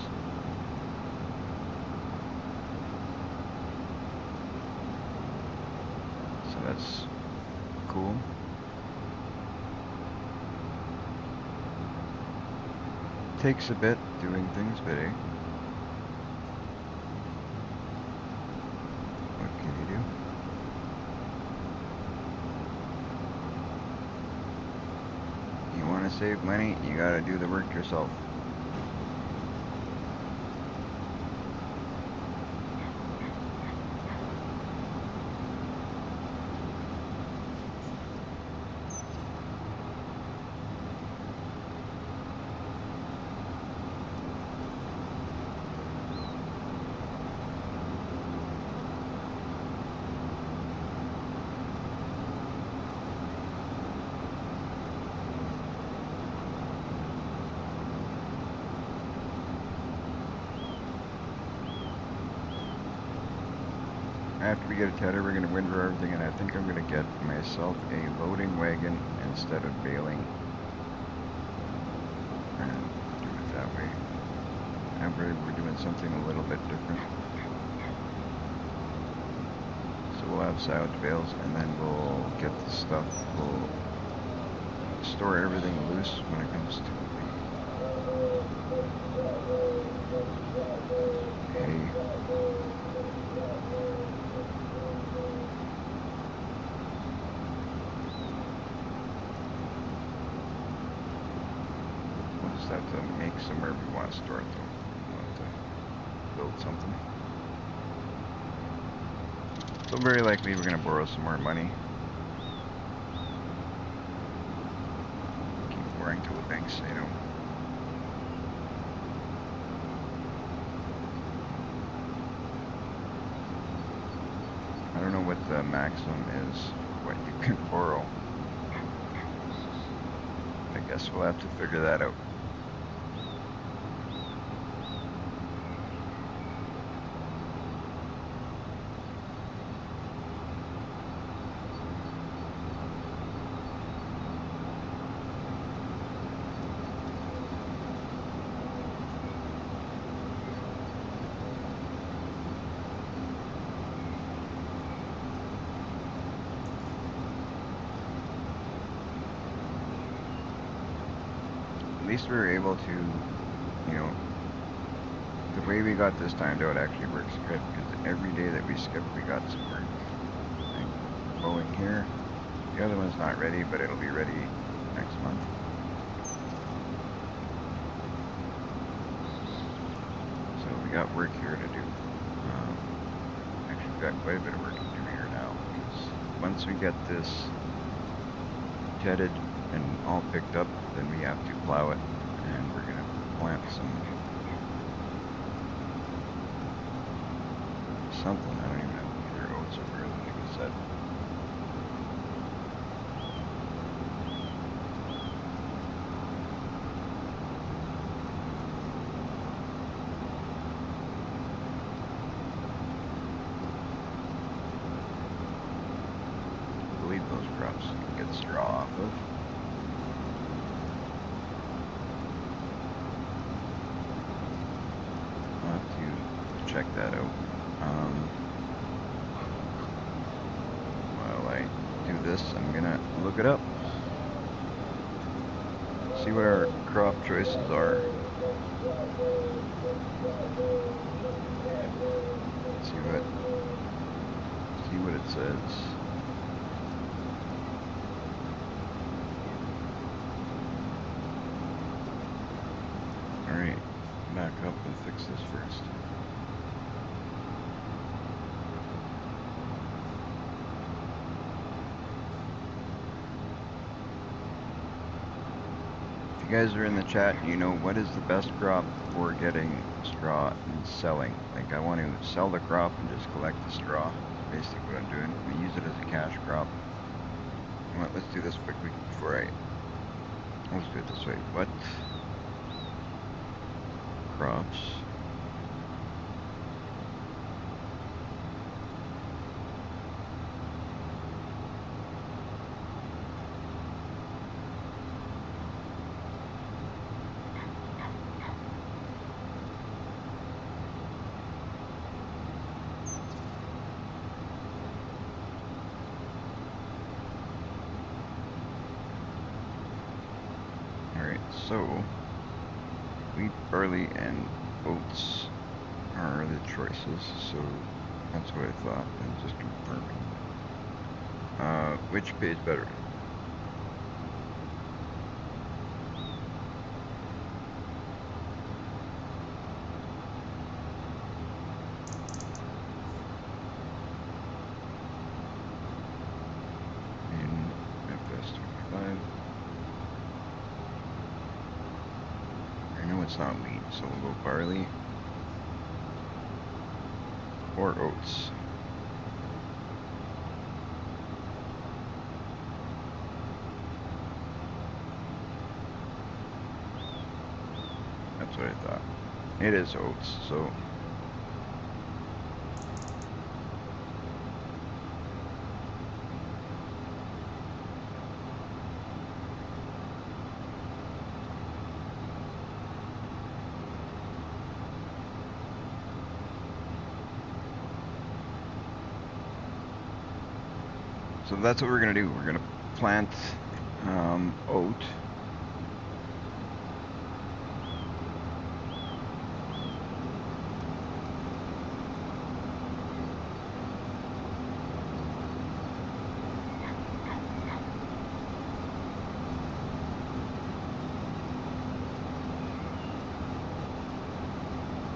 So that's cool. Takes a bit doing things, but hey. What can you do? You want to save money, you gotta do the work yourself. After we get a tedder, we're going to winter everything, and I think I'm going to get myself a loading wagon instead of baling. And do it that way. We're doing something a little bit different. So we'll have silage bales, and then we'll get the stuff, we'll store everything loose when it comes to the hay. We'll just have to make somewhere we want to store it though. We want to build something. So very likely we're going to borrow some more money. Keep borrowing till the banks say no. I don't know what the maximum is, what you can borrow. I guess we'll have to figure that out. least we were able to, you know, the way we got this timed out actually works good because every day that we skipped, we got some work. Like mowing here. The other one's not ready, but it'll be ready next month. So we got work here to do. Actually, we got quite a bit of work to do here now because once we get this tedded and all picked up, then we have to plow it, and we're gonna plant something. I don't even know, either oats or barley, like I said. I believe those crops you can get straw off of. I'll have to check that out. While I do this, I'm gonna look it up. See what our crop choices are. See what it says. Alright, back up and fix this first. If you guys are in the chat, you know what is the best crop for getting straw and selling. Like I want to sell the crop and just collect the straw. That's basically what I'm doing. I use it as a cash crop. You know what, let's do this quickly before let's do it this way. What crops so wheat, barley, and oats are the choices, so that's what I thought. I'm just confirming. Which pays better? In FS25. I know it's not wheat, so we'll go barley or oats. That's what I thought. It is oats, so that's what we're gonna do. We're gonna plant oat.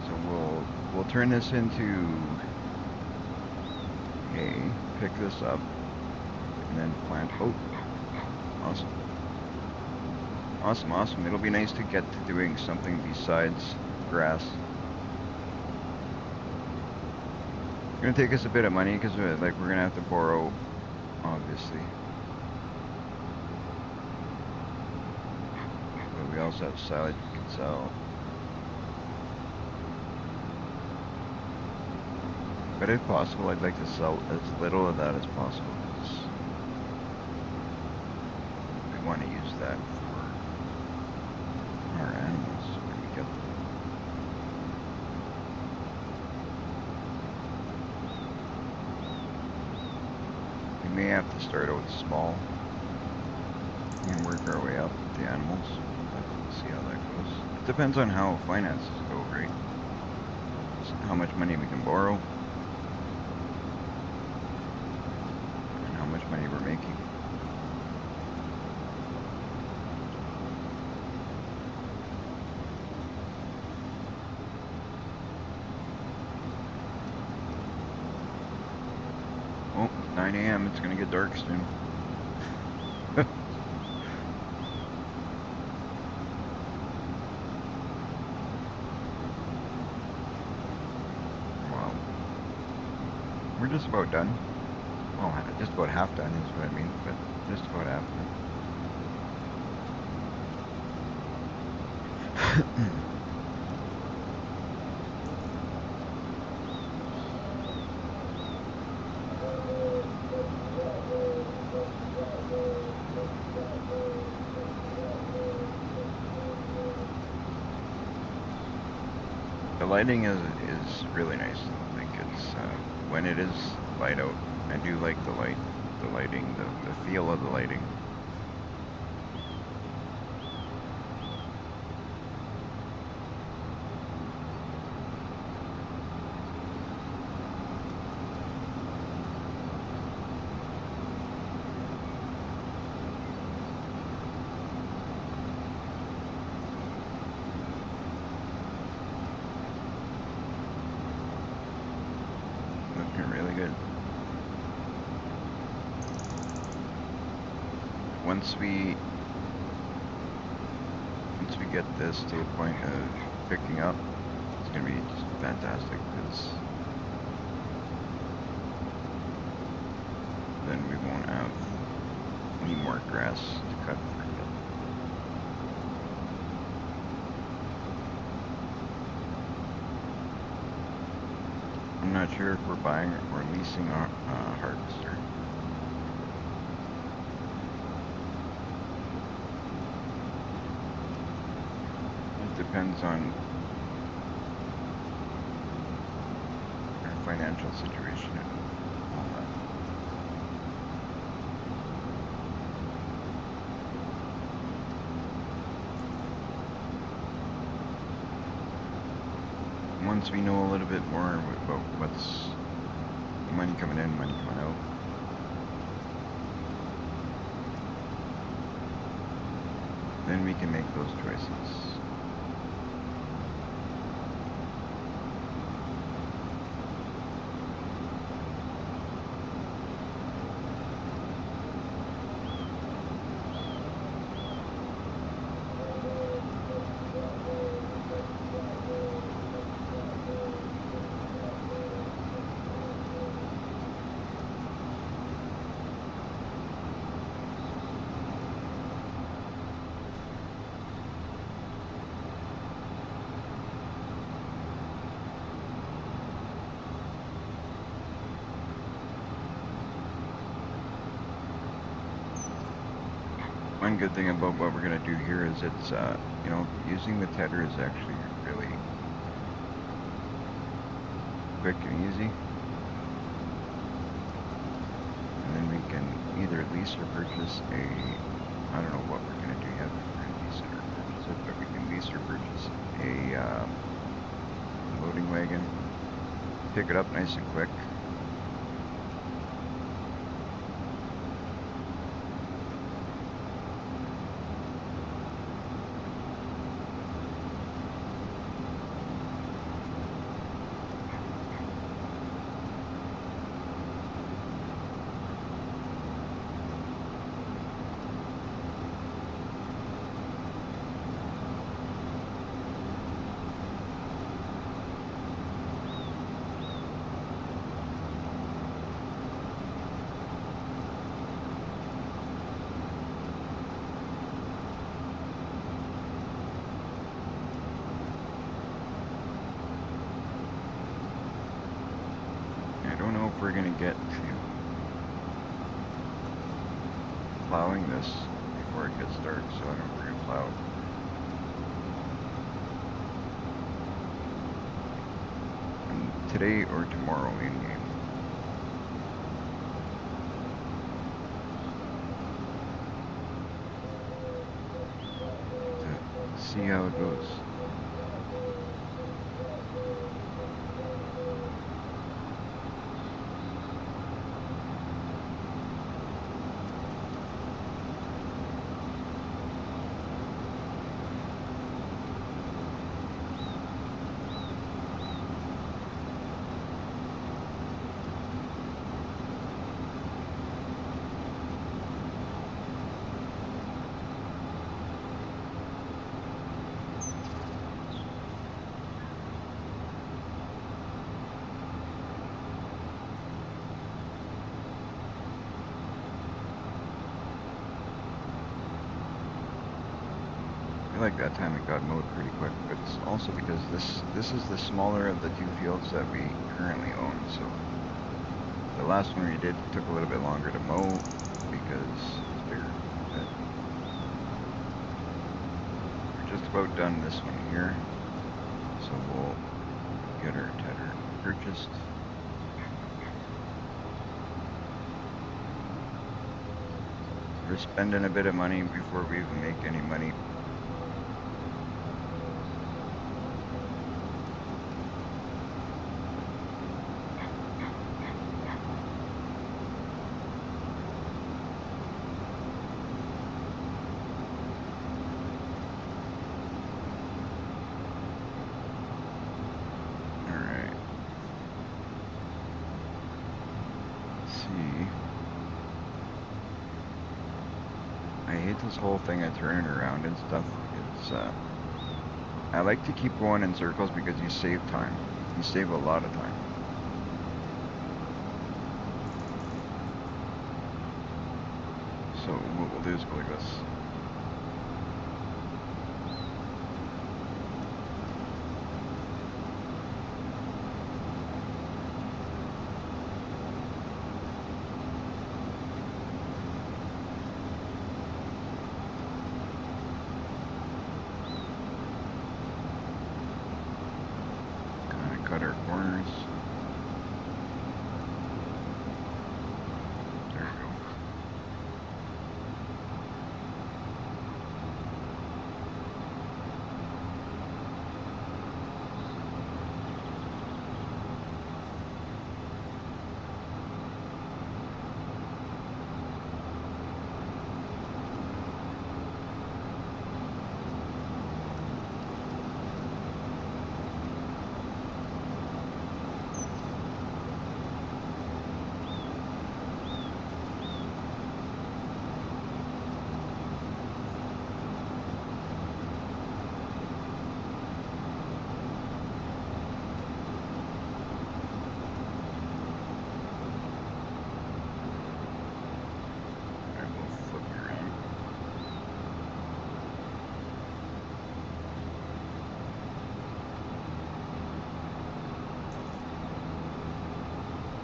So we'll turn this into hay, pick this up, and then plant oat. Awesome. Awesome, awesome. It'll be nice to get to doing something besides grass. It's gonna take us a bit of money because we're gonna have to borrow, obviously. But we also have silage we can sell. But if possible, I'd like to sell as little of that as possible because we want to use that for our animals when we get them. We may have to start out small and work our way up with the animals. we'll see how that goes. It depends on how finances go, right? How much money we can borrow and how much money we're making. Oh, 9 a.m. It's gonna get dark soon. Wow. We're just about done. Well, just about half done is what I mean, but just about half done. The lighting is really nice though. Like it's when it is light out, I do like the lighting, the feel of the lighting. Looking really good. Once we get this to a point of picking up, it's gonna be just fantastic because then we won't have any more grass to cut for a bit. I'm not sure if we're buying or leasing a harvester. It depends on our financial situation and all that. Once we know a little bit more about what's money coming in, money coming out, then we can make those choices. One good thing about what we're going to do here is it's, you know, using the tedder is actually really quick and easy. And then we can either lease or purchase a, I don't know what we're going to do yet, if we're going to lease it or purchase it, but we can lease or purchase a loading wagon, pick it up nice and quick. I don't know if we're going to get to plowing this before it gets dark, so I don't know if we're going to plow today or tomorrow in game. see how it goes. I like that time it got mowed pretty quick, but it's also because this is the smaller of the two fields that we currently own. So the last one we did took a little bit longer to mow because it's bigger. But we're just about done this one here, so we'll get our tedder purchased. We're spending a bit of money before we even make any money. I hate this whole thing of turning around and stuff. It's I like to keep going in circles because you save time. You save a lot of time. So what we'll do is go like this. Cut our corners. There we go.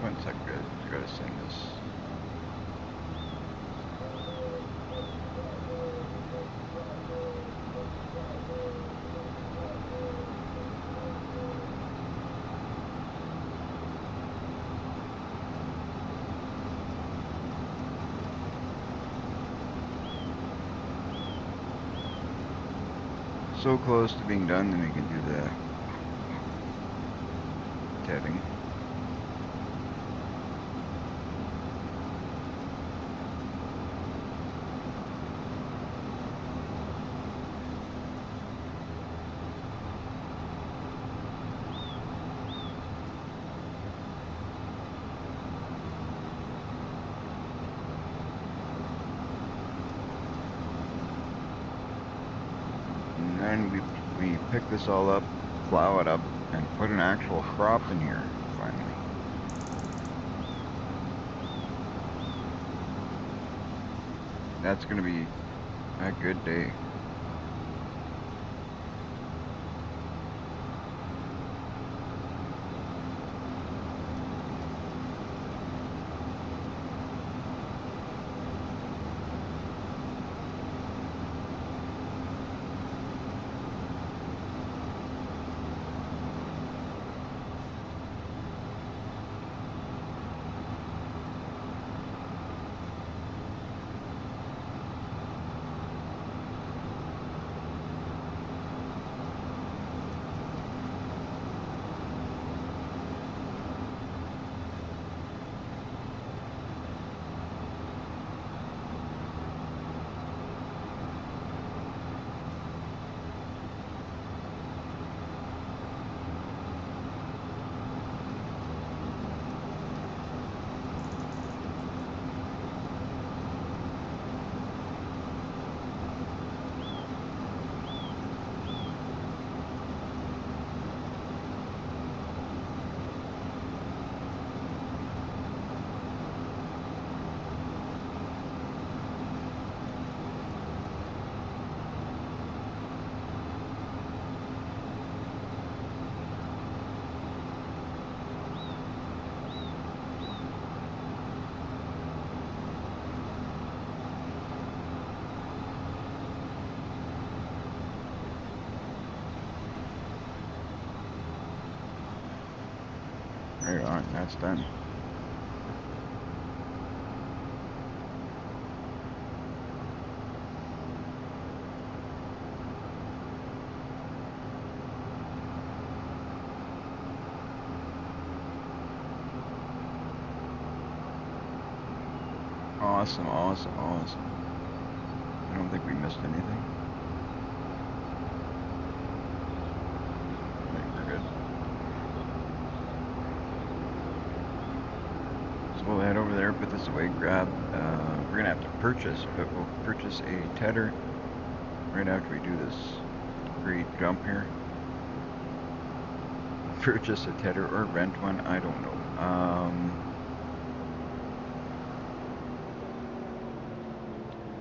One sec, guys. I gotta send this. So close to being done, then we can do the tedding. And then we pick this all up, plow it up, and put an actual crop in here, finally. That's gonna be a good day. That's done. Awesome, awesome, awesome. I don't think we missed anything. I think we're good. So we'll head over there, put this away, grab, we're gonna have to purchase, but we'll purchase a tedder right after we do this great jump here. Purchase a tedder or rent one, I don't know.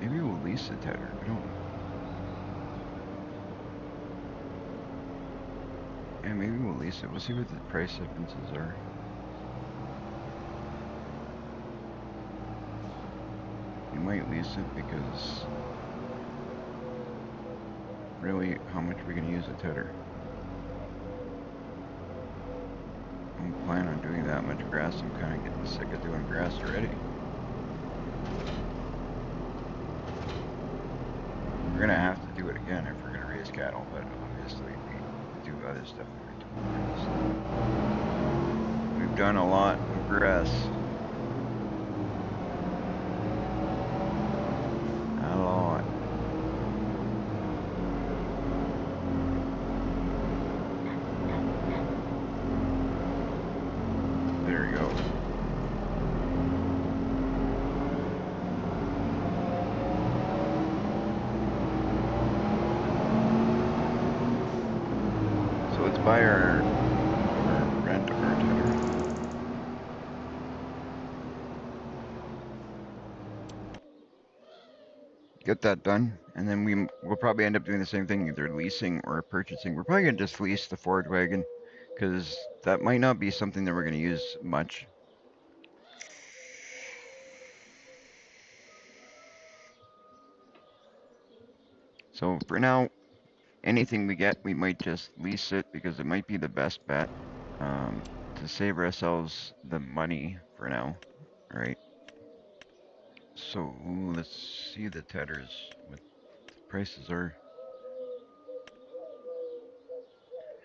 Maybe we'll lease a tedder, I don't know. Yeah, maybe we'll lease it. We'll see what the price differences are. We might lease it because really, how much are we gonna use a tedder? I don't plan on doing that much grass. I'm kind of getting sick of doing grass already. We're gonna have to do it again if we're gonna raise cattle, but obviously we do other stuff that we're doing. We've done a lot of grass. A lot. There you go. So let's buy our rent our tedder. Get that done, and then we'll probably end up doing the same thing, either leasing or purchasing. We're probably gonna just lease the Ford wagon, because that might not be something that we're gonna use much. So for now, anything we get, we might just lease it because it might be the best bet to save ourselves the money for now. All right. So let's see the tedders, what the prices are.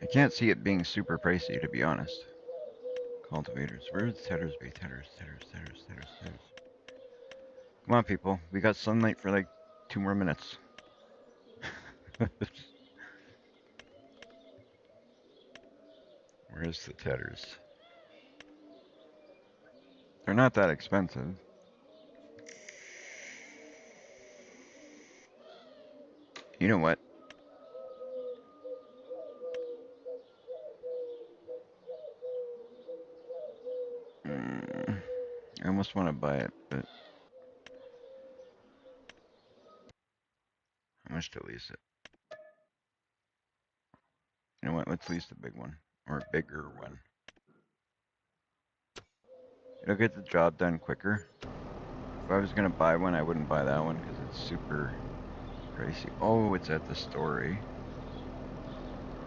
I can't see it being super pricey, to be honest. Cultivators. Where's the tedders be? Tedders. Come on, people. We got sunlight for like 2 more minutes. Where's the tedders? They're not that expensive. You know what? I almost want to buy it, but how much to lease it? You know what? Let's lease the big one, or a bigger one. It'll get the job done quicker. If I was gonna buy one, I wouldn't buy that one because it's super pricey. Oh, it's at the store, eh?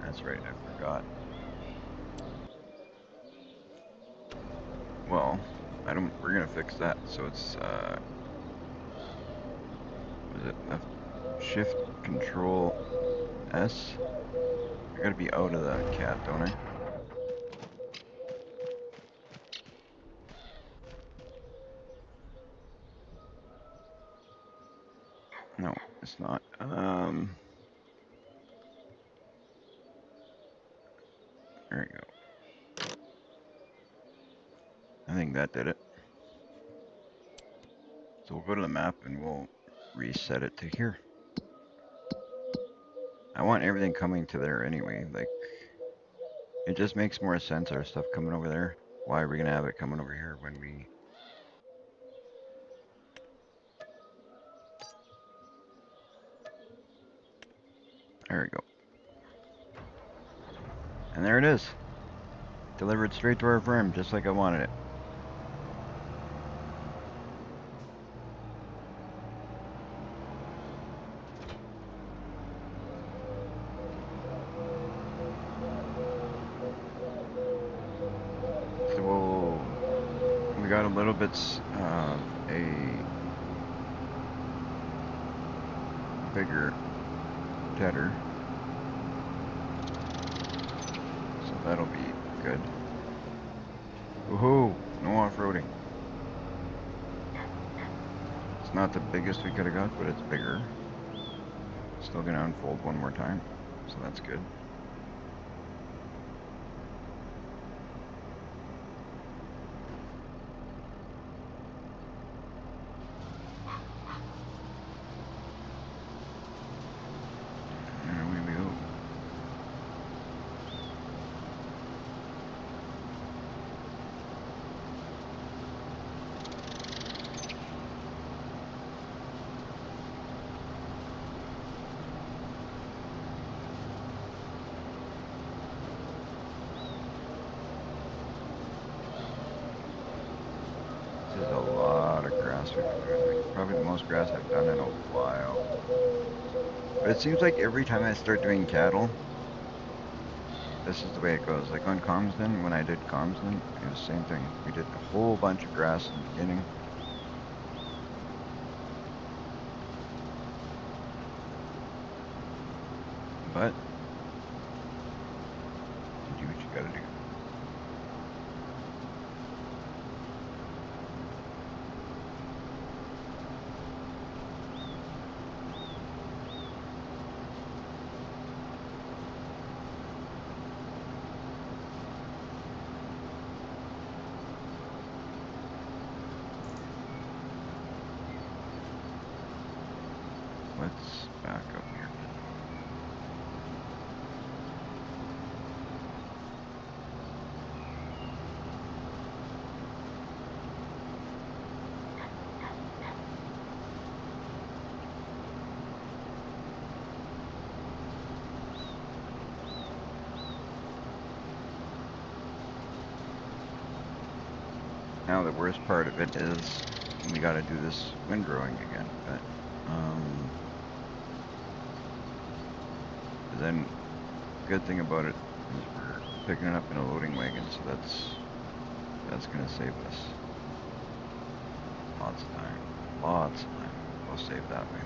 That's right, I forgot. Well, we're gonna fix that. So it's, was it left shift control S? I gotta be out of the cab, don't I? No, it's not. There we go. I think that did it. So we'll go to the map and we'll reset it to here. I want everything coming to there anyway. Like, it just makes more sense, our stuff coming over there. Why are we gonna have it coming over here when we... There we go. And there it is. Delivered straight to our farm, just like I wanted it. So got a little bit of a bigger tedder, so that'll be good. Woohoo! No off-roading. It's not the biggest we could have got, but it's bigger. Still gonna unfold one more time, so that's good. And away we go. This is a lot of grass we've been doing, like probably the most grass I've done in a while. But it seems like every time I start doing cattle, this is the way it goes. Like on Comsden, when I did Comsden, it was the same thing. We did a whole bunch of grass in the beginning. But you do what you gotta do. Let's back up here. Now the worst part of it is we gotta do this windrowing again, but then good thing about it is we're picking it up in a loading wagon, so that's gonna save us lots of time. Lots of time we'll save that way.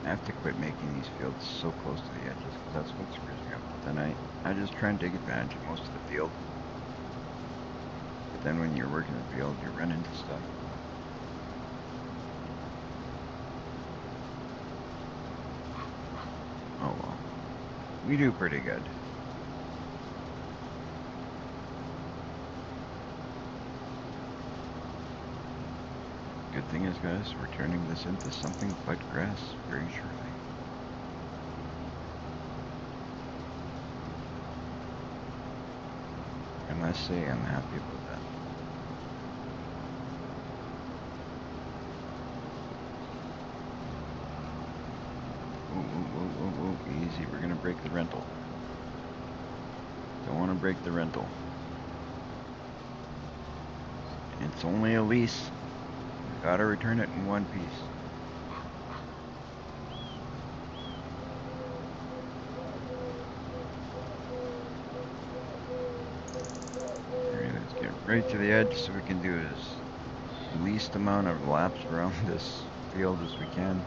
I have to quit making these fields so close to the edges, because that's what screws me up. But then I just try and take advantage of most of the field. But then when you're working the field, you run into stuff. Oh well. We do pretty good. Good thing is, guys, we're turning this into something but grass very shortly. I must say I'm happy about that. Whoa, whoa, whoa, whoa, whoa, easy, we're gonna break the rental. Don't want to break the rental. It's only a lease. We gotta return it in one piece. Alright, let's get right to the edge so we can do as least amount of laps around this field as we can.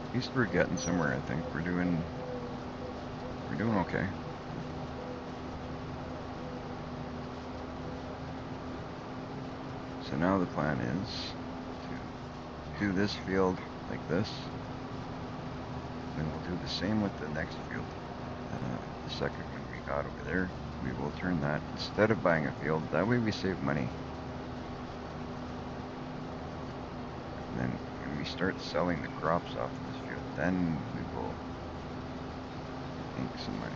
At least we're getting somewhere, I think. We're doing okay. So now the plan is to do this field like this. Then we'll do the same with the next field. The second one we got over there, we will turn that, instead of buying a field, that way we save money. And then when we start selling the crops off of this field, then we will make some money.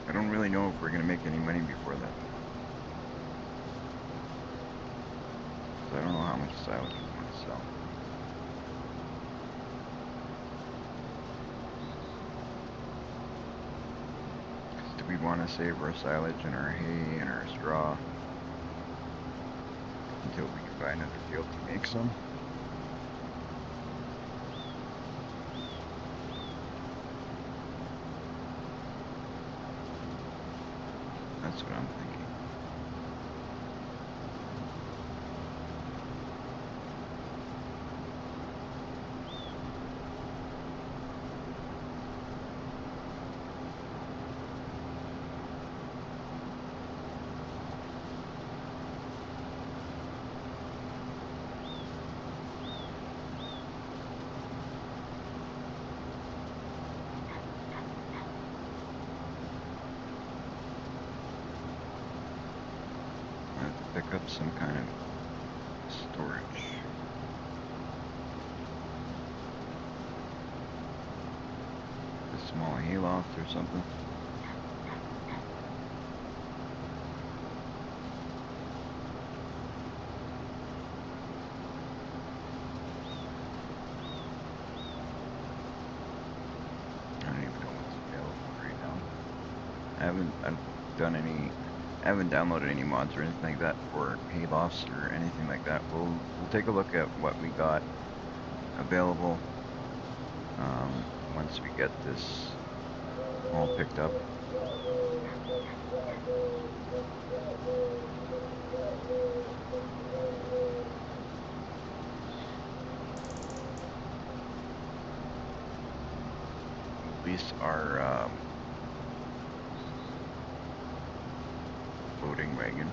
I don't really know if we're going to make any money before that. I don't know how much silage we want to sell. Do we want to save our silage and our hay and our straw until we can buy another field to make some? That's what I'm thinking. I have to pick up some kind of storage. A small hayloft or something. I don't even know what's available right now. I haven't downloaded any mods or anything like that for haylofts or anything like that. We'll take a look at what we got available once we get this all picked up. Lease our loading wagon.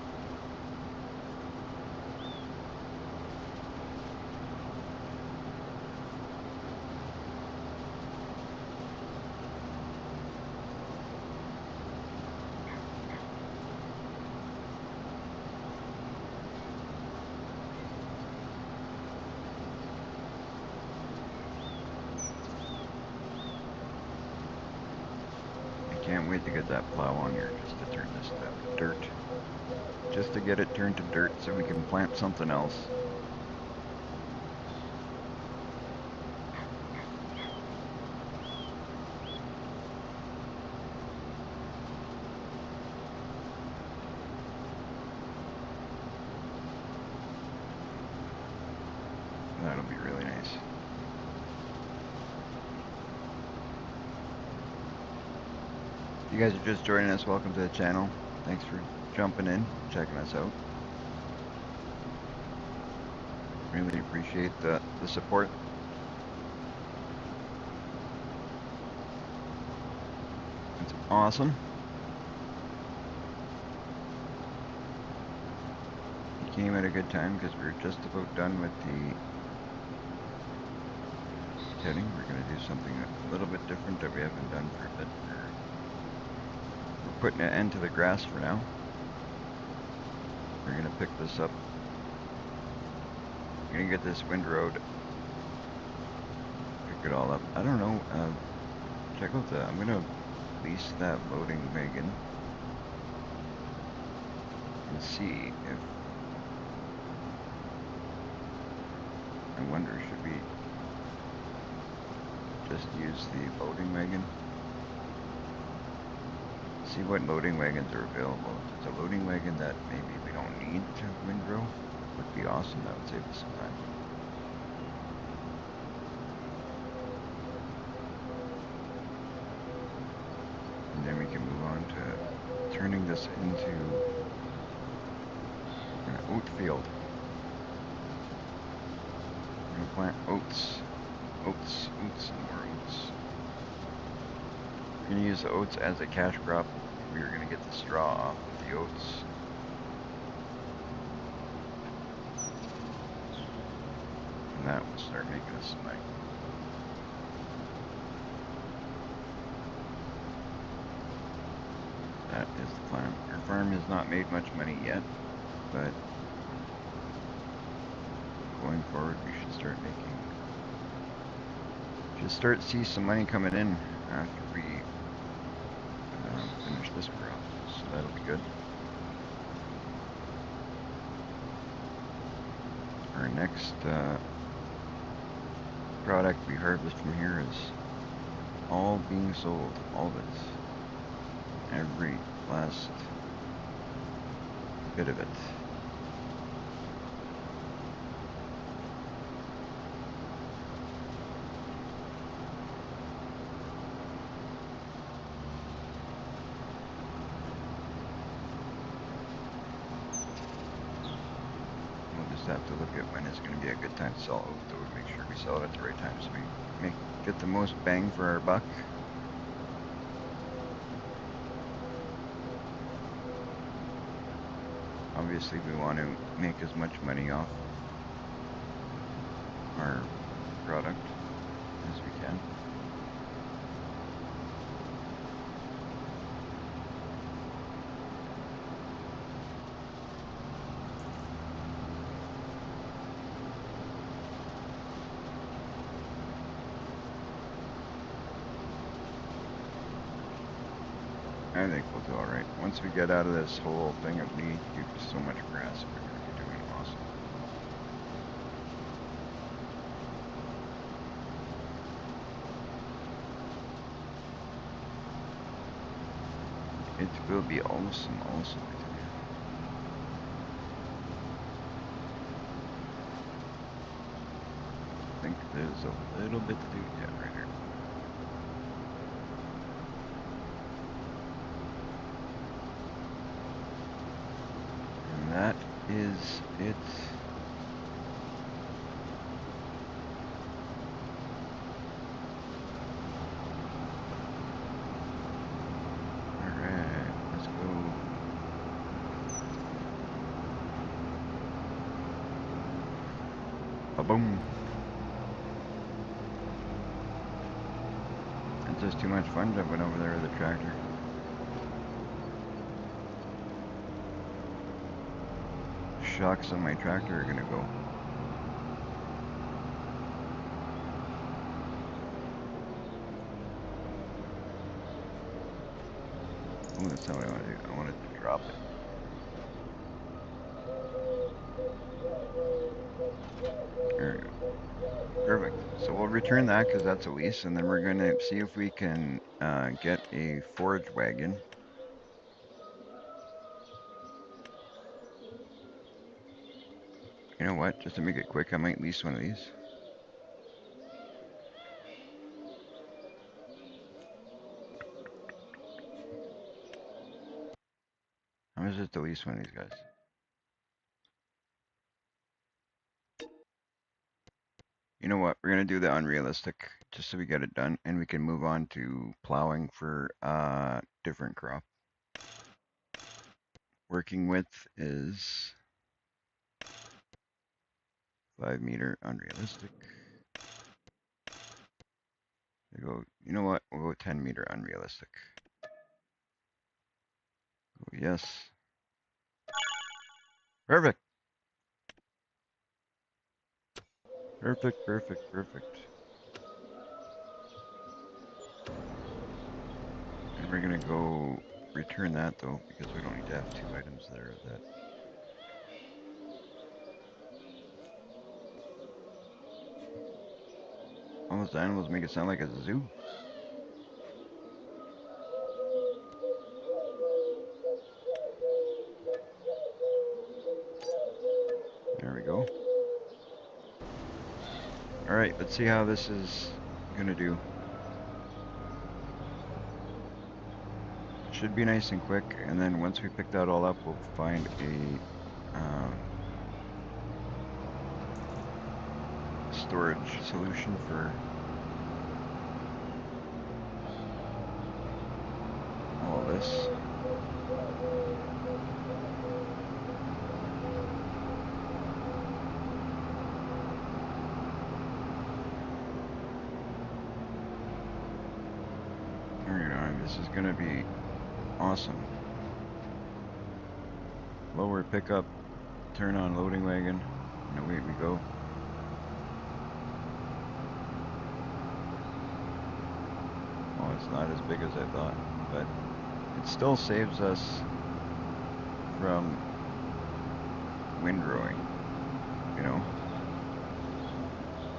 Can't wait to get that plow on here just to turn this to dirt. Just to get it turned to dirt so we can plant something else. That'll be really nice. If you guys are just joining us, welcome to the channel. Thanks for jumping in, checking us out. Really appreciate the support. It's awesome. You came at a good time because we were just about done with the titting. We're going to do something a little bit different that we haven't done for a bit. We're putting an end to the grass for now. We're going to pick this up. We're going to get this windrowed. Pick it all up. I don't know. Check out the... I'm going to lease that loading wagon and see if... I wonder, should we just use the loading wagon? See what loading wagons are available. If there's a loading wagon that maybe we don't need to windrow, would be awesome. That would save us some time. And then we can move on to turning this into an oat field. plant oats. Oats, oats, and more oats. We're going to use the oats as a cash crop. We are going to get the straw off of the oats. And that will start making us some money. That is the plan. Our farm has not made much money yet, but going forward we should start making, see some money coming in after we finish this crop, so that'll be good. Our next product we harvest from here is all being sold, all of it, every last bit of it. Have to look at when it's going to be a good time to sell oat, though, to make sure we sell it at the right time so we get the most bang for our buck. Obviously, we want to make as much money off our product as we can. I think we'll do alright. Once we get out of this whole thing of needing to do so much grass, we're going to be doing awesome. It will be awesome, awesome. I think there's a little bit to do yet right here. That is it. Alright, let's go. Ba-boom. It's just too much fun jumping over there with a tractor. Shocks on my tractor are gonna go. Oh, that's not what I want to do. I wanted to drop it. There we go. Perfect. So we'll return that because that's a lease, and then we're gonna see if we can get a forage wagon. You know what? Just to make it quick, I might lease one of these. How much is it to lease one of these guys? You know what? We're gonna do the unrealistic just so we get it done, and we can move on to plowing for different crop. Working width is 5 meter unrealistic. We go. You know what? We'll go 10 meter unrealistic. Oh, yes. Perfect. Perfect. Perfect. Perfect. And we're gonna go return that though, because we don't need to have two items there of that. All those animals make it sound like a zoo. There we go. Alright, let's see how this is gonna do. Should be nice and quick, and then once we pick that all up, we'll find a storage solution for all of this. Alright, this is gonna be awesome. Lower pickup, turn on loading wagon, and away we go. Oh, it's not as big as I thought, but it still saves us from windrowing, you know.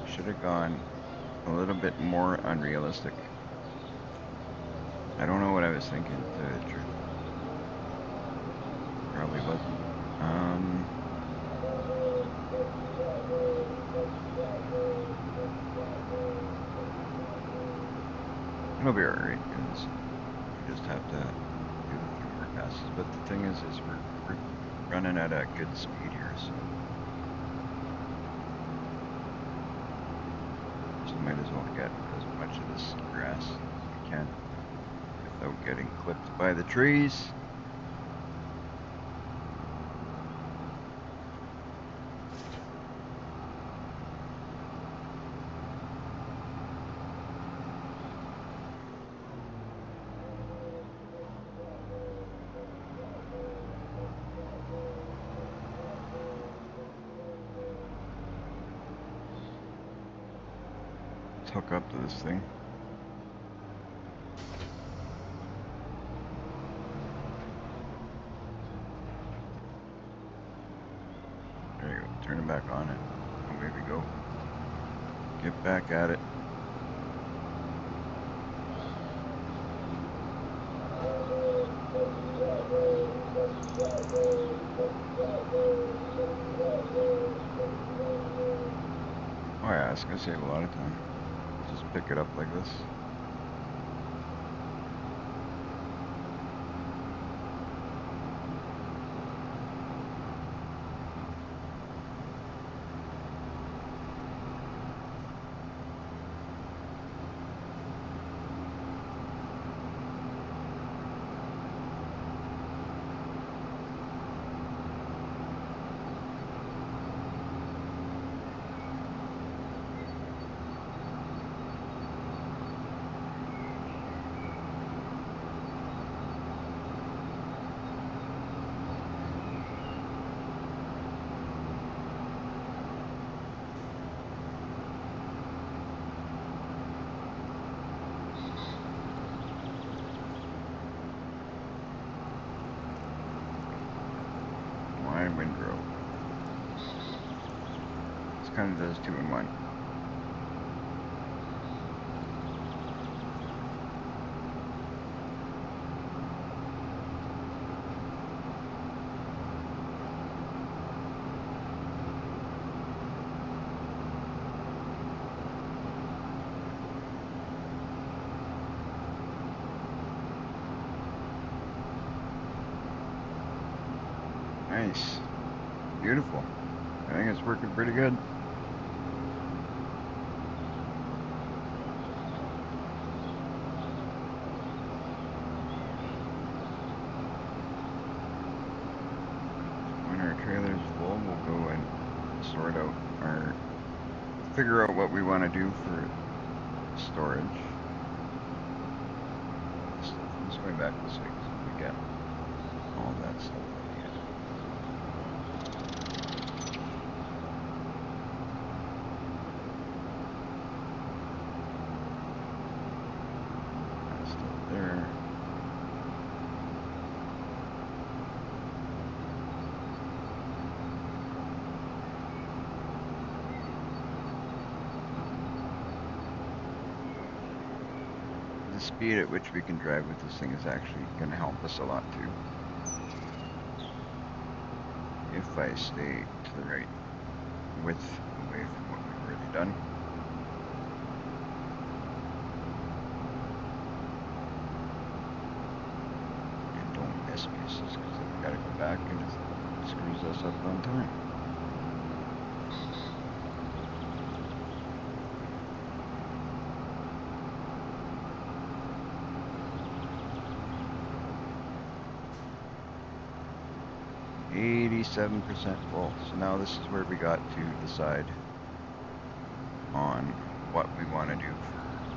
Should have gone a little bit more unrealistic. I don't know what I was thinking, to tell you the truth. Probably wasn't. It'll be alright, because we just have to do a few more passes. But the thing is we're running at a good speed here, so might as well get as much of this grass as we can without getting clipped by the trees. Let's hook up to this thing. There you go. Turn it back on it. Away we go. Get back at it. Oh yeah, it's gonna save a lot of time. Just pick it up like this. Windrow. This kind of does 2 in 1. Nice. Beautiful. I think it's working pretty good. When our trailer's full, we'll go and sort out our, figure out what we want to do for storage. I'm just going back this way because we get all that stuff. There. The speed at which we can drive with this thing is actually going to help us a lot too. If I stay to the right width away from what we've already done. Miss pieces because then we gotta go back and it screws us up on time. 87% full. So now this is where we got to decide on what we want to do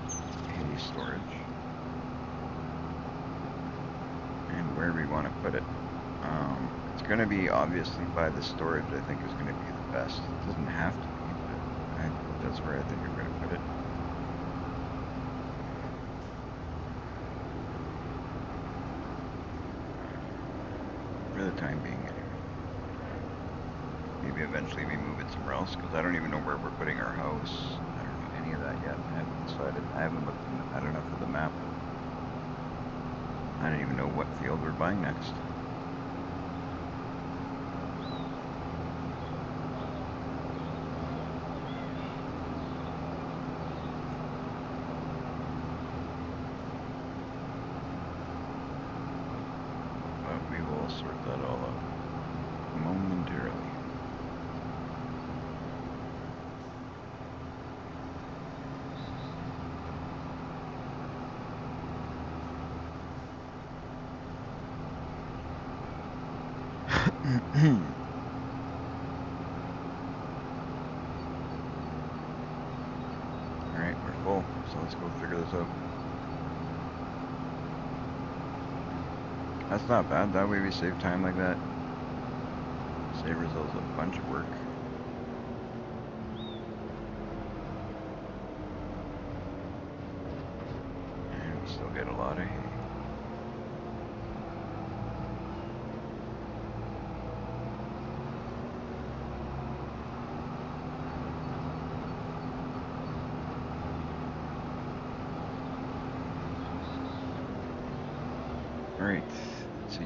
for hay storage and where we want to put it. It's going to be obviously by the storage, I think, is going to be the best. It doesn't have to be, but that's where I think I'm going to put it. For the time being, anyway. Maybe eventually we move it somewhere else, because I don't even know where we're putting our house. I don't know any of that yet. I haven't decided. I haven't looked at enough of the map. I don't even know what field we're buying next. But we will sort that all out momentarily. Alright, we're full, so let's go figure this out. That's not bad, that way we save time like that. Save ourselves a bunch of work. And we still get a lot of hay. Alright, let's see.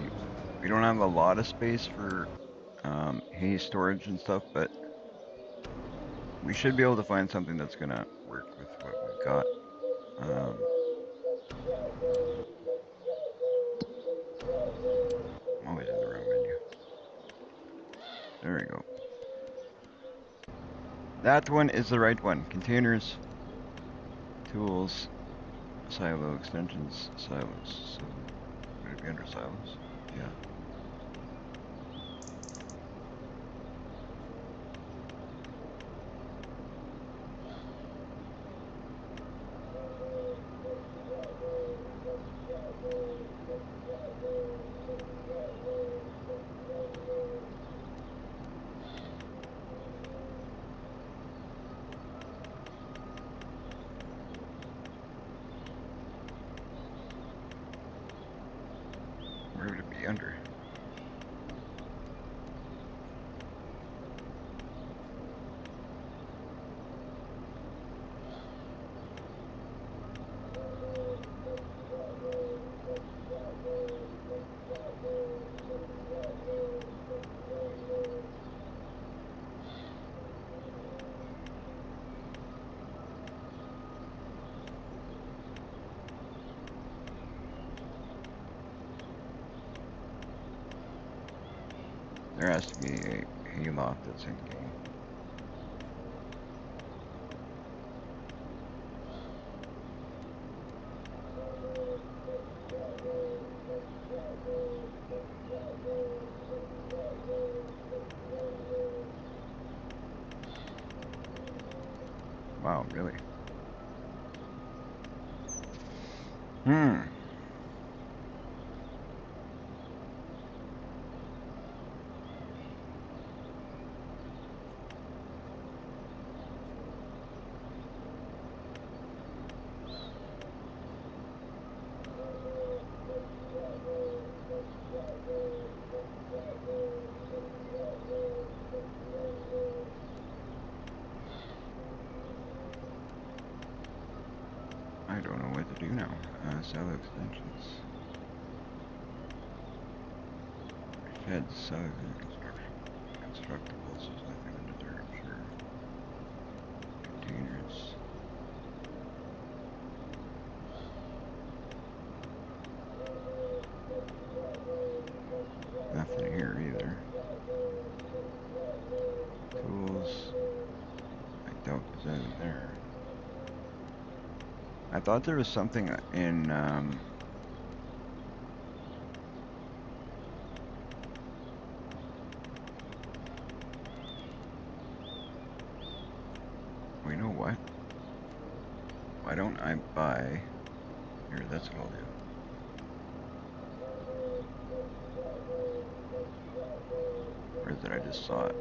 We don't have a lot of space for hay storage and stuff, but we should be able to find something that's gonna work with what we've got. I'm always in the wrong menu. There we go. That one is the right one. Containers, tools, silo extensions, silos. So would it be under silos? Yeah. Where would it be under? There has to be a hayloft that's in game. Wow, really? I don't know what to do now. Silo extensions. Feds, silos under construction. Constructables, there's nothing under there, sure. Containers. Nothing here either. Tools. I doubt there's anything there. I thought there was something in, what? Why don't I buy... Here, that's what I'll do. Where is it? I just saw it.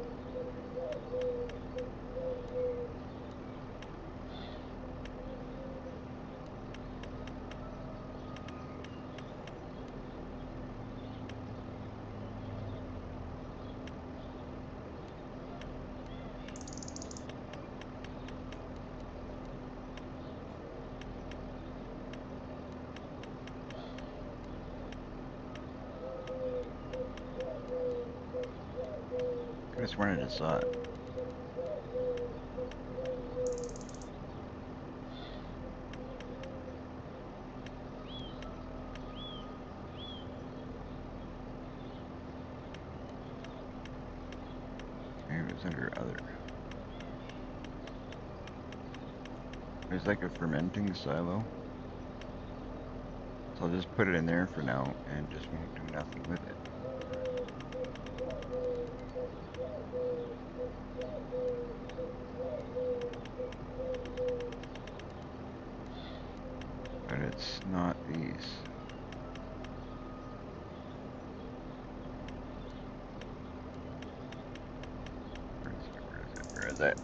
I just wanted to saw it. Maybe it was under other. There's like a fermenting silo. So I'll just put it in there for now and just won't do nothing with it. But it's not these. Where is it? Where is it? Where is it?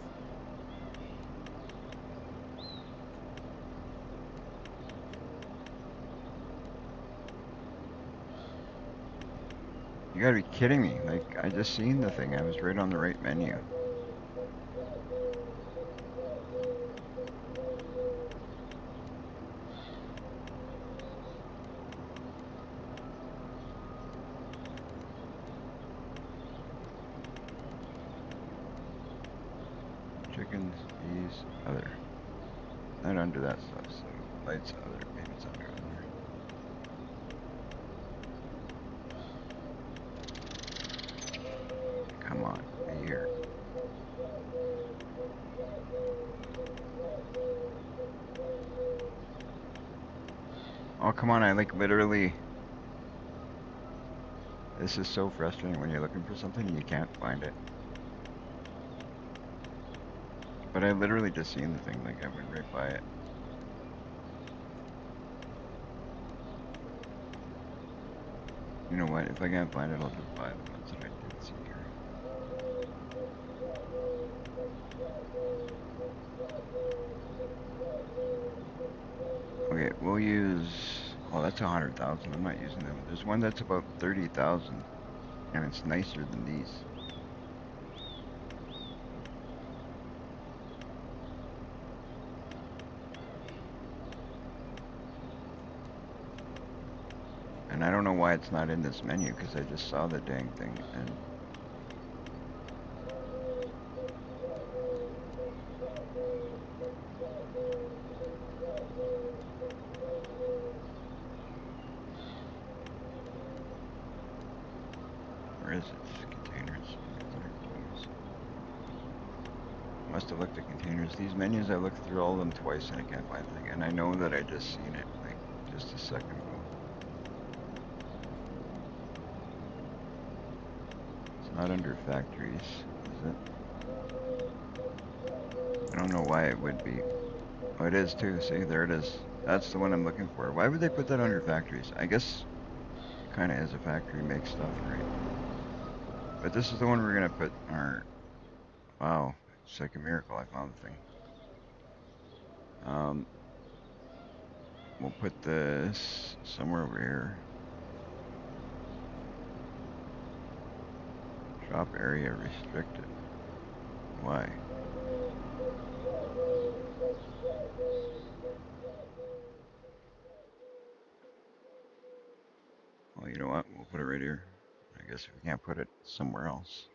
You gotta be kidding me. Like, I just seen the thing. I was right on the right menu. Chickens, bees, other. Not under that stuff, so lights, other. Maybe it's under other. Come on, be here. Oh, come on, I like literally... This is so frustrating when you're looking for something and you can't find it. But I literally just seen the thing, like I went right by it. You know what, if I can't find it, I'll just buy the ones that I did see here. Okay, we'll use... Oh, that's 100,000. I'm not using them. There's one that's about 30,000, and it's nicer than these. And I don't know why it's not in this menu, because I just saw the dang thing, and... Where is it? Containers. Must have looked at containers. These menus, I looked through all of them twice and I can't find anything. And I know that I just seen it, like, just a second ago. It's not under factories, is it? I don't know why it would be. Oh, it is too. See, there it is. That's the one I'm looking for. Why would they put that under factories? I guess it kind of is a factory makes stuff, right? But this is the one we're going to put our... Wow, it's like a miracle I found the thing. We'll put this somewhere over here. Shop area restricted. Why? Well, you know what? We'll put it right here. I guess if we can't put it somewhere else.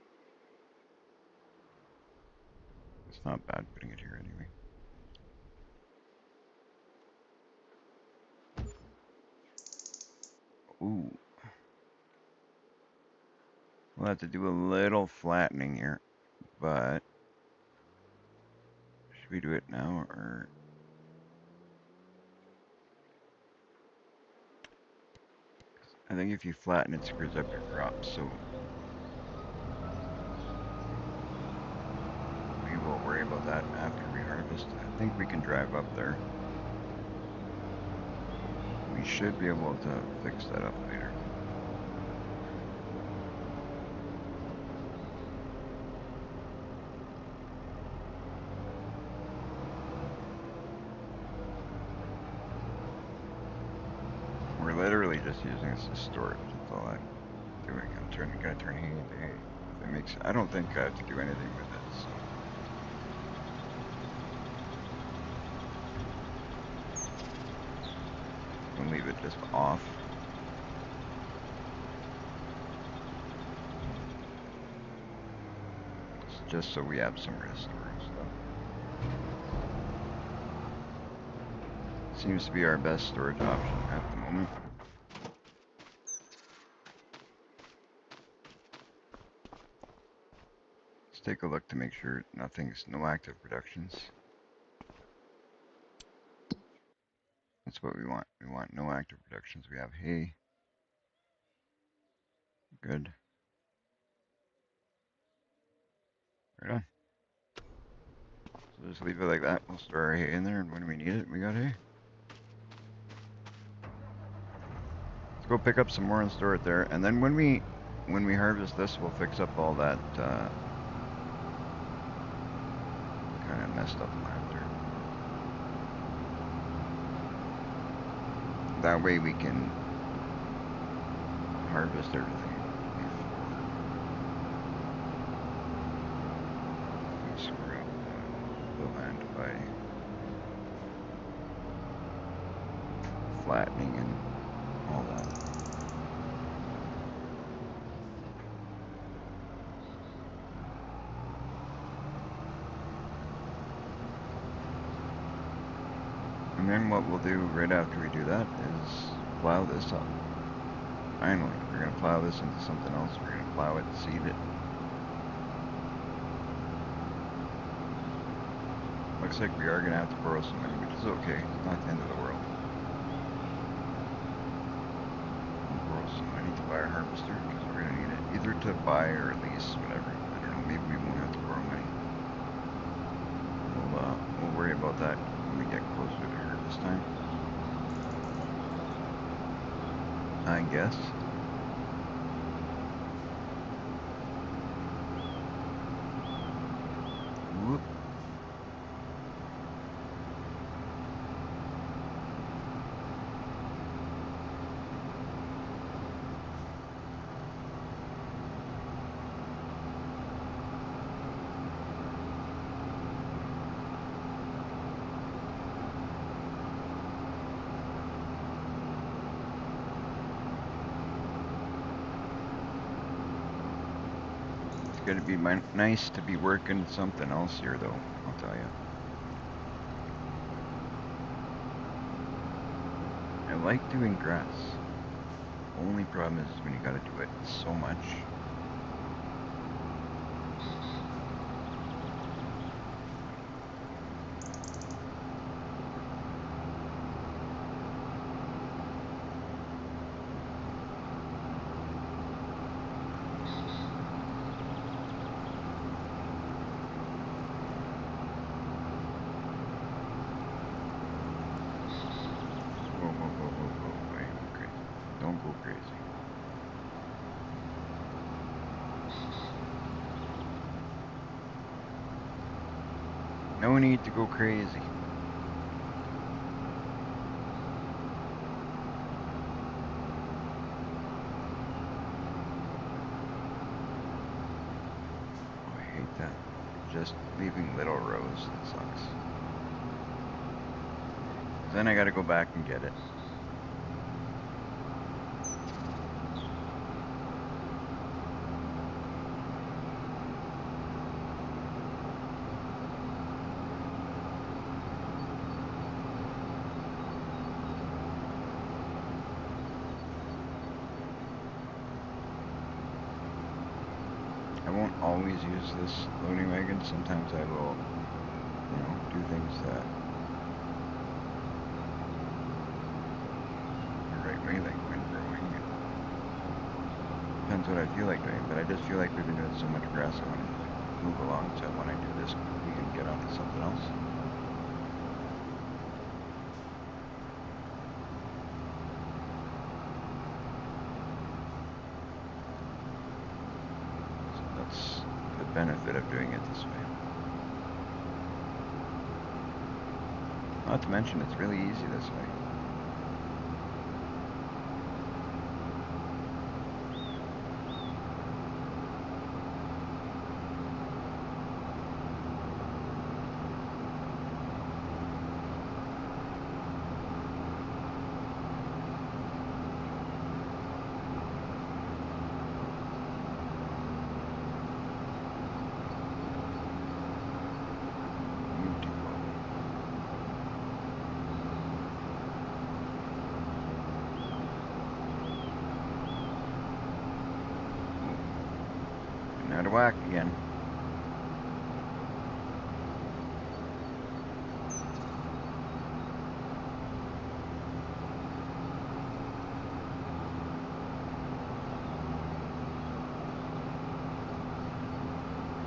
It's not bad putting it here anyway. Ooh. We'll have to do a little flattening here, but should we do it now or? I think if you flatten it screws up your crops, so we will worry about that after we harvest. I think we can drive up there. We should be able to fix that up later. We're literally just using this as storage. That's all I'm doing. Gonna turn hay into hay. If it makes, I don't think I have to do anything with it. So. We'll leave it just off. Just so we have somewhere to store stuff. Seems to be our best storage option at the moment. Let's take a look to make sure no active productions. That's what we want. We want no active productions. We have hay. Good. Right on. So just leave it like that. We'll store our hay in there, and when we need it, we got hay. Let's go pick up some more and store it there. And then when we harvest this, we'll fix up all that kind of messed up land there. That way we can harvest everything before we screw up the land by flattening and all that. And then what we'll do right after we do that is plow this up. Finally, we're going to plow this into something else. We're going to plow it, seed it. Looks like we are going to have to borrow some money, which is okay. It's not the end of the world. We'll borrow some money to buy a harvester because we're going to need it either to buy or lease, whatever. I don't know, maybe we won't have to borrow money. We'll worry about that when we get closer to harvest time, I guess. Whoop. It's gonna be nice to be working something else here, though, I'll tell you. I like doing grass. Only problem is when you gotta do it so much. Don't go crazy. No need to go crazy. Oh, I hate that. Just leaving little rows, that sucks. Then I gotta go back and get it. I won't always use this loading wagon. Sometimes I will, do things that the right way, like windrowing. Depends what I feel like doing, but I just feel like we've been doing so much grass, I want to move along, so I want to do this quickly and get on to something else. benefit of doing it this way. Not to mention, it's really easy this way. Out of whack again.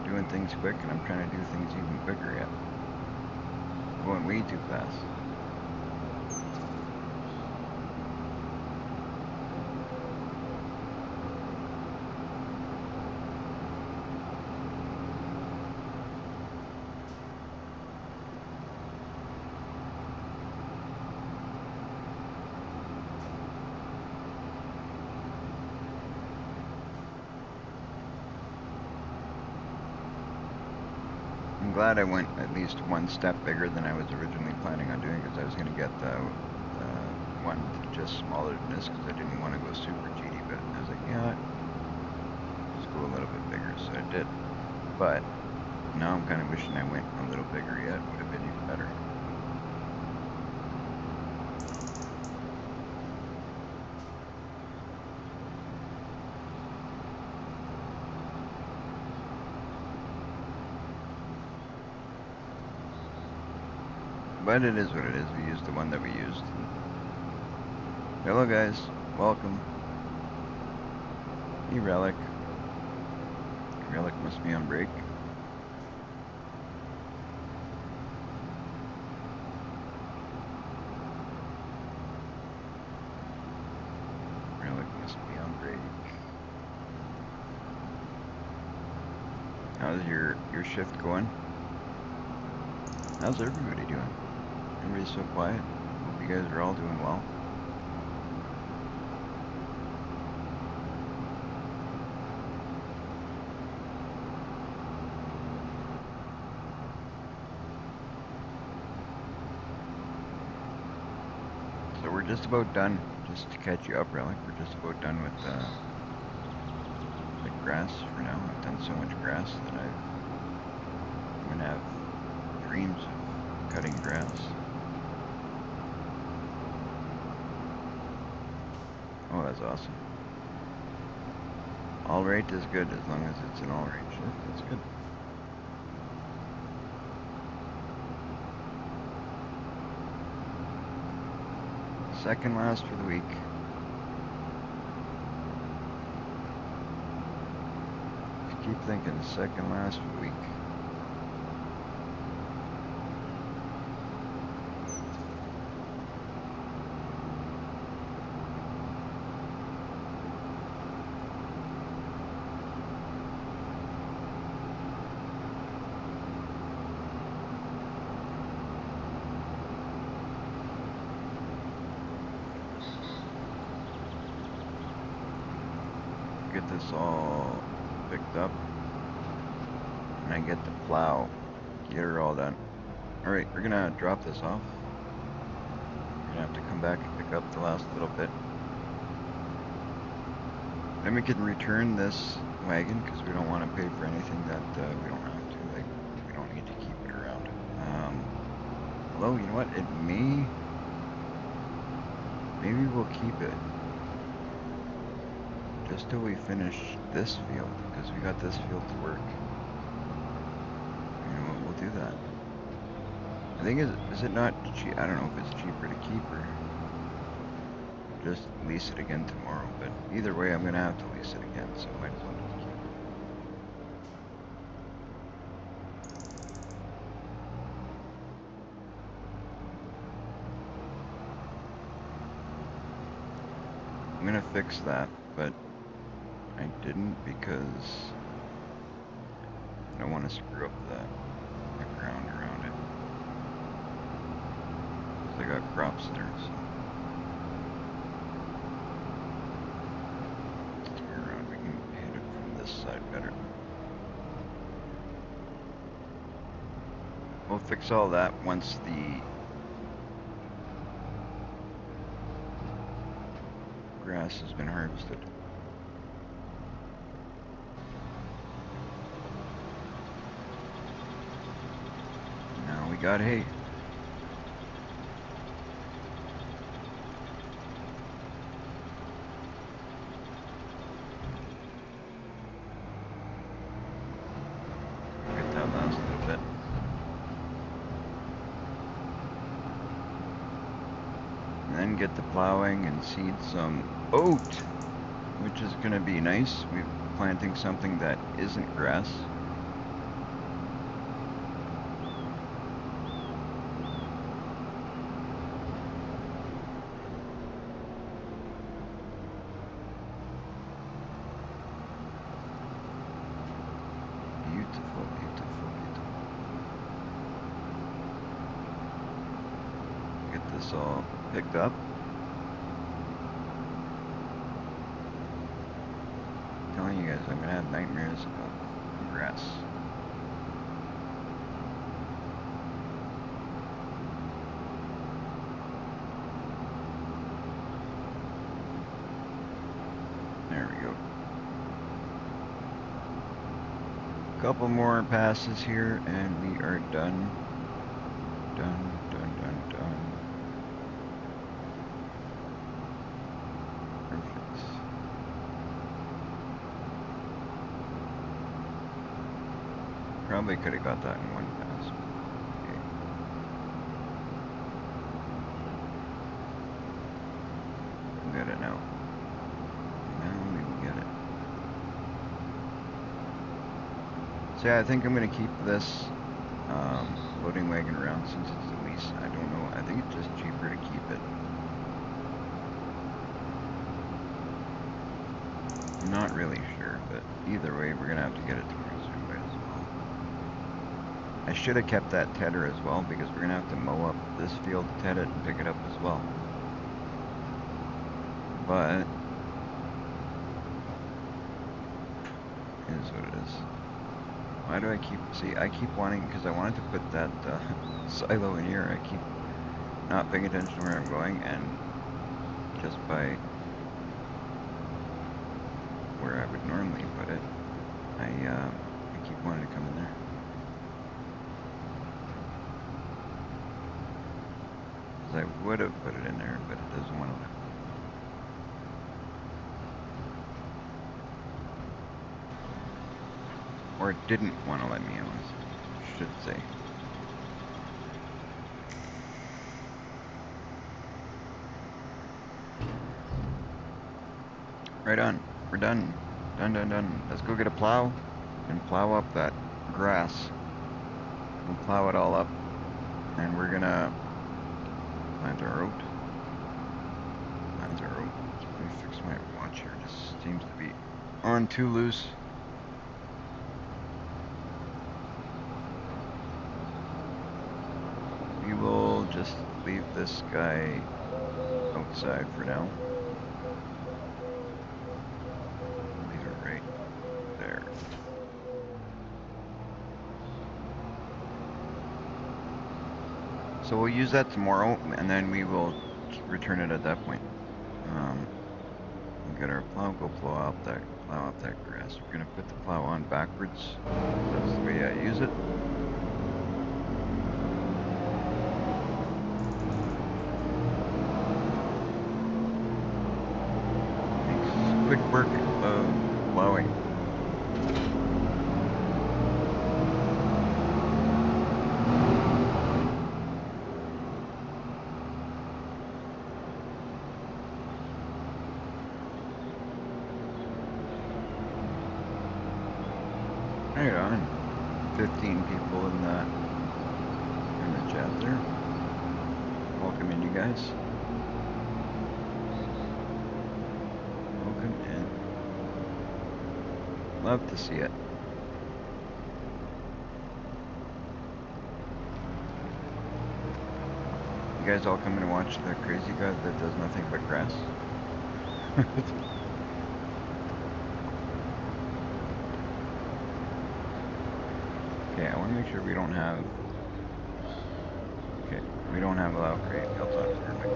Doing things quick, and I'm trying to do things even quicker yet. Going way too fast. I'm glad I went at least one step bigger than I was originally planning on doing, because I was going to get the one just smaller than this, because I didn't want to go super GD, but I was like, you know what, just go a little bit bigger, so I did. But now I'm kind of wishing I went a little bigger yet, would have been even better. But it is what it is. We used the one that we used. Hello guys, welcome. Hey Relic. Relic must be on break. Relic must be on break. How's your shift going? How's everybody doing? Everybody's so quiet. Hope you guys are all doing well. So we're just about done. Just to catch you up, Relic. We're just about done with the grass for now. I've done so much grass that I'm gonna have dreams of cutting grass. Oh, that's awesome. All right is good as long as it's an all right shift. That's good. Second last for the week. Just keep thinking, second last for the week. Get this all picked up, and I get the plow. Get her all done. Alright, we're gonna drop this off. We're gonna have to come back and pick up the last little bit. Then we can return this wagon, because we don't want to pay for anything that we don't have to. Like, we don't need to keep it around. Although, you know what? It maybe we'll keep it just till we finish this field, because we got this field to work. You know what? We'll do that. The thing is it not cheap? I don't know if it's cheaper to keep or just lease it again tomorrow, but either way, I'm gonna have to lease it again, so might as well just keep it. I'm gonna fix that, but I didn't because I don't want to screw up the ground around it. Because I got crops there, so. Let's turn around, we can hit it from this side better. We'll fix all that once the grass has been harvested. Now we got hay. Get that last little bit. And then get the plowing and seed some oat, which is going to be nice. We're planting something that isn't grass. Beautiful, beautiful, beautiful. Get this all picked up. I'm telling you guys, I'm gonna have nightmares about grass. There we go. Couple more passes here and we are done. Done. Perfect. Probably could have got that in one pass. Okay. We'll get it now. Now we will get it. So yeah, I think I'm gonna keep this loading wagon around since it's a lease. I don't know. I think it's just cheaper to keep it. I'm not really sure, but either way, we're gonna have to get it tomorrow, so we might as well. I should have kept that tedder as well because we're gonna have to mow up this field to ted it and pick it up as well. But it is what it is. Why do I keep, see, I keep wanting, because I wanted to put that silo in here, I keep not paying attention to where I'm going, and just by where I would normally put it, I keep wanting to come in there. Because I would have put it in there, but it doesn't want to let me. Or it didn't want to let me, I should say. Right on. We're done. Done. Let's go get a plow and plow up that grass. We'll plow it all up. And we're gonna plant our oat. Plant our oat. Let me fix my watch here. It just seems to be on too loose. We will just leave this guy outside for now. Leave it right there. So we'll use that tomorrow, and then we will return it at that point. We'll get our plow, go plow up that grass. We're gonna put the plow on backwards. That's the way I use it. Makes quick work of plowing. Right on. 15 people in the chat there. Welcome in, you guys. Welcome in. Love to see it. You guys all coming to watch the crazy guy that does nothing but grass? Okay, I want to make sure we don't have... Okay, we don't have allow create fields on. Perfect.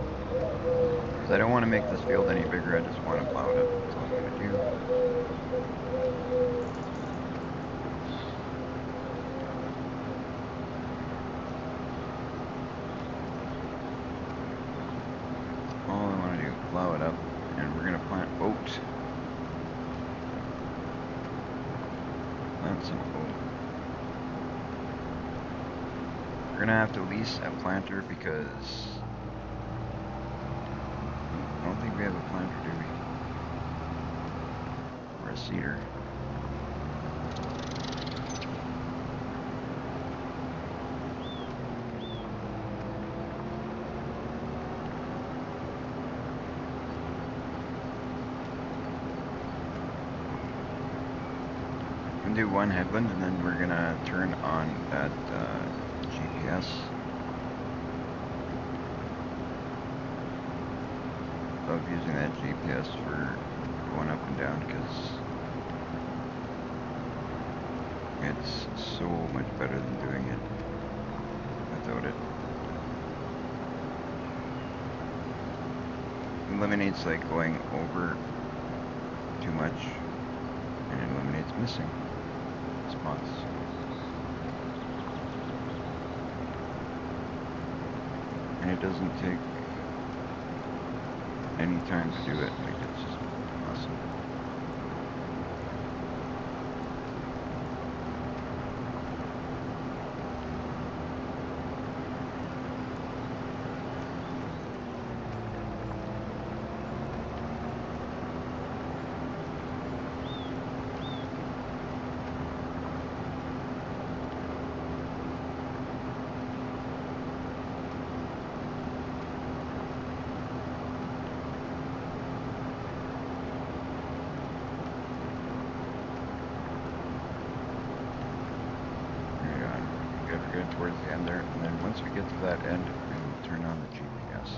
Because I don't want to make this field any bigger, I just want to plow it up. That's all I'm going to do. All I want to do, plow it up, and we're going to plant oat. Plant some oat. We're going to have to lease a planter because... I don't think we have a planter, do we? Or a seeder. Do one headland and then we're gonna turn on that GPS. Love using that GPS for going up and down because it's so much better than doing it without it. Eliminates like going over too much and it eliminates missing spots. And it doesn't take any time to do it, like it's just awesome. Good towards the end there, and then once we get to that end, we'll turn on the GPS.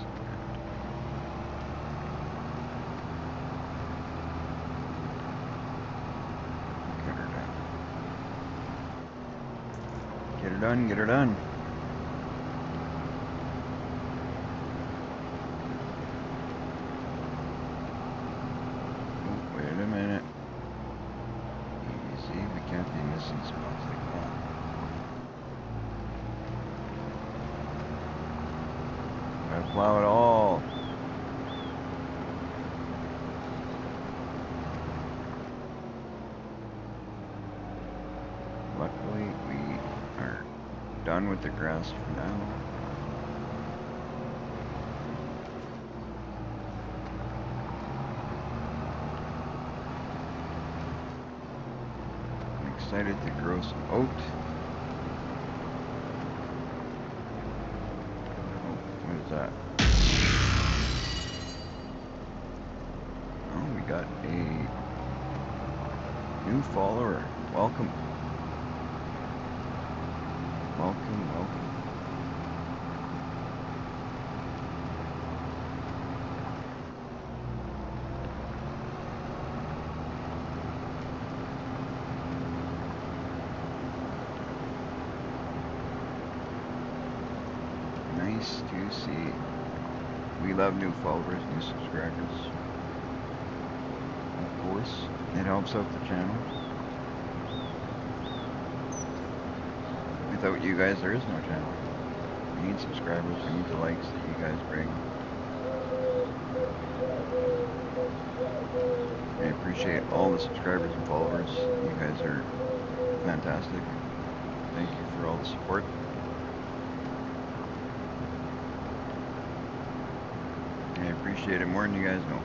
Get her done. Get her done, get her done. Oh, wait a minute. Easy, we can't be missing spots like that. Gotta plow it all. Luckily, we are done with the grass for now. I'm excited to grow some oat. Oh, what is that? Oh, we got a new follower. Welcome. Welcome, welcome. Nice to see. We love new followers, new subscribers. Of course, it helps out the channel. Without you guys, there is no channel. We need subscribers, we need the likes that you guys bring. I appreciate all the subscribers and followers. You guys are fantastic. Thank you for all the support. I appreciate it more than you guys know.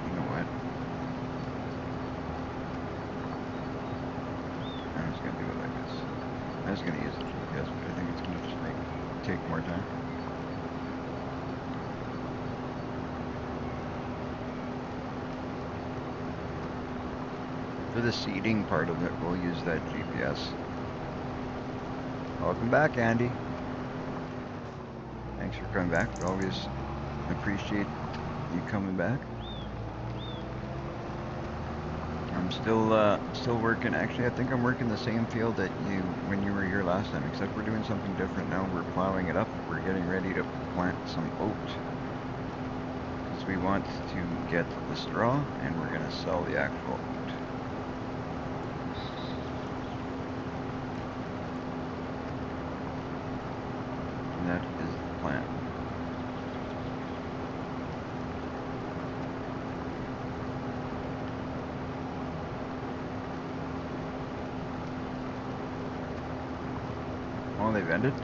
You know what? I'm just gonna do it like this. I was gonna use the GPS, but I think it's gonna just take more time. For the seeding part of it, we'll use that GPS. Welcome back, Andy. Thanks for coming back. We always appreciate you coming back. I'm still working. Actually, I think I'm working the same field that when you were here last time, except we're doing something different now. We're plowing it up. We're getting ready to plant some oat because we want to get the straw and we're gonna sell the actual oat. And that is the plan. Oh, they've ended?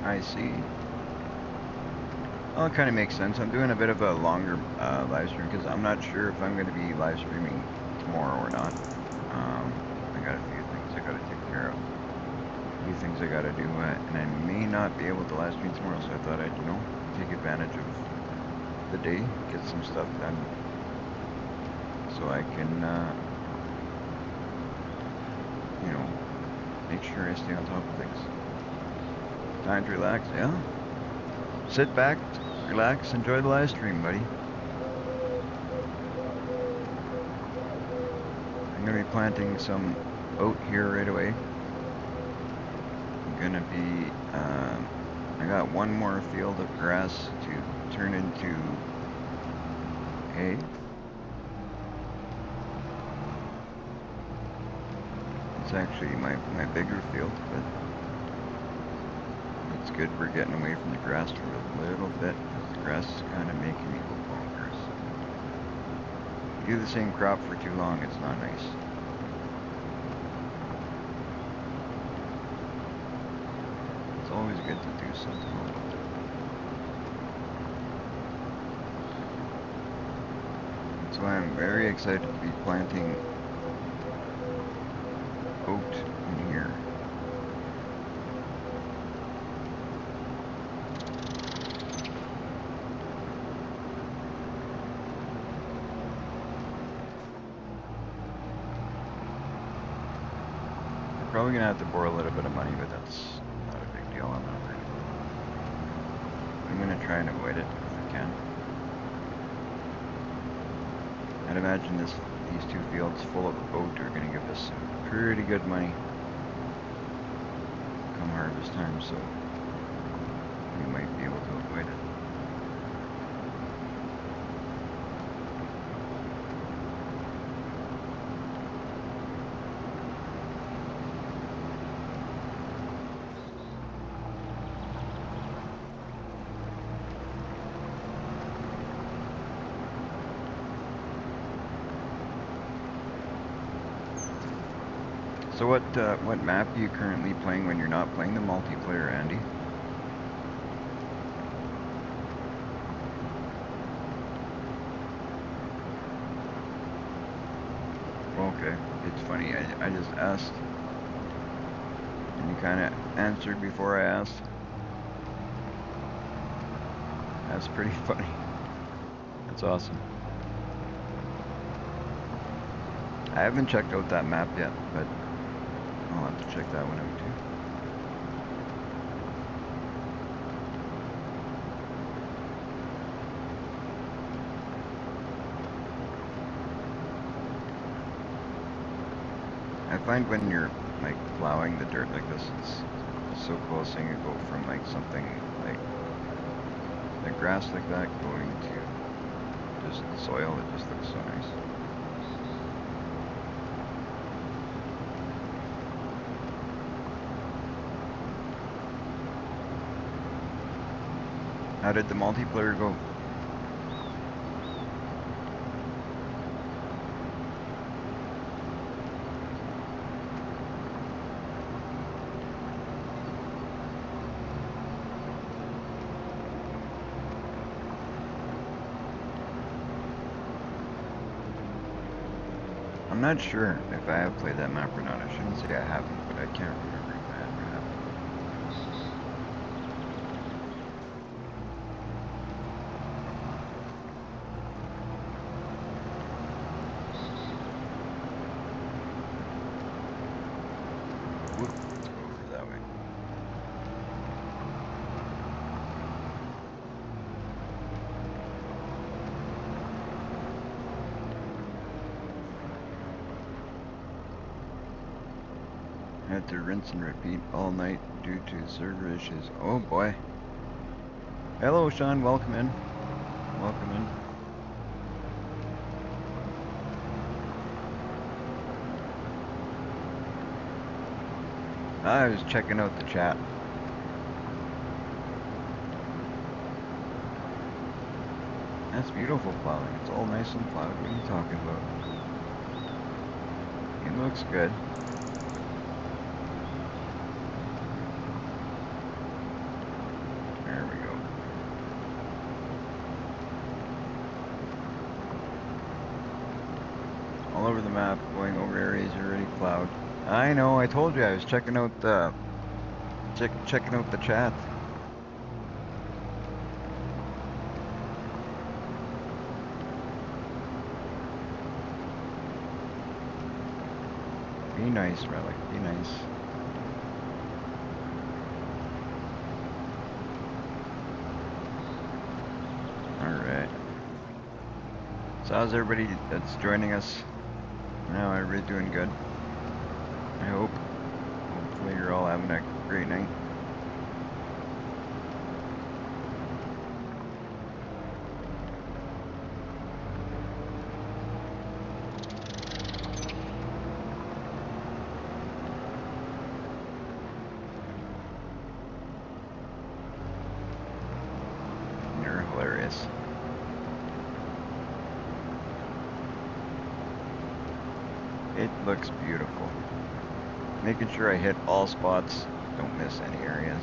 I see. Well, it kind of makes sense. I'm doing a bit of a longer live stream because I'm not sure if I'm going to be live streaming tomorrow or not. I got a few things I got to take care of. A few things I got to do, and I may not be able to live stream tomorrow, so I thought I'd, take advantage of the day, get some stuff done, so I can, make sure I stay on top of things. Time to relax, yeah? Sit back, relax, enjoy the live stream, buddy. I'm gonna be planting some oat here right away. I'm gonna be, I got one more field of grass to turn into hay. It's actually my bigger field, but it's good we're getting away from the grass for a little bit, because the grass is kind of making me go bonkers. If you do the same crop for too long, it's not nice. It's always good to do something a little different. That's why I'm very excited to be planting oat in here. Probably gonna have to borrow a little bit of money, but that's not a big deal. I'm not worried about it. I'm gonna try and avoid it if I can. I'd imagine these two fields full of oat are gonna give us some pretty good money come harvest time, so we might be able to avoid it. So what map are you currently playing when you're not playing the multiplayer, Andy? Okay, it's funny, I just asked, and you kind of answered before I asked. That's pretty funny. That's awesome. I haven't checked out that map yet, but I'll have to check that one out too. I find when you're like plowing the dirt like this, it's so cool seeing it go from like something like the grass like that going to just soil. It just looks so nice. How did the multiplayer go? I'm not sure if I have played that map or not. I shouldn't say I haven't, but I can't remember if I ever have. Whoop, let's go over that way. Had to rinse and repeat all night due to server issues. Oh boy. Hello, Sean. Welcome in. Welcome in. I was checking out the chat. That's beautiful plowing. It's all nice and plowed. What are you talking about? It looks good. There we go. All over the map, going over areas already plowed. I know, I told you I was checking out the checking out the chat. Be nice, Relic. Be nice. Alright. So how's everybody that's joining us? Now everybody doing good? I hope. Hopefully you're all having a great night. You're hilarious. It looks beautiful. Making sure I hit all spots, don't miss any areas.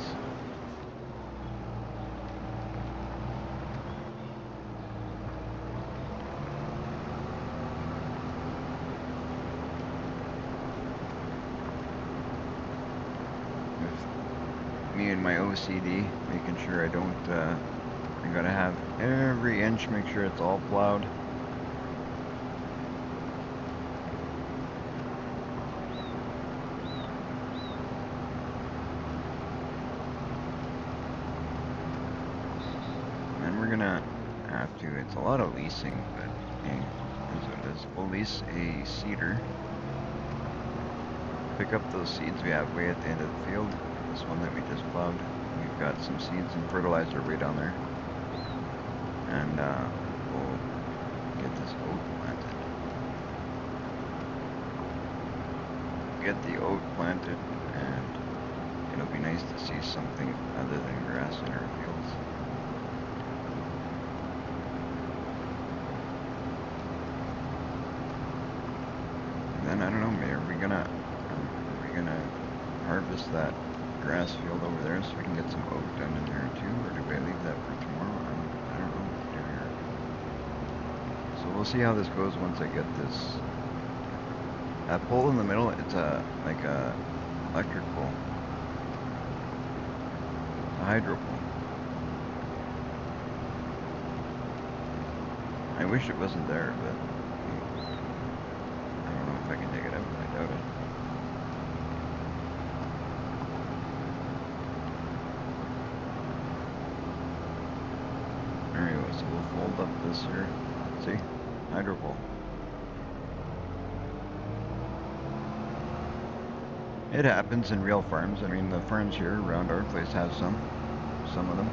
With me and my OCD, making sure I don't, I gotta have every inch, make sure it's all plowed. It's a lot of leasing, but hey, that's what it is. We'll lease a seeder. Pick up those seeds we have way at the end of the field. This one that we just plowed. We've got some seeds and fertilizer way down there. And we'll get this oat planted. Get the oat planted, and it'll be nice to see something other than grass in our fields. Then I don't know, are we gonna harvest that grass field over there so we can get some oat done in there too, or do we leave that for tomorrow? I don't know what to do here. So we'll see how this goes once I get this. That pole in the middle, it's like a electric pole, a hydro pole. I wish it wasn't there, but I don't know if I can dig it out. I doubt it. There we go. So we'll fold up this here. See? Hydro pole. It happens in real farms. I mean, the farms here around our place have some of them.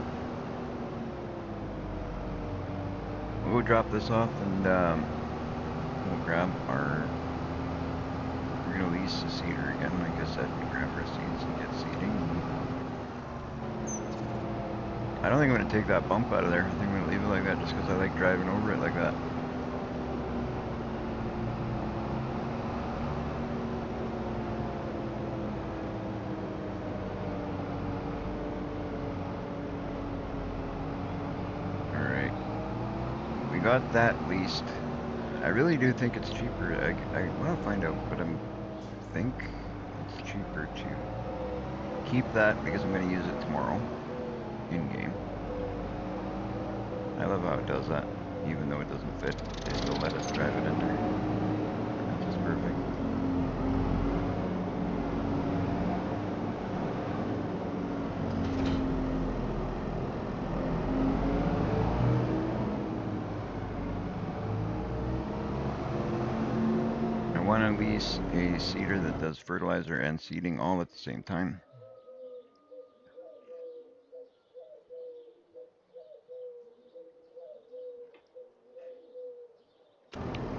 We'll drop this off and we'll grab our, we're gonna lease the seeder again, like I said, grab our seeds and get seeding. I don't think I'm gonna take that bump out of there. I think I'm gonna leave it like that just because I like driving over it like that. Got that leased. I really do think it's cheaper. I want to find out, but I think it's cheaper to keep that because I'm going to use it tomorrow in game. I love how it does that, even though it doesn't fit. They still let us drive it in there. That's just perfect. want to lease a seeder that does fertilizer and seeding all at the same time.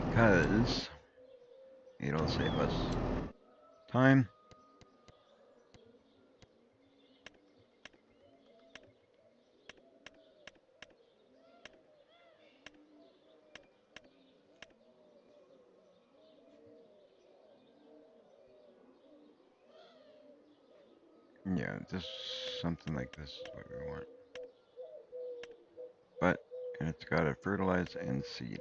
Because it'll save us time. Yeah, just something like this is what we want. But it's got to fertilize and seed.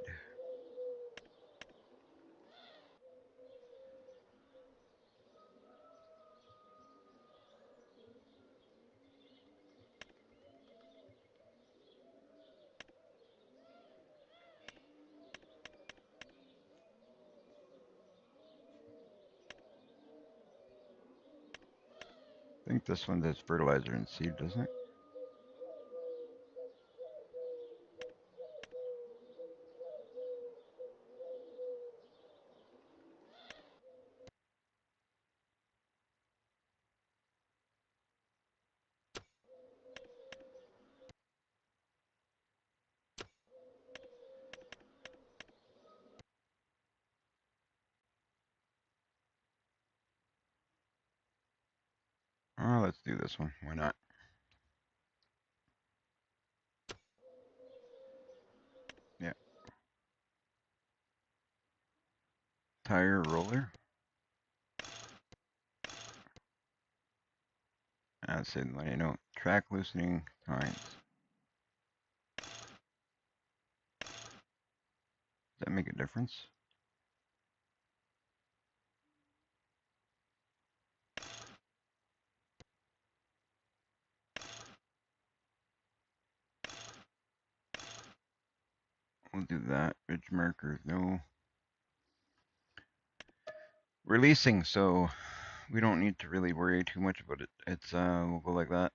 I think this one does fertilizer and seed, doesn't it? Oh, let's do this one. Why not? Yeah. Tire roller. I'd say, let you know, track loosening tines. Does that make a difference? We'll do that. Ridge markers, no. Releasing, so we don't need to really worry too much about it. It's we'll go like that.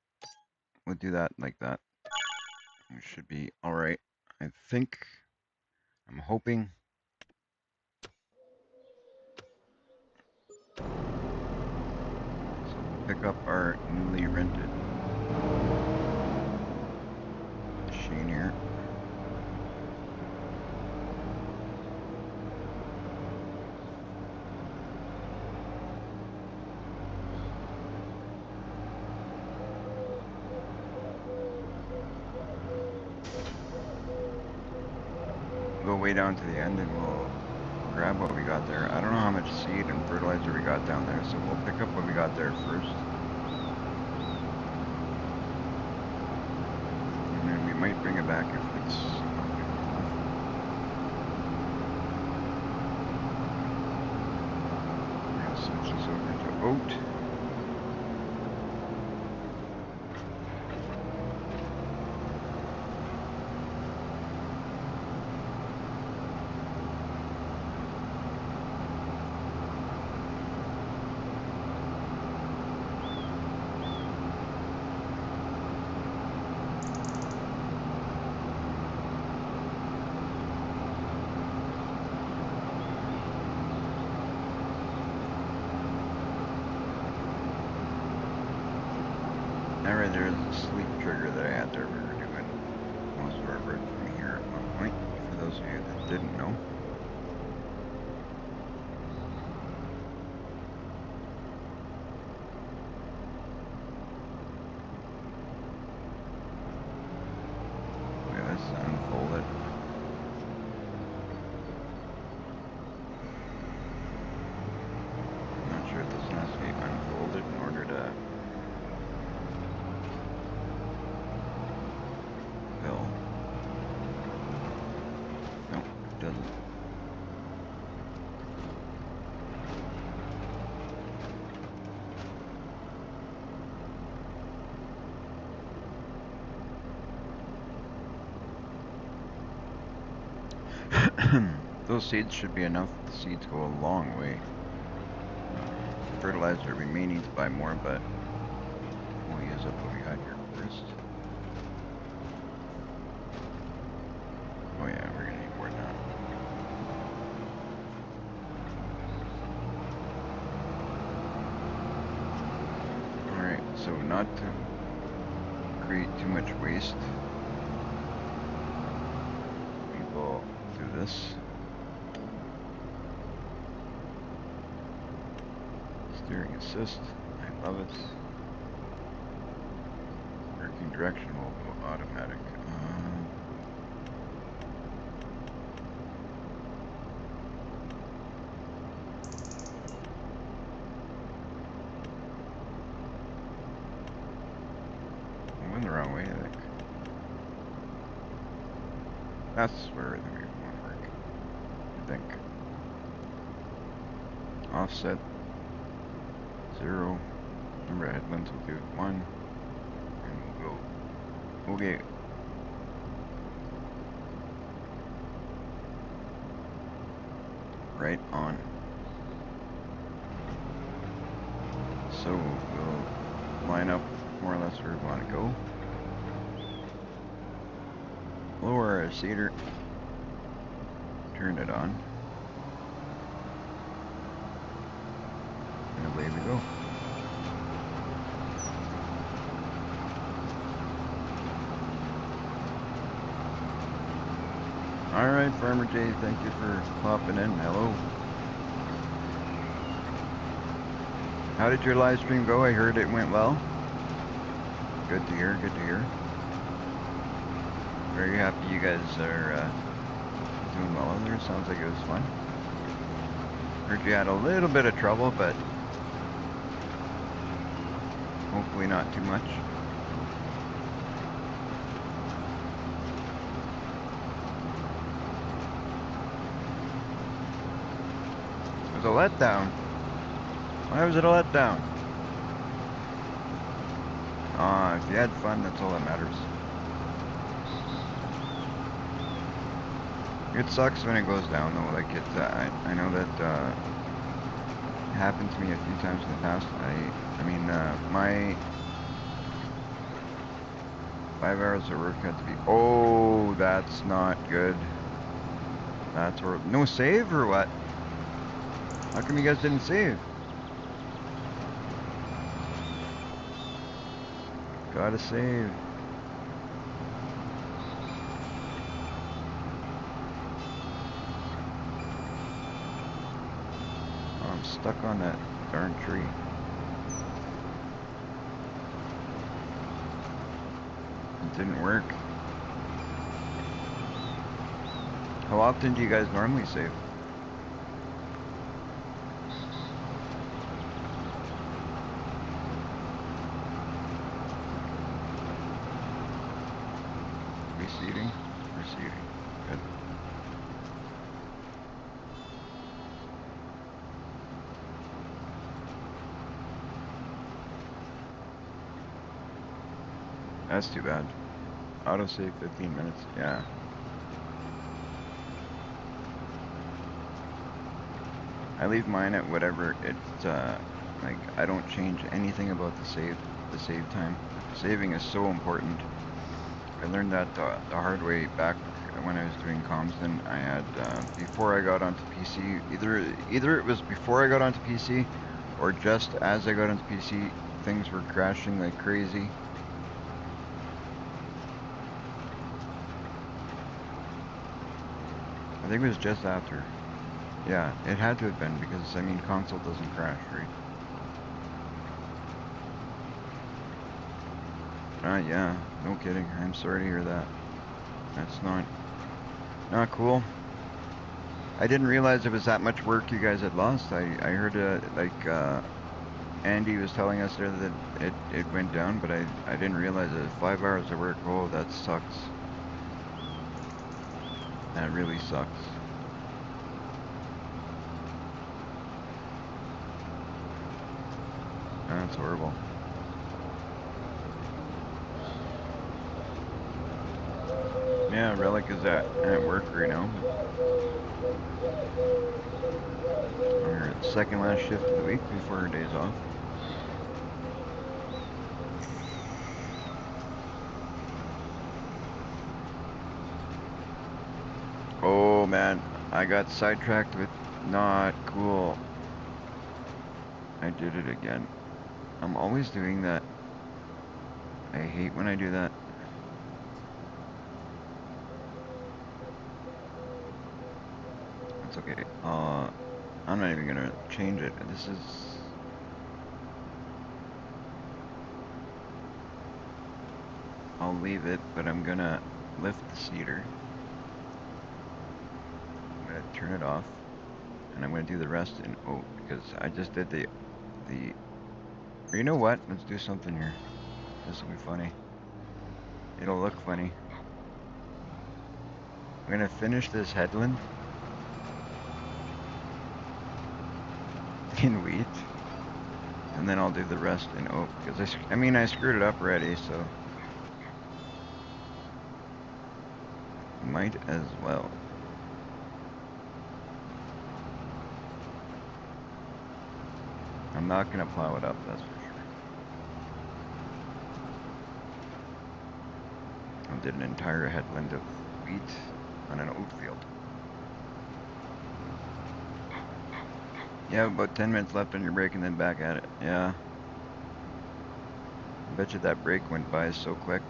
We'll do that like that. We should be all right. I think. I'm hoping. So we'll pick up our newly rented machine here. Go way down to the end and we'll grab what we got there. I don't know how much seed and fertilizer we got down there, so we'll pick up what we got there first. And then we might bring it back if it's not good enough. We're gonna switch this over to oat. Now right there is a sleep trigger that I had there. We were doing most of our work from here at one point, for those of you that didn't know. Look at this unfolded. I'm not sure if this has to be unfolded in order to fill. No, it doesn't. Those seeds should be enough. The seeds go a long way. Fertilizer, we may need to buy more, but we'll use up what we got here first. Oh yeah, we're gonna need more than So not to create too much waste, we will do this. Steering assist, I love it. Working direction will go automatic. I went the wrong way, I think. That's where we want to work, I think. Offset 0. Remember, headlands will do 1. And we'll go. Okay. Right on. So we'll line up more or less where we want to go. Lower our seater. Turn it on. And away we go. Alright, Farmer J, thank you for popping in. Hello. How did your live stream go? I heard it went well. Good to hear, good to hear. Very happy you guys are doing well in there. Sounds like it was fun. Heard you had a little bit of trouble, but hopefully not too much. It was a letdown. Why was it a letdown? If you had fun, that's all that matters. It sucks when it goes down though, like I know that happened to me a few times in the past. I mean, my 5 hours of work had to be, oh, that's not good. That's horrible. No save or what? How come you guys didn't save? Gotta save. Oh, I'm stuck on that darn tree. It didn't work. How often do you guys normally save? Receiving? Receiving. Good. That's too bad. Autosave 15 minutes. Yeah. I leave mine at whatever it's like I don't change anything about the save time. Saving is so important. I learned that the hard way back when I was doing comms. Then I had before I got onto PC, either it was before I got onto PC or just as I got onto PC, things were crashing like crazy. I think it was just after. Yeah, it had to have been because I mean console doesn't crash, right? Yeah, no kidding. I'm sorry to hear that. That's not cool. I didn't realize it was that much work you guys had lost. I heard Andy was telling us there that it went down, but I didn't realize it. 5 hours of work. Oh, that sucks. That really sucks. That's horrible. Yeah, Relic is at work right now. We're at second last shift of the week before our days off. Oh man, I got sidetracked with not cool. I did it again. I'm always doing that. I hate when I do that. It's okay. I'm not even gonna change it. This is... I'll leave it, but I'm gonna lift the seeder. I'm gonna turn it off, and I'm gonna do the rest in oat, because I just did the... Or you know what? Let's do something here. This will be funny. It'll look funny. I'm gonna finish this headland in wheat, and then I'll do the rest in oat, because I mean, I screwed it up already, so might as well. I'm not gonna plow it up, that's for sure. I did an entire headland of wheat on an oat field. Yeah, about 10 minutes left on your break and then back at it. Yeah. I bet you that break went by so quick.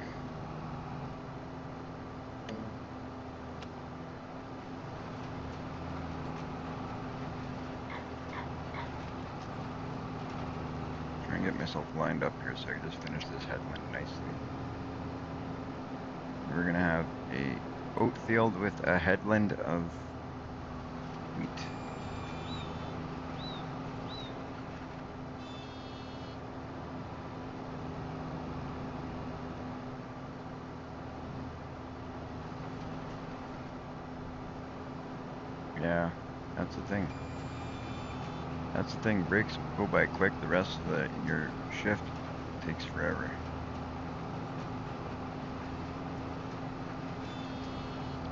Try and get myself lined up here so I can just finish this headland nicely. We're gonna have a oat field with a headland of wheat. Yeah, that's the thing. That's the thing, breaks go by quick, the rest of your shift takes forever.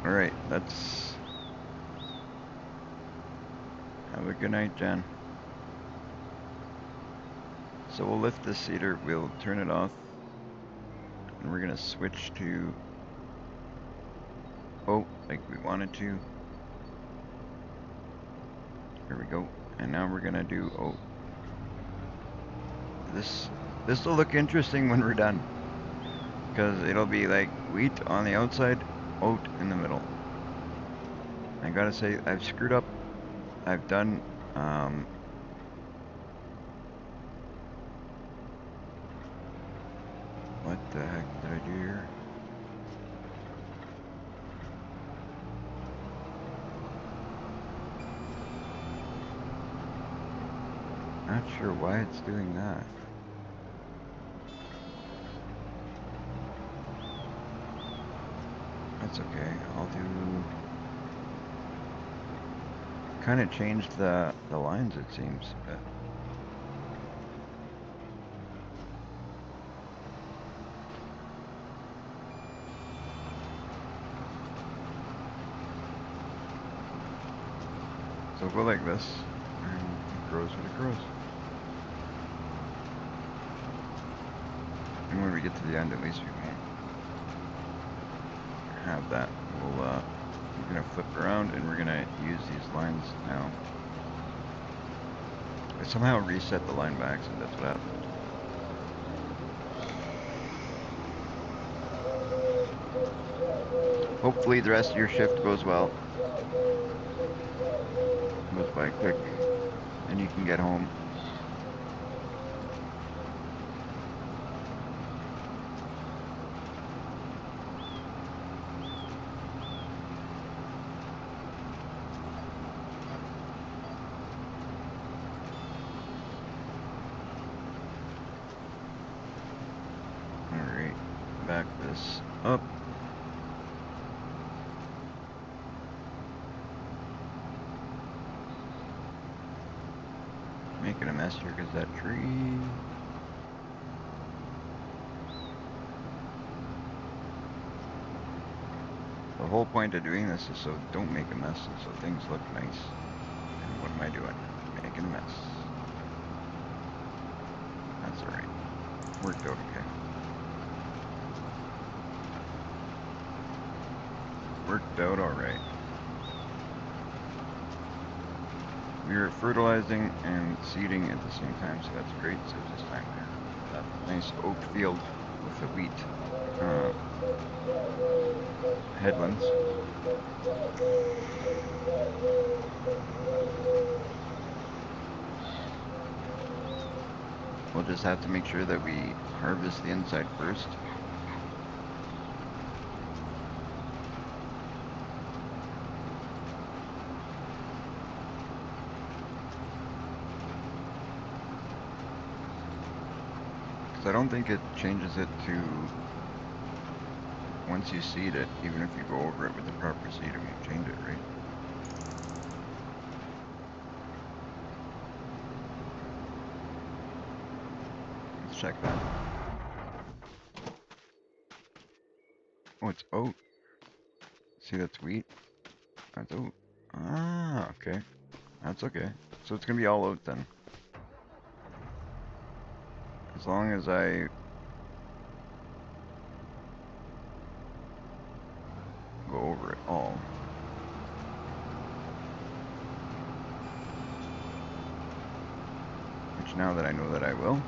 Alright, let's have a good night, Jen. So we'll lift this seeder, we'll turn it off, and we're gonna switch to oat like we wanted to. Here we go. And now we're gonna do oat. This will look interesting when we're done, because it'll be like wheat on the outside, oat in the middle. I gotta say, I've screwed up. I've done what the heck did I do here? Not sure why it's doing that. That's okay. I'll do... Kind of changed the lines, it seems, but... So go like this, and it grows what it grows. And when we get to the end, at least we won't have that. We're gonna flip around, and we're gonna use these lines now. I somehow reset the line by accident, that's what happened. Hopefully the rest of your shift goes well. Goes by quick, and you can get home. Alright, back this up. Making a mess here because that tree. The whole point of doing this is so don't make a mess and so things look nice. And what am I doing? Making a mess. That's alright. Worked out okay. Worked out alright. We are fertilizing and seeding at the same time, so that's great. Saves us time there. That nice oat field. with the wheat headlands. We'll just have to make sure that we harvest the inside first. Because I don't think it changes it to, once you seed it, even if you go over it with the proper seed, it won't change it, right? Let's check that. Oh, it's oat. See, that's wheat. That's oat. Ah, okay. That's okay. So it's gonna be all oat then. As long as I go over it all. Which now that I know that I will.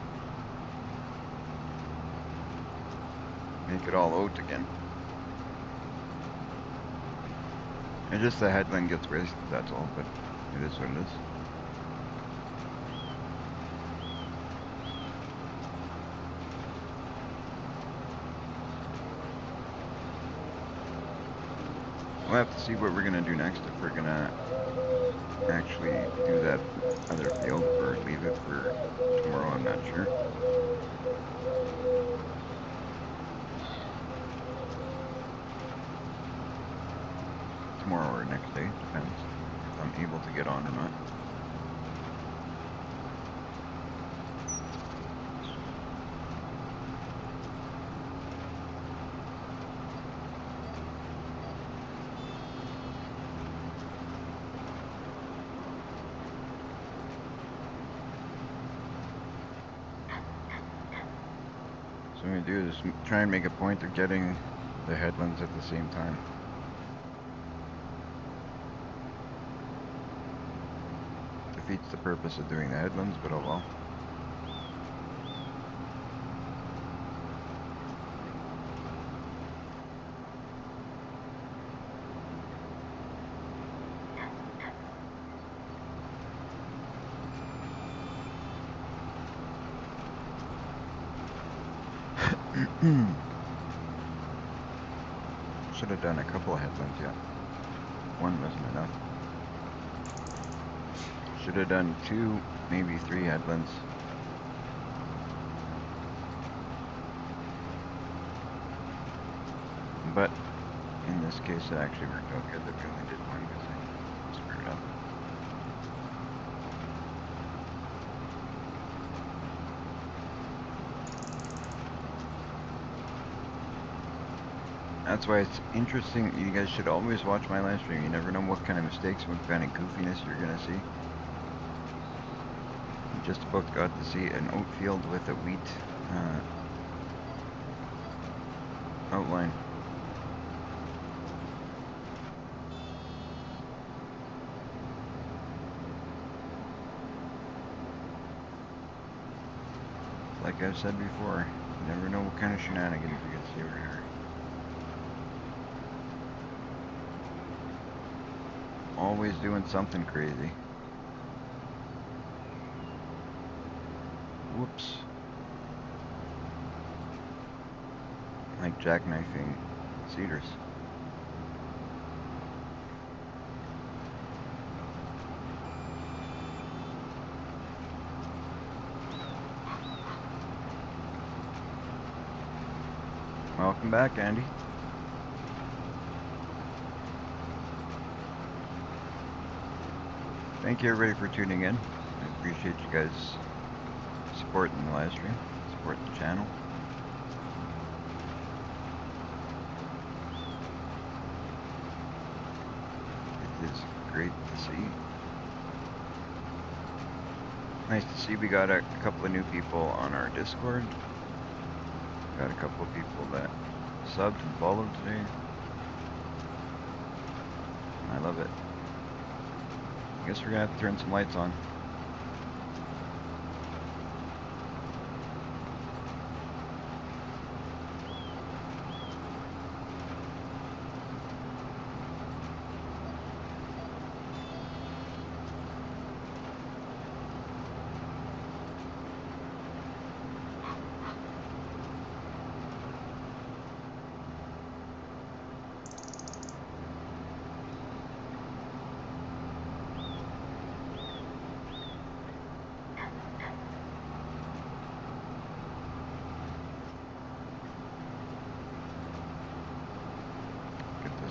Make it all oat again. And just the headland gets wasted, that's all, but it is what it is. We'll have to see what we're gonna do next, if we're gonna actually do that other field or leave it for tomorrow, I'm not sure. Tomorrow or next day, depends if I'm able to get on or not. So what we do is try and make a point of getting the headlands at the same time. Defeats the purpose of doing the headlands, but oh well. Should have done a couple of headlands yet. One wasn't enough. Should have done 2, maybe 3 headlands. But in this case, it actually worked out good that we only did 1 because I screwed it up. That's why it's interesting. You guys should always watch my live stream. You never know what kind of mistakes, what kind of goofiness you're gonna see. Just about got to see an oat field with a wheat outline. Like I've said before, you never know what kind of shenanigans you're gonna see over here. Always doing something crazy. Whoops. Like jackknifing cedars. Welcome back, Andy. Thank you everybody for tuning in. I appreciate you guys supporting the live stream, supporting the channel. It is great to see. Nice to see we got a couple of new people on our Discord. Got a couple of people that subbed and followed today. I love it. I guess we're gonna have to turn some lights on.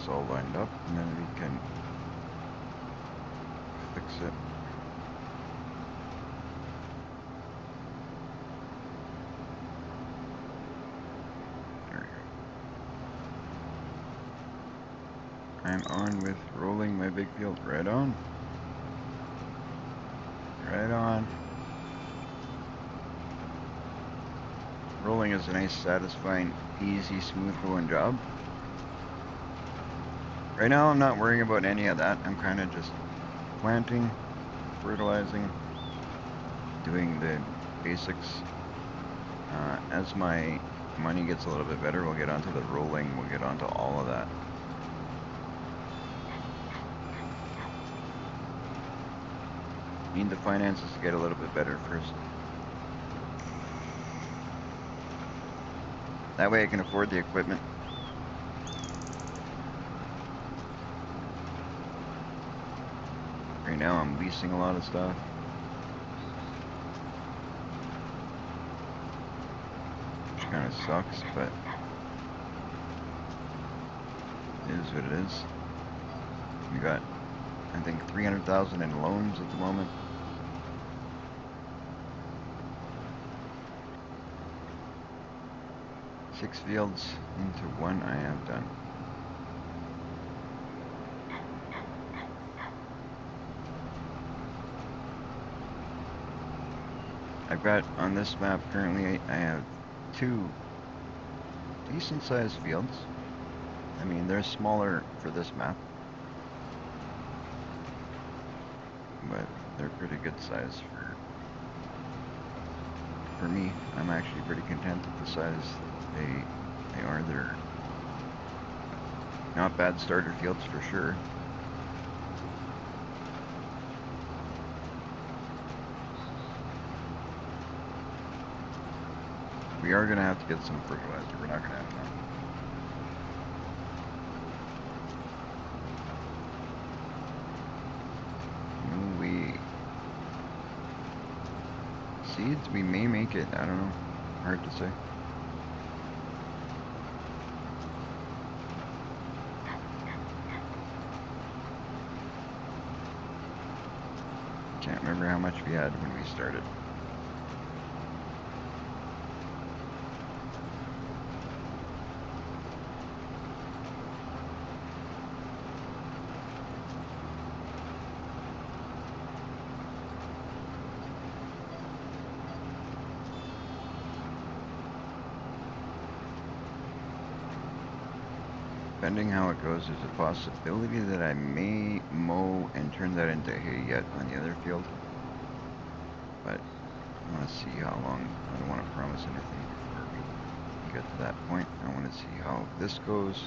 this all lined up, and then we can fix it. There we go. I'm on with rolling my big field. Right on. Right on. Rolling is a nice, satisfying, easy, smooth going job. Right now I'm not worrying about any of that. I'm kind of just planting, fertilizing, doing the basics. As my money gets a little bit better, we'll get onto the rolling, we'll get onto all of that. Need the finances to get a little bit better first. That way I can afford the equipment. Right now I'm leasing a lot of stuff. Which kind of sucks, but it is what it is. We got, I think, 300,000 in loans at the moment. Six fields into one I have done. I've got, on this map currently, I have 2 decent sized fields. I mean, they're smaller for this map, but they're pretty good size for me. I'm actually pretty content with the size they are. They're not bad starter fields for sure. We are going to have to get some fertilizer. We're not going to have enough. Seeds, we may make it. I don't know. Hard to say. Can't remember how much we had when we started. Depending how it goes, there's a possibility that I may mow and turn that into hay yet on the other field. But I want to see how long. I don't want to promise anything before we get to that point. I want to see how this goes.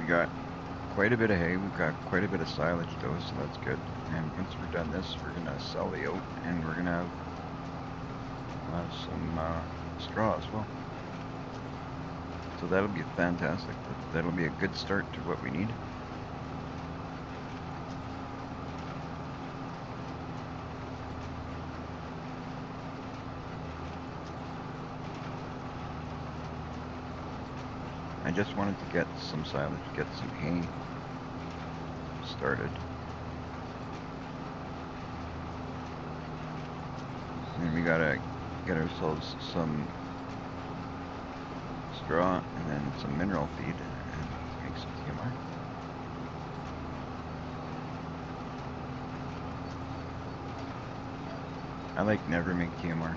We got quite a bit of hay, we've got quite a bit of silage though, so that's good. And once we're done this, we're gonna sell the oat, and we're gonna have some straw as well. So that'll be fantastic. That'll be a good start to what we need. I just wanted to get some silage, get some hay started. And we gotta get ourselves some straw and then some mineral feed and make some TMR. I like never make TMR.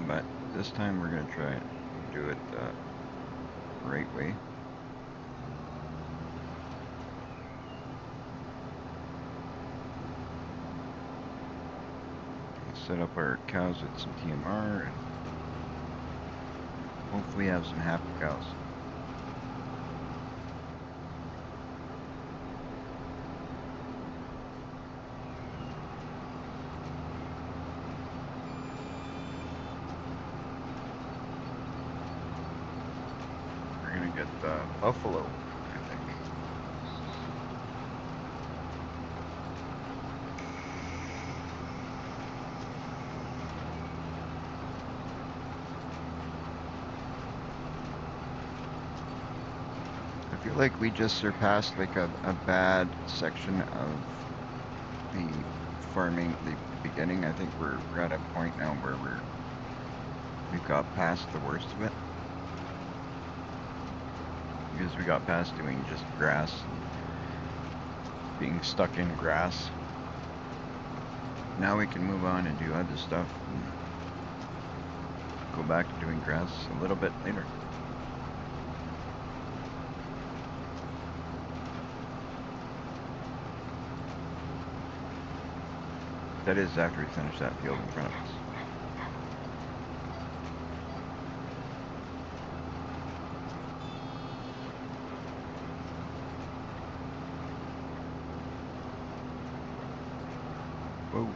But this time we're gonna try and do it the right way. Set up our cows with some TMR and hopefully have some happy cows. buffalo, I think. I feel like we just surpassed like a bad section of the farming, the beginning. I think we're at a point now where we've got past the worst of it. Because we got past doing just grass and being stuck in grass. Now we can move on and do other stuff and go back to doing grass a little bit later. That is after we finish that field in front of us. Whoa. You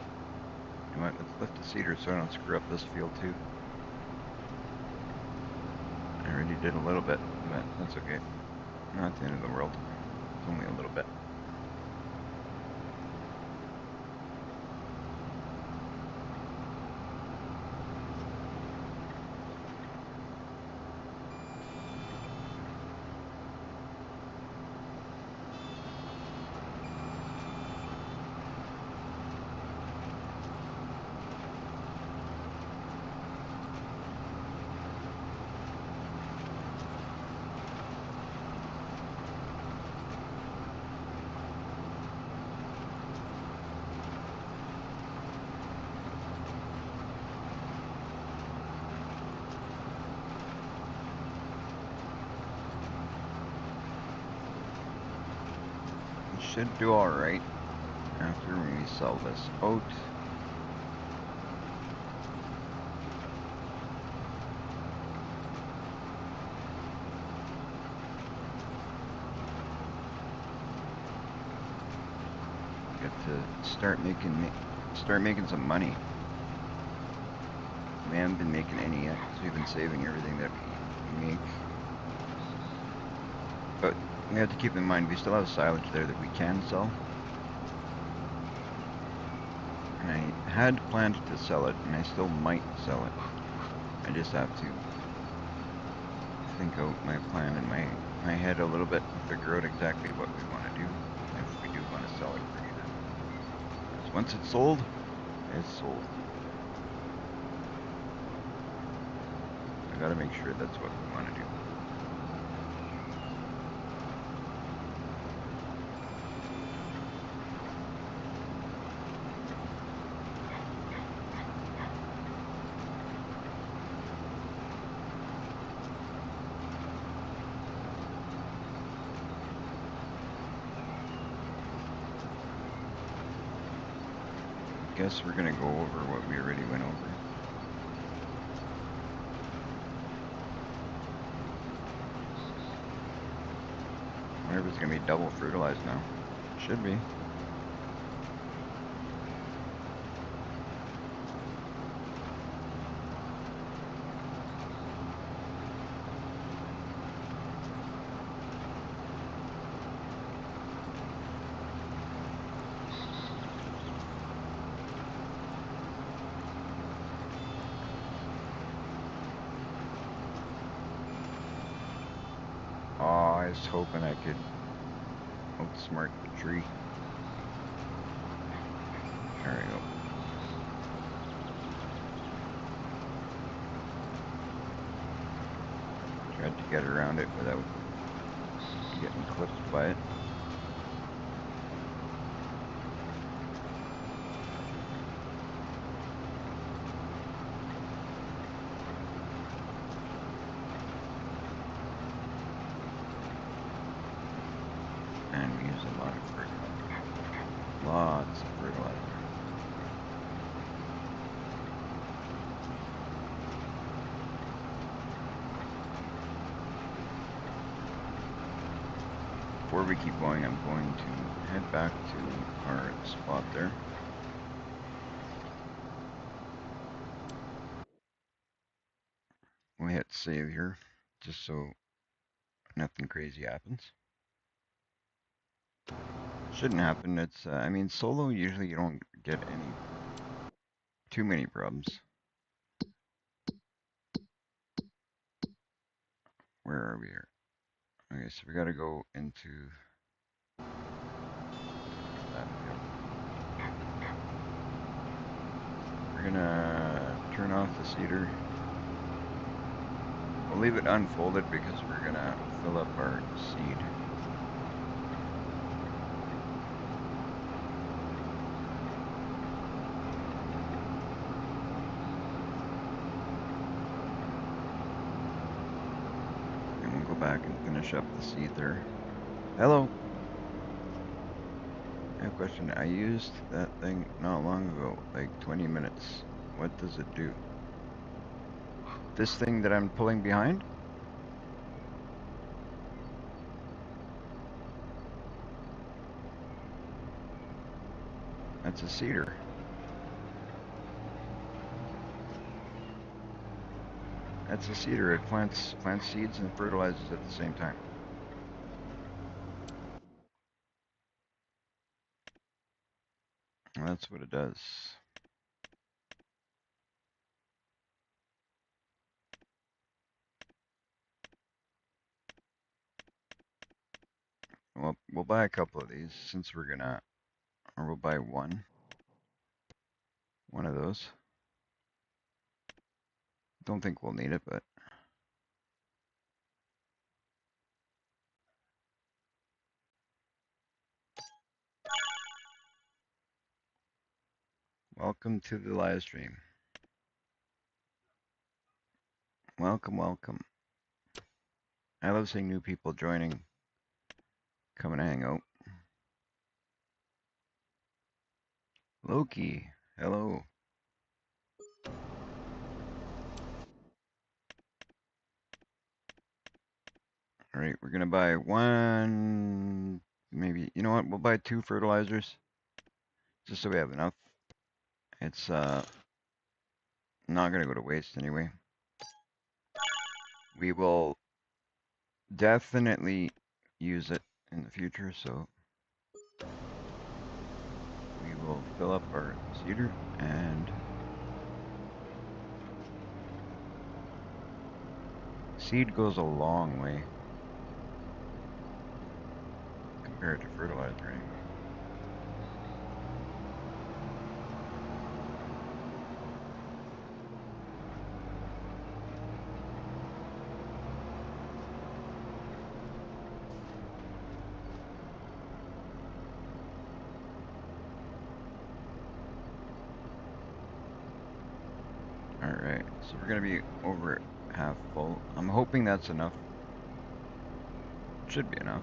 know what, let's lift the cedar so I don't screw up this field too. I already did a little bit, but that's okay. Not the end of the world. It's only a little bit. Should do alright after we sell this oat. Get to start making some money. We haven't been making any yet because we've been saving everything that we make. But we have to keep in mind we still have silage there that we can sell. And I had planned to sell it, and I still might sell it. I just have to think out my plan in my head a little bit and figure out exactly what we want to do if we do want to sell it for either. Because once it's sold, it's sold. I gotta make sure that's what we want to do. Guess we're gonna go over what we already went over. I wonder if it's gonna be double fertilized now. Should be. Oh, I was hoping I could outsmart the tree. There we go. Tried to get around it without getting clipped by it. And we use a lot of fertilizer. Lots of fertilizer. Before we keep going, I'm going to head back to our spot there. We hit save here, just so nothing crazy happens. Shouldn't happen. It's I mean, solo usually you don't get too many problems. Where are we here? Okay, so we gotta go into that field. We're gonna turn off the seeder. We'll leave it unfolded because we're gonna fill up our seed. And we'll go back and finish up the seed there. Hello. I have a question. I used that thing not long ago, like 20 minutes. What does it do? This thing that I'm pulling behind? That's a seeder. That's a seeder. It plants seeds and fertilizes at the same time. That's what it does. Well, we'll buy a couple of these since we're gonna, or we'll buy one of those. Don't think we'll need it, but welcome to the live stream. Welcome, welcome. I love seeing new people joining, coming to hang out. Loki, hello. All right, we're gonna buy one, maybe, you know what, we'll buy 2 fertilizers, just so we have enough. It's not gonna go to waste anyway. We will definitely use it in the future, so we will fill up our seeder, and seed goes a long way compared to fertilizer anyway. Alright, so we're gonna be over half full. I'm hoping that's enough. Should be enough.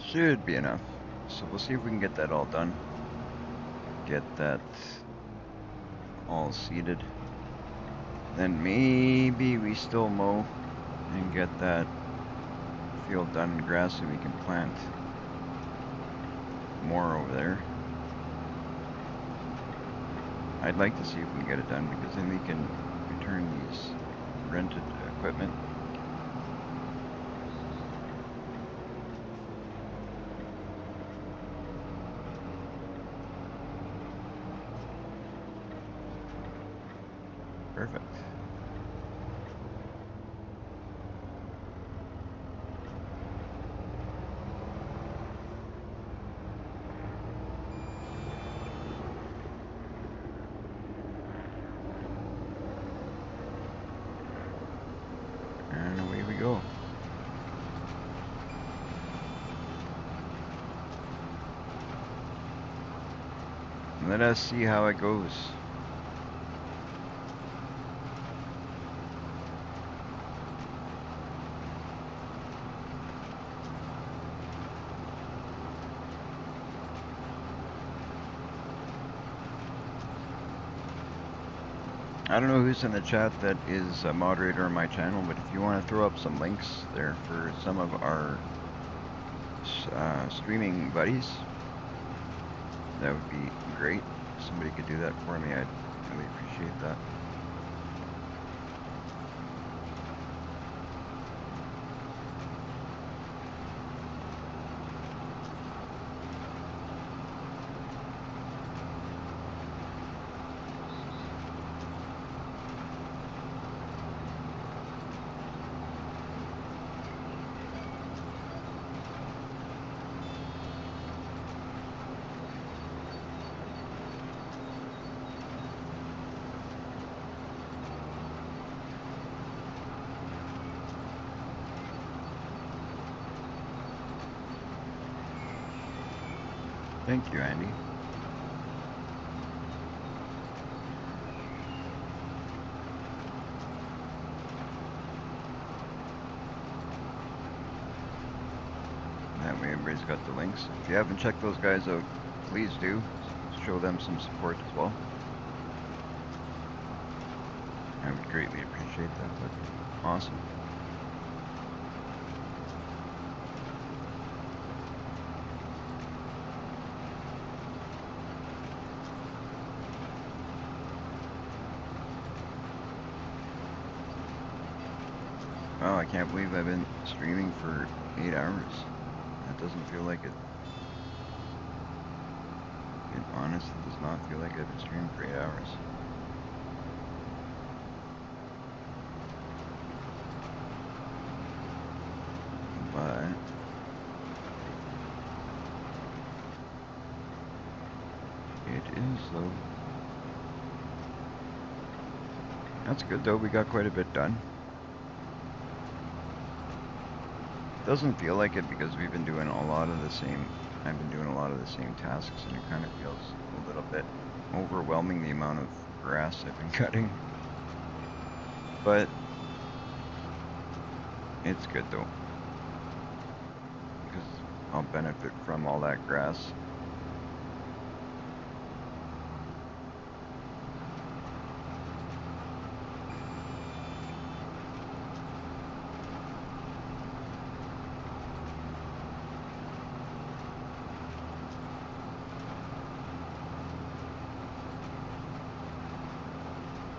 Should be enough. So we'll see if we can get that all done. Get that all seeded. Then maybe we still mow and get that field done in grass so we can plant more over there. I'd like to see if we can get it done because then we can return these rented equipment. Perfect. And away we go. Let us see how it goes. I don't know who's in the chat that is a moderator on my channel, but if you want to throw up some links there for some of our streaming buddies, That would be great. If somebody could do that for me, I'd really appreciate that. Thank you, Andy. That way everybody's got the links. If you haven't checked those guys out, please do. Show them some support as well. I would greatly appreciate that. That's awesome. Oh, I can't believe I've been streaming for 8 hours. That doesn't feel like it. Being honest, it does not feel like I've been streaming for 8 hours. But it is though. That's good though, we got quite a bit done. Doesn't feel like it because we've been doing a lot of the same, I've been doing a lot of the same tasks, and it kind of feels a little bit overwhelming, the amount of grass I've been cutting. But it's good though, because I'll benefit from all that grass.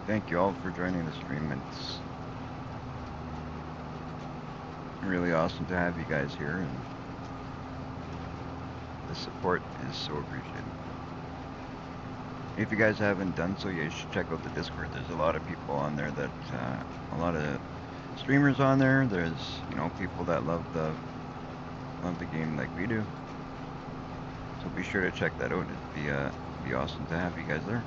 Thank you all for joining the stream. It's really awesome to have you guys here, and the support is so appreciated. If you guys haven't done so, you should check out the Discord. There's a lot of people on there that, a lot of streamers on there. There's, you know, people that love the game like we do. So be sure to check that out. It'd be awesome to have you guys there.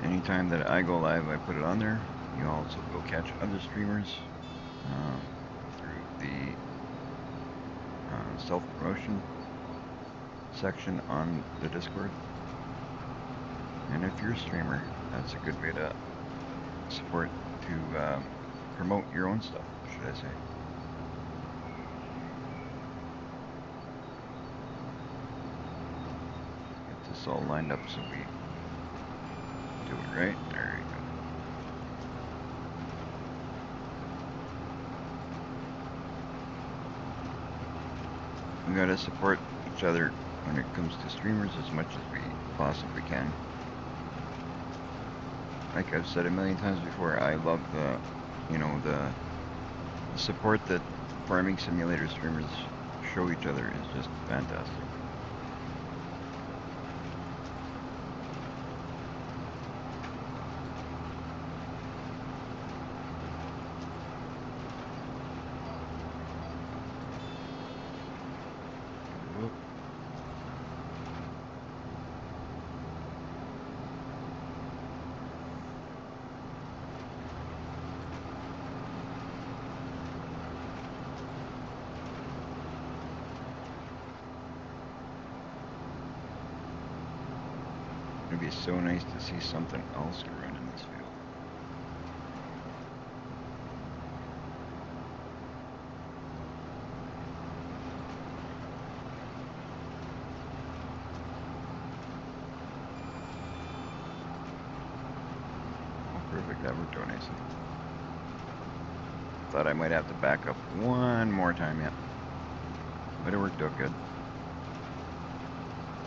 Anytime that I go live, I put it on there. You also go catch other streamers through the self-promotion section on the Discord. And if you're a streamer, that's a good way to support, to promote your own stuff, should I say. Get this all lined up so we do it right. There you go. We gotta support each other when it comes to streamers as much as we possibly can. Like I've said a million times before, I love the, you know, the support that farming simulator streamers show each other is just fantastic. It'd be so nice to see something else growing in this field. Oh, perfect. That worked out nicely. thought I might have to back up one more time yet. But it worked out good.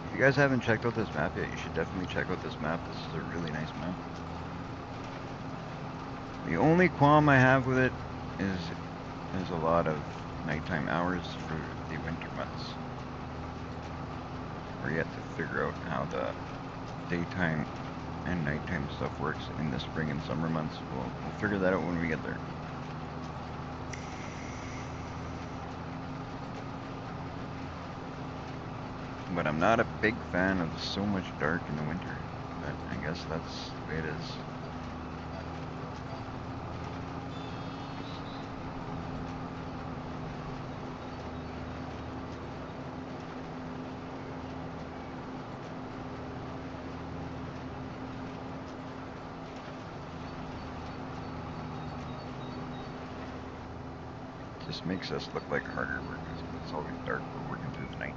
If you guys haven't checked out this map yet, you should definitely check out this map. This is a really nice map. The only qualm I have with it is there's a lot of nighttime hours for the winter months. We're yet to figure out how the daytime and nighttime stuff works in the spring and summer months. We'll figure that out when we get there. But I'm not a big fan of so much dark in the winter. But I guess that's the way it is. Just makes us look like harder work because it's always dark. We're working through the night.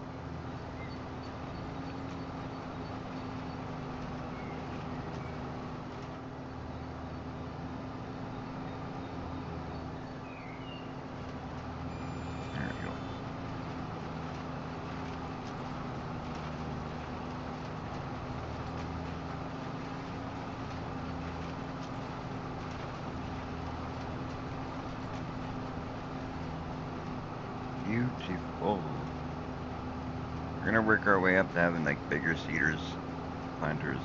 There we go. Beautiful. We're gonna work our way up to having like bigger seeders, planters,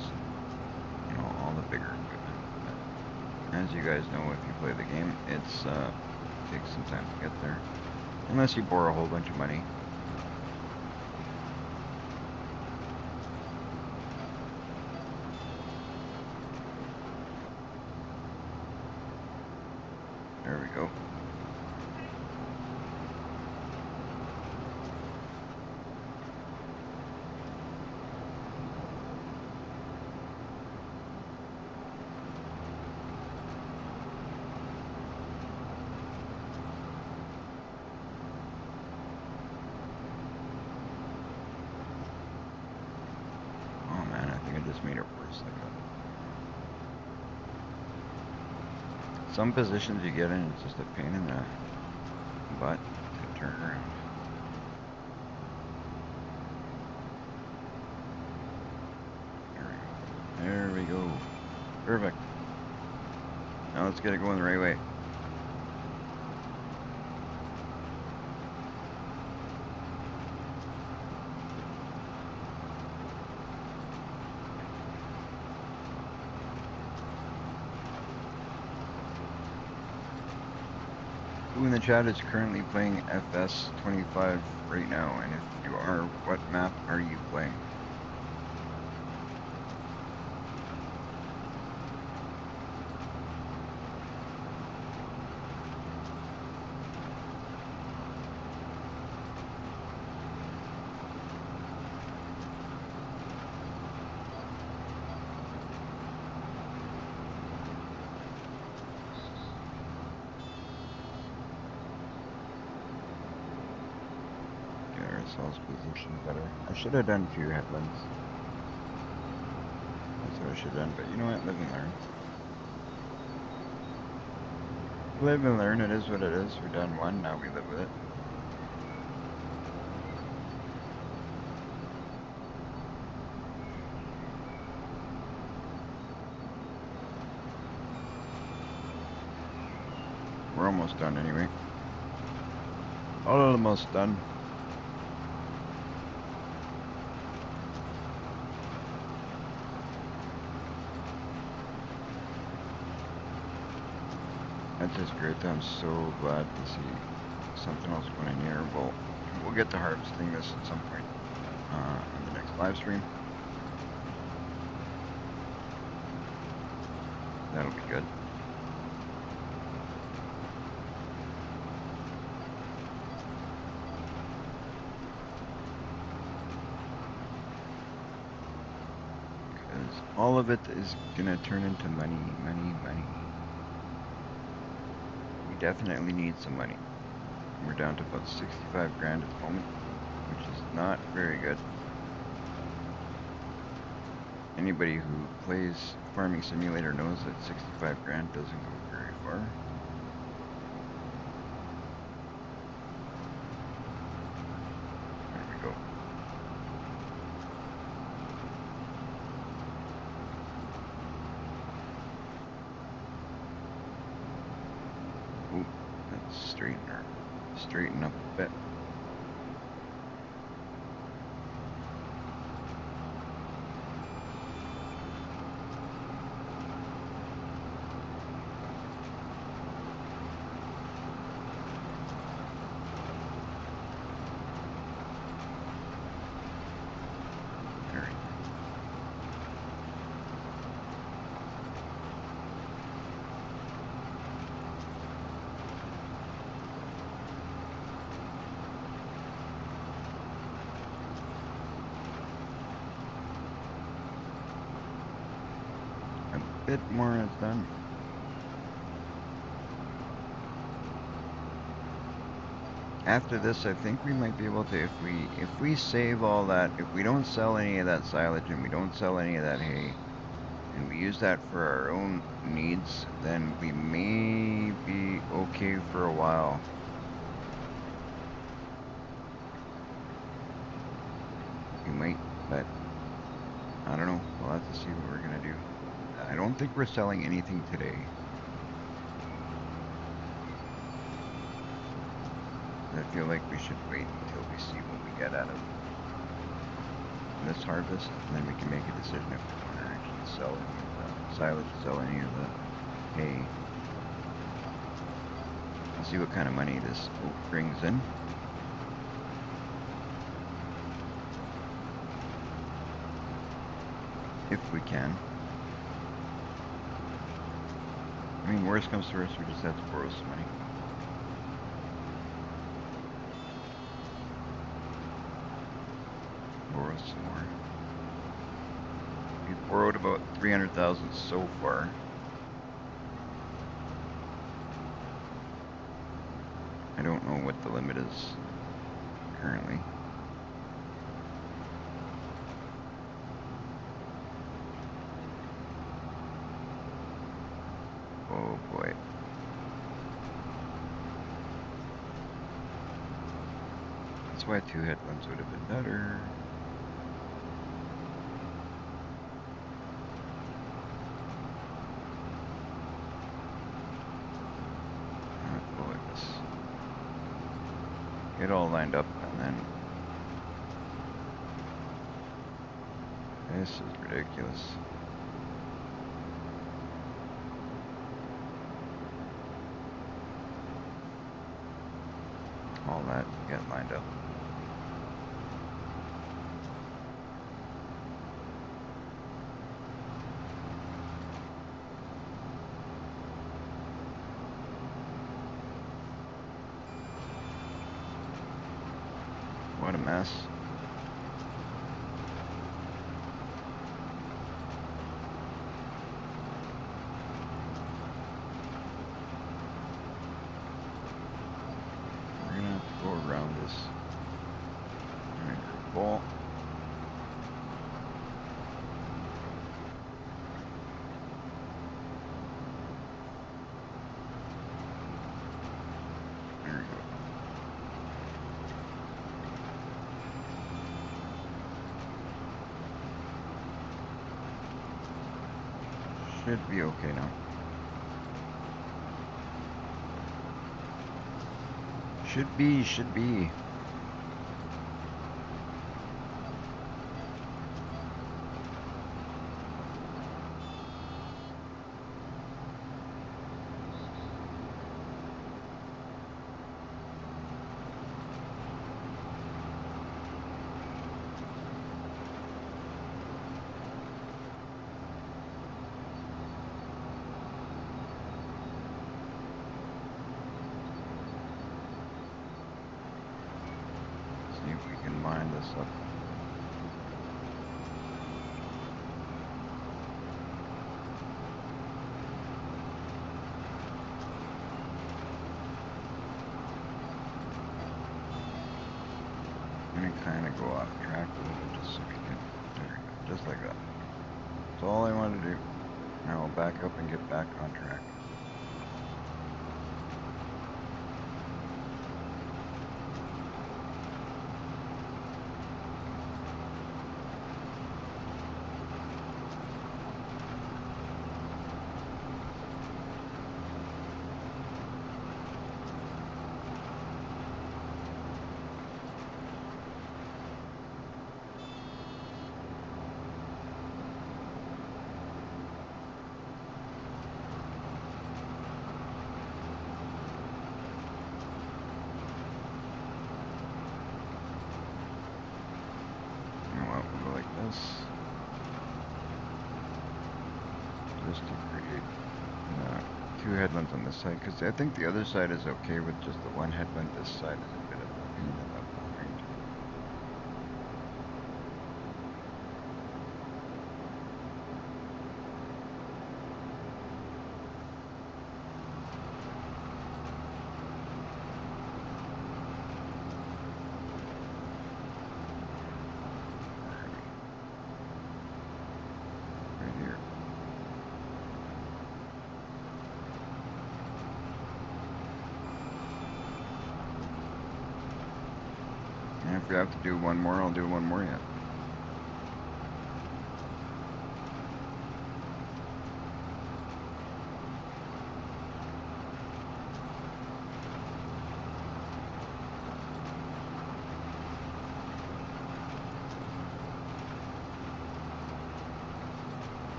you know, all the bigger equipment. But as you guys know, if you play the game, it takes some time to get there. Unless you borrow a whole bunch of money. There we go. Oh man, I think I just made it worse. Some positions you get in, it's just a pain in the butt to turn around. There we go. Perfect. Now let's get it going the right way. Who in the chat is currently playing FS25 right now? And if you are, what map are you playing? Ourselves positioned better. I should have done 2 headlands. That's what I should have done, but you know what? Live and learn. Live and learn, it is what it is. We've done 1, now we live with it. We're almost done anyway. Almost done. That's just great. I'm so glad to see something else going in here. We'll get to harvesting this at some point on the next live stream. That'll be good. Because all of it is gonna turn into money, money, money. We definitely need some money. We're down to about 65 grand at the moment, which is not very good. Anybody who plays Farming Simulator knows that 65 grand doesn't go very far. straighten up a bit. There we go. A bit more is done. After this, I think we might be able to, if we save all that, if we don't sell any of that silage and we don't sell any of that hay, and we use that for our own needs, then we may be okay for a while. We might, but I don't know. We'll have to see what we're gonna do. I don't think we're selling anything today. I feel like we should wait until we see what we get out of this harvest, and then we can make a decision if we want to actually sell any of the silage, sell any of the hay. We'll see what kind of money this oak brings in. If we can. I mean, worst comes to worst, we just have to borrow some money. Borrow some more. We've borrowed about 300,000 so far. I don't know what the limit is currently. Oh boy. That's why 2 headlands would have been better. Bullets. Get all lined up and then. This is ridiculous. All that get lined up. What a mess. We're gonna have to go around this. Ball. There we go. Should be okay now. Should be. See if we can line this up. I'm gonna kind of go off track a little just so we can, there we go, just like that. That's all I wanted to do. Now I'll back up and get back on track. this just to create two headlands on this side, because I think the other side is okay with just the one headland. This side is a bit of a pain in the behind. Right here. And if we have to do one more, I'll do one more yet.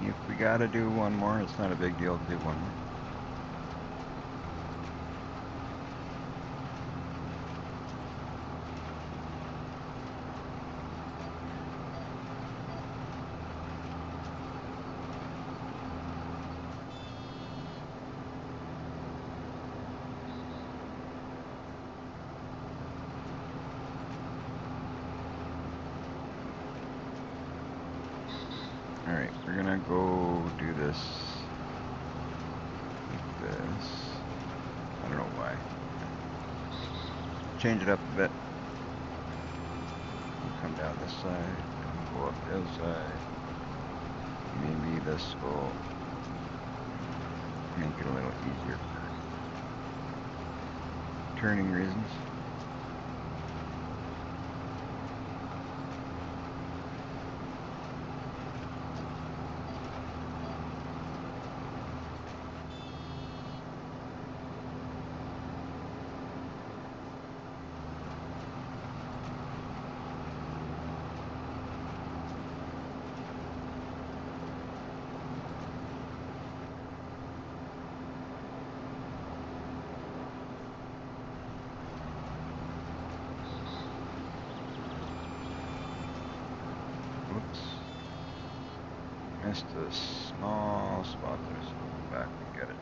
If we gotta do one more, it's not a big deal to do one more. Alright, we're gonna go do this like this. I don't know why. Change it up a bit. We'll come down this side, and we'll go up the other side. Maybe this will make it a little easier for turning reasons. Whoops. Missed a small spot there, so we'll go back and get it.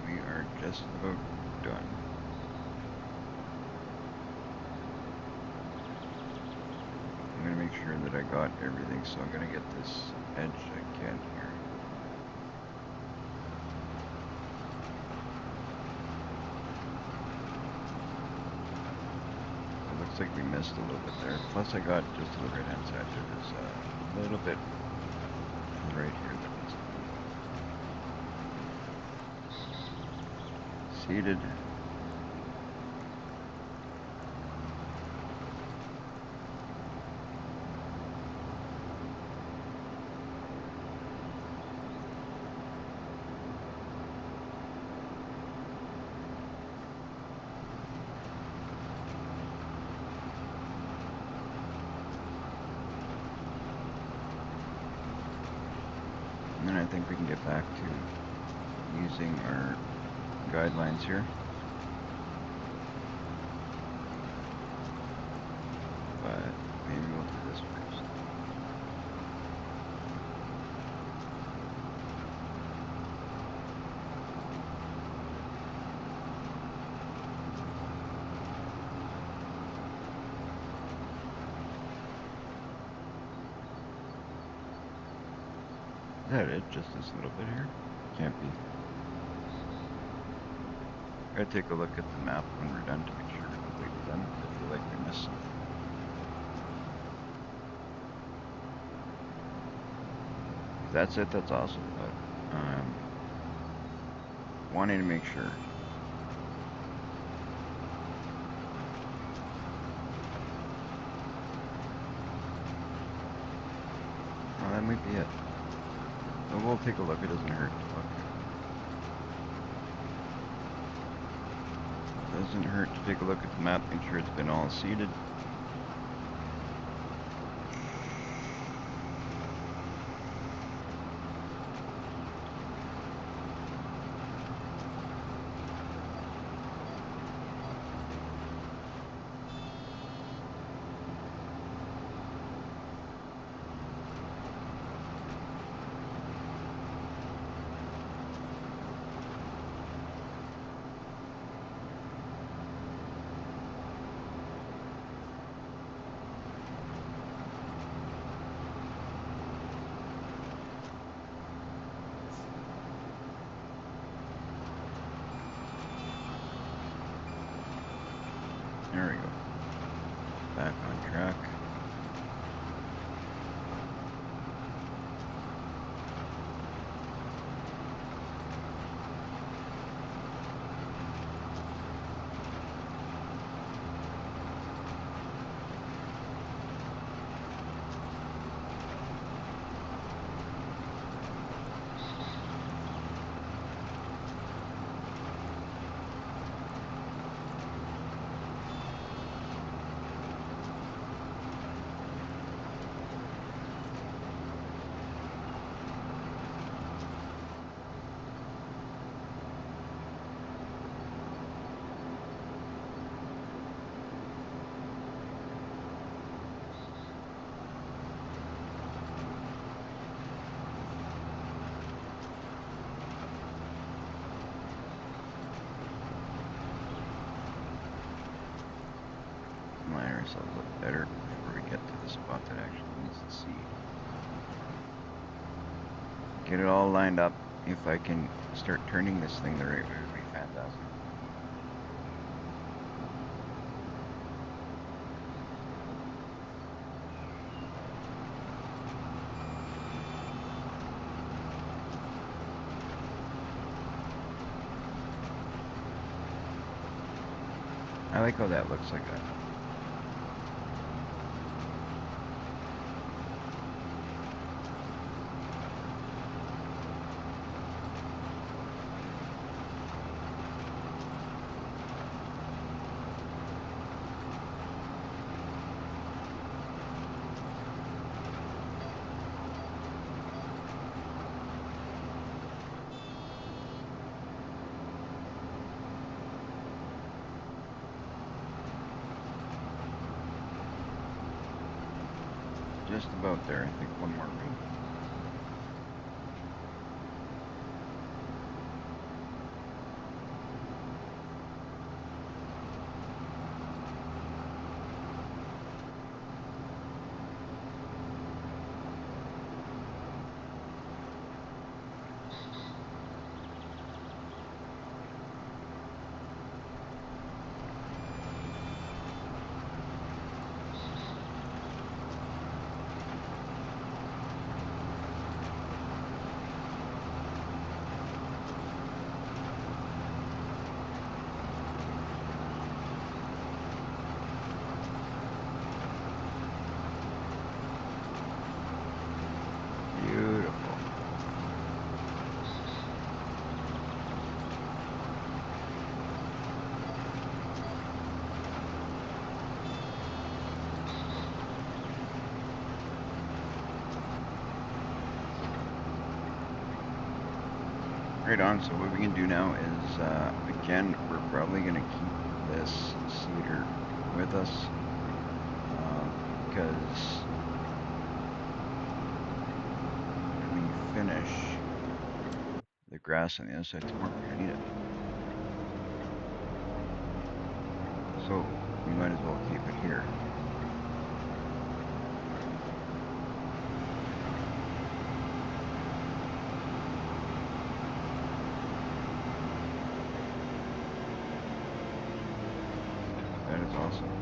We are just about done. I'm gonna make sure that I got everything, so I'm gonna get this edge again here. It looks like we missed a little bit there. Plus I got just to the right hand side here, there's a little bit right here that needs to be seated. And then I think we can get back to using our guidelines here. But maybe we'll do this first. Is that it? Just this little bit here? Can't be. Gotta take a look at the map when we're done to make sure we're completely done. I feel like we missed something. If that's it, that's awesome, but wanting to make sure. Well, that might be it. We'll take a look. It doesn't hurt to look. Doesn't hurt to take a look at the map, make sure it's been all seeded. There we go. Back on track. Line ourselves up better before we get to the spot that actually needs to see. Get it all lined up. If I can start turning this thing the right way, it would be fantastic. I like how that looks like that. Just about there. I think one more room. Beautiful. Right on. So what we can do now is, again, we're probably going to keep this cedar with us because when we finish the grass on the other side tomorrow, we're going to need it. So we might as well keep it here. That is awesome.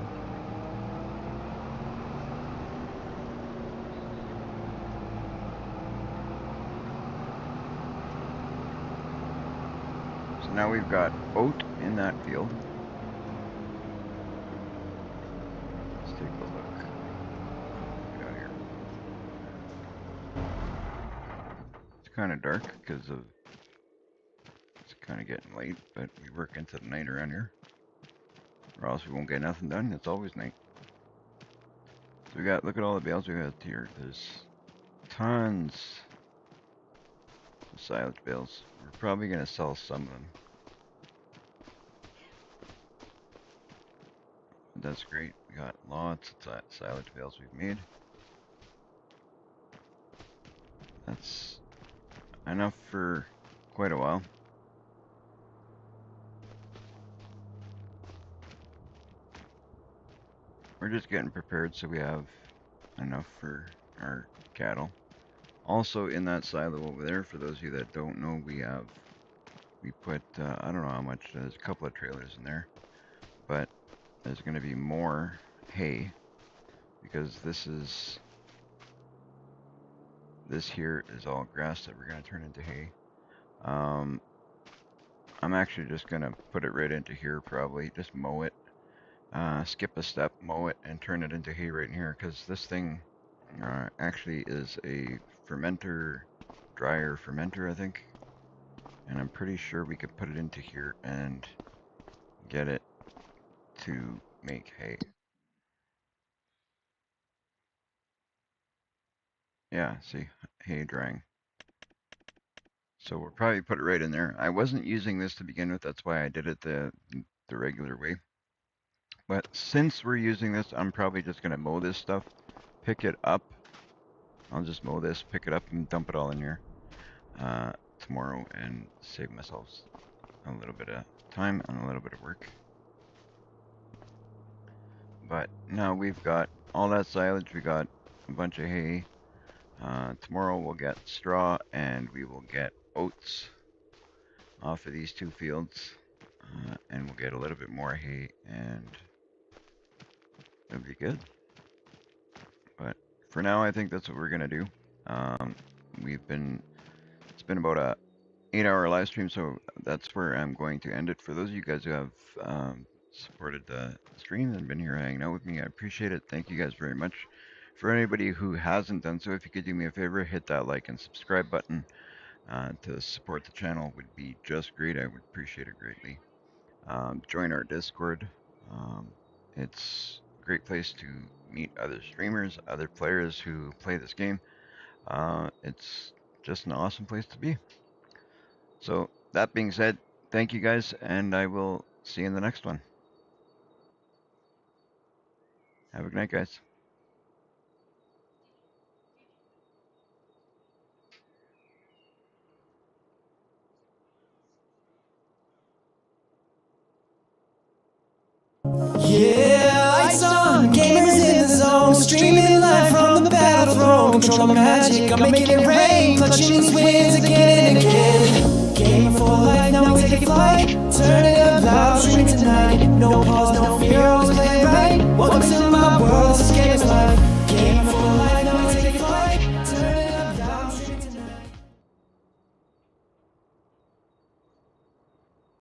So now we've got oat in that field. Let's take a look. What do we got here? kind of dark because of it's kind of getting late, but we work into the night around here, or else we won't get nothing done. It's always night. So we got, look at all the bales we got here. There's tons of silage bales. We're probably gonna sell some of them. That's great. We got lots of silage bales we've made. That's enough for quite a while. We're just getting prepared so we have enough for our cattle. Also in that silo over there, for those of you that don't know, we put, I don't know how much, there's a couple of trailers in there, but there's going to be more hay because this here is all grass that we're going to turn into hay. I'm actually just going to put it right into here, probably just mow it, skip a step, mow it, and turn it into hay right in here, because this thing actually is a dryer fermenter, I think, and I'm pretty sure we could put it into here and get it to make hay. Yeah, see, hay drying. So we'll probably put it right in there. I wasn't using this to begin with, that's why I did it the regular way. But since we're using this, I'm probably just gonna mow this stuff, pick it up. I'll just mow this, pick it up, and dump it all in here tomorrow, and save myself a little bit of time and a little bit of work. But now we've got all that silage, we got a bunch of hay. Tomorrow we'll get straw and we will get oats off of these two fields, and we'll get a little bit more hay and it'll be good. But for now, I think that's what we're gonna do. It's been about a 8-hour live stream, so that's where I'm going to end it. For those of you guys who have supported the stream and been here hanging out with me, I appreciate it. Thank you guys very much. For anybody who hasn't done so, if you could do me a favor, hit that like and subscribe button to support the channel would be just great. I would appreciate it greatly. Join our Discord. It's a great place to meet other streamers, other players who play this game. It's just an awesome place to be. So that being said, thank you guys, and I will see you in the next one. Have a good night, guys. Yeah, lights on, gamers in the zone, streaming live from the battle throne. Control the magic, I'm making it rain, clutching these wins again and again. Game for life, now we take flight, turn it up loud, streaming tonight. No pause, no fear, always playing right. Welcome to my world, this is gamer's life.